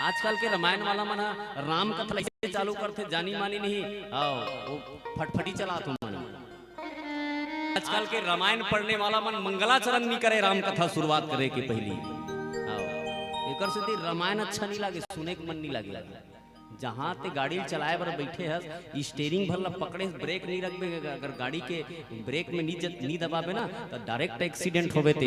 आजकल के रामायण वाला मन राम कथा ऐसे चालू करते जानी मानी नहीं वो फटफटी चला तुम मन। आजकल के रामायण पढ़ने वाला मन मंगलाचरण नहीं करे राम कथा शुरुआत करे के पहली एक से रामायण अच्छा नहीं लगे सुने के मन नहीं लगे। जहाँ ते गाड़ी चलाए बर बैठे है स्टेयरिंग भर पकड़े ब्रेक नहीं रखबे अगर गाड़ी के ब्रेक में नहीं दबाबे ना तो डायरेक्ट एक्सीडेंट होवे ते।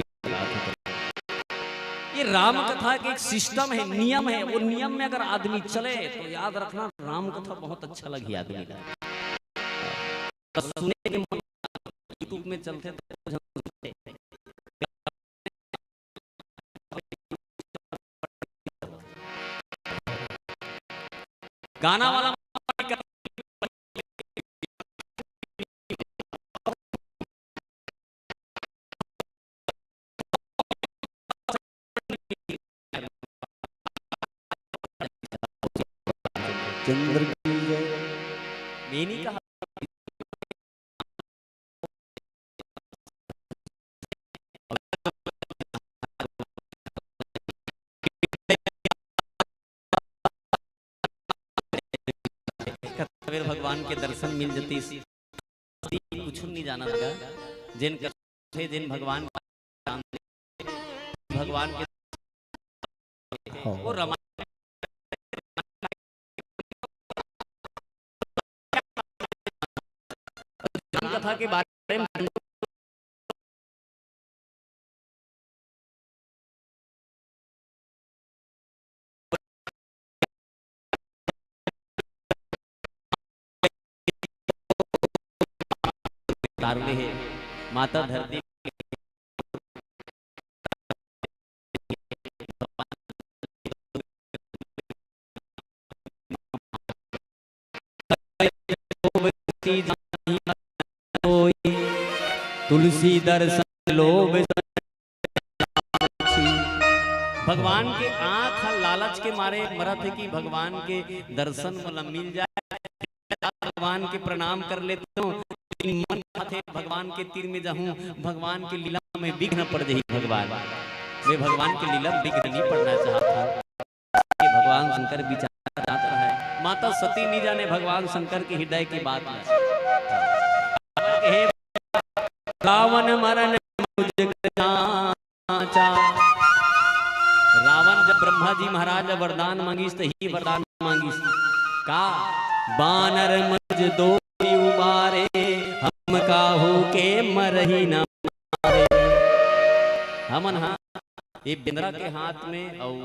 ये राम कथा के एक सिस्टम है नियम है वो नियम में अगर आदमी चले तो याद रखना राम कथा बहुत अच्छा लगी आदमी का सुने के मन यूट्यूब में चलते गाना वाला
चंद्र की जय
मैंने कहा भगवान के दर्शन मिल जाती कुछ नहीं जाना लगा जिन थे जिन भगवान भगवान के वो रामायण कथा के बारे में
तारुले है माता धरती तुलसी दर्शन लोभ भगवान के आंख लालच के मारे मरत है कि भगवान के दर्शन मतलब मिल जाए, भगवान के प्रणाम कर लेते हो, मन थे भगवान के तीर में जाऊं, भगवान की लीला में विघ्न पड़ जाए। भगवान वे भगवान की लीला में विघ्न नहीं पड़ना चाहता, भगवान शंकर विचार आता है। माता सती नहीं जाने भगवान शंकर के हृदय की बात है। रावण मरण रावण जब ब्रह्मा जी महाराज वरदान मांगिस तो ही वरदान मांगिस का बानर मज दो उबारे हम काहू के मरही न मारे। हमन हाँ ये बिंद्रा के हाथ में और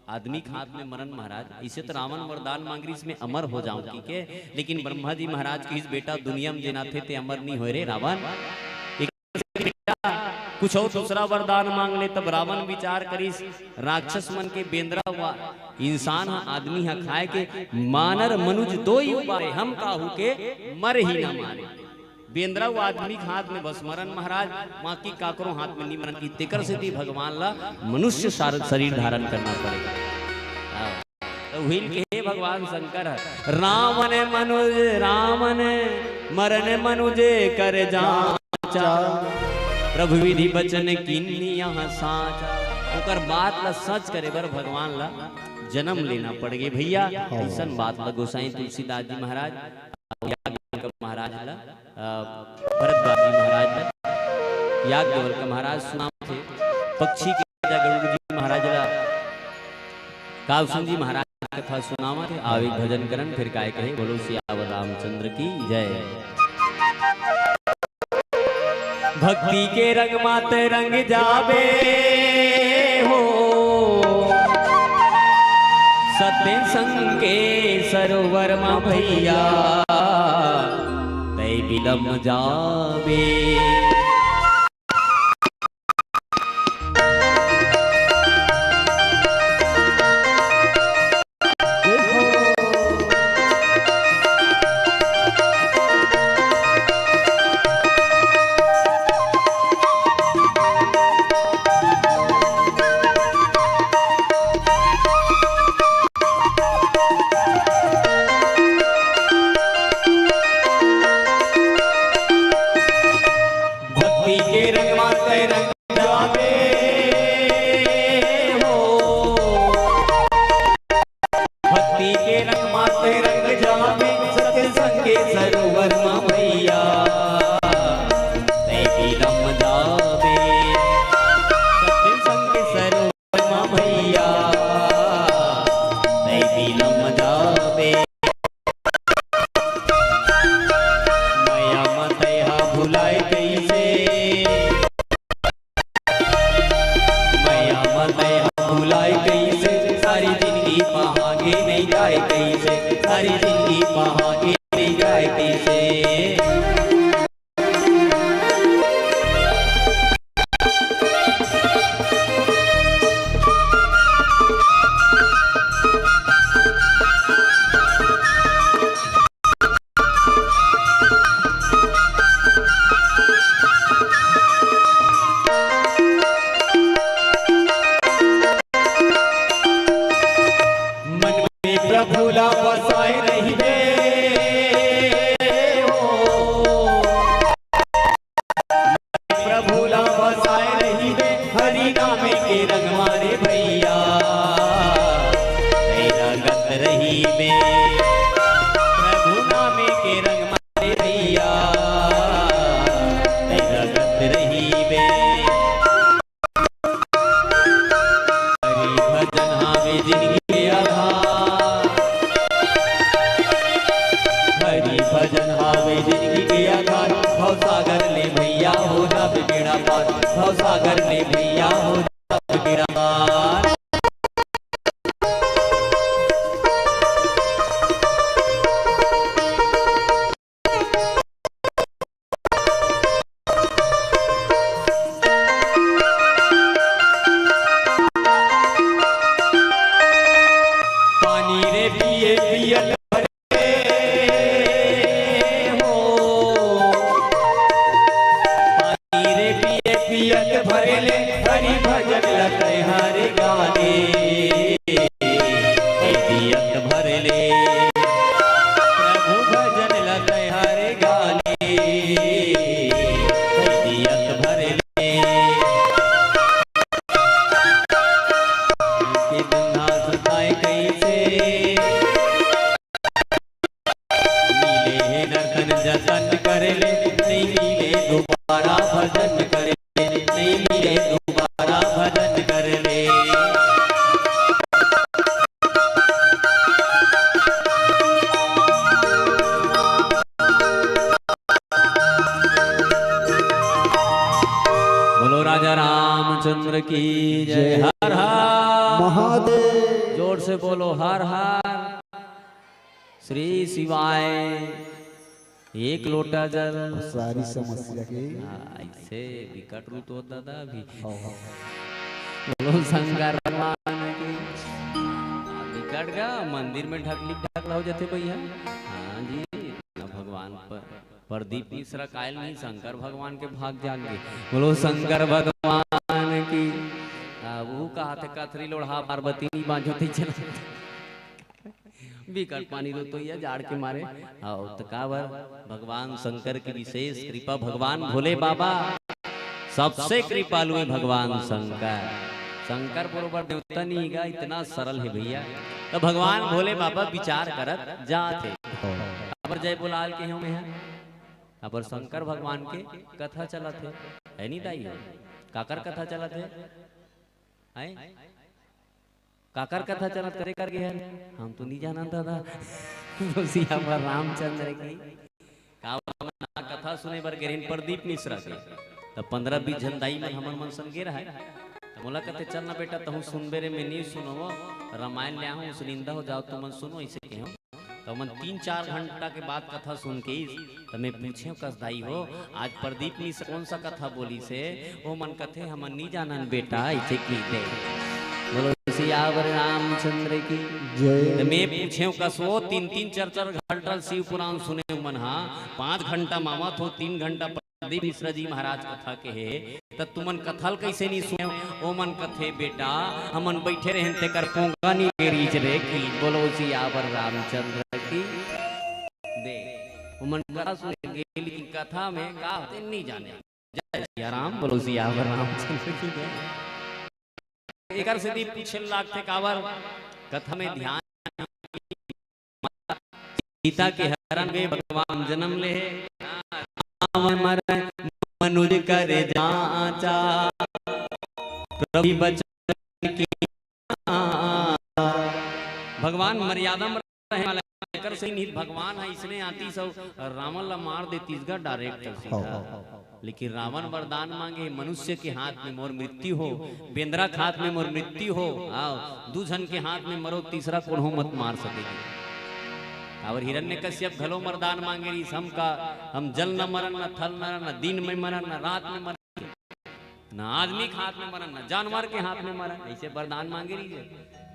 आदमी के हाथ में मरण महाराज, इसे तो रावण वरदान मांग रही इसमें अमर हो जाऊं ठीक है, लेकिन ब्रह्मा जी महाराज की इस बेटा दुनिया में जेना थे ते अमर नहीं हो रे रावण, कुछ और दूसरा वरदान मांग ले। तब रावण विचार करिस राक्षस मन के बेंद्रा हुआ इंसान आदमी हा खाए के मानर मनुज दो ही उबारे हम काहू के मर ही ना मारे। बेंद्रा हुआ आदमी के हाथ में बस मरण महाराज, माँ की काकरों हाथ में नहीं मरण की तेकर से थी भगवान ला मनुष्य शरीर धारण करना पड़ेगा। तो व्हील के भगवान शंकर रावण मनुज रावण मरण मनुजे कर जाचा प्रभु विधि बचन किन्नी यहाँ साचा। ओकर बात ला सच करे बर भगवान ला जन्म लेना पड़ गए भैया। ऐसा बात ला गोसाई तुलसीदास जी महाराज महाराज ला भरद्वाज जी महाराज याज्ञवल्क्य का महाराज सुनाम थे पक्षी के गरुड़ जी महाराज ला कावसन जी महाराज कथा सुनावा थे। आवे भजन करन फिर काय कहे बोलो सियावर रामचंद्र की जय। भक्ति के रंग माते रंग जावे हो सत्य संग के सरोवर मा भैया तै बिलम जावे।
पिए पियत भरे हो पानी रे पिए पियत भरे ले हरि भजन लगे हरे गाने पियत भरे ले प्रभु भजन लगे हरे गाने पियत भरे ले के गंगा सुताए कैसे मिले हे नर्तन जतन करे ले नहीं मिले दोबारा भजन करे ले नहीं मिले दोबारा भजन करे ले बोलो राजा रामचंद्र की जय। हर हर
महादेव।
जोर से बोलो हर हर श्री शिवाय। एक लोटा जल
सारी समस्या के
ऐसे विकट रूप होता था अभी। बोलो शंकर भगवान की। विकट का मंदिर में ढकला हो जाते भैया। हाँ जी भगवान पर प्रदीप मिश्रा कायल नहीं शंकर भगवान के भाग जाएंगे। बोलो शंकर भगवान की। वो कहा थे कथरी लोढ़ा पार्वती बांझो थी चला विकट पानी रो तो ये जाड़ के मारे आओ तकावर भगवान शंकर की विशेष कृपा। भगवान भोले बाबा सबसे कृपालु है भगवान शंकर। शंकर बरोबर देवता नहीं गा इतना सरल है भैया। तो भगवान भोले बाबा विचार करत जाते अब जय बोलाल के में है अब शंकर भगवान के कथा चला थे है नहीं दाई काकर कथा चला थे काकर कथा चला करे कर गए हम तो नहीं जाना था पर रामचंद्र की कथा सुने बर गे प्रदीप मिश्रा के तब 15-20 जन दाई में हमन मन संगे रहा तो बोला कहते चल ना बेटा तुम सुनबे रे मैं नहीं सुनो रामायण ले आऊँ सुनिंदा हो जाओ तुम सुनो ऐसे कहो तो मन 3-4 घंटा के बाद कथा सुन के तो मैं पूछे कस दाई हो आज प्रदीप मिश्रा कौन सा कथा बोली से वो मन कथे हमन नहीं जानन बेटा ऐसे की दे। बोलो सियावर रामचंद्र की जय। मैं पूछे कसो 3-3 4-4 घंटा शिव पुराण सुने मन हाँ 5 घंटा मामा थो 3 घंटा प्रदीप मिश्रा जी महाराज कथा के है तो तुमन कथल कैसे नहीं सुने ओ मन कथे बेटा हमन बैठे रहे ते कर पोंगा नहीं रीच रे की। बोलो सियावर रामचंद्र की दे उमन कथा सुने गे लेकिन कथा में का होते नहीं जाने। जय सिया राम। बोलो सियावर रामचंद्र की जय। एकर से दी पीछे लागते कावर कथा में ध्यान सीता के हरण में भगवान जन्म ले मनुज करे जाचा प्रभु बचन की भगवान मर्यादा में रहने वाला एकर से निहित भगवान है इसने आती सब रावण ला मार दे तीसगा डायरेक्ट सीधा। लेकिन रावण वरदान मांगे मनुष्य के हाथ में मोर मृत्यु हो बेंद्रा के हाथ में मोर मृत्यु हो आओ दूजन के हाथ में मरो तीसरा कोढ़ो मत मार सकेगी। और हिरण्यकश्यप घलो वरदान मांगे हम जल न मरन न थल न न दिन में मरन न रात में मरन न आदमी के हाथ में मरन न जानवर के हाथ में मरन ऐसे वरदान मांगे रही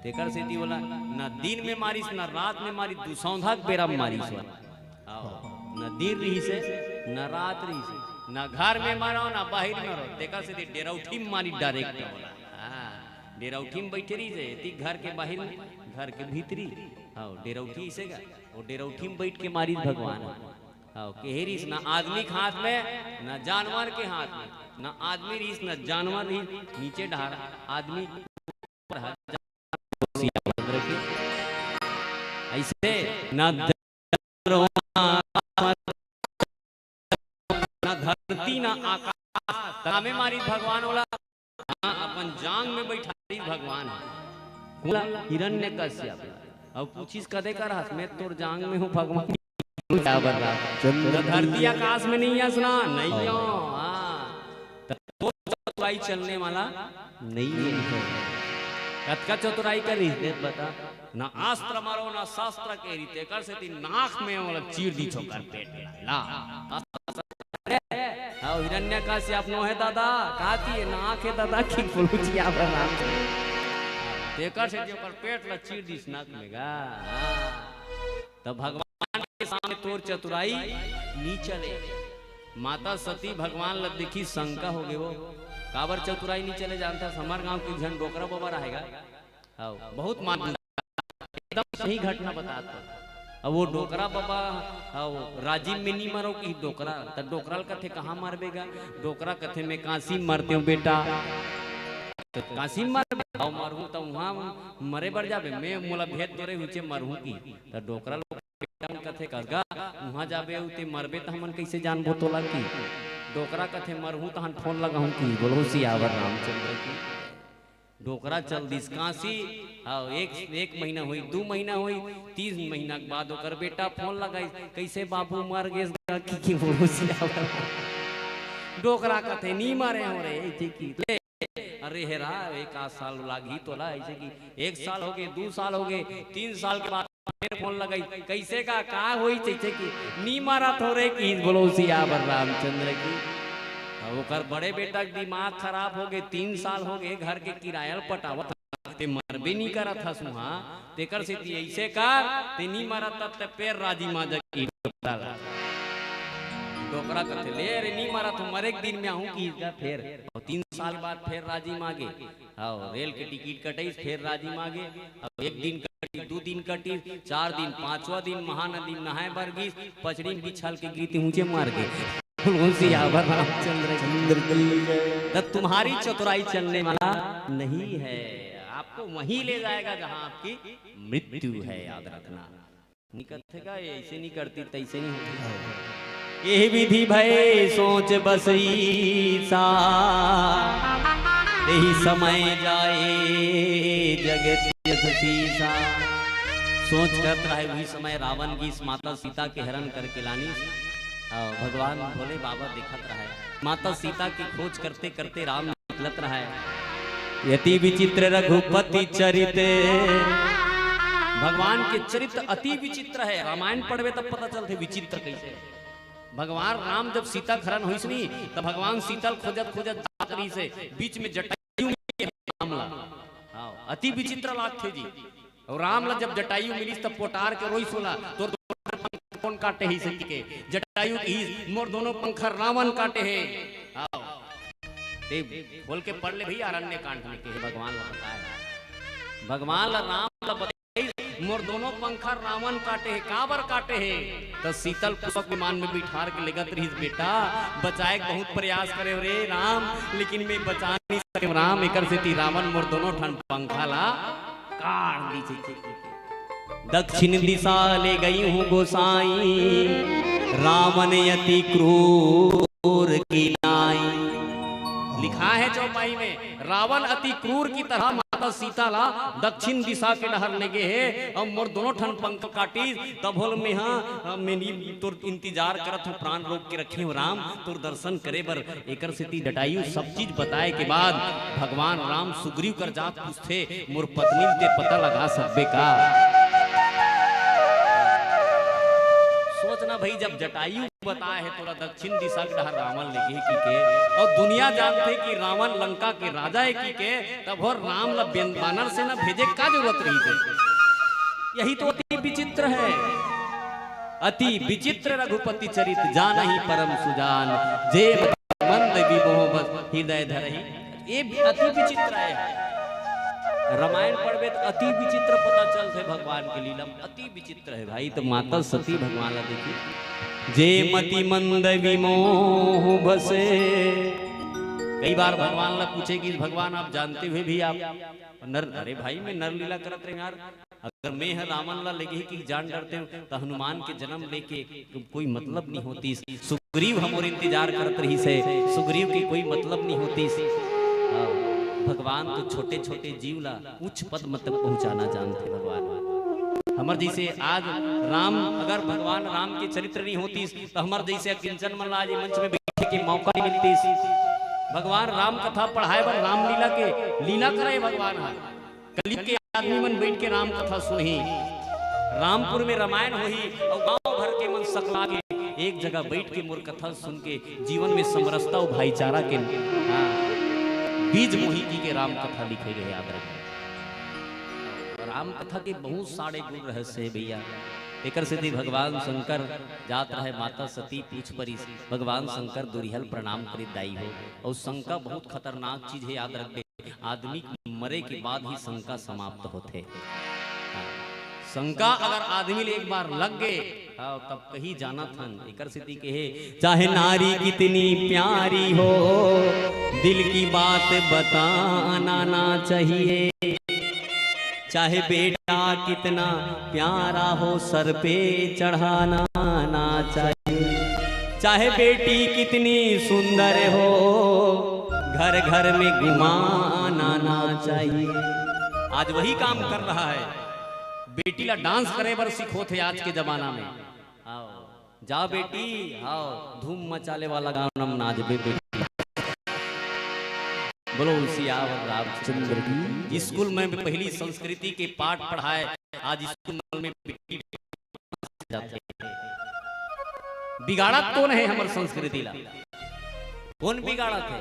तेकर से बोला न दिन में मारिस न रात में मारी दुसौंधा बेरा में मारिस न दिन रही से न रात रही से न घर में मारो न बाहर में रहो तेकर से डेरौठी में मारी डायरेक्ट डेरौठी में बैठे रही से घर के बाहर में घर के भीतरी हाँ डेरौठी से वो डेरौठी में बैठ के मारी भगवान हाँ केहरीस न आदमी के हाथ में न जानवर के हाथ में न आदमी रहीस न जानवर रही नीचे ढार आदमी ऐसे न धरती न आकाश में मारी भगवान बोला अपन जांग में बैठा भगवान हिरण्यकश्यप अब पूछिस कदे कर हाथ में तोर जांग में हूँ भगवान धरती आकाश में नहीं है सुना नहीं हो चतुराई चलने वाला नहीं है कतका चतुराई कर रही बता ना अस्त्र मारो ना शास्त्र के रीते कर से ती नाक में वाला चीर दी छोकर पेट ला आओ हिरण्यकश्यप नो है दादा कहती है नाक है दादा की फुलुचिया बना तेकर से जोकर पेट ला चीर दिस नाक में गा तो भगवान के सामने तोर चतुराई नी चले। माता सती भगवान ला देखी शंका हो गए वो काबर चतुराई नहीं चले जानता हमार गांव की झन डोकरा बाबा रहेगा बहुत मान एकदम सही घटना बताता। अब वो डोकरा बाबा राजीव में नहीं मरो कि डोकरा तो डोकरा कथे कहाँ मारबेगा डोकरा कथे में काशी मरते हो बेटा तो काशी मर मरू तो वहाँ मरे बर जाबे मैं मोला भेद तोरे हुचे मरहू की तो डोकरा कथे करगा वहाँ जाबे उते मरबे तो हमन कैसे जानबो तोला की डोकरा कथे मरहू तो हम फोन लगाऊं की बोलो सियावर रामचंद्र की डोकरा चल दिस काशी एक महीना हुई 2 महीना हुई 3 महीना के बाद ओकर बेटा फोन लगाई कैसे बाबू मर गए की बोलो सियावर डोकरा कथे नहीं मारे हो रे ऐसे की अरे हेरा 1 साल लागी तोला ऐसे की 1 साल हो गए 2 साल हो गए 3 साल के बाद फिर फोन लगाई कैसे का होई जैसे की नी मारा थोड़े की बोलो सियावर रामचंद्र की ओकर बड़े बेटा के दिमाग खराब हो गए 3 साल हो गए घर के किराया पटावत ते मरबे नहीं करा था सुहा तेकर से ऐसे कर ते नहीं मारा तब ते पैर राजी माजा की डोकरा करते ले रे नहीं मारा तो मरे एक दिन में आऊं की फिर 3 साल बाद फिर राजी मांगे रेल के टिकट कटाई फिर राजी मांगे अब 1 दिन कटी 2 दिन कटी 4 दिन 5वां दिन महानदी नहाए बरगी पचड़ी में बिछल के गिरती ऊंचे मार गए रामचंद्र तुम्हारी चतुराई चलने वाला नहीं है आपको वहीं ले जाएगा जहां आपकी मृत्यु है याद रखना निकलेगा ऐसे नहीं करती तैसे नहीं होती ये विधि भय सोच बसई सा यही समय जाए जगत शीसा सोच करता है वही समय रावण की इस माता सीता के हरण करके लानी भगवान भोले बाबा दिखत रहा है माता सीता की खोज करते करते राम निकलत रहा है यति विचित्र रघुपति चरित भगवान के चरित्र अति विचित्र है रामायण पढ़वे तब पता चलते विचित्र कैसे भगवान राम जब सीता खरन हुई नहीं तब भगवान सीता खोजत खोजत जातरी से बीच में जटायु मामला अति विचित्र लागते जी और राम ला जब जटायु मिली तब पोटार के रोई सोला तो कौन काटे ही सही के जटायु ही मोर दोनों पंखर रावण काटे हैं बोल के पढ़ ले भैया अरण्य कांड में के भगवान ला बताया भगवान ला राम ला बताई मोर दोनों पंखर रावण काटे हैं काबर काटे हैं तो शीतल पुष्पक विमान में बिठार के लेगत रही बेटा बचाए बहुत प्रयास करे रे राम लेकिन मैं बचा नहीं सके राम एकर से रावण मोर दोनों ठन पंखा ला काट दी दक्षिण दिशा ले गई हूँ गोसाई रावण अति क्रूर की नाई लिखा है चौपाई में रावण अति क्रूर की तरह माता सीता ला दक्षिण दिशा के डहर ले गए है और मोर दोनों ठन पंख काटी तब बोल में हाँ मैंने तुर इंतजार करत हूँ प्राण रोक के रखे हो राम तुर दर्शन करे बर एकर से जटायु सब चीज बताए के बाद भगवान राम सुग्रीव कर जात पूछते मोर पत्नी ते पता लगा सकबे का सोचना भाई जब जटायु बताया है तोरा दक्षिण दिशा के डहर रावण लेके की के और दुनिया जानते कि रावण लंका के राजा है की के तब और राम ला बानर से ना भेजे का जरूरत रही थी यही तो अति विचित्र है अति विचित्र रघुपति चरित जान ही परम सुजान जे मंद विमोह बस हृदय धरहि ये अति विचित्र है रामायण पढ़वे तो अति विचित्र पता चलते भगवान के लीला अति विचित्र है भाई तो माता सती भगवान ला देखी जे मति मंद विमोह बसे कई बार भगवान ला पूछेगी भगवान आप जानते हुए भी आप नर अरे भाई मैं नर लीला करत रहे यार अगर मैं है रावण ला लेके की जान डरते हो तो हनुमान के जन्म लेके कोई मतलब नहीं होती सुग्रीव हम और इंतजार करत रही से सुग्रीव की कोई मतलब नहीं होती भगवान तो छोटे छोटे जीव ला उच्च पद तक पहुंचाना जानते भगवान हमर जैसे आज राम अगर भगवान राम के चरित्र नहीं होती तो हमर जैसे किंचन मन आज मंच में बैठे के मौका नहीं मिलती भगवान राम कथा पढ़ाए बर रामलीला के लीला करे भगवान कलयुग के आदमी मन बैठ के राम कथा सुनही रामपुर में रामायण हुई और गांव भर के मन सकला के एक जगह बैठ के मोर कथा सुन के जीवन में समरसता और भाईचारा के बीज मोही जी के राम कथा लिखे गए याद रखें राम कथा के बहुत सारे गुण रहस्य है भैया। एकर सिद्धि भगवान शंकर जात रहे माता सती पूछ परी, भगवान शंकर दुरिहल प्रणाम करी दाई हो। और शंका बहुत खतरनाक चीज है, याद रखे। आदमी मरे के बाद ही शंका समाप्त होते। शंका अगर आदमी ले एक बार लग गए तब कहीं जाना था। एकर स्थिति के है, चाहे नारी कितनी प्यारी हो, दिल की बात बताना ना चाहिए। चाहे बेटा कितना प्यारा हो, सर पे चढ़ाना ना चाहिए। चाहे बेटी कितनी सुंदर हो, घर घर में घुमाना ना चाहिए। आज वही काम कर रहा है। बेटी ला डांस करे बर सीखो थे आज के जमाना में। आओ जा बेटी, आओ धूम मचाले वाला गाना नाच बेटी। बोलो सियावर रामचंद्र की। स्कूल में पहली संस्कृति के पाठ पढ़ाए, आज स्कूल में बेटी जाते। बिगाड़ा कौन है हमारे संस्कृति ला? कौन बिगाड़ा थे?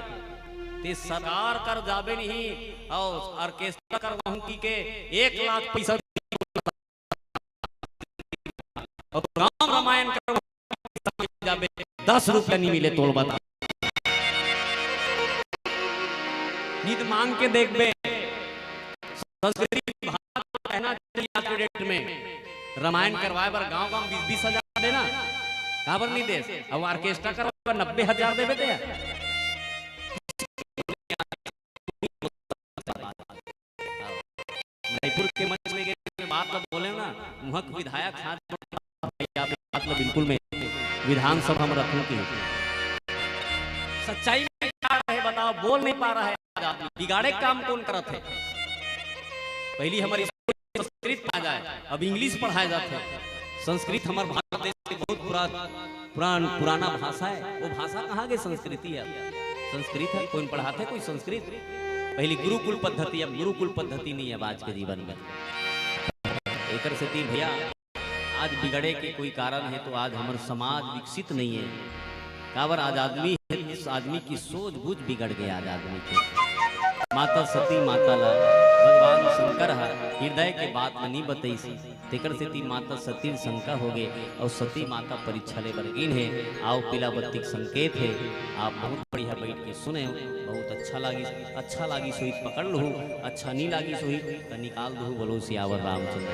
ते सरकार कर जाबे नहीं और ऑर्केस्ट्रा करवाऊं की के 1 लाख पैसा और राम रामायण जाबे 10 रुपया नहीं मिले तोल बता। नीत मांग के देख बे संस्कृति विभाग कहना चाहिए आज के डेट में रामायण करवाए बर गांव 20-20 हजार देना काबर नहीं दे। अब ऑर्केस्ट्रा करवाए 90,000 देवे दे। रायपुर के मंच में गए बात बोले ना, मुहक विधायक मतलब बिल्कुल में विधानसभा में रखूं की सच्चाई में क्या है बताओ। बोल नहीं पा रहा है आदमी। बिगाड़े काम कौन करत है? पहली हमारी संस्कृत पढ़ा जाए, अब इंग्लिश पढ़ाया जाता है। संस्कृत हमारे भारत देश की बहुत पुराना भाषा है। वो भाषा कहाँ गई? संस्कृति है, संस्कृत है। कोई पढ़ाते कोई संस्कृत? पहली गुरुकुल पद्धति, अब गुरुकुल पद्धति नहीं है आज के जीवन में। एक स्थिति भैया आज बिगड़े के कोई कारण है तो आज हमारा समाज विकसित नहीं है। काबर आज आदमी है, इस आदमी की सोच बूझ बिगड़ गया। आज आदमी के माता सती माता ला भगवान शंकर हृदय के बात में नहीं बताई सी। तेकर से माता सती शंका हो गए और सती माता परीक्षा ले बरगीन है। आओ पीला बत्ती संकेत है। आप बहुत बढ़िया बैठ के सुने, बहुत अच्छा लागी सोई पकड़ लो, अच्छा नहीं लागी सोई तो निकाल दो। बोलो सियावर रामचंद्र।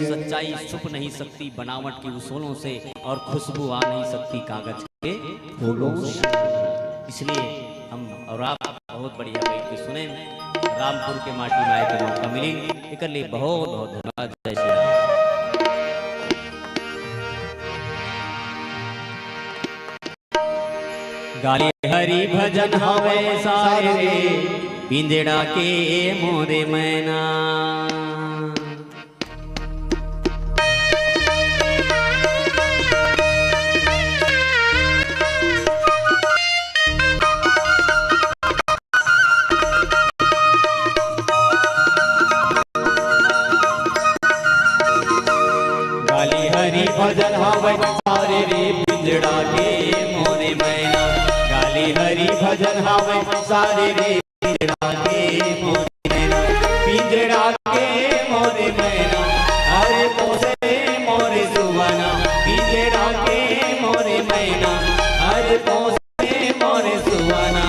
सच्चाई छुप नहीं सकती बनावट की उसूलों से, और खुशबू आ नहीं सकती कागज के फूलों से। इसलिए हम और आप बहुत बढ़िया बैठ के सुने। रामपुर के माटी माए के मौका मिली, एक लिए बहुत बहुत धन्यवाद। जय श्री राम। गाली हरि भजन हवे सारे, पिंजड़ा के मोरे मैना। भजन हवे सारे रे पिंजड़ा के मोरे मैना। गाली हरि भजन हवे सारे रे पिंजड़ा के मोरे मैना। पिंजड़ा के मोरे मैना, अरे पोसे मोरे सुवना। पिंजड़ा के मोरे मैना, अरे पोसे मोरे सुवना।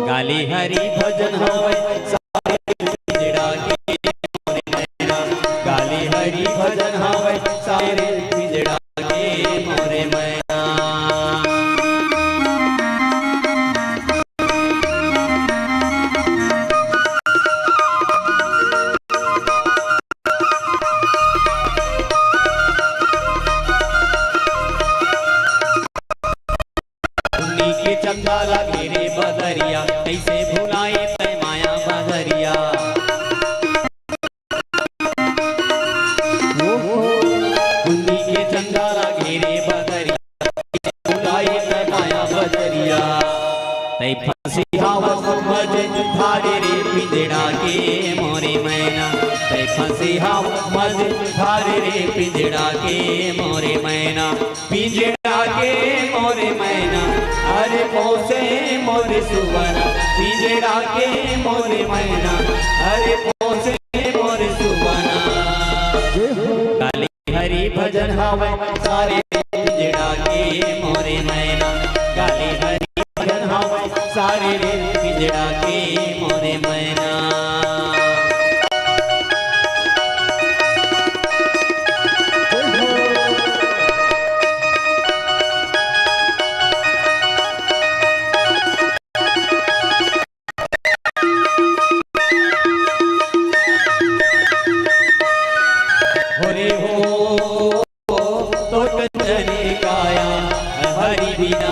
गाली हरि भजन हवे सारे पिंजड़ा के मोरे मैना। गाली हरि भजन हवे सारे पिंजड़ा के मोरे मैना। उन्नी के चंदा लगे रे बदरिया, कैसे भुलाए तै माया बदरिया। फंसी हावत मज धारे रे पिंजड़ा के मोरे मैना। फंसी हावत मज धारे रे पिंजड़ा के मोरे मैना। पिंजड़ा के मोरे मैना, अरे पोसे मोरे सुवना। पिंजड़ा के मोरे मैना, अरे पोसे गाली हरि भजन हवे सारे पिंजड़ा के मोरे मैना गाली हरि भजन हवे सारे पिंजड़ा के मोरे मैना हरि हो तो कंचने काया हरि बिना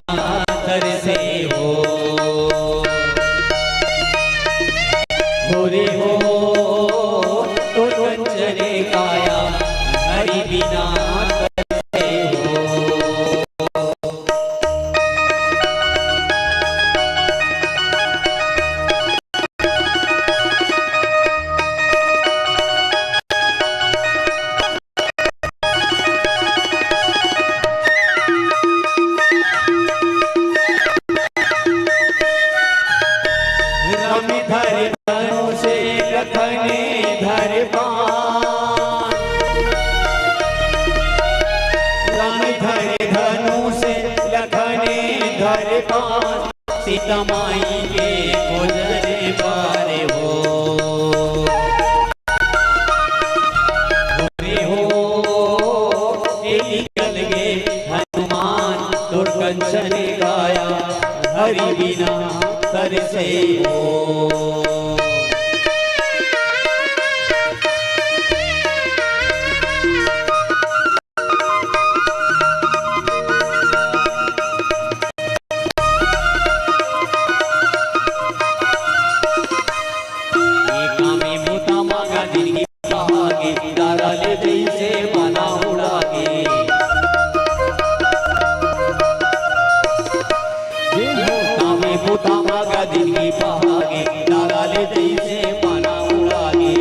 तरसे हो हरि हो तो कंचने काया हरि बिना तरसे हो राम धर धनु से लखने धर पान राम धर धनु से लखने धर पान सीता माई के खोजने पारे हो हरि हो निकल गे हनुमान तुर कंचन गाया हरि बिना तरसे हो कामे मोता मांगा दिन की कहागे दारा ले जैसे मना उड़ागे कामे मोता मांगा दिन की कहागे दारा ले जैसे मना उड़ागे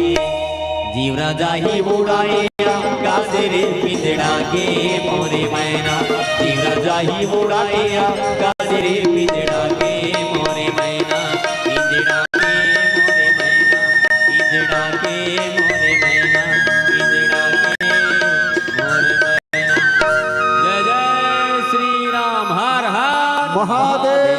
जीव राजा ही उड़ाए गाजरे पिंजड़ा के मोरे मैना जीव राजा ही उड़ाए गाजरे पिंजड़ा के मोरे मैना पिंजड़ा के मोरे मैना पिंजड़ा के मोरे मैना पिंजड़ा के मोरे मैना जय जय श्री राम हर हर
महादेव।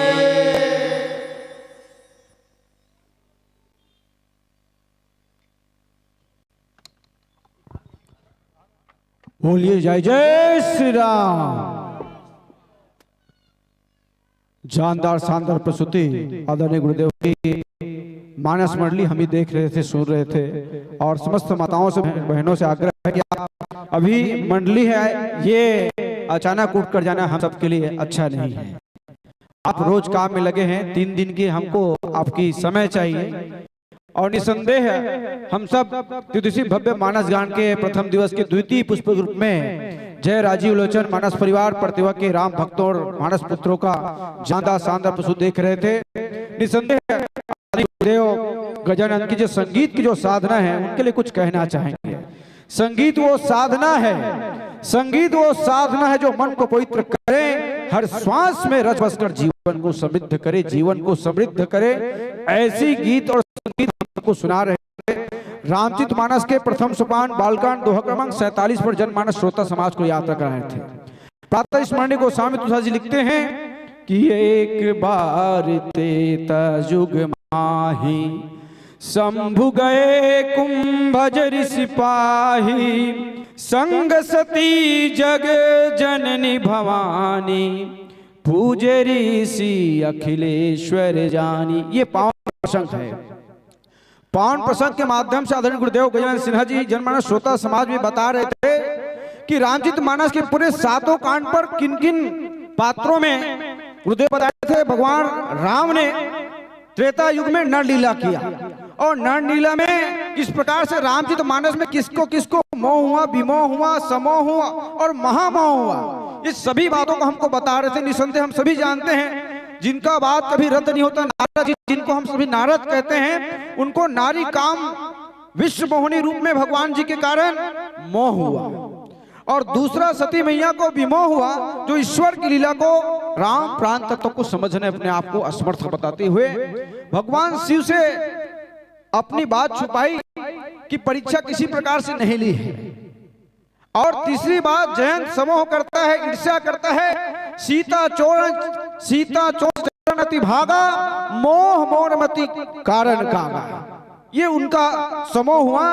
बोलिए जय जय श्री राम। जानदार शानदार प्रस्तुति आदरणीय गुरुदेव की मानस मंडली हम ही देख रहे थे, सुन रहे थे और समस्त माताओं से बहनों से आग्रह है कि आप अभी मंडली है, ये अचानक उठ कर जाना हम सबके लिए अच्छा नहीं है। आप रोज काम में लगे हैं, 3 दिन की हमको आपकी समय चाहिए और निसंदेह हम सब त्रिदिशी भव्य मानस गान के प्रथम दिवस के द्वितीय पुष्प ग्रुप में जय राजीव लोचन मानस परिवार प्रतिभा के राम भक्तों और मानस पुत्रों का जानदार शानदार प्रस्तुत देख रहे थे। निसंदेह देव गजानन की जो संगीत की जो साधना है उनके लिए कुछ कहना चाहेंगे। संगीत वो साधना है, संगीत वो साधना है जो मन को पवित्र करे, हर श्वास में रच बस कर जीवन को समृद्ध करे, जीवन को समृद्ध करे। ऐसी गीत और संगीत को सुना रहे थे। रामचरित मानस के प्रथम सोपान बालकांड दोहा क्रमांक 47 पर जनमानस श्रोता समाज को यात्रा कराए थे। प्रातः स्मरणीय गोस्वामी तुलसी जी लिखते हैं कि एक बार तेता युग माही शंभु गए कुंभजर सिपाही संग सती जग जननी भवानी पूजे ऋषि अखिलेश्वर जानी। ये पावन प्रसंग है। पावन प्रसंग के माध्यम से आदरणीय गुरुदेव गजानन सिन्हा जी जनमानस श्रोता समाज में बता रहे थे कि रामचरित मानस के पूरे 7 कांड पर किन किन पात्रों में गुरुदेव बताए थे। भगवान राम ने त्रेता युग में नर लीला किया और नर लीला में किस प्रकार से रामचरित मानस में किसको किसको मोह हुआ, विमोह हुआ, समोह हुआ और महामोह हुआ, इस सभी बातों को हमको बता रहे थे। निसंदेह हम सभी जानते हैं जिनका बात कभी रद्द नहीं होता, नारद जी जिनको हम सभी नारद कहते हैं, उनको नारी काम विश्व मोहिनी रूप में भगवान जी के कारण मोह हुआ और दूसरा सती मैया को विमोह हुआ जो ईश्वर की लीला को राम प्राण तत्व को समझने अपने आप को असमर्थ बताते हुए भगवान शिव से अपनी बात छुपाई कि परीक्षा किसी प्रकार से नहीं ली है। और तीसरी बात, जयंत समोह करता है, ईर्ष्या करता है। सीता चोर अति भागा, मोह मोरमति कारण कागा। ये उनका समोह हुआ।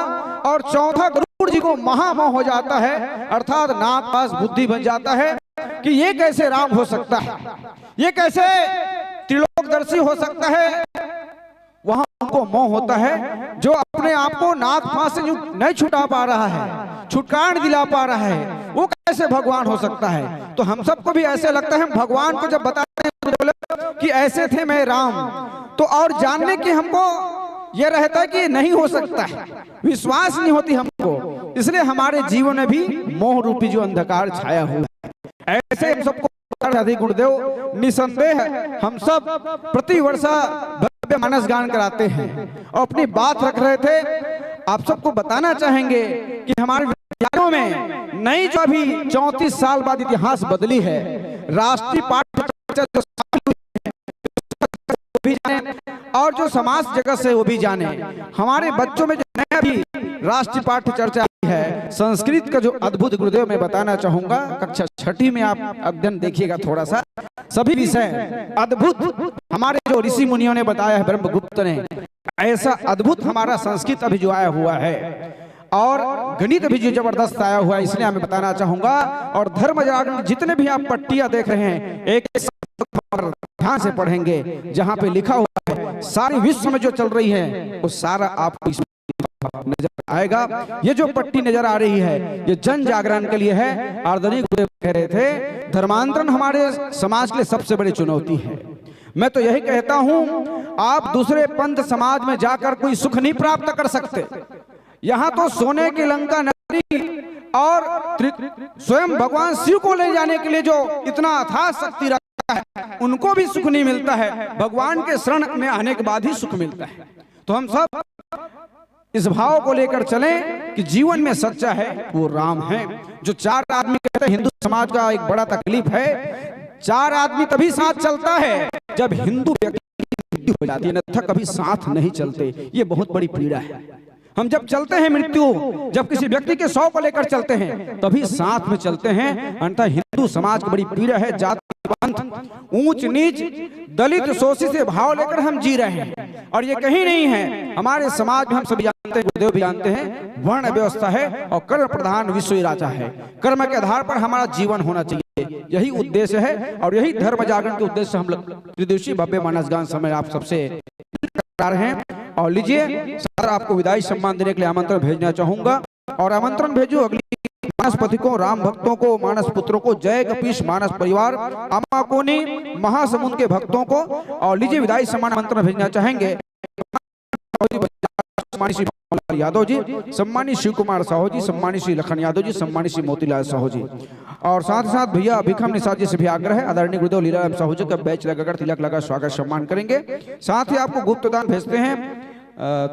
और चौथा, गरुड़ जी को महामोह हो जाता है, अर्थात नाक पास बुद्धि बन जाता है कि ये कैसे राम हो सकता है, ये कैसे त्रिलोकदर्शी हो सकता है। वहां उनको मोह होता है, जो अपने आप को नाग फांस से नहीं छुटा पा रहा है, छुटकारा दिला पा रहा है, वो कैसे भगवान हो सकता है। तो हम सबको भी ऐसे लगता है, हम भगवान को जब बताते हैं कि ऐसे थे मैं राम, तो और जानने की हमको ये रहता है कि नहीं हो सकता है, विश्वास नहीं होती हमको। इसलिए हमारे जीवन में भी मोह रूपी जो अंधकार छाया हुआ है। ऐसे हम सबको गुरुदेव निसंदेह हम सब प्रतिवर्षा भव्य मानस गान कराते हैं और अपनी बात रख रहे थे। आप सबको बताना चाहेंगे कि हमारे विद्यालयों में नई जो अभी 34 साल बाद इतिहास बदली है, राष्ट्रीय पाठ्य जो भी जाने और जो समाज जगत से वो भी जाने। हमारे बच्चों में जो नया भी राष्ट्रीय पाठ्य चर्चा है संस्कृत का, जो अद्भुत गुरुदेव मैं बताना चाहूंगा। कक्षा 6ठी में आप अध्ययन देखिएगा थोड़ा सा, सभी विषय अद्भुत हमारे जो ऋषि मुनियों ने बताया है, ब्रह्मगुप्त ने, ऐसा अद्भुत हमारा संस्कृत अभी जो आया हुआ है और गणित भी जो जबरदस्त आया हुआ है, इसलिए मैं बताना चाहूंगा। और धर्म जागरण जितने भी आप पट्टियां देख रहे हैं, एक ध्यान से पढ़ेंगे, जहां पे लिखा हुआ है सारी विश्व में जो चल रही है वो सारा आपको नजर आएगा। ये जो पट्टी नजर आ रही है ये जन जागरण के लिए है। आदरणीय गुरुदेव कह रहे थे धर्मांतरण हमारे समाज के लिए सबसे बड़ी चुनौती है। मैं तो यही कहता हूं, आप दूसरे पंथ समाज में जाकर कोई सुख नहीं प्राप्त कर सकते। यहाँ तो सोने की लंका नगरी और स्वयं भगवान शिव को ले जाने के लिए जो इतना अथाह शक्ति रखता है, उनको भी सुख नहीं मिलता है। भगवान के शरण में आने के बाद ही सुख मिलता है। तो हम सब इस भाव को लेकर चलें कि जीवन में सच्चा है वो राम है। जो 4 आदमी कहते हैं, हिंदू समाज का एक बड़ा तकलीफ है, 4 आदमी तभी साथ चलता है जब हिंदू व्यक्ति की मृत्यु हो जाती है, अन्यथा कभी साथ नहीं चलते। ये बहुत बड़ी पीड़ा है। हम जब चलते हैं मृत्यु, जब किसी व्यक्ति के 100 को लेकर चलते हैं तभी साथ में चलते हैं, अन्यथा हिंदू समाज की बड़ी पीड़ा है। जाति पंथ, ऊंच नीच, दलित शोषित से भाव लेकर हम जी रहे हैं और ये कहीं नहीं है। हमारे समाज में हम सभी जानते हैं, गुरुदेव भी जानते हैं, वर्ण व्यवस्था है और कर्म प्रधान विश्व राजा है। कर्म के आधार पर हमारा जीवन होना चाहिए, यही उद्देश्य है और यही धर्म जागरण के उद्देश्य हम लोग त्रिदिवसीय भव्य मानस गान समय आप सबसे कर रहे हैं। और लीजिए सर, आपको विदाई सम्मान देने के लिए आमंत्रण भेजना चाहूंगा और आमंत्रण भेजो अगली मानस पथिकों, राम भक्तों को, मानस पुत्रों को, जय कपीश मानस परिवार, अमाकोनी महासमुंद के भक्तों को। और लीजिए विदाई सम्मान आमंत्रण भेजना चाहेंगे सम्मानित श्री यादव जी, सम्मानित शिव कुमार साहू जी, सम्मानित श्री लखन यादव जी, सम्मानित श्री मोतीलाल साहू जी। और साथ ही साथ भैया अभिखम निषाद जी से भी आग्रह है, आदरणीय गुरुदेव लीलाराम साहू जी का बैच लगाकर तिलक लगा स्वागत सम्मान करेंगे। साथ ही आपको गुप्त दान भेजते हैं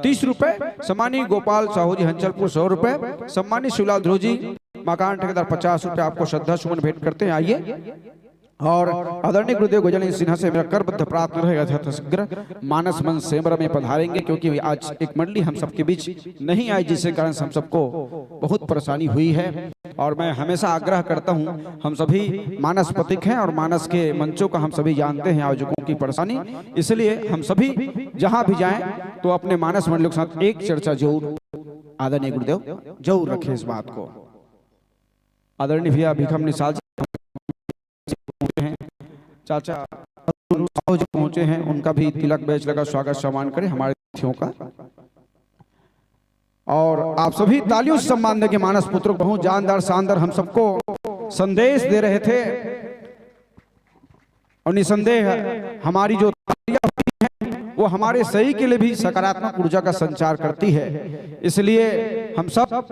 30 रुपए, सम्मानित गोपाल साहू जी हंचलपुर 100 रुपए, सम्मानित शिवलाल ध्रुव जी मकान ठेकेदार 50 रुपए आपको श्रद्धा सुमन भेंट करते हैं। आइए। और आदरणीय गुरुदेव गजल सिन्हा से मेरा करबद्ध प्रार्थना रहेगा यथाशीघ्र मानस मन सेमर में पधारेंगे, क्योंकि आज एक मंडली हम सबके बीच नहीं आई, जिसके कारण हम सबको बहुत परेशानी हुई है। और मैं हमेशा आग्रह करता हूं, हम सभी मानस पथिक हैं और मानस के मंचों का हम सभी जानते हैं आयोजकों की परेशानी, इसलिए हम सभी जहां भी जाएं तो अपने मानस मंडलियों के साथ एक चर्चा जरूर आदरणीय गुरुदेव जरूर रखें इस बात को। आदरणीय भैया भिखम निषाद हैं, चाचा जो पहुंचे हैं, उनका भी तिलक बैच लगा स्वागत सम्मान करें हमारे अतिथियों का। और आप सभी तालियों से सम्मान देंगे मानस पुत्र को बहुत जानदार शानदार हम सबको संदेश दे रहे थे। और निसंदेह हमारी जो तालियां हैं वो हमारे सही के लिए भी सकारात्मक ऊर्जा का संचार करती है। इसलिए हम सब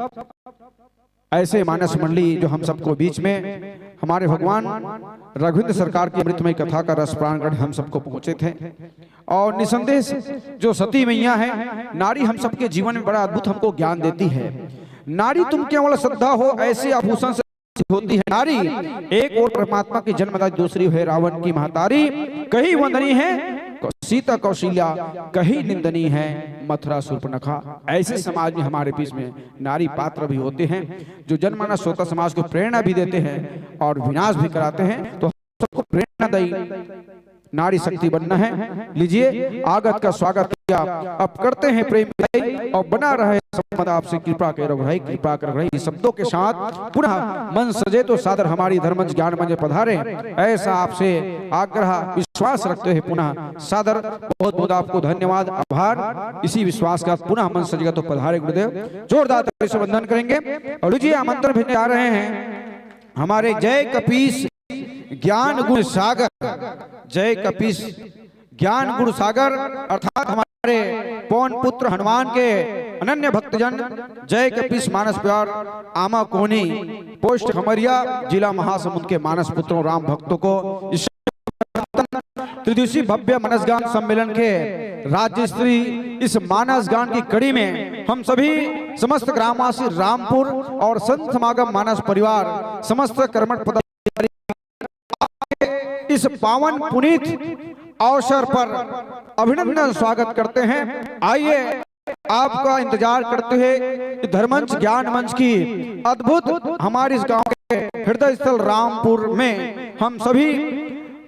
ऐसे मानस मंडली जो हम सबको बीच में हमारे भगवान रघुवीर सरकार की अमृतमय कथा का रस प्राण कर हम सबको पहुंचे थे। और निसंदेह जो सती मैया है, नारी हम सबके जीवन में बड़ा अद्भुत हमको ज्ञान देती है। नारी तुम केवल श्रद्धा हो ऐसे आभूषण से होती है नारी, एक और परमात्मा की जन्मदाता, दूसरी है रावण की महतारी, कहीं वंदनी है सीता कौशल्या कहीं निंदनीय है, मथुरा शूर्पणखा। ऐसे समाज में हमारे बीच में नारी पात्र भी होते हैं जो जनमानस श्रोता समाज को प्रेरणा भी देते हैं और विनाश भी कराते हैं। तो सबको प्रेरणादायी नारी शक्ति बनना है। लीजिए आगत का स्वागत किया, अब करते हैं प्रेम और बना रहे संबंध आपसे कृपा के रघुराई, कृपा कर रघुराई शब्दों के साथ पुनः मन सजे तो सादर हमारी धर्मंच ज्ञान मंच पधारे, ऐसा आपसे आग्रह विश्वास रखते हैं पुनः सादर। बहुत बहुत आपको धन्यवाद, आभार। इसी विश्वास का पुनः मन सजेगा तो पधारे गुरुदेव। जोरदार ताली से वंदन करेंगे और लीजिए आमंत्रण भेजने आ रहे हैं हमारे जय कपीस ज्ञान गुण सागर, जय कपीस ज्ञान गुण सागर अर्थात हमारे पवन पुत्र हनुमान के अनन्य भक्तजन जय कपीस मानस प्यार आमा कोनी पोस्ट खमरिया जिला महासमुंद के मानस पुत्रों राम भक्तों को इस त्रिदिवसीय भव्य मानस गान सम्मेलन के राज्य स्तरीय इस मानस गान की कड़ी में हम सभी समस्त ग्रामवासी रामपुर और संत समागम मानस परिवार समस्त कर्मठ पदाधिकारी इस पावन पुनीत अवसर पर अभिनंदन स्वागत करते हैं। आइए आपका इंतजार करते हुए धर्मंच ज्ञान मंच की अद्भुत हमारे इस गांव के हृदय स्थल रामपुर में हम सभी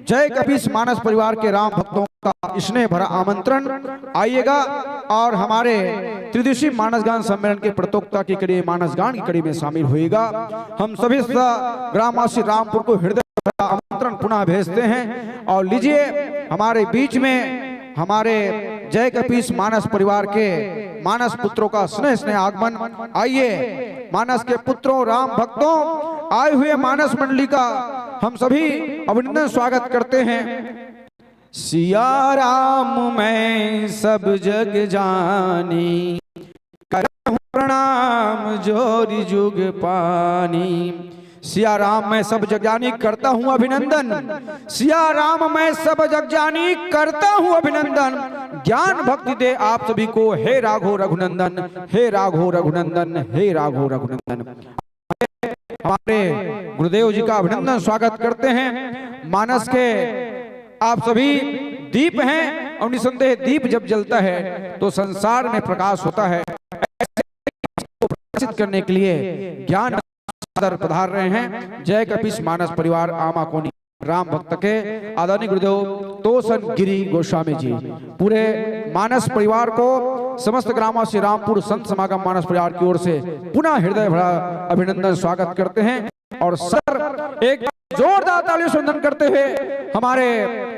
जय कपीस मानस परिवार के राम भक्तों का स्नेह भरा आमंत्रण। आइएगा और हमारे त्रिदिवसीय मानस गान सम्मेलन के प्रतियोगिता की कड़ी मानस गान की कड़ी में शामिल होइएगा। हम सभी ग्रामवासी रामपुर को हृदय आमंत्रण पुनः भेजते हैं और लीजिए हमारे बीच में हमारे जय कपीस मानस परिवार के मानस पुत्रों का स्नेह आगमन। आइए मानस के पुत्रों राम भक्तों आए हुए मानस मंडली का हम सभी अभिनंदन स्वागत करते हैं। सिया राम मैं सब जग जानी, करहूं प्रणाम जोरी जुग पानी। सिया राम मैं सब जग जानी करता हूं अभिनंदन, सिया राम मैं सब जग जानी करता हूं अभिनंदन। ज्ञान भक्ति दे आप सभी को हे राघो रघुनंदन, हे राघो रघुनंदन, हे राघो रघुनंदन। हमारे गुरुदेव जी का अभिनंदन स्वागत करते हैं। मानस के आप सभी दीप हैं और निसंदेह दीप जब जलता है तो संसार में प्रकाश होता है। प्रकाशित करने के लिए ज्ञान पधार रहे हैं जय कपीस मानस परिवार आमा कोनी राम भक्त के आदरणीय गुरुदेव तोसन गिरी गोस्वामी जी। पूरे मानस परिवार को समस्त ग्रामवासी रामपुर संत समागम मानस परिवार की ओर से पुनः हृदय भरा अभिनंदन स्वागत करते हैं। और सर एक जोरदार तालियों से वंदन करते हुए हमारे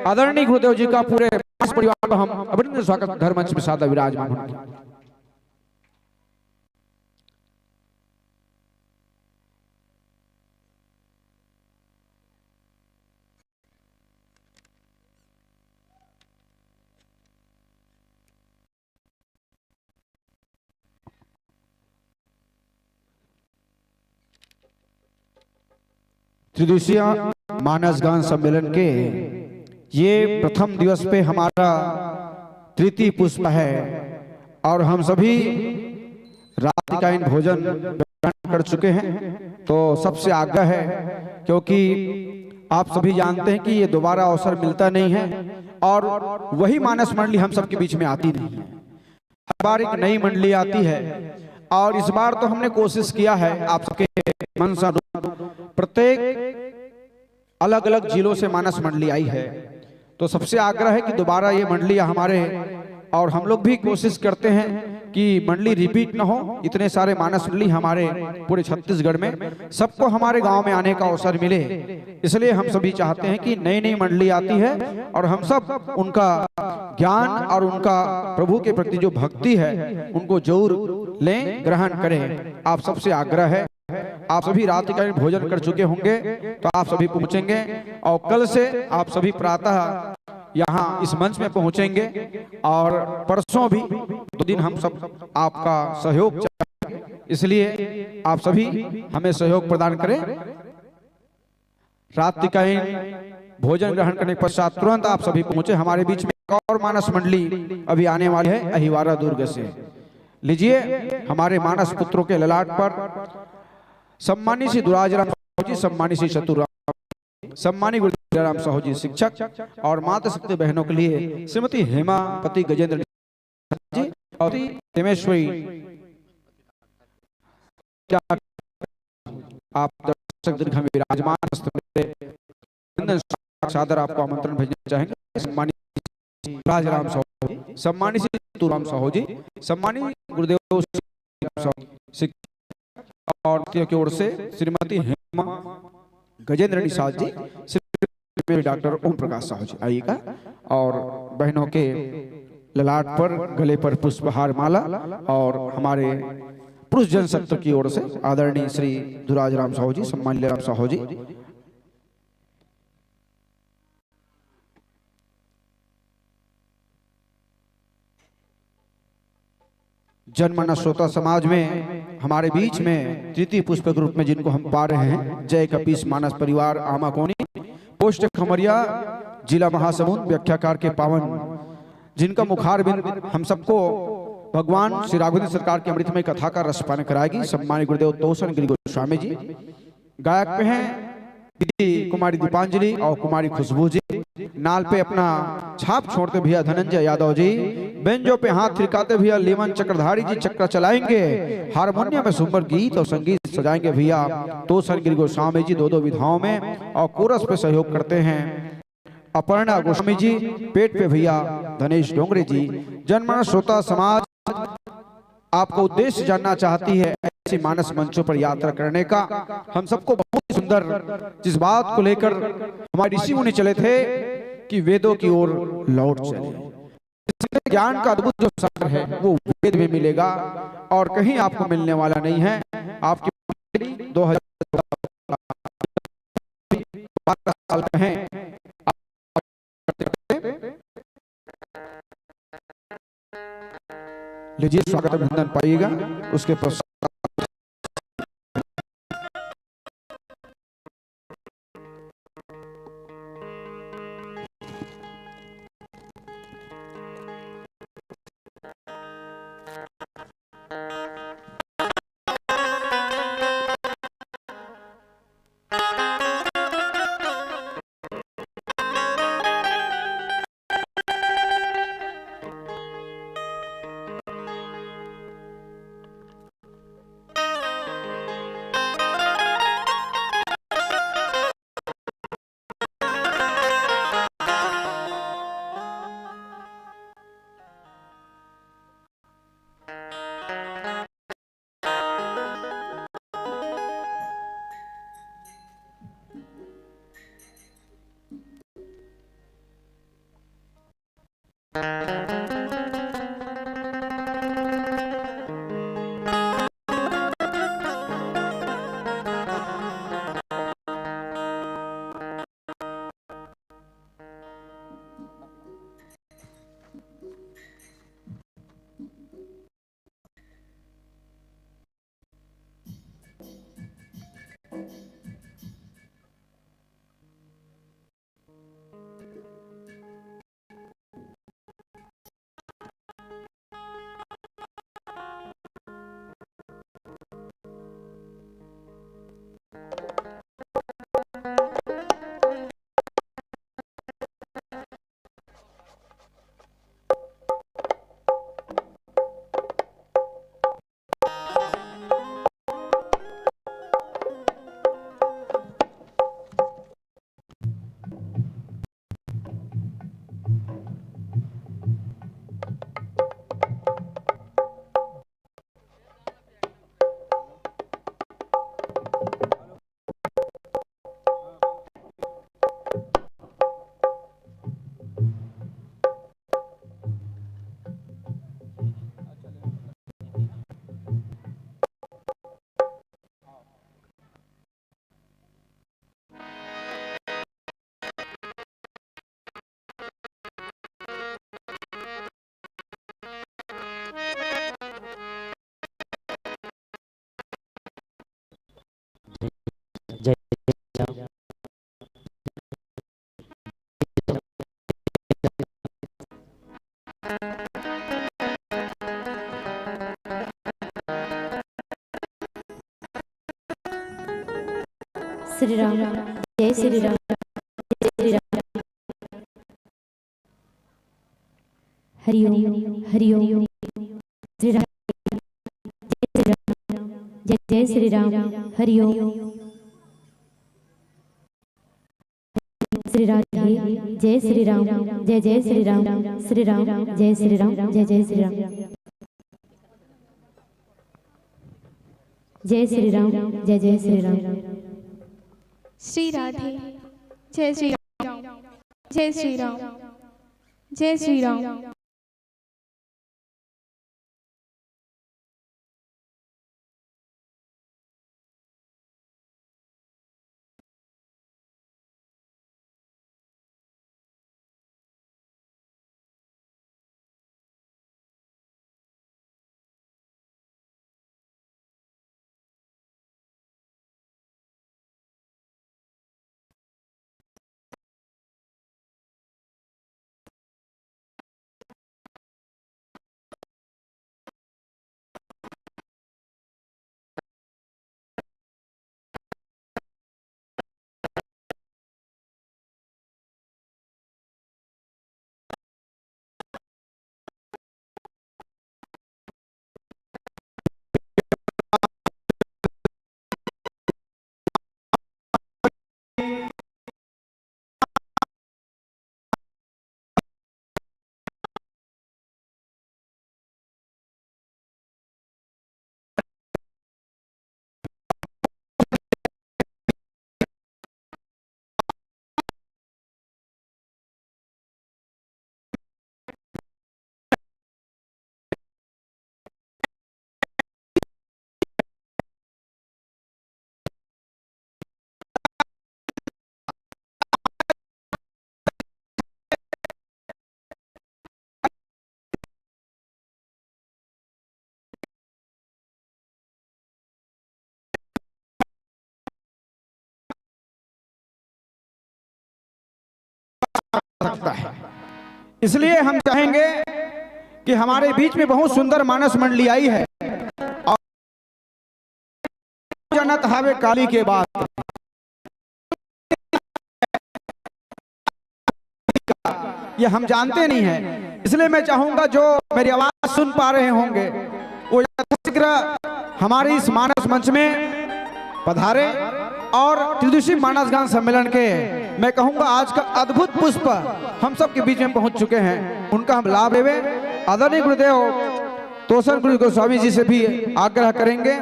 आदरणीय गुरुदेव जी का पूरे मानस परिवार को हम अभिनंदन स्वागत घर मंच में सादा विराजमान होंगे। त्रिदिवसीय मानस गान सम्मेलन के ये प्रथम दिवस पे हमारा तृतीय पुष्प है और हम सभी रात्रिकालीन भोजन ग्रहण कर चुके हैं। तो सबसे आग्रह है, क्योंकि आप सभी जानते हैं कि ये दोबारा अवसर मिलता नहीं है और वही मानस मंडली हम सबके बीच में आती नहीं है। हर बार एक नई मंडली आती है और इस बार तो हमने कोशिश किया है आप सबके मनसा प्रत्येक अलग अलग जिलों से मानस मंडली आई है। तो सबसे आग्रह है कि दोबारा ये मंडली हमारे और हम लोग भी कोशिश करते हैं कि मंडली रिपीट ना हो। इतने सारे मानस मंडली हमारे पूरे छत्तीसगढ़ में सबको हमारे गांव में आने का अवसर मिले, इसलिए हम सभी चाहते हैं कि नई नई मंडली आती है और हम सब उनका ज्ञान और उनका प्रभु के प्रति जो भक्ति है उनको जरूर लें, ग्रहण करें। आप सबसे आग्रह है, आप सभी रात्रिकालीन भोजन कर चुके होंगे तो आप सभी पहुंचेंगे और कल से आप सभी प्रातः यहाँ इस मंच में पहुंचेंगे और परसों भी 2 दिन हम सब आपका सहयोग चाहिए, इसलिए आप सभी हमें सहयोग प्रदान करें। रात्रिकालीन भोजन ग्रहण करने के पश्चात तुरंत आप सभी पहुंचे। हमारे बीच में एक और मानस मंडली अभी आने वाली है अहिवारा दुर्ग से। लीजिए हमारे मानस पुत्रों के ललाट पर सम्मानित श्री दुराजराम जी, सम्मानित श्री चतुराम, सम्मानित राम साहू जी शिक्षक और माता शक्ति बहनों के लिए श्रीमती हेमा पति गजेंद्र जी और हेमेश्वरी क्या आप दर्शक दीर्घ में विराजमान सादर आपको आमंत्रण भेजना चाहेंगे। सम्मानित राजराम साहू जी, सम्मानित तुराम साहू जी, सम्मानित गुरुदेव शिक्षक और की ओर से श्रीमती हेमा गजेंद्र निषाद जी, श्री डॉक्टर ओम प्रकाश साहू जी आइएगा और बहनों के ललाट पर गले पर पुष्पहार माला और हमारे पुरुष जनशक्ति की ओर से आदरणीय श्री धुराज राम साहू जी, सम्मानित राम साहू जी। जनमना श्रोता समाज में हमारे बीच में तृतीय पुष्प के रूप में जिनको हम पा रहे हैं, जय कपीस मानस परिवार आमाकोनी पोस्ट खमरिया जिला महासमुंद व्याख्याकार के पावन, जिनका मुखार बिंद हम सबको भगवान श्री राघवेंद्र सरकार की अमृतमय कथा का रसपान कराएगी। सम्मानित गुरुदेव तोषण गिरि गोस्वामी जी। गायक पे हैं दीदी कुमारी दीपांजलि और कुमारी खुशबू जी। नाल पे अपना छाप छोड़ते भैया धनंजय यादव जी। बेंजो पे हाथ थिरकाते भैया लेमन चक्रधारी जी चक्र चलाएंगे। हारमोनियम में सुंदर गीत और संगीत सजाएंगे भैया तोषण गिरि गोस्वामी जी दो विधाओं में, और कोरस पे सहयोग करते हैं अपर्णा गोस्वामी जी। पेट पे भैया धनेश डोंगरे जी। जनमन श्रोता समाज आपको उद्देश्य जानना चाहती है ऐसी मानस मंचों पर यात्रा करने का। हम सबको बहुत सुंदर जिस बात को लेकर हमारे ऋषि मुनि चले थे कि वेदों की ओर लौट चले। ज्ञान का अद्भुत जो सार है वो वेद में मिलेगा और कहीं आपको मिलने वाला नहीं है। आपकी 2012 साल का है। लीजिए स्वागत अभिनंदन पाइएगा। उसके पश्चात
श्री राम, जय श्री राम, जय श्री हरि ओम हरि ओम। श्री राम जय जय श्री राम हरि ओम। श्री राधे जय श्री राम जय जय श्री राम श्री राम जय श्री राम जय जय श्री राम जय श्री राम जय जय श्री राम।
श्री राधे जय श्री राम जय श्री राम जय श्री राम।
सकता है, इसलिए हम चाहेंगे कि हमारे बीच में बहुत सुंदर मानस मंडली आई है और जनत हावे काली के बाद ये हम जानते नहीं हैं, इसलिए मैं चाहूंगा जो मेरी आवाज सुन पा रहे होंगे वो यथाशीघ्र हमारे इस मानस मंच में पधारे और त्रिदिवसीय मानस गान सम्मेलन के मैं कहूंगा आज का अद्भुत पुष्प हम सब के बीच में पहुंच चुके हैं, उनका हम लाभ लेवे। आदरणीय गुरुदेव तोषण गुरु गोस्वामी जी से भी आग्रह करेंगे,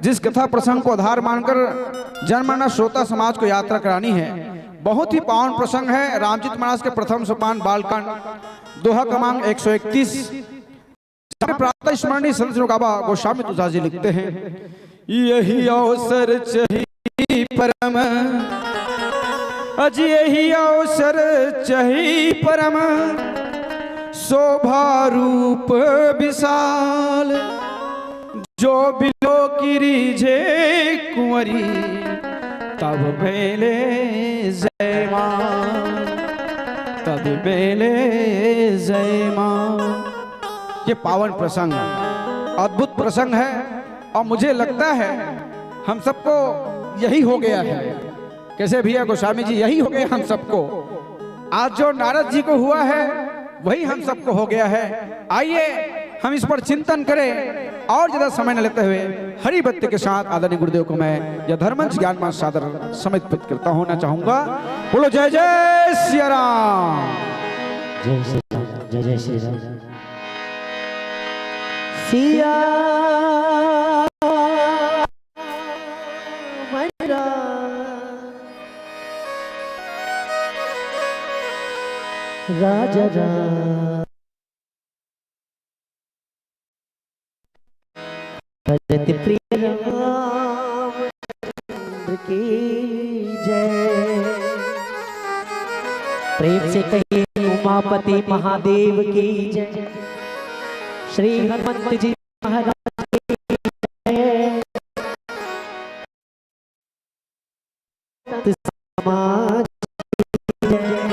जिस कथा प्रसंग को आधार मानकर जनमानस श्रोता समाज को यात्रा करानी है, बहुत ही पावन प्रसंग है। रामचरित मानस के प्रथम सोपान बालकांड दोहा क्रमांक 131 प्रातः स्मरणीय संत बाबा गोस्वामी तुलसीदास जी लिखते हैं, यही अवसर चाहिए परम अज यही अवसर चाहिए परम शोभा रूप विशाल जो बिलो की रीझे कुंवरी तब बेले जय मां तब बेले जय मां। ये पावन प्रसंग अद्भुत प्रसंग है और मुझे लगता है हम सबको यही हो गया है। कैसे भैया गोस्वामी जी, यही हो गया हम सबको। आज जो नारद जी को हुआ है वही हम सबको हो गया है। आइए हम इस पर चिंतन करें और ज्यादा समय न लेते हुए हरि भक्ति के साथ आदरणीय गुरुदेव को मैं यह धर्मंच ज्ञान मास सादर समर्पित करता होना चाहूंगा। बोलो जय जय सिया राम।
जय श्री राम जय जय श्री राम। सिया राजा राम भजत प्रिय राम की जय। प्रेम से कहिए उमापति महादेव की जय। श्री हनुमंत जी महाराज की जय। समाज की जय।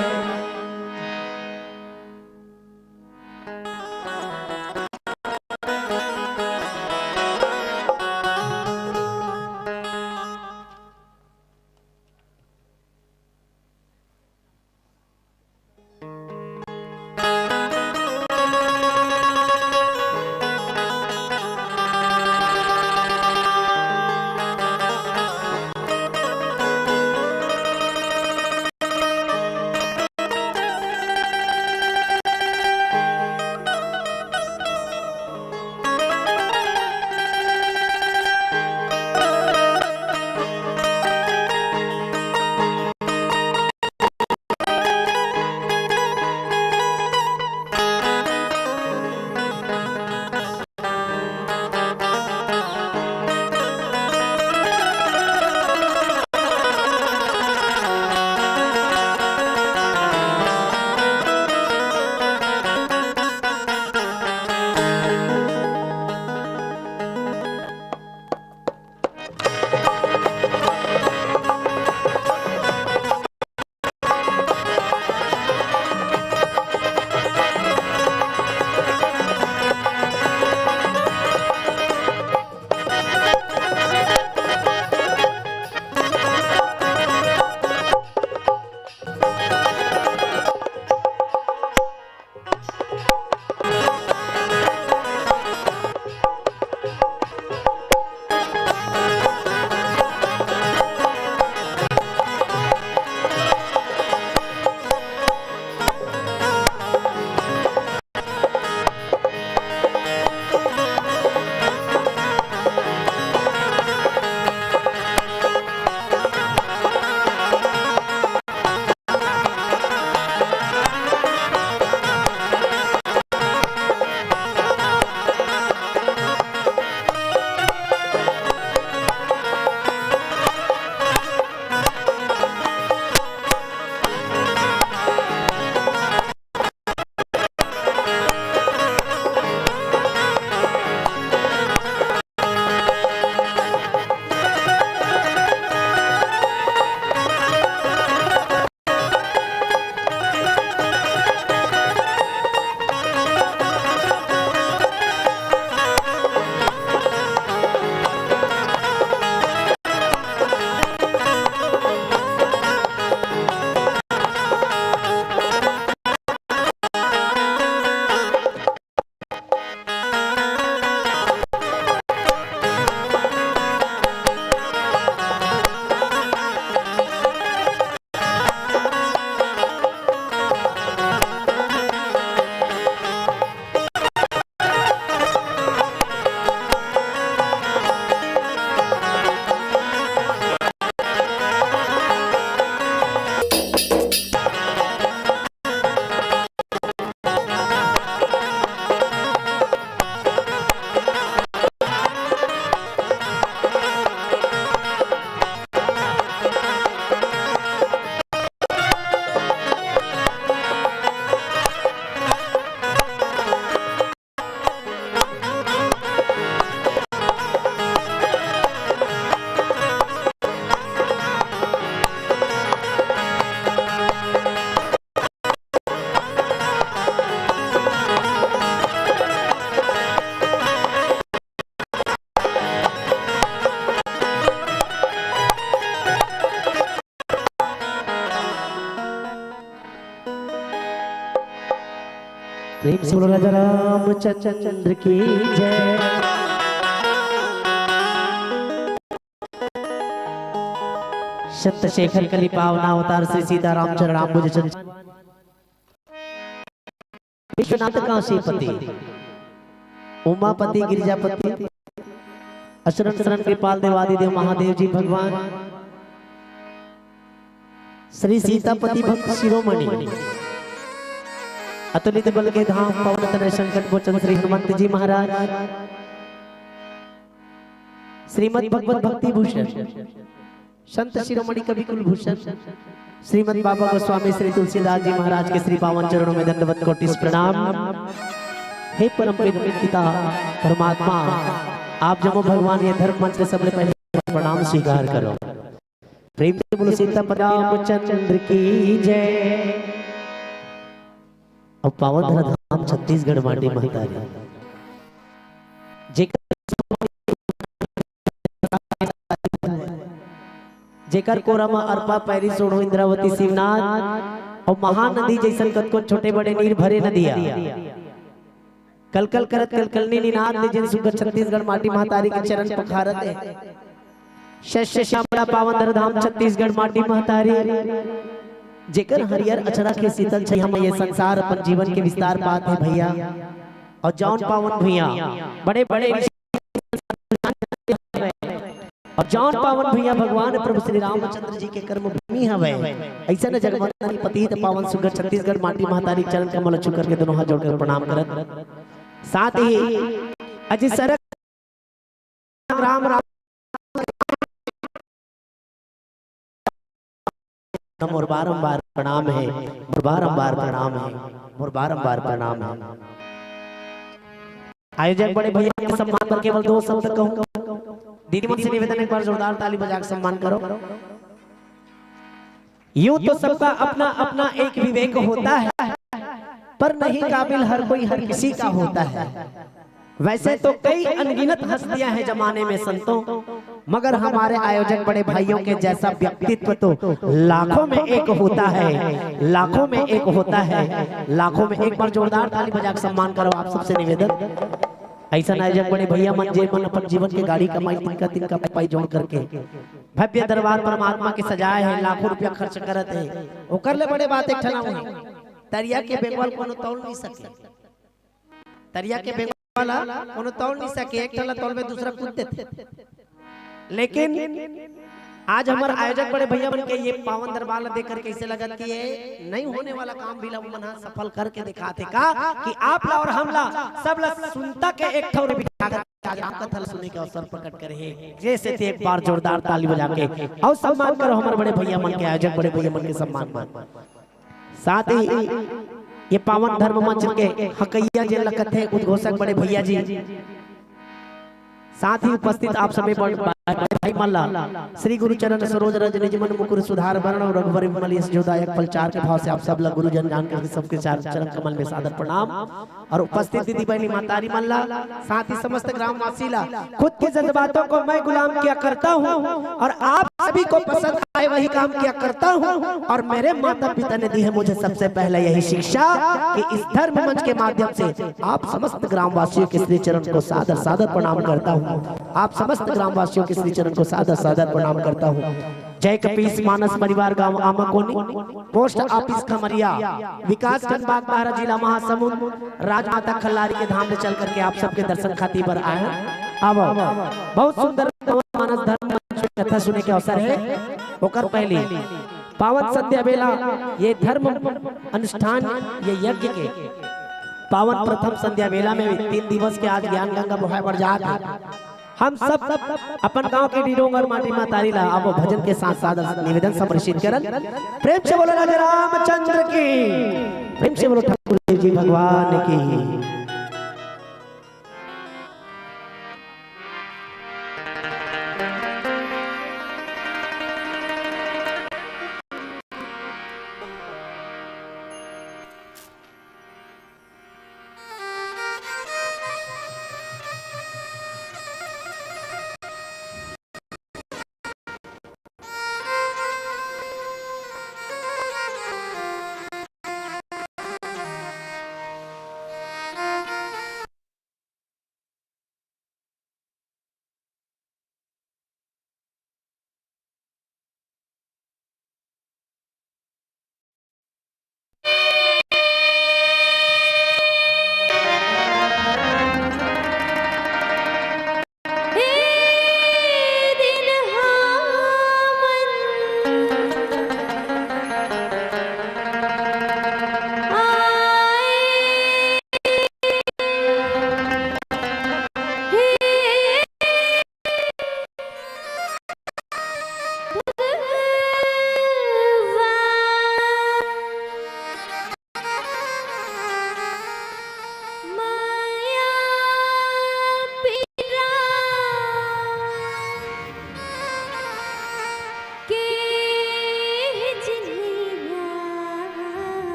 प्रेम से बोलो राजा रामचंद्र की जय। सत्य शेखर कली पावना अवतार श्री सीताराम चरण आम्बुज चंद्र विश्वनाथ काशीपति उमापति गिरिजापति अशरण शरण कृपाल देवादि देव महादेव जी भगवान श्री सीतापति भक्त शिरोमणि अतुलित बल के धाम पवन तनय संकट मोचन श्री हनुमंत जी महाराज श्रीमद् भगवत भक्ति भूषण संत शिरोमणि कवि कुलभूषण श्रीमद् बाबा गोस्वामी श्री तुलसीदास जी महाराज के श्री पावन चरणों में दंडवत कोटि प्रणाम। हे परम पिता परमात्मा, आप जब भगवान ये धर्म मंच से सबसे पहले प्रणाम स्वीकार करो। प्रेम से बोलो सीतापति रामचंद्र की जय। अब पावन धाम छत्तीसगढ़ माटी महतारी जेकर कोरमा अर्पा पैरी सोढ़ो इंद्रावती शिवनाथ और महानदी जैसन कतको छोटे बड़े नीर भरे नदिया कलकल करत कलकलनी निनाद ने जिन सुगर छत्तीसगढ़ माटी महतारी के चरण पखारत है। शस्य श्यामला पावन धाम छत्तीसगढ़ माटी महतारी जेकर हरियर अचरा के शीतल छाया में ये संसार अपन जीवन के विस्तार पात है भैया। और जौन पावन भैया बड़े बड़े और जौन पावन भैया भगवान प्रभु श्री रामचंद्र जी के कर्म भूमि हवे ऐसा न जगमंदनी पतित पावन सुगर छत्तीसगढ़ माटी महतारी चरण कमल छू करके दोनों हाथ जोड़कर प्रणाम करत। साथ ही अजी सरक राम राम और बारंबार प्रणाम है, बारंबार प्रणाम है, और बारंबार प्रणाम है। आयोजक बड़े भैया के सम्मान पर केवल दो शब्द कहूंगा। दीदी मुझसे निवेदन एक बार जोरदार ताली बजाकर सम्मान करो। यूं तो सबका अपना अपना एक विवेक होता है, पर नहीं काबिल हर कोई हर किसी का होता है। वैसे तो कई अनगिनत हस्तियां हैं जमाने में संतों, मगर हमारे आयोजक बड़े भाइयों के जैसा व्यक्तित्व तो लाखों में एक होता है, लाखों में एक होता है, लाखों में। एक बार जोरदार ताली बजाकर सम्मान करो आप सबसे निवेदन। ऐसा आयोजक बड़े भैया मन जे मन अपन जीवन के गाड़ी कमाई तिनका पाई जोड़ करके भव्य दरबार परमात्मा के सजाए है, लाखों रुपया खर्च करत है। ओकर ले बड़े बात एक ठना हुई तरिया के बेंगवाल कोनो तौल नहीं सके, तरिया के बेंगवाल वाला कोनो तौल नहीं सके, एक ठला तौल में दूसरा कूद देते। लेकिन आज हमारे आयोजक बड़े भैया बन के ये पावन दरबार देख कर कैसे लगत कि ये नहीं होने वाला काम भी मना सफल करके दिखाते का कि आप ला और हम ला सब ला सुनता के एक ठौर आपका थल सुने के अवसर प्रकट करे। जैसे थे एक बार जोरदार ताली बजा के और सम्मान करो हमारे बड़े भैया मन के, आयोजक बड़े भैया मन के सम्मान मान। साथ ही ये पावन धर्म मंच के हकैया जे लगत है उद्घोषक बड़े भैया जी, साथ ही उपस्थित आप सभी भाई मल्ला श्री गुरु चरण सरोज रज निज मन मुकुर सुधार वर्ण और रघुवर विमल यश जोदायक फलचार के भाव से आप सब गुरु जन जान कर सबके चरण कमल में सादर प्रणाम। और उपस्थित दीदी बहनी मातारी मल्ला, साथ ही समस्त ग्रामवासी ला खुद के जज्बातों को मैं गुलाम किया करता हूँ और आप सभी को पसंद आए वही काम किया करता हूँ। और मेरे माता पिता ने दी है मुझे सबसे पहले यही शिक्षा कि इस धर्म मंच के माध्यम से आप समस्त ग्रामवासियों के श्री चरण को सादर सादर प्रणाम करता हूँ। आप समस्त ग्रामवासियों के श्री चरण को सादर सादर प्रणाम करता हूँ। जय कपीस मानस परिवार गांव आमाकोनी, पोस्ट ऑफिस खमरिया, विकास खंड बाग बाहरा, जिला महासमुंद, राजमाता खल्लारी के धाम में चल करके आप सबके दर्शन खातिर पर आए। अब बहुत सुंदर मानस धर्म कथा सुने के अवसर है। होकर पहले पावन संध्या बेला ये धर्म अनुष्ठान ये यज्ञ के पावन प्रथम संध्या बेला में 3 दिवस के आज ज्ञान गंगा बहाय बढ़ जाता। हम सब अपन गांव के डीडोंग और माटी मातारी ला अब भजन के साथ साथ निवेदन समर्पित करन। प्रेम से बोलो राजा रामचंद्र की, प्रेम से बोलो ठाकुर जी भगवान की।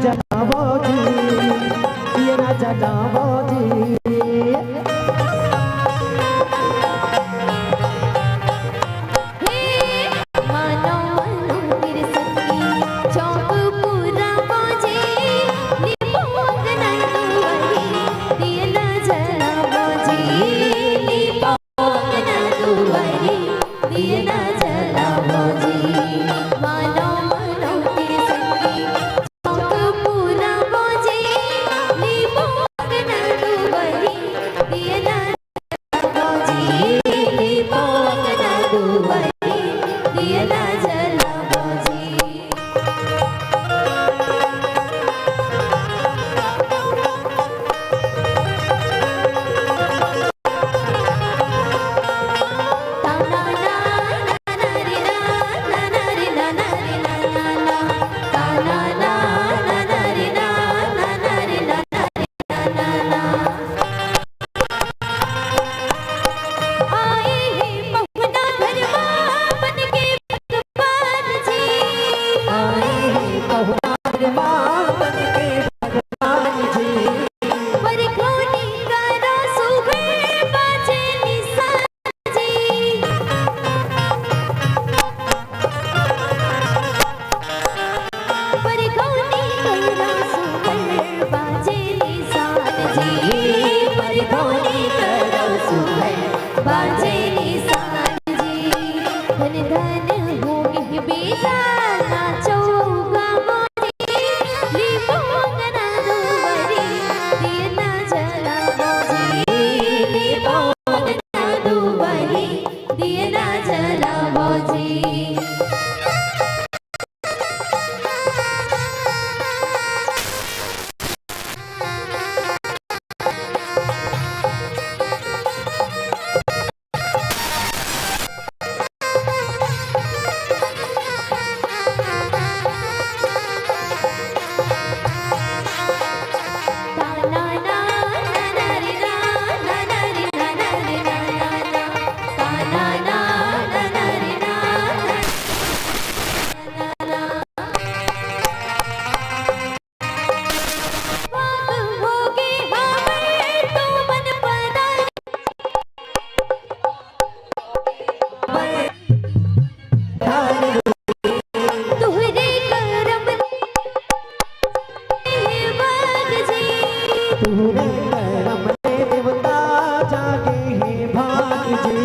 जलावो जी, दिए ना जलावो जी।
मानो मानो मेरे सखी चौक पूरा बाजे निपोंग ना दुआरी दिए ना जला बाजे निपोंग ना दुआरी दिए ना जला बाजे मानो मानो मेरे सखी चौक पूरा बाजे निपोंग ना दुआरी दिए ना जला बाजे निपोंग ना दुआरी दिए ना जला बाजे ताना ना ना रे ना ना रे ना रे ना ना ताना ना ना रे ना रे ना रे ना आए हैं पहुना घरवा बन के भगवान जी आए हैं पहुना घरवा बन के भगवान जी पर खोनी करो सुबह बाजे निशान जी पर खोनी करो सुबह बाजे निशान जी पर खोनी करो सुबह बाजे निशान जी धन धन हो गए बेटा नाचोगा मोरी लिपोंग ना दुआरी दिए ना जला बाजे लिपोंग ना दुआरी दिए ना जला बाजे ताना ना ना रे ना रे ना रे ना ताना ना ना रे ना होगे हमें तो मन पड़ा तुहरे करम भाग जी
तुहरे करम ने देवता जागे हैं भाग जी।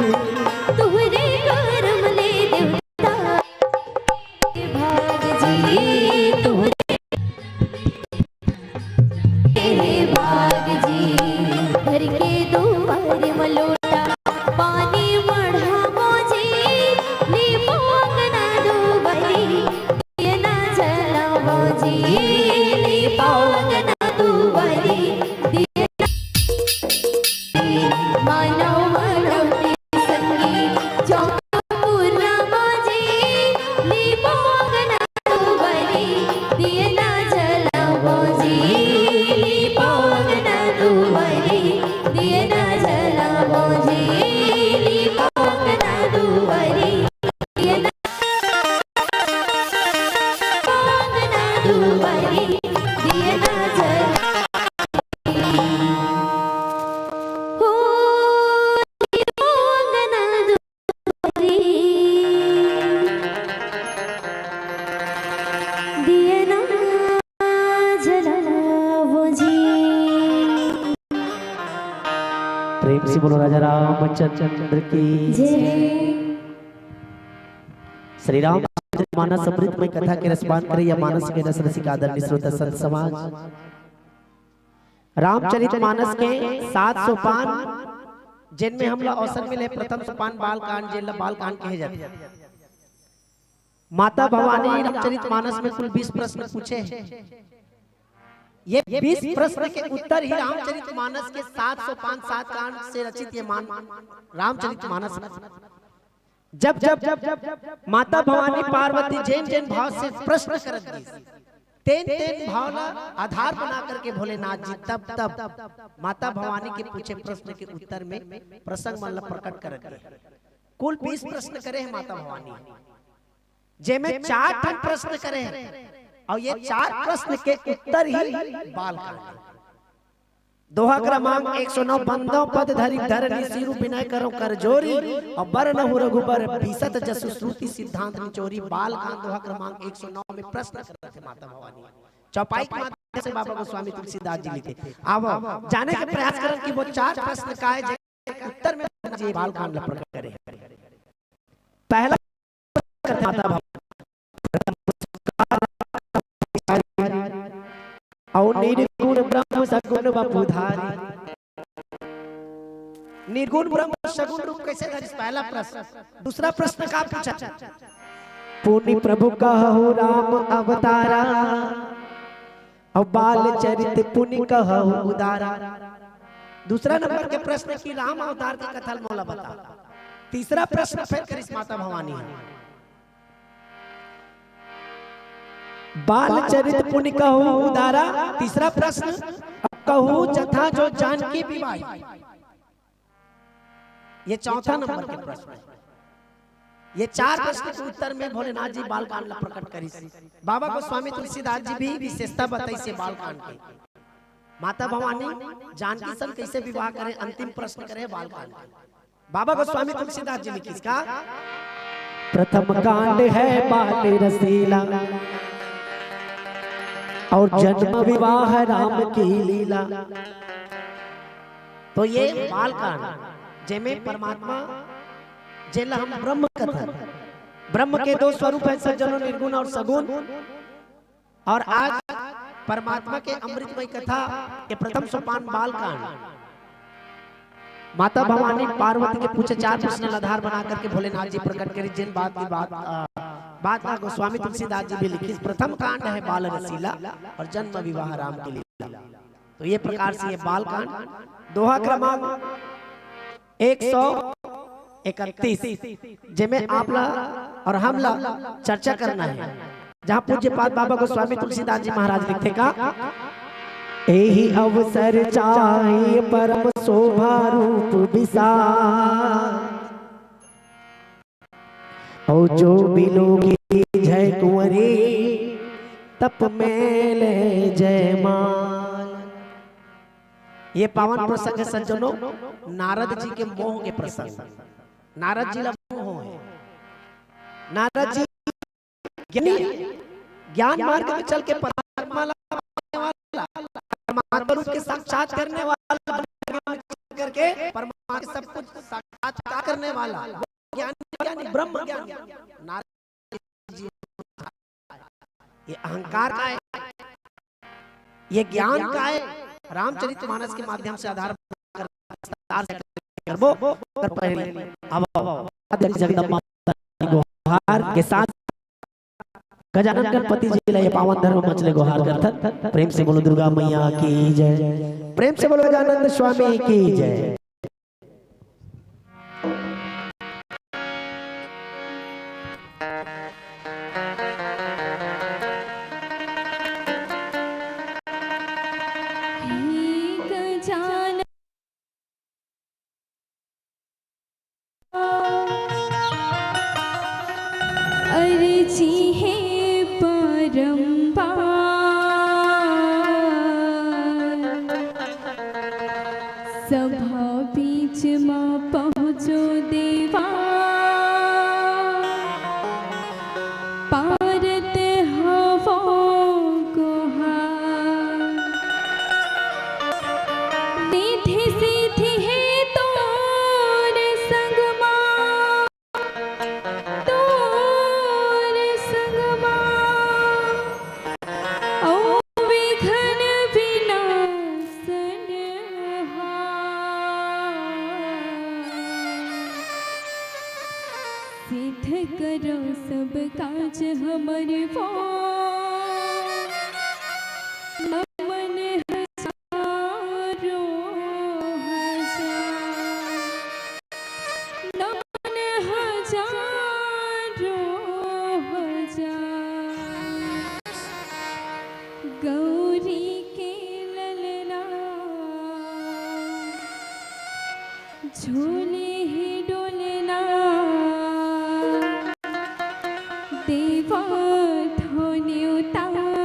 तुहरे करम ले देवता भाग जी तुहरे भाग जी घर के दुआर मलोटा पानी मढ़ा मोजी लिपोंग ना दुआरी दिए ना जला मोजी लिपोंग ना दुआरी दिए मानो मानो तेरी संगी चौक पूरा बाजे लिपोंग ना दुआरी दिए ना जला बाजे लिपोंग ना दुआरी दिए ना जला बाजे लिपोंग ना दुआरी दिए ना लिपोंग ना दुआरी दिए ना जला हो लिपोंग ना दुआरी दिए ना जलावो जी
प्रेम से बोलो राजा रामचंद्र की
जय
श्री राम मानस अमृत में कथा के रसपान करे या मानस के रस रसिक आदरणीय श्रोता संत समाज। रामचरित मानस के 7 सोपान जिनमें हमला अवसर मिले प्रथम सोपान बाल कांड जिनला बाल कांड कहे जाते। माता भवानी रामचरित मानस में कुल 20 प्रश्न पूछे हैं। ये 20 प्रश्न के उत्तर ही रामचरित मानस के 7 सोपान 7 कांड से रचित ये रामचरित मानस। जब जब माता भवानी पार्वती जैन जैन भाव से प्रश्न करत गई तेन तेन भावना आधार बना करके भोलेनाथ जी तब तब माता भवानी के पूछे प्रश्न के उत्तर में प्रसंग मन प्रकट कर गए। कुल 20 प्रश्न करे हैं माता भवानी, जेमे 4 ठन प्रश्न करे हैं
और ये 4 प्रश्न के उत्तर ही बालकांड। दोहा क्रमांक 109 बंदों पद धरि धरनी सिरु विनय करो कर जोरी और बरन हु रघुबर बीसत जसु श्रुति सिद्धांत निचोरी। बालकांड दोहा क्रमांक 109 में प्रश्न कर रहे थे माता भवानी, चौपाई के माध्यम से बाबा गोस्वामी तुलसीदास जी लिखे। अब जाने का प्रयास करें कि वो 4 प्रश्न का है उत्तर में जी बालकांड प्रकट करे। पहला माता भवानी और निर्गुण ब्रह्म सगुण वपुधारी। निर्गुण ब्रह्म सगुण रूप कैसे धरि? पहला प्रश्न। दूसरा प्रश्न का पूछा, पुनि प्रभु कहु राम अवतारा और बाल चरित पुनि कहु उदारा। दूसरा नंबर के प्रश्न की राम अवतार की कथा मौला बता। तीसरा प्रश्न फिर करिस माता भवानी है, बाल चरित पुण्य कहूँ उदारा। तीसरा प्रश्न, कहूँ जथा जो जानकी विवाह। ये चौथा नंबर के प्रश्न है। ये 4 प्रश्न के उत्तर में भोलेनाथ जी बालकांड प्रकट करी। बाबा गोस्वामी तुलसीदास जी भी विशेषता बताई से बालकांड की। माता भवानी जानकी सन कैसे विवाह करे, अंतिम प्रश्न करे बालकांड। बाबा गोस्वामी तुलसीदास जी ने किसका? प्रथम कांड है बाल रसीला और जन्म विवाह राम की लीला। तो ये बालकांड जिसमें परमात्मा जेला हम ब्रह्म कथा, ब्रह्म के 2 स्वरूप है सज्जनों, निर्गुण और सगुण। और आज परमात्मा के अमृतमय कथा के प्रथम सोपान बालकांड। माता भवानी पार्वती के पूछे 4 प्रश्न आधार बना करके भोलेनाथ जी प्रकट करी। जिन बात की बात का गोस्वामी तुलसीदास जी भी लिखी। प्रथम कांड है बाल रसीला और जन्म विवाह राम की लीला। तो ये प्रकार से ये बालकांड दोहा क्रमांक 131 जिसमें आपला और हमला चर्चा करना है, जहाँ पूज्य पाद बाबा गोस्वामी तुलसीदास जी महाराज लिखते का, यही अवसर चाहिए परम शोभा रूप विशाल और जो बिलोगी जय कुंवरी तप में ले जयमाल। ये पावन प्रसंग है सज्जनों, नारद जी के मोह के प्रसंग। नारद जी मोह है। नारद जी ज्ञान मार्ग में चल के परमात्मा रूप के साक्षात करने वाला करके परमात्मा के सब कुछ साक्षात्कार करने वाला ज्ञानी ब्रह्म ज्ञानी नारद जी। ये अहंकार का है, ये ज्ञान का है। रामचरितमानस के माध्यम से आधार जगदम्बा के साथ गजानन गणपति जी ले पावन धर्म मचले गुहार करथन। प्रेम से बोलो दुर्गा मैया की जय, प्रेम से बोलो गजानंद स्वामी की जय।
अर्जी है परम्पार सभा बीच माँ पहुँचो देवा पारत हवो गुहार निधि सिद्धि है तोर संग माँ तोर संग माँ ओ विघ्न विनाशन सिद्ध करो सब काज हमर वो नमन हजारो हजार नमन हजारो हजार गौरी के ललना झूले ही डोलना देवा धोने उतार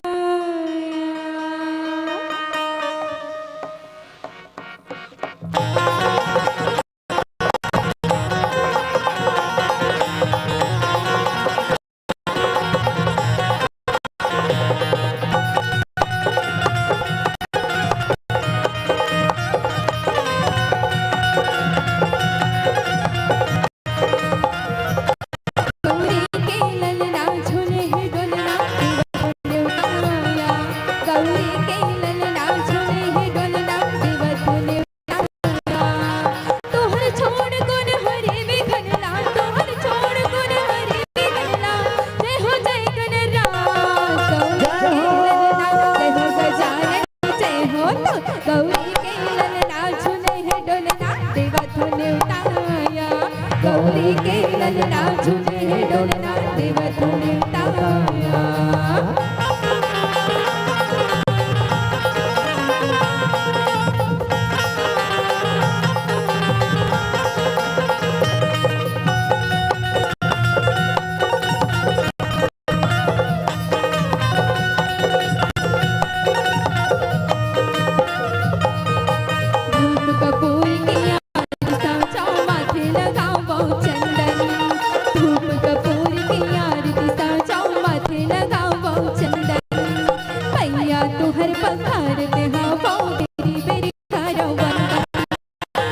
मैया तुहर पखारते हाँ पाँव तेरी बेरी करो वंदन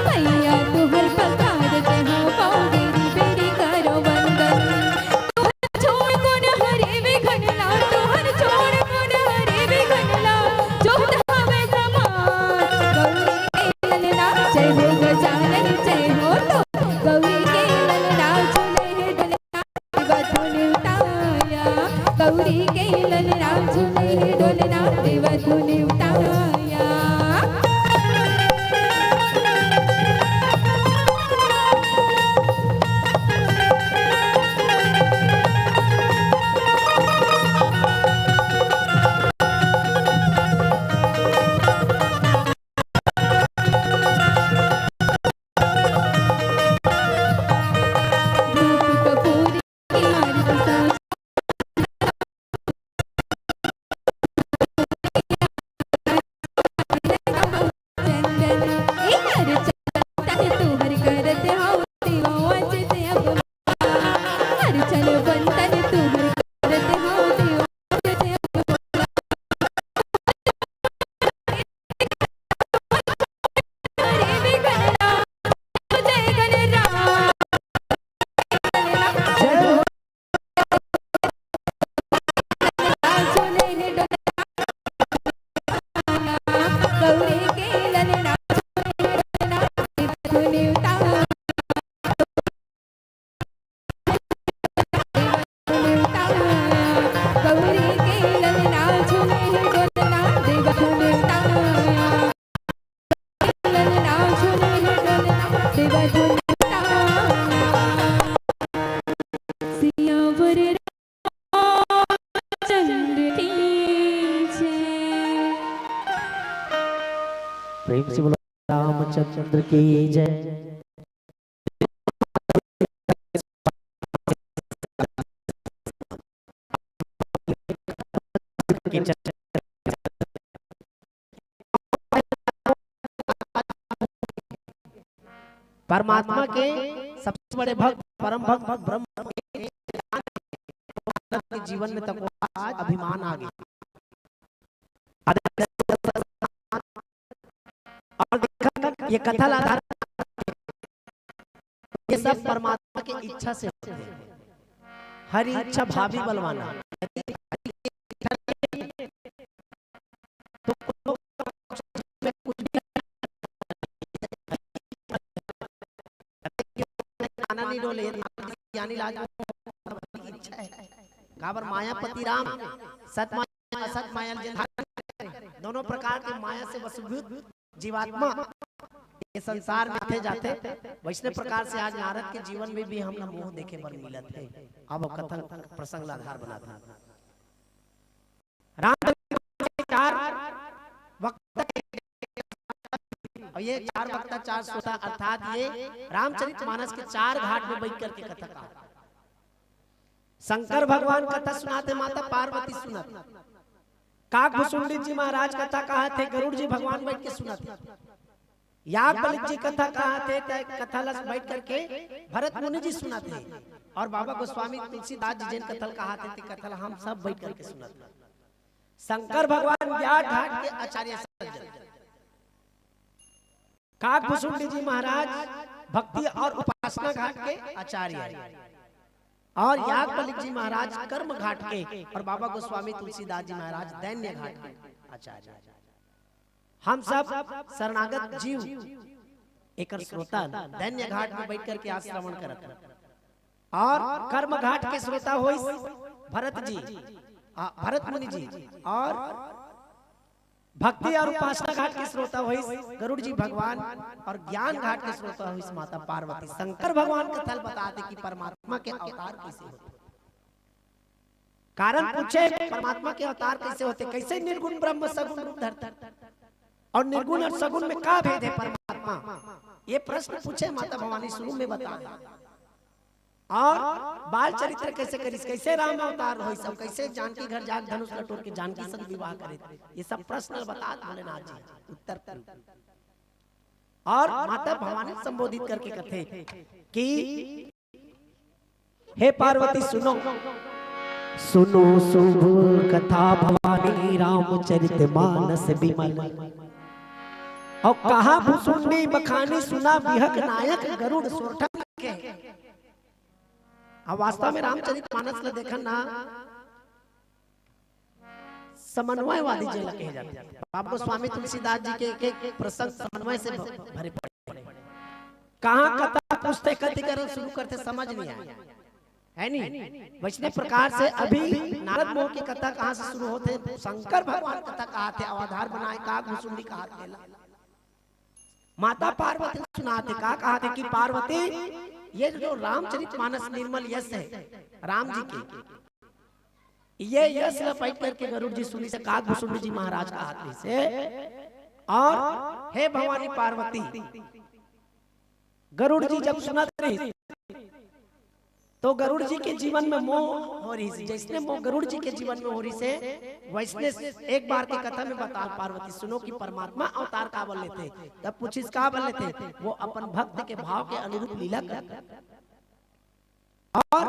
मैया तुहर पखारते हाँ पाँव तेरी बेरी करो वंदन तुहर छोड़ को न हरे वे घनला तुहर छोड़ को न हरे वे घनला जो धावे समान गौरी के ललना जय हो गजानन जय हो तो गौरी के ललना झूले है डलना देवधुन उताया गौरी के ललना झूले है डोलना देवधुन उताया धूप कपूर की आरती साज चंदन ए हर चंदन तुहर करत हो देवा वचते अब हर चल बंदन तुहर करत हो देवा वचते अब हरे वे गणना जय गणराम झूले है डोलना गौरी के ललना झूले है डोलना देवधुन उताया गौरी के ललना झूले है डोलना देवधुन उताया ललना झूले है डोलना देवधुन उताया सियावर रामचंद्र की जय
प्रेम से बोलो रामचंद्र की जय।
परमात्मा के सबसे बड़े भक्त परम भक्त ब्रह्म के जीवन में तक आज अभिमान आ गया और देखा ये कथा आधार ये सब परमात्मा की इच्छा से होते हैं। हर इच्छा भावी बलवाना यदि हरि की इच्छा नहीं है, तो कुछ भी खाना नहीं डोले ज्ञानी लाज की इच्छा है। काबर मायापति राम सत माया असत माया दोनों प्रकार के माया से वशीभूत जीवात्मा ये संसार में थे जाते वैसे प्रकार से आज नारद के जीवन में भी हम मोह देखे पर मिलत है। अब कथन प्रसंग आधार बनाता है। राम चार वक्त और ये चार वक्ता चार श्रोता अर्थात ये रामचरितमानस के चार घाट में बैठ करके कथा कहा। शंकर भगवान कथा सुनाते, माता पार्वती सुनाते, काकभूषुंडी जी महाराज कथा कहा थे, गरुड़ जी भगवान बैठ के सुनाते, याज्ञवल्क्य जी कथा कहा थे, कथा लस बैठ करके भरत मुनि जी सुनाते हैं, और बाबा गोस्वामी तुलसीदास जी जिन कथल कहा थे कथल हम सब बैठ करके सुनाते। शंकर भगवान ज्ञान घाट के आचार्य, काकभूषुंडी जी महाराज भक्ति और उपासना घाट के आचार्य, और याज्ञवल्क्य जी महाराज कर्म घाट के, और बाबा गोस्वामी तुलसीदास जी महाराज दैन्य घाट के आचार्य। हम सब शरणागत जीव एक श्रोता दैन्य घाट में बैठ करके आज श्रवण करत, और कर्म घाट के श्रोता होई भरत जी, भरत मुनि जी, और भक्ति और उपासना घाट के श्रोता हुई गरुड़ जी भगवान, और ज्ञान घाट के श्रोता हुई माता पार्वती। शंकर भगवान का थल बताते कि परमात्मा के अवतार कैसे होते, कारण पूछे परमात्मा के अवतार कैसे होते, कैसे निर्गुण ब्रह्म सगुण रूप धरता, और निर्गुण और सगुण में क्या भेद है परमात्मा, ये प्रश्न पूछे माता भवानी शुरू में बता। और बाल चरित्र कैसे करिस, कैसे राम अवतार हो, सब कैसे जानकी घर जाग धनुष लटोर के जानकी संग विवाह करे, ये सब प्रश्न बता भोलेनाथ जी उत्तर। और माता भवानी संबोधित करके कहते कि हे पार्वती सुनो, सुनो शुभ कथा भवानी रामचरित मानस विमल। और कहा भुसुंडी बखानी सुना बिहक नायक गरुड़ सोरठा के। अब वास्तव में रामचरित मानस ला देखा ना समन्वयवादी जेल कहे जाते हैं। आपको स्वामी तुलसीदास जी के एक प्रसंग समन्वय से भरे पड़े। कहाँ कथा पूछते कथी करो शुरू करते समझ नहीं आया है नहीं। वैष्णव प्रकार से अभी नारद मोह की कथा कहाँ से शुरू होते, शंकर भगवान कथा कहा थे, अवतार बनाए का भुसुंडी कहा थे, माता पार्वती सुनाते का कहा थे कि पार्वती ये जो रामचरित मानस निर्मल यश है राम जी के, ये यश लपेट करके गरुड़ जी सुनी से काग भुसुंडी जी महाराज का हाथ से। और हे भवानी पार्वती, गरुड़ जी जब सुनत रही तो गरुड़ जी के जीवन में मोह हो रही, जैसे मोह गरुड़ जी के जीवन में हो रही से वैसने एक बार की कथा में बता पार्वती सुनो कि परमात्मा अवतार का बल लेते। तब पूछिस का बल लेते, वो अपन भक्त के भाव के अनुरूप लीला करते और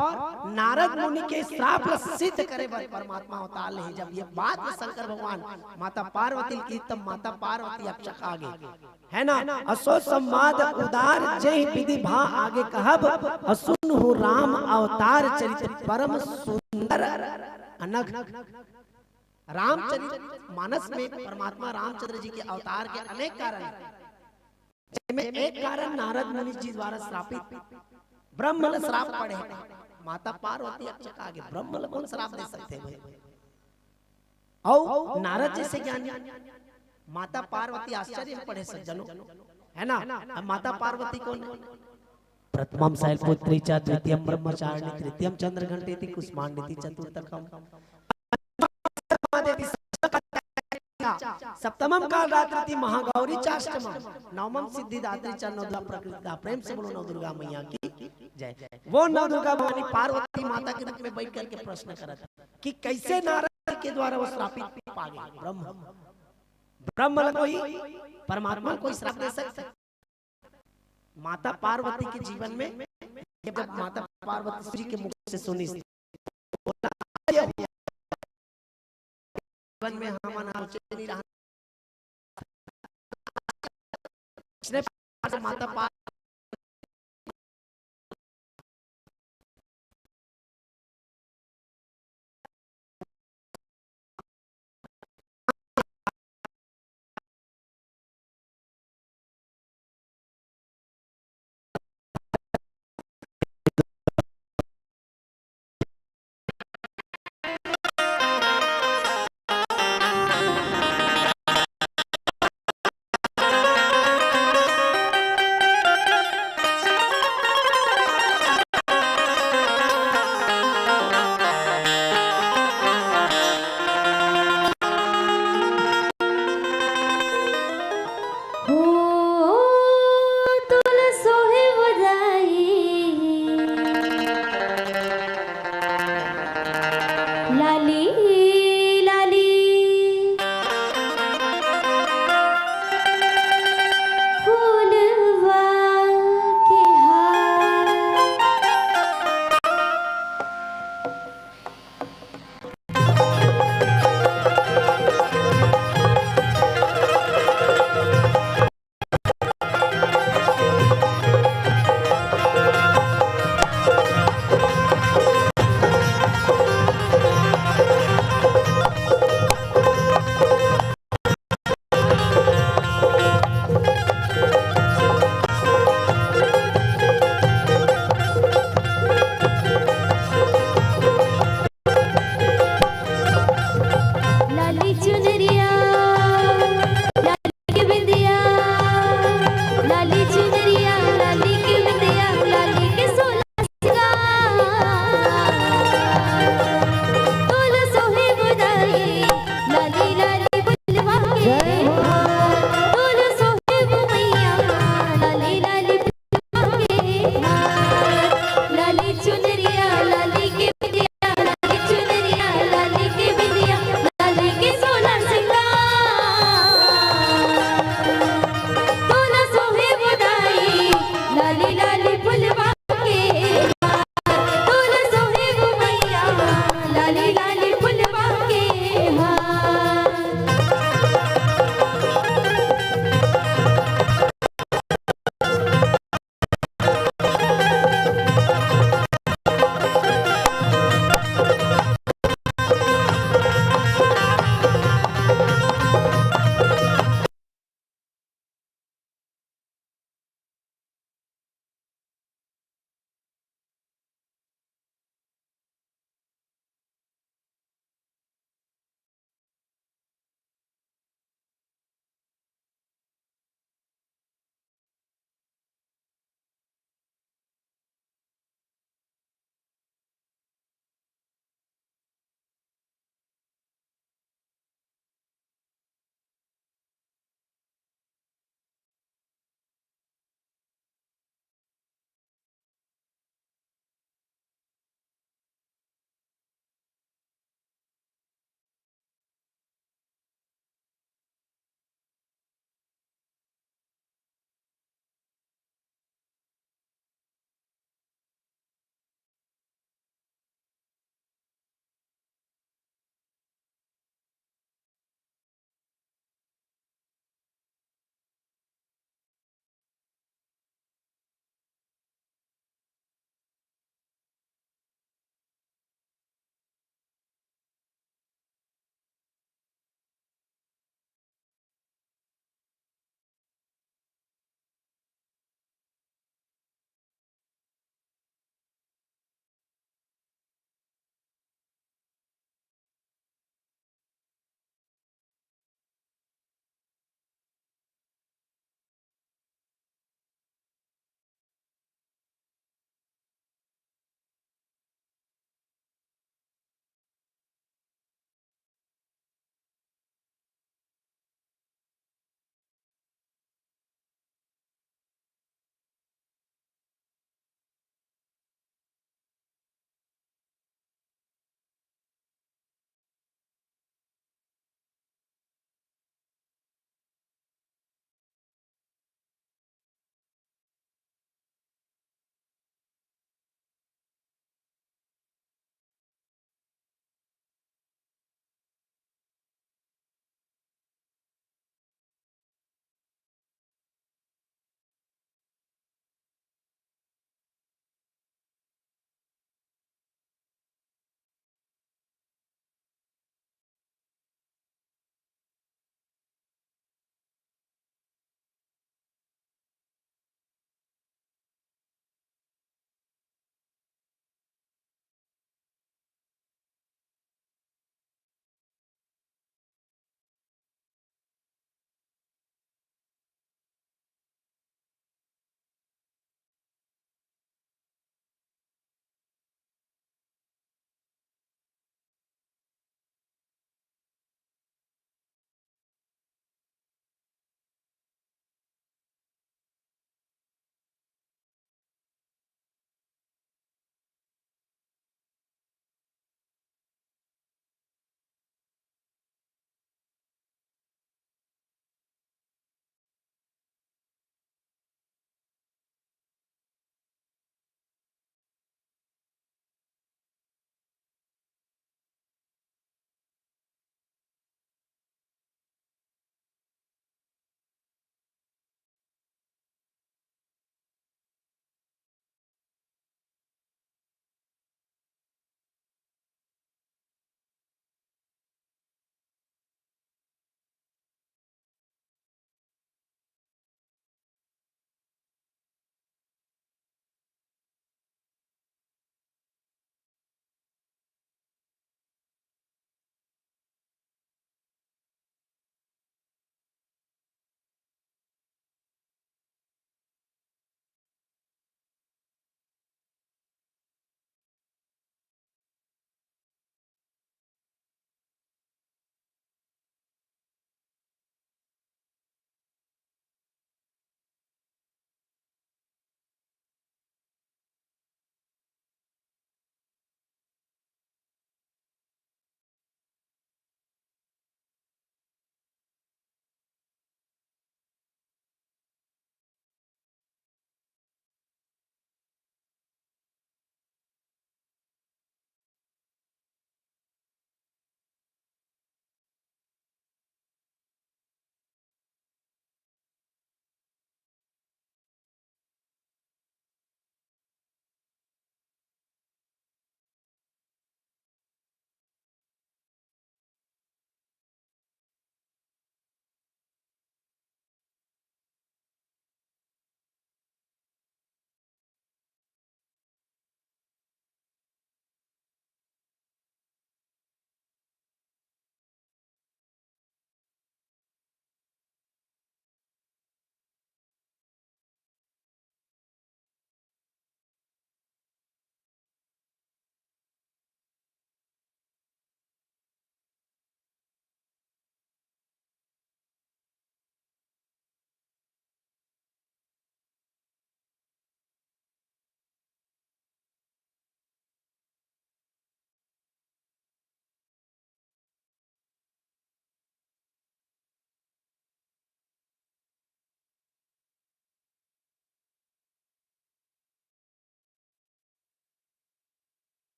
नारद मुनि के श्राप सिद्ध करे परमात्मा अवतार ले। जब ये बात में शंकर भगवान माता पार्वती की, तब माता पार्वती अब चका गई है ना। असो संवाद उदार जय विधि भा आगे कहब, असुन हो राम अवतार चरित परम सुंदर अनग। रामचरित मानस में परमात्मा रामचंद्र जी के अवतार के अनेक कारण हैं, जिनमें एक कारण नारद मुनि जी द्वारा श्रापित ब्रह्म श्राप पड़े। माता पार्वती अब आगे ब्रह्म कौन श्राप दे सकते हैं? और नारद जैसे ज्ञानी माता पार्वती आश्चर्य में पड़े सज्जनों है ना। अब माता पार्वती कौन है? प्रथमम शैलपुत्री च, द्वितीयम ब्रह्मचारिणी, तृतीयम चंद्रघंटेति, कुष्मांडेति, चतुर्थकम सप्तमम काल रात्रि महागौरी चाष्टमम, नवमम सिद्धिदात्री च, नवदुर्गा प्रकृति। प्रेम से बोलो नव दुर्गा मैया की जय। वो नव दुर्गा भवानी पार्वती माता के रूप में बैठ करके प्रश्न करत कि कैसे नारद के द्वारा वो श्रापित पा गए। ब्रह्म कोई परमात्मा कोई श्राप दे सकता? माता पार्वती के जीवन में जब माता पार्वती जी के मुख से सुनी जीवन में हम नहीं रहा, माता